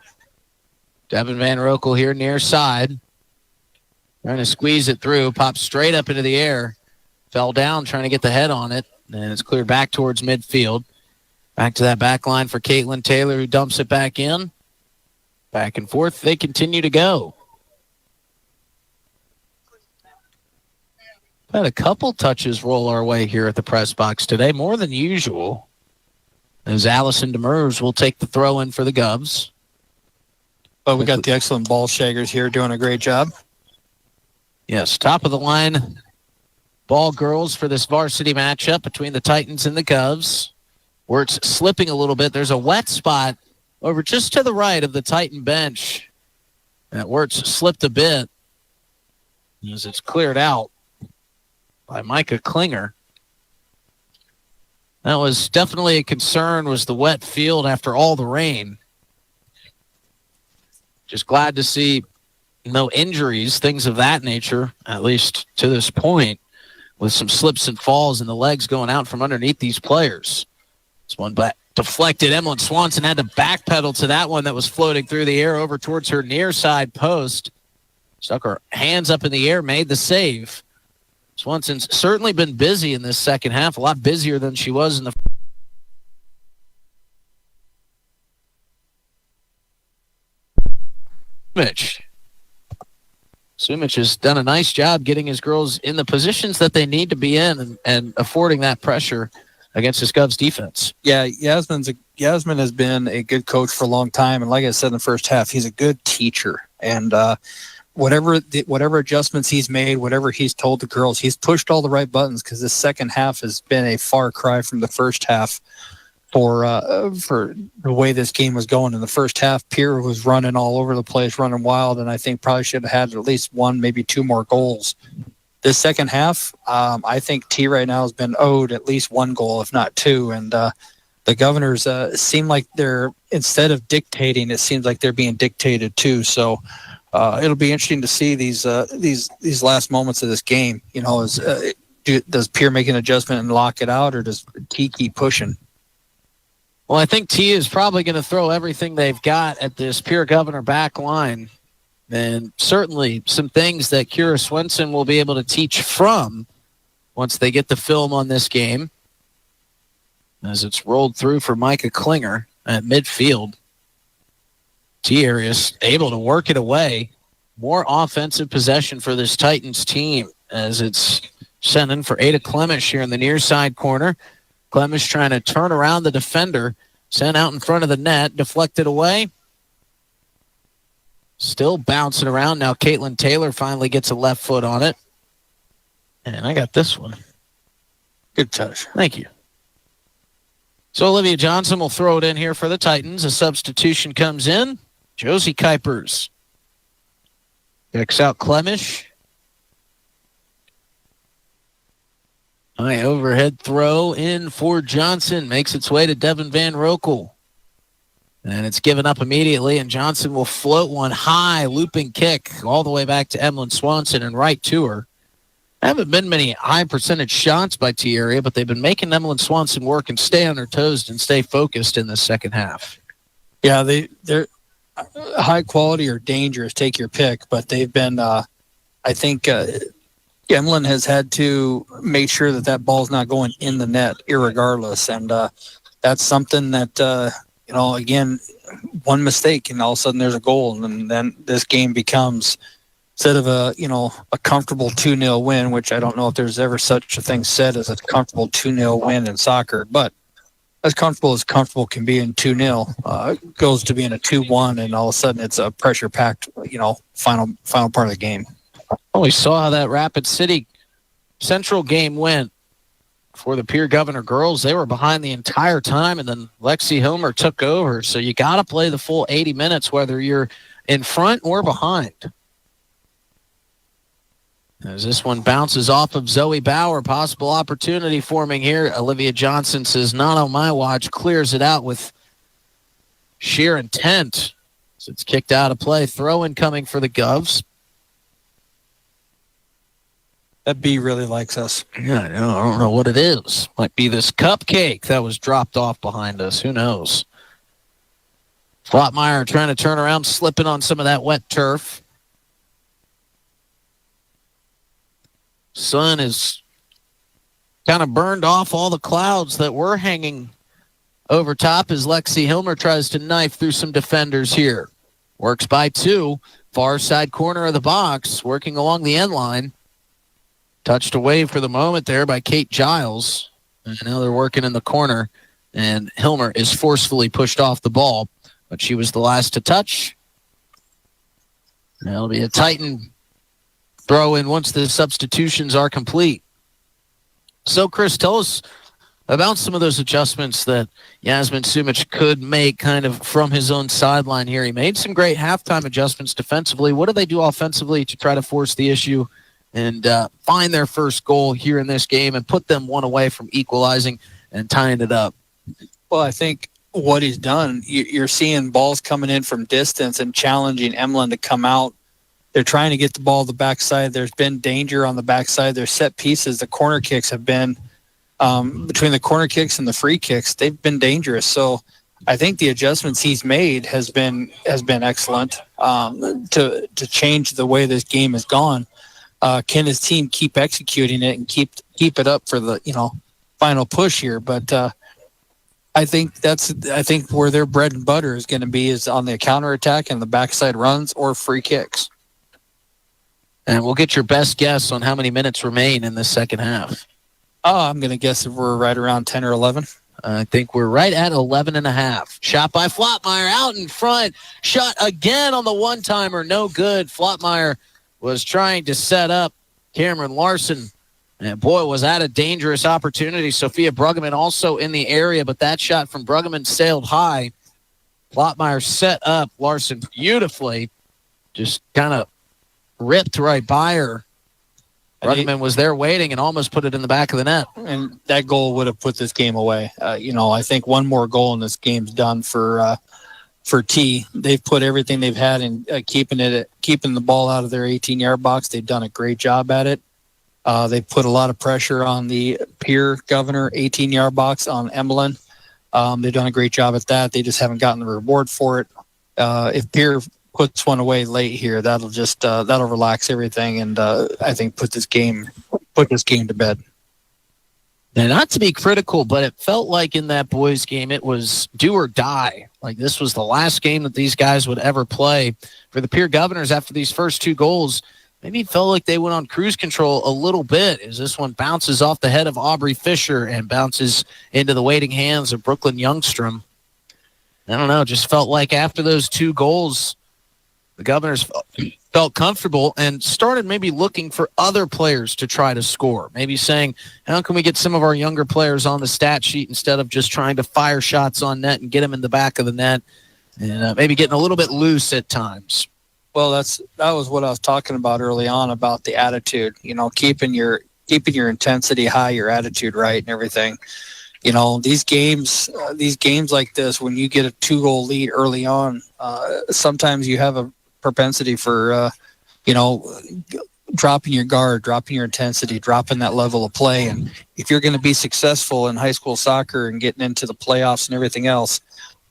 Devin Van Rokel here near side. Trying to squeeze it through. Pops straight up into the air. Fell down trying to get the head on it. And it's cleared back towards midfield. Back to that back line for Caitlin Taylor, who dumps it back in. Back and forth, they continue to go. Had a couple touches roll our way here at the press box today, more than usual. As Allison Demers will take the throw in for the Govs. But we got the excellent ball shaggers here doing a great job. Yes, top of the line ball girls for this varsity matchup between the Titans and the Govs. Where it's slipping a little bit. There's a wet spot over just to the right of the Titan bench. That where it's slipped a bit as it's cleared out by Micah Klinger. That was definitely a concern, was the wet field after all the rain. Just glad to see no injuries, things of that nature, at least to this point. with some slips and falls and the legs going out from underneath these players. This one back deflected. Emlyn Swanson had to backpedal to that one that was floating through the air over towards her near side post. Stuck her hands up in the air, made the save. Swanson's certainly been busy in this second half, a lot busier than she was in the Sumich has done a nice job getting his girls in the positions that they need to be in and affording that pressure against this Govs defense. Yeah, Yasmin has been a good coach for a long time, and like I said in the first half, he's a good teacher. And whatever adjustments he's made, whatever he's told the girls, he's pushed all the right buttons, because the second half has been a far cry from the first half for the way this game was going. In the first half, Pierre was running all over the place, running wild, and I think probably should have had at least one, maybe two more goals. This second half, I think T right now has been owed at least one goal, if not two, and the Governors seem like they're, instead of dictating, it seems like they're being dictated too. So it'll be interesting to see these last moments of this game. You know, does Pierre make an adjustment and lock it out, or does T keep pushing? Well, I think T is probably going to throw everything they've got at this Pierre Governor back line. And certainly some things that Kira Swenson will be able to teach from once they get the film on this game. As it's rolled through for Micah Klinger at midfield. T Arias able to work it away. More offensive possession for this Titans team as it's sent in for Ada Clemish here in the near side corner. Clemish trying to turn around the defender. Sent out in front of the net. Deflected away. Still bouncing around. Now Caitlin Taylor finally gets a left foot on it. And I got this one. Good touch. Thank you. So Olivia Johnson will throw it in here for the Titans. A substitution comes in. Josie Kuipers kicks out Clemish. High overhead throw in for Johnson. Makes its way to Devin Van Rokel. And it's given up immediately, and Johnson will float one high, looping kick all the way back to Emlyn Swanson and right to her. There haven't been many high percentage shots by T Area, but they've been making Emlyn Swanson work and stay on her toes and stay focused in the second half. Yeah, they're high quality or dangerous, take your pick, but they've been, I think, Emlyn has had to make sure that ball's not going in the net irregardless, and that's something that, again, one mistake and all of a sudden there's a goal, and then this game becomes, instead of a comfortable 2-0 win, which I don't know if there's ever such a thing said as a comfortable 2-0 win in soccer, but as comfortable can be in 2-0, goes to being a 2-1, and all of a sudden it's a pressure-packed, final part of the game. Well, we saw how that Rapid City Central game went for the Pierre Governor girls. They were behind the entire time, and then Lexi Hilmer took over. So you got to play the full 80 minutes, whether you're in front or behind. As this one bounces off of Zoe Bauer, possible opportunity forming here. Olivia Johnson says, not on my watch, clears it out with sheer intent. So it's kicked out of play. Throw-in coming for the Govs. That bee really likes us. Yeah, I don't know what it is. Might be this cupcake that was dropped off behind us. Who knows? Flottmeyer trying to turn around, slipping on some of that wet turf. Sun is kind of burned off all the clouds that were hanging over top as Lexi Hilmer tries to knife through some defenders here. Works by two. Far side corner of the box, working along the end line. Touched away for the moment there by Kate Giles. And now they're working in the corner. And Hilmer is forcefully pushed off the ball. But she was the last to touch. That'll be a Titan throw in once the substitutions are complete. So, Chris, tell us about some of those adjustments that Yasmin Sumich could make kind of from his own sideline here. He made some great halftime adjustments defensively. What do they do offensively to try to force the issue and find their first goal here in this game and put them one away from equalizing and tying it up? Well, I think what he's done, you're seeing balls coming in from distance and challenging Emlyn to come out They're trying to get the ball to the backside. There's been danger on the backside. Their set pieces, the corner kicks have been, between the corner kicks and the free kicks, they've been dangerous. So I think the adjustments he's made has been excellent to change the way this game has gone. Can his team keep executing it and keep it up for the final push here? But I think where their bread and butter is going to be is on the counterattack and the backside runs or free kicks. And we'll get your best guess on how many minutes remain in the second half. I'm going to guess if we're right around 10 or 11. I think we're right at 11 and a half. Shot by Flottmeyer out in front. Shot again on the one-timer. No good. Flottmeyer was trying to set up Cameron Larson. And boy, was that a dangerous opportunity. Sophia Bruggeman also in the area, but that shot from Bruggeman sailed high. Flottmeyer set up Larson beautifully. Just kind of ripped right by her. Bruggeman was there waiting and almost put it in the back of the net. And that goal would have put this game away. I think one more goal in this game's done for T. They've put everything they've had in keeping the ball out of their 18-yard box. They've done a great job at it. They've put a lot of pressure on the Pierre Governor 18-yard box on Emlyn. They've done a great job at that. They just haven't gotten the reward for it. If Pierre puts one away late here, that'll relax everything and I think put this game to bed. Now, not to be critical, but it felt like in that boys game it was do or die. Like this was the last game that these guys would ever play. For the Pierre Governors after these first two goals, maybe it felt like they went on cruise control a little bit as this one bounces off the head of Aubrey Fisher and bounces into the waiting hands of Brooklyn Youngstrom. I don't know, just felt like after those two goals, the Governors felt comfortable and started maybe looking for other players to try to score. Maybe saying, how can we get some of our younger players on the stat sheet instead of just trying to fire shots on net and get them in the back of the net and maybe getting a little bit loose at times. Well, that was what I was talking about early on about the attitude, keeping your intensity high, your attitude right and everything. These games like this, when you get a 2-goal lead early on, sometimes you have a propensity for, dropping your guard, dropping your intensity, dropping that level of play. And if you're going to be successful in high school soccer and getting into the playoffs and everything else,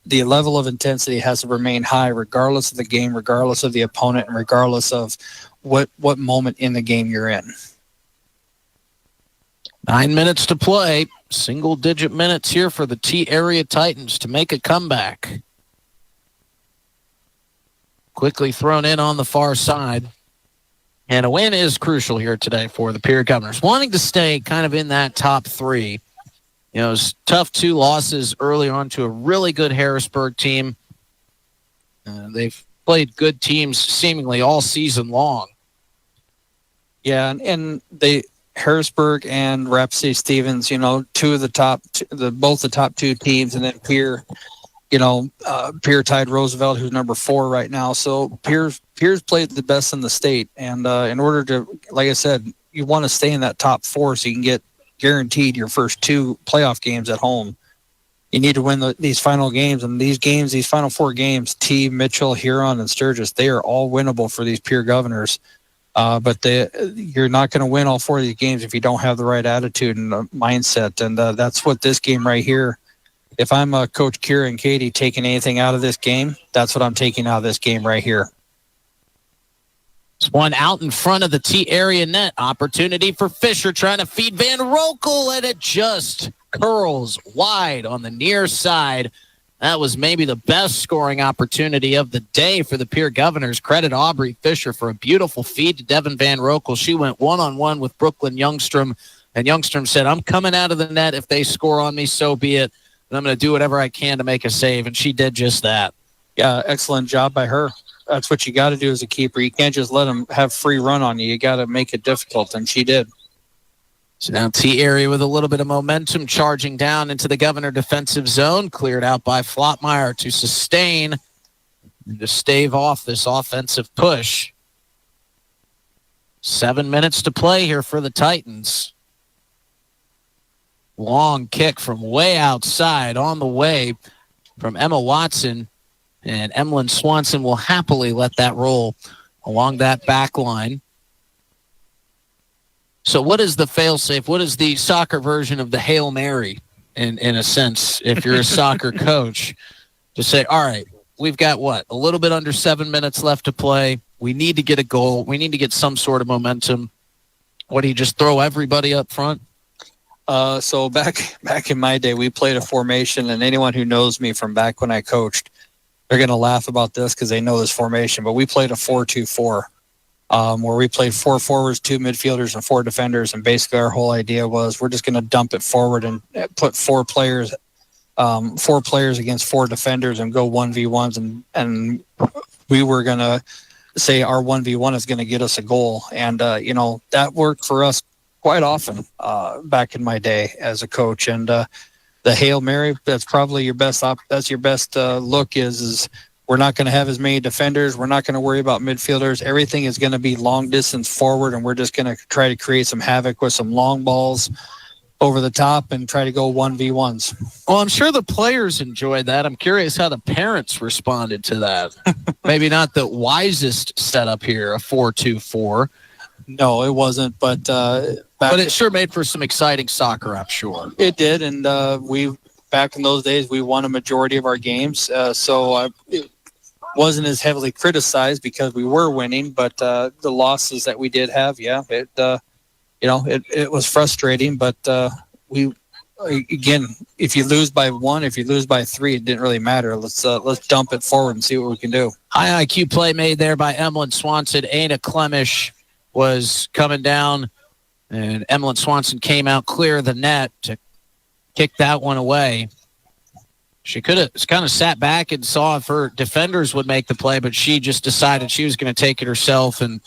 the level of intensity has to remain high regardless of the game, regardless of the opponent, and regardless of what moment in the game you're in. 9 minutes to play. Single-digit minutes here for the T-Area Titans to make a comeback. Quickly thrown in on the far side. And a win is crucial here today for the Pierre Governors. Wanting to stay kind of in that top three. It was tough 2 losses early on to a really good Harrisburg team. They've played good teams seemingly all season long. Yeah, and Harrisburg and Rapid City Stevens, two of the top, both the top 2 teams, and then Pierre. Pierre tied Roosevelt, who's number 4 right now. So Pierre's played the best in the state. And in order to, like I said, you want to stay in that top 4 so you can get guaranteed your first 2 playoff games at home. You need to win these final games. And these final 4 games, T, Mitchell, Huron, and Sturgis, they are all winnable for these Pierre Governors. But you're not going to win all 4 of these games if you don't have the right attitude and mindset. And that's what this game right here, if I'm Coach Kira and Katie taking anything out of this game, that's what I'm taking out of this game right here. It's one out in front of the T-area net. Opportunity for Fisher trying to feed Van Rokel, and it just curls wide on the near side. That was maybe the best scoring opportunity of the day for the Pierre Governors. Credit Aubrey Fisher for a beautiful feed to Devin Van Rokel. She went one-on-one with Brooklyn Youngstrom, and Youngstrom said, I'm coming out of the net. If they score on me, so be it. And I'm going to do whatever I can to make a save, and she did just that. Yeah, excellent job by her. That's what you got to do as a keeper. You can't just let them have free run on you. You got to make it difficult, and she did. So now T-area with a little bit of momentum, charging down into the Governor defensive zone, cleared out by Flottmeyer to sustain and to stave off this offensive push. 7 minutes to play here for the Titans. Long kick from way outside on the way from Emma Watson, and Emlyn Swanson will happily let that roll along that back line. So what is the fail-safe? What is the soccer version of the Hail Mary, in a sense, if you're a soccer coach, to say, all right, we've got a little bit under 7 minutes left to play. We need to get a goal. We need to get some sort of momentum. What, do you just throw everybody up front? So back in my day, we played a formation, and anyone who knows me from back when I coached, they're going to laugh about this because they know this formation, but we played a 4-2-4. Where we played 4 forwards, 2 midfielders, and 4 defenders. And basically our whole idea was we're just going to dump it forward and put 4 players against 4 defenders and go 1v1s. And we were going to say our 1v1 is going to get us a goal. And, that worked for us quite often back in my day as a coach. And the Hail Mary, that's probably your best look is we're not going to have as many defenders. We're not going to worry about midfielders. Everything is going to be long distance forward, and we're just going to try to create some havoc with some long balls over the top and try to go 1v1s. Well, I'm sure the players enjoyed that. I'm curious how the parents responded to that. Maybe not the wisest setup here, a 4-2-4. No, it wasn't, but it sure made for some exciting soccer, I'm sure. It did, and back in those days, we won a majority of our games, so it wasn't as heavily criticized because we were winning, but the losses that we did have, it was frustrating, but again, if you lose by 1, if you lose by 3, it didn't really matter. Let's dump it forward and see what we can do. High IQ play made there by Emlyn Swanson. Ana Clemish was coming down, and Emlyn Swanson came out clear of the net to kick that one away. She could have kind of sat back and saw if her defenders would make the play, but she just decided she was going to take it herself, and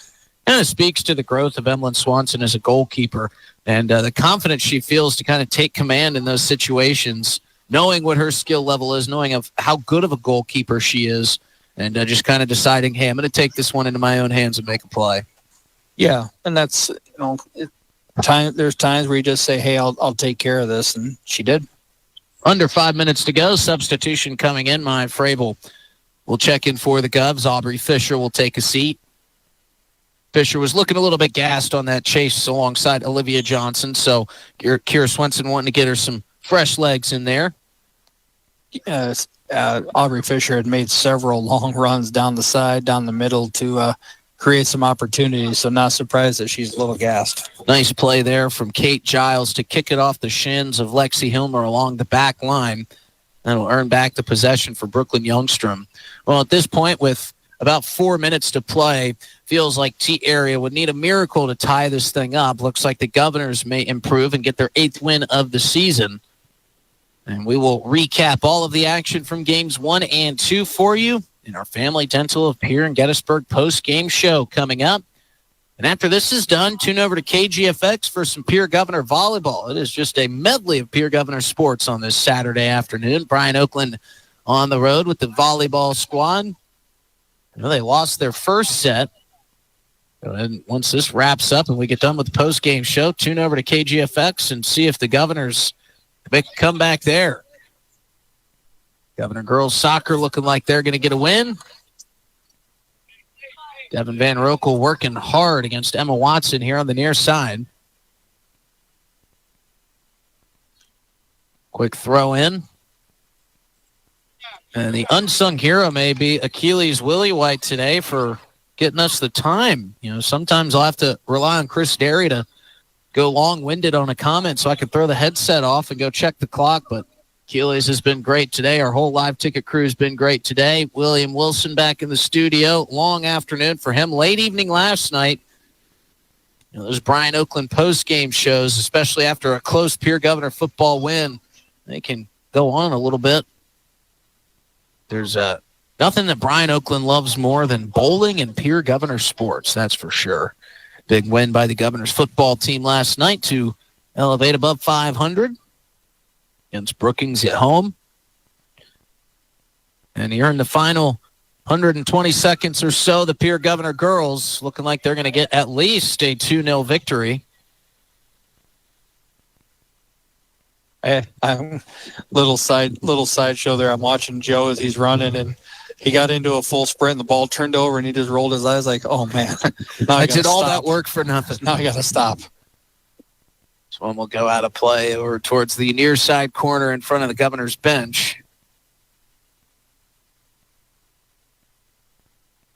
kind of speaks to the growth of Emlyn Swanson as a goalkeeper and the confidence she feels to kind of take command in those situations, knowing what her skill level is, knowing of how good of a goalkeeper she is, and just kind of deciding, hey, I'm going to take this one into my own hands and make a play. Yeah, and that's, there's times where you just say, hey, I'll take care of this, and she did. Under 5 minutes to go. Substitution coming in. Maya Frabel will check in for the Govs. Aubrey Fisher will take a seat. Fisher was looking a little bit gassed on that chase alongside Olivia Johnson, so Kira Swenson wanting to get her some fresh legs in there. Aubrey Fisher had made several long runs down the side, down the middle to create some opportunities, so not surprised that she's a little gassed. Nice play there from Kate Giles to kick it off the shins of Lexi Hilmer along the back line. That'll earn back the possession for Brooklyn Youngstrom. Well, at this point, with about 4 minutes to play, feels like T-Area would need a miracle to tie this thing up. Looks like the Governors may improve and get their 8th win of the season. And we will recap all of the action from games 1 and 2 for you in our Family Dental of Pierre and Gettysburg post-game show coming up. And after this is done, tune over to KGFX for some Pierre Governor volleyball. It is just a medley of Pierre Governor sports on this Saturday afternoon. Brian Oakland on the road with the volleyball squad. They lost their first set. And once this wraps up and we get done with the post-game show, tune over to KGFX and see if the Governors make a comeback there. Governor girls soccer looking like they're going to get a win. Devin Van Rokel working hard against Emma Watson here on the near side. Quick throw in. And the unsung hero may be Achilles Willie White today for getting us the time. Sometimes I'll have to rely on Chris Derry to go long-winded on a comment so I can throw the headset off and go check the clock, but Achilles has been great today. Our whole live ticket crew has been great today. William Wilson back in the studio. Long afternoon for him. Late evening last night. Those Brian Oakland post-game shows, especially after a close Pierre Governor football win, they can go on a little bit. There's nothing that Brian Oakland loves more than bowling and Pierre Governor sports, that's for sure. Big win by the Governor's football team last night to elevate above 500 against Brookings at home. And here in the final 120 seconds or so, the Pierre Governor girls looking like they're going to get at least a 2-0 victory. I'm little side show there. I'm watching Joe as he's running, and he got into a full sprint and the ball turned over and he just rolled his eyes like, oh, man. I did all that work for nothing. Now I got to stop. This one will go out of play over towards the near side corner in front of the governor's bench.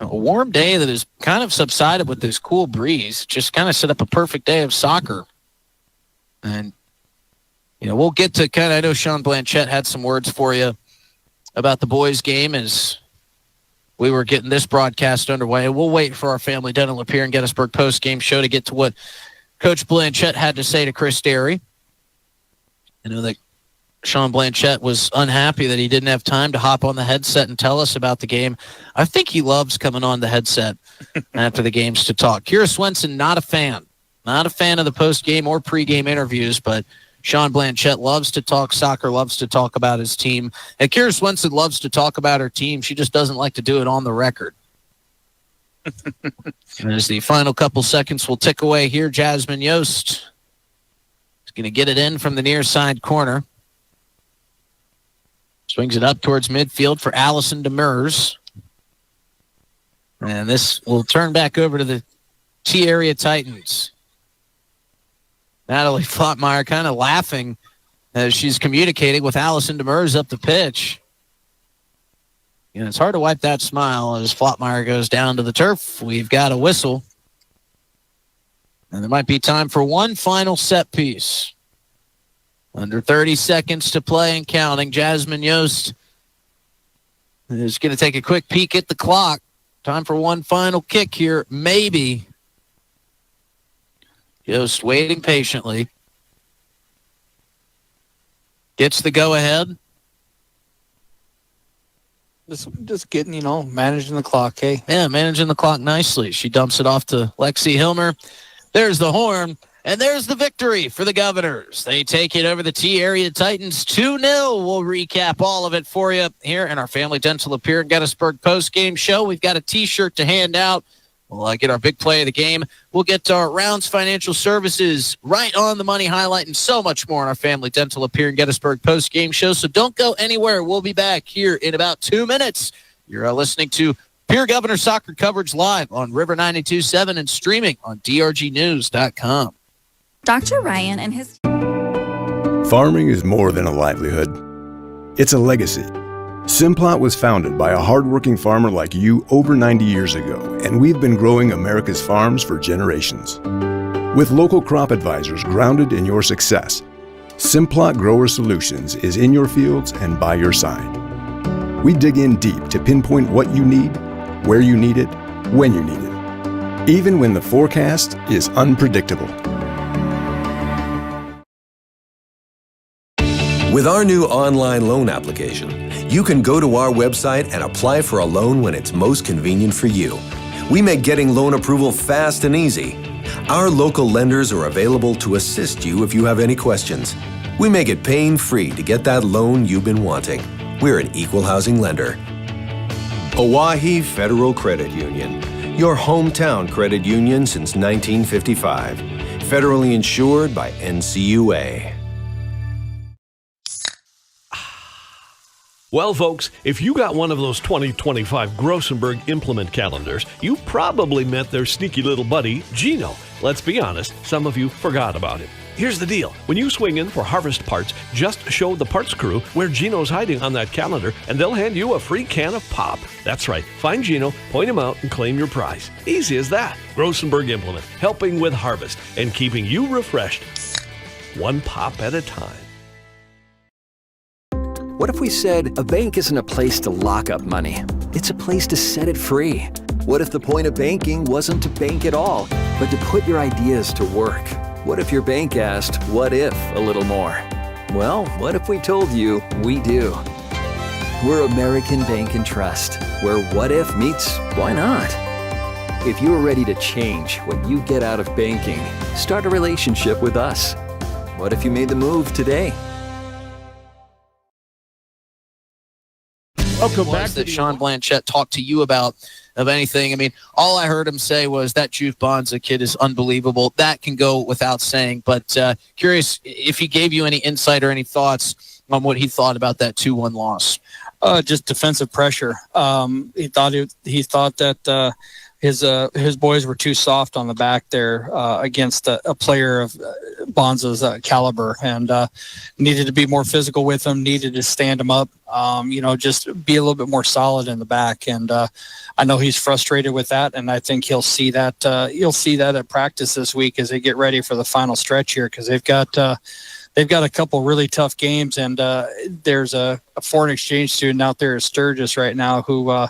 A warm day that has kind of subsided with this cool breeze. Just kind of set up a perfect day of soccer. And, we'll get to I know Sean Blanchette had some words for you about the boys' game as we were getting this broadcast underway. We'll wait for our Family Dental up here in Gettysburg Postgame show to get to what Coach Blanchette had to say to Chris Derry. I know that Sean Blanchette was unhappy that he didn't have time to hop on the headset and tell us about the game. I think he loves coming on the headset after the games to talk. Kira Swenson, not a fan. Not a fan of the post-game or pre-game interviews, but Sean Blanchette loves to talk soccer, loves to talk about his team. And Kira Swenson loves to talk about her team. She just doesn't like to do it on the record. And as the final couple seconds will tick away here, Jasmine Yost is going to get it in from the near side corner. Swings it up towards midfield for Allison Demers. And this will turn back over to the T-Area Titans. Natalie Flottmeyer kind of laughing as she's communicating with Allison Demers up the pitch. It's hard to wipe that smile as Flottmeyer goes down to the turf. We've got a whistle. And there might be time for one final set piece. Under 30 seconds to play and counting. Jasmine Yost is going to take a quick peek at the clock. Time for one final kick here. Maybe. Yost waiting patiently. Gets the go-ahead. Just getting, managing the clock, hey? Yeah, managing the clock nicely. She dumps it off to Lexi Hilmer. There's the horn. And there's the victory for the Governors. They take it over the T-Area Titans 2-0. We'll recap all of it for you here in our Family Dental Up here in Gettysburg post-game show. We've got a T-shirt to hand out. We'll get our big play of the game. We'll get to our Rounds Financial Services right on the money highlight and so much more in our Family Dental Up here in Gettysburg post-game show. So don't go anywhere. We'll be back here in about 2 minutes. You're listening to Pierre Governor Soccer coverage live on River 92.7 and streaming on drgnews.com. Dr. Ryan and his... Farming is more than a livelihood. It's a legacy. Simplot was founded by a hardworking farmer like you over 90 years ago, and we've been growing America's farms for generations. With local crop advisors grounded in your success, Simplot Grower Solutions is in your fields and by your side. We dig in deep to pinpoint what you need, where you need it, when you need it, even when the forecast is unpredictable. With our new online loan application, you can go to our website and apply for a loan when it's most convenient for you. We make getting loan approval fast and easy. Our local lenders are available to assist you if you have any questions. We make it pain-free to get that loan you've been wanting. We're an equal housing lender. Oahe Federal Credit Union, your hometown credit union since 1955. Federally insured by NCUA. Well, folks, if you got one of those 2025 Grossenberg implement calendars, you probably met their sneaky little buddy, Gino. Let's be honest, some of you forgot about him. Here's the deal. When you swing in for harvest parts, just show the parts crew where Gino's hiding on that calendar, and they'll hand you a free can of pop. That's right. Find Gino, point him out, and claim your prize. Easy as that. Grossenberg Implement, helping with harvest and keeping you refreshed, one pop at a time. What if we said a bank isn't a place to lock up money? It's a place to set it free. What if the point of banking wasn't to bank at all, but to put your ideas to work? What if your bank asked, what if a little more? Well, what if we told you we do? We're American Bank and Trust, where what if meets why not? If you're ready to change what you get out of banking, start a relationship with us. What if you made the move today? Welcome back that Sean Blanchette talked to you about of anything. I mean, all I heard him say was that Juve Bonza kid is unbelievable. That can go without saying, but curious if he gave you any insight or any thoughts on what he thought about that 2-1 loss. Just defensive pressure. He thought that his boys were too soft on the back there against a player of Bonza's caliber, and needed to be more physical with him, needed to stand him up, just be a little bit more solid in the back. And I know he's frustrated with that, and I think he'll see that at practice this week as they get ready for the final stretch here, because they've got a couple really tough games, and there's a foreign exchange student out there at Sturgis right now who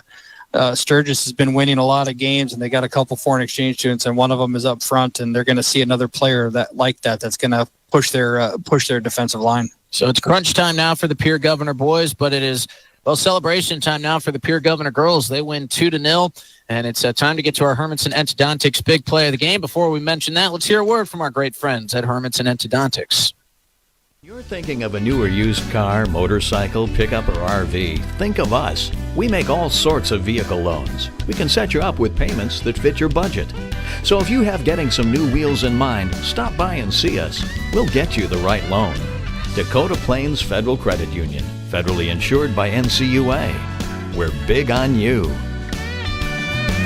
Sturgis has been winning a lot of games, and they got a couple foreign exchange students, and one of them is up front, and they're going to see another player that's going to push their defensive line. So it's crunch time now for the Pierre Governor boys, but it is celebration time now for the Pierre Governor girls. They win 2-0, and it's time to get to our Hermanson Endodontics big play of the game. Before we mention that, let's hear a word from our great friends at Hermanson Endodontics. You're thinking of a new or used car, motorcycle, pickup, or RV. Think of us. We make all sorts of vehicle loans. We can set you up with payments that fit your budget. So if you have getting some new wheels in mind, stop by and see us. We'll get you the right loan. Dakota Plains Federal Credit Union, federally insured by NCUA. We're big on you.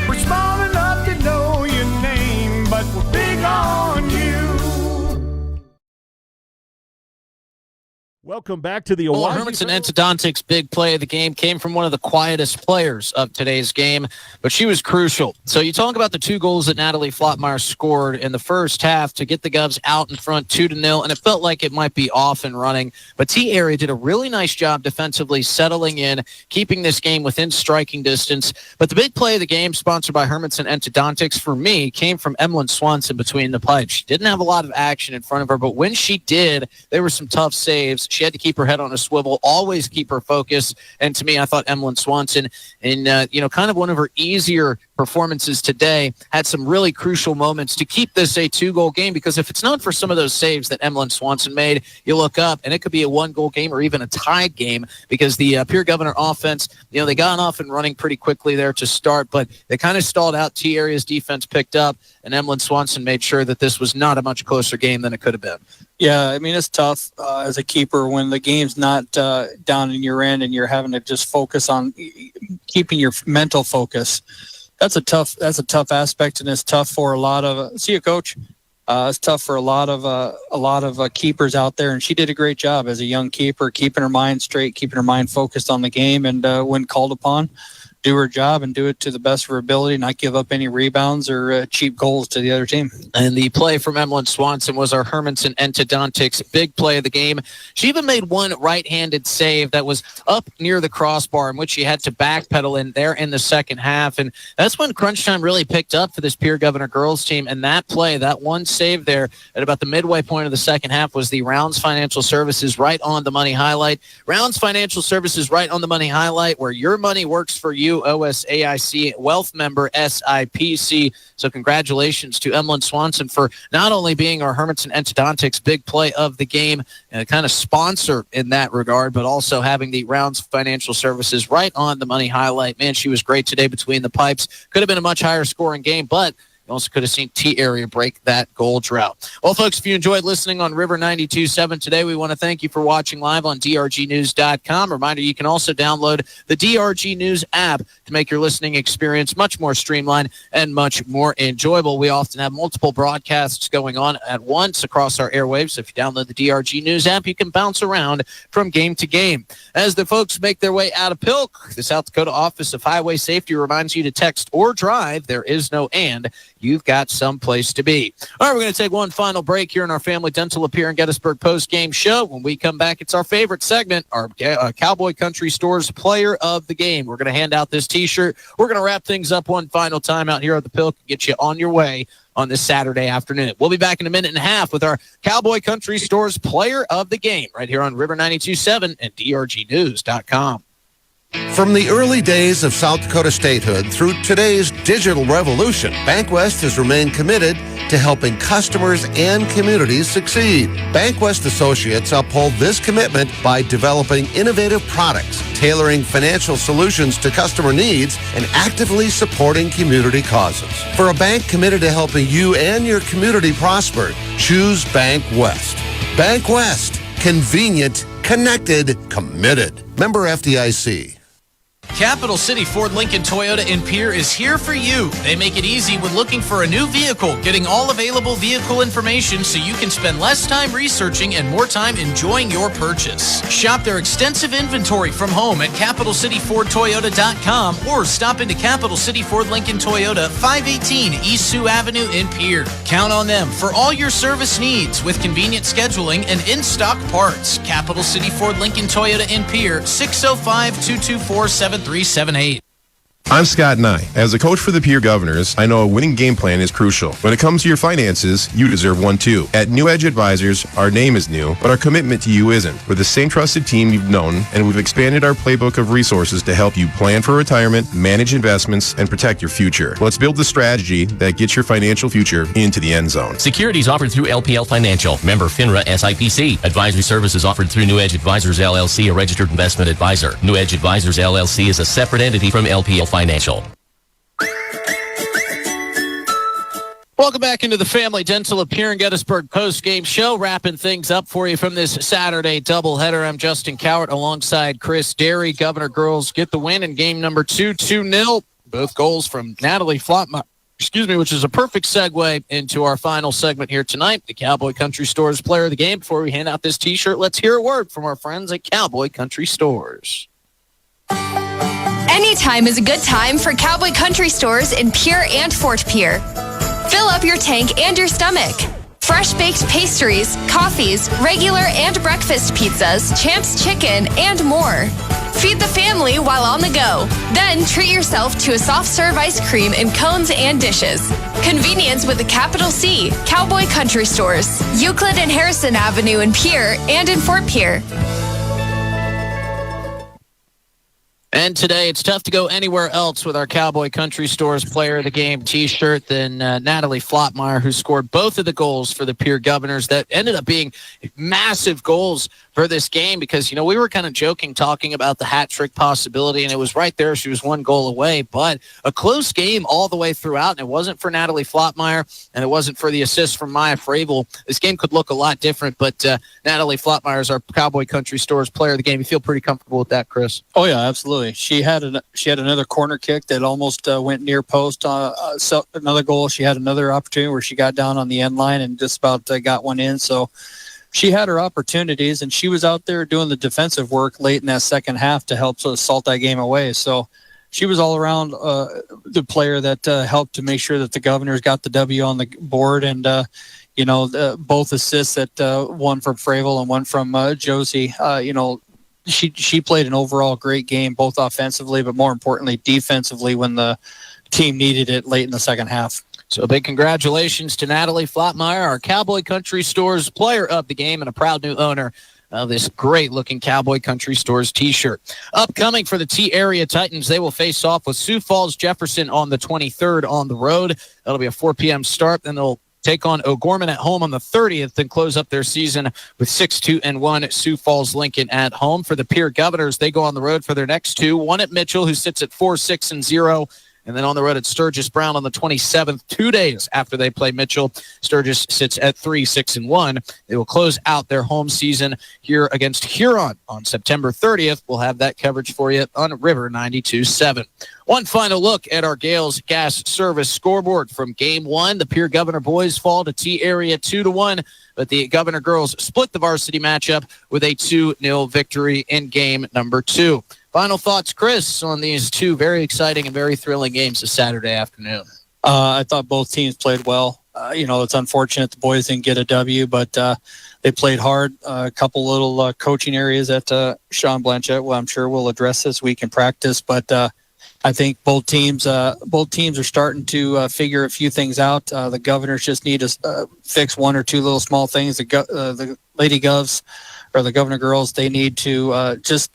We're small enough to know your name, but we're big on you. Welcome back to the Hermanson Endodontics big play of the game came from one of the quietest players of today's game, but she was crucial. So you talk about the 2 goals that Natalie Flottmeyer scored in the first half to get the Govs out in front 2-0, and it felt like it might be off and running. But T-Area did a really nice job defensively, settling in, keeping this game within striking distance. But the big play of the game, sponsored by Hermanson Endodontics, for me, came from Emlyn Swanson between the pipes. She didn't have a lot of action in front of her, but when she did, there were some tough saves. She had to keep her head on a swivel, always keep her focus. And to me, I thought Emlyn Swanson, in kind of one of her easier performances today, had some really crucial moments to keep this a 2-goal game, because if it's not for some of those saves that Emlyn Swanson made, you look up and it could be a 1-goal game or even a tied game, because the Pierre Governor offense, they got off and running pretty quickly there to start, but they kind of stalled out. T-Area's defense picked up, and Emlyn Swanson made sure that this was not a much closer game than it could have been. Yeah, I mean, it's tough as a keeper when the game's not down in your end and you're having to just focus on keeping your mental focus. That's a tough aspect, and it's tough for a lot of see you, Coach. It's tough for a lot of keepers out there, and she did a great job as a young keeper, keeping her mind straight, keeping her mind focused on the game, and when called upon, do her job and do it to the best of her ability, not give up any rebounds or cheap goals to the other team. And the play from Emlyn Swanson was our Hermanson Endodontics big play of the game. She even made one right-handed save that was up near the crossbar, in which she had to backpedal in there in the second half. And that's when crunch time really picked up for this Pierre Governor girls team. And that play, that one save there at about the midway point of the second half, was the Rounds Financial Services right on the money highlight. Rounds Financial Services right on the money highlight, where your money works for you. OSAIC wealth member SIPC. So congratulations to Emlyn Swanson for not only being our Hermanson Endodontics big play of the game and kind of sponsor in that regard, but also having the Rounds Financial Services right on the money highlight. Man, she was great today between the pipes. Could have been a much higher scoring game, but you also could have seen T-Area break that goal drought. Well, folks, if you enjoyed listening on River 92.7 today, we want to thank you for watching live on drgnews.com. Reminder, you can also download the DRG News app to make your listening experience much more streamlined and much more enjoyable. We often have multiple broadcasts going on at once across our airwaves. So if you download the DRG News app, you can bounce around from game to game. As the folks make their way out of Pilk, the South Dakota Office of Highway Safety reminds you to text or drive. There is no and. You've got someplace to be. All right, we're going to take one final break here in our Family Dental of Pierre and Gettysburg post-game show. When we come back, it's our favorite segment, our Cowboy Country Store's Player of the Game. We're going to hand out this T-shirt. We're going to wrap things up one final time out here at the Pilk and get you on your way on this Saturday afternoon. We'll be back in a minute and a half with our Cowboy Country Store's Player of the Game right here on River 92.7 and drgnews.com. From the early days of South Dakota statehood through today's digital revolution, BankWest has remained committed to helping customers and communities succeed. BankWest Associates uphold this commitment by developing innovative products, tailoring financial solutions to customer needs, and actively supporting community causes. For a bank committed to helping you and your community prosper, choose BankWest. BankWest. Convenient connected, committed. Member FDIC. Capital City Ford Lincoln Toyota in Pierre is here for you. They make it easy when looking for a new vehicle, getting all available vehicle information so you can spend less time researching and more time enjoying your purchase. Shop their extensive inventory from home at CapitalCityFordToyota.com or stop into Capital City Ford Lincoln Toyota, 518 East Sioux Avenue in Pierre. Count on them for all your service needs with convenient scheduling and in-stock parts. Capital City Ford Lincoln Toyota in Pierre, 605-224-7378. I'm Scott Nye. As a coach for the Pierre Governors, I know a winning game plan is crucial. When it comes to your finances, you deserve one too. At New Edge Advisors, our name is new, but our commitment to you isn't. We're the same trusted team you've known, and we've expanded our playbook of resources to help you plan for retirement, manage investments, and protect your future. Let's build the strategy that gets your financial future into the end zone. Securities offered through LPL Financial, member FINRA SIPC. Advisory services offered through New Edge Advisors LLC, a registered investment advisor. New Edge Advisors LLC is a separate entity from LPL Financial. Welcome back into the Family Dental of Pierre and Gettysburg post-game show. Wrapping things up for you from this Saturday doubleheader. I'm Justin Cowart alongside Chris Derry. Governor girls get the win in game number 2, 2-0. Both goals from Natalie Flotmeyer, which is a perfect segue into our final segment here tonight. The Cowboy Country Stores player of the game. Before we hand out this t-shirt, let's hear a word from our friends at Cowboy Country Stores. Anytime is a good time for Cowboy Country Stores in Pierre and Fort Pierre. Fill up your tank and your stomach. Fresh baked pastries, coffees, regular and breakfast pizzas, Champs Chicken, and more. Feed the family while on the go. Then treat yourself to a soft serve ice cream in cones and dishes. Convenience with a capital C. Cowboy Country Stores. Euclid and Harrison Avenue in Pierre and in Fort Pierre. And today, it's tough to go anywhere else with our Cowboy Country Stores player of the game t-shirt than Natalie Flotmeyer, who scored both of the goals for the Pierre Governors that ended up being massive goals for this game because, we were kind of joking, talking about the hat trick possibility, and it was right there. She was one goal away, but a close game all the way throughout, and it wasn't for Natalie Flotmeyer, and it wasn't for the assist from Maya Fravel. This game could look a lot different, but Natalie Flotmeyer is our Cowboy Country Stores player of the game. You feel pretty comfortable with that, Chris? Oh, yeah, absolutely. She had another corner kick that almost went near post. So another goal. She had another opportunity where she got down on the end line and just about got one in. So she had her opportunities, and she was out there doing the defensive work late in that second half to help salt that game away. So she was all around the player that helped to make sure that the Governors got the W on the board. And, both assists that one from Fravel and one from Josie, She played an overall great game, both offensively, but more importantly, defensively when the team needed it late in the second half. So a big congratulations to Natalie Flotmeyer, our Cowboy Country Stores player of the game and a proud new owner of this great-looking Cowboy Country Stores t-shirt. Upcoming for the T-Area Titans, they will face off with Sioux Falls Jefferson on the 23rd on the road. That'll be a 4 p.m. start, then they'll take on O'Gorman at home on the 30th and close up their season with 6-2-1 at Sioux Falls Lincoln at home. For the Pierre Governors, they go on the road for their next two, one at Mitchell, who sits at 4-6-0, and then on the road at Sturgis Brown on the 27th, 2 days after they play Mitchell. Sturgis sits at 3-6-1. They will close out their home season here against Huron on September 30th. We'll have that coverage for you on River 92.7. One final look at our Gales Gas Service scoreboard from Game 1. The Pierre Governor boys fall to T-Area 2-1, but the Governor girls split the varsity matchup with a 2-0 victory in Game number 2. Final thoughts, Chris, on these two very exciting and very thrilling games this Saturday afternoon? I thought both teams played well. It's unfortunate the boys didn't get a W, but they played hard. A couple little coaching areas that Sean Blanchett, I'm sure, will address this week in practice, but I think both teams are starting to figure a few things out. The Governors just need to fix one or two little small things. The Lady Govs or the Governor girls, they need to just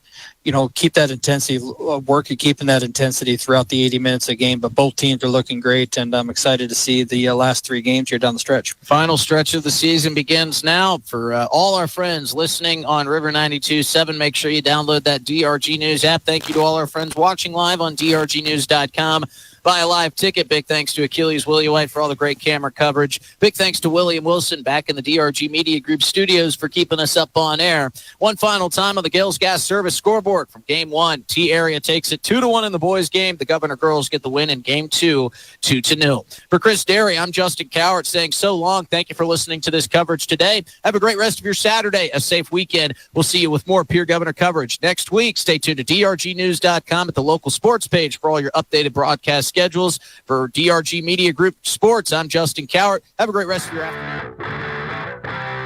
keep that intensity, work at keeping that intensity throughout the 80 minutes of game. But both teams are looking great, and I'm excited to see the last three games here down the stretch. Final stretch of the season begins now. For all our friends listening on River 92.7, make sure you download that DRG News app. Thank you to all our friends watching live on drgnews.com. Buy a live ticket. Big thanks to Achilles Willie White for all the great camera coverage. Big thanks to William Wilson back in the DRG Media Group studios for keeping us up on air. One final time on the Gales Gas Service scoreboard from Game 1. T-Area takes it 2-1 in the boys' game. The Governor girls get the win in Game 2, 2-0. For Chris Derry, I'm Justin Cowart saying so long. Thank you for listening to this coverage today. Have a great rest of your Saturday, a safe weekend. We'll see you with more Pierre Governor coverage next week. Stay tuned to drgnews.com at the local sports page for all your updated broadcast schedules. For DRG Media Group Sports, I'm Justin Cowart. Have a great rest of your afternoon.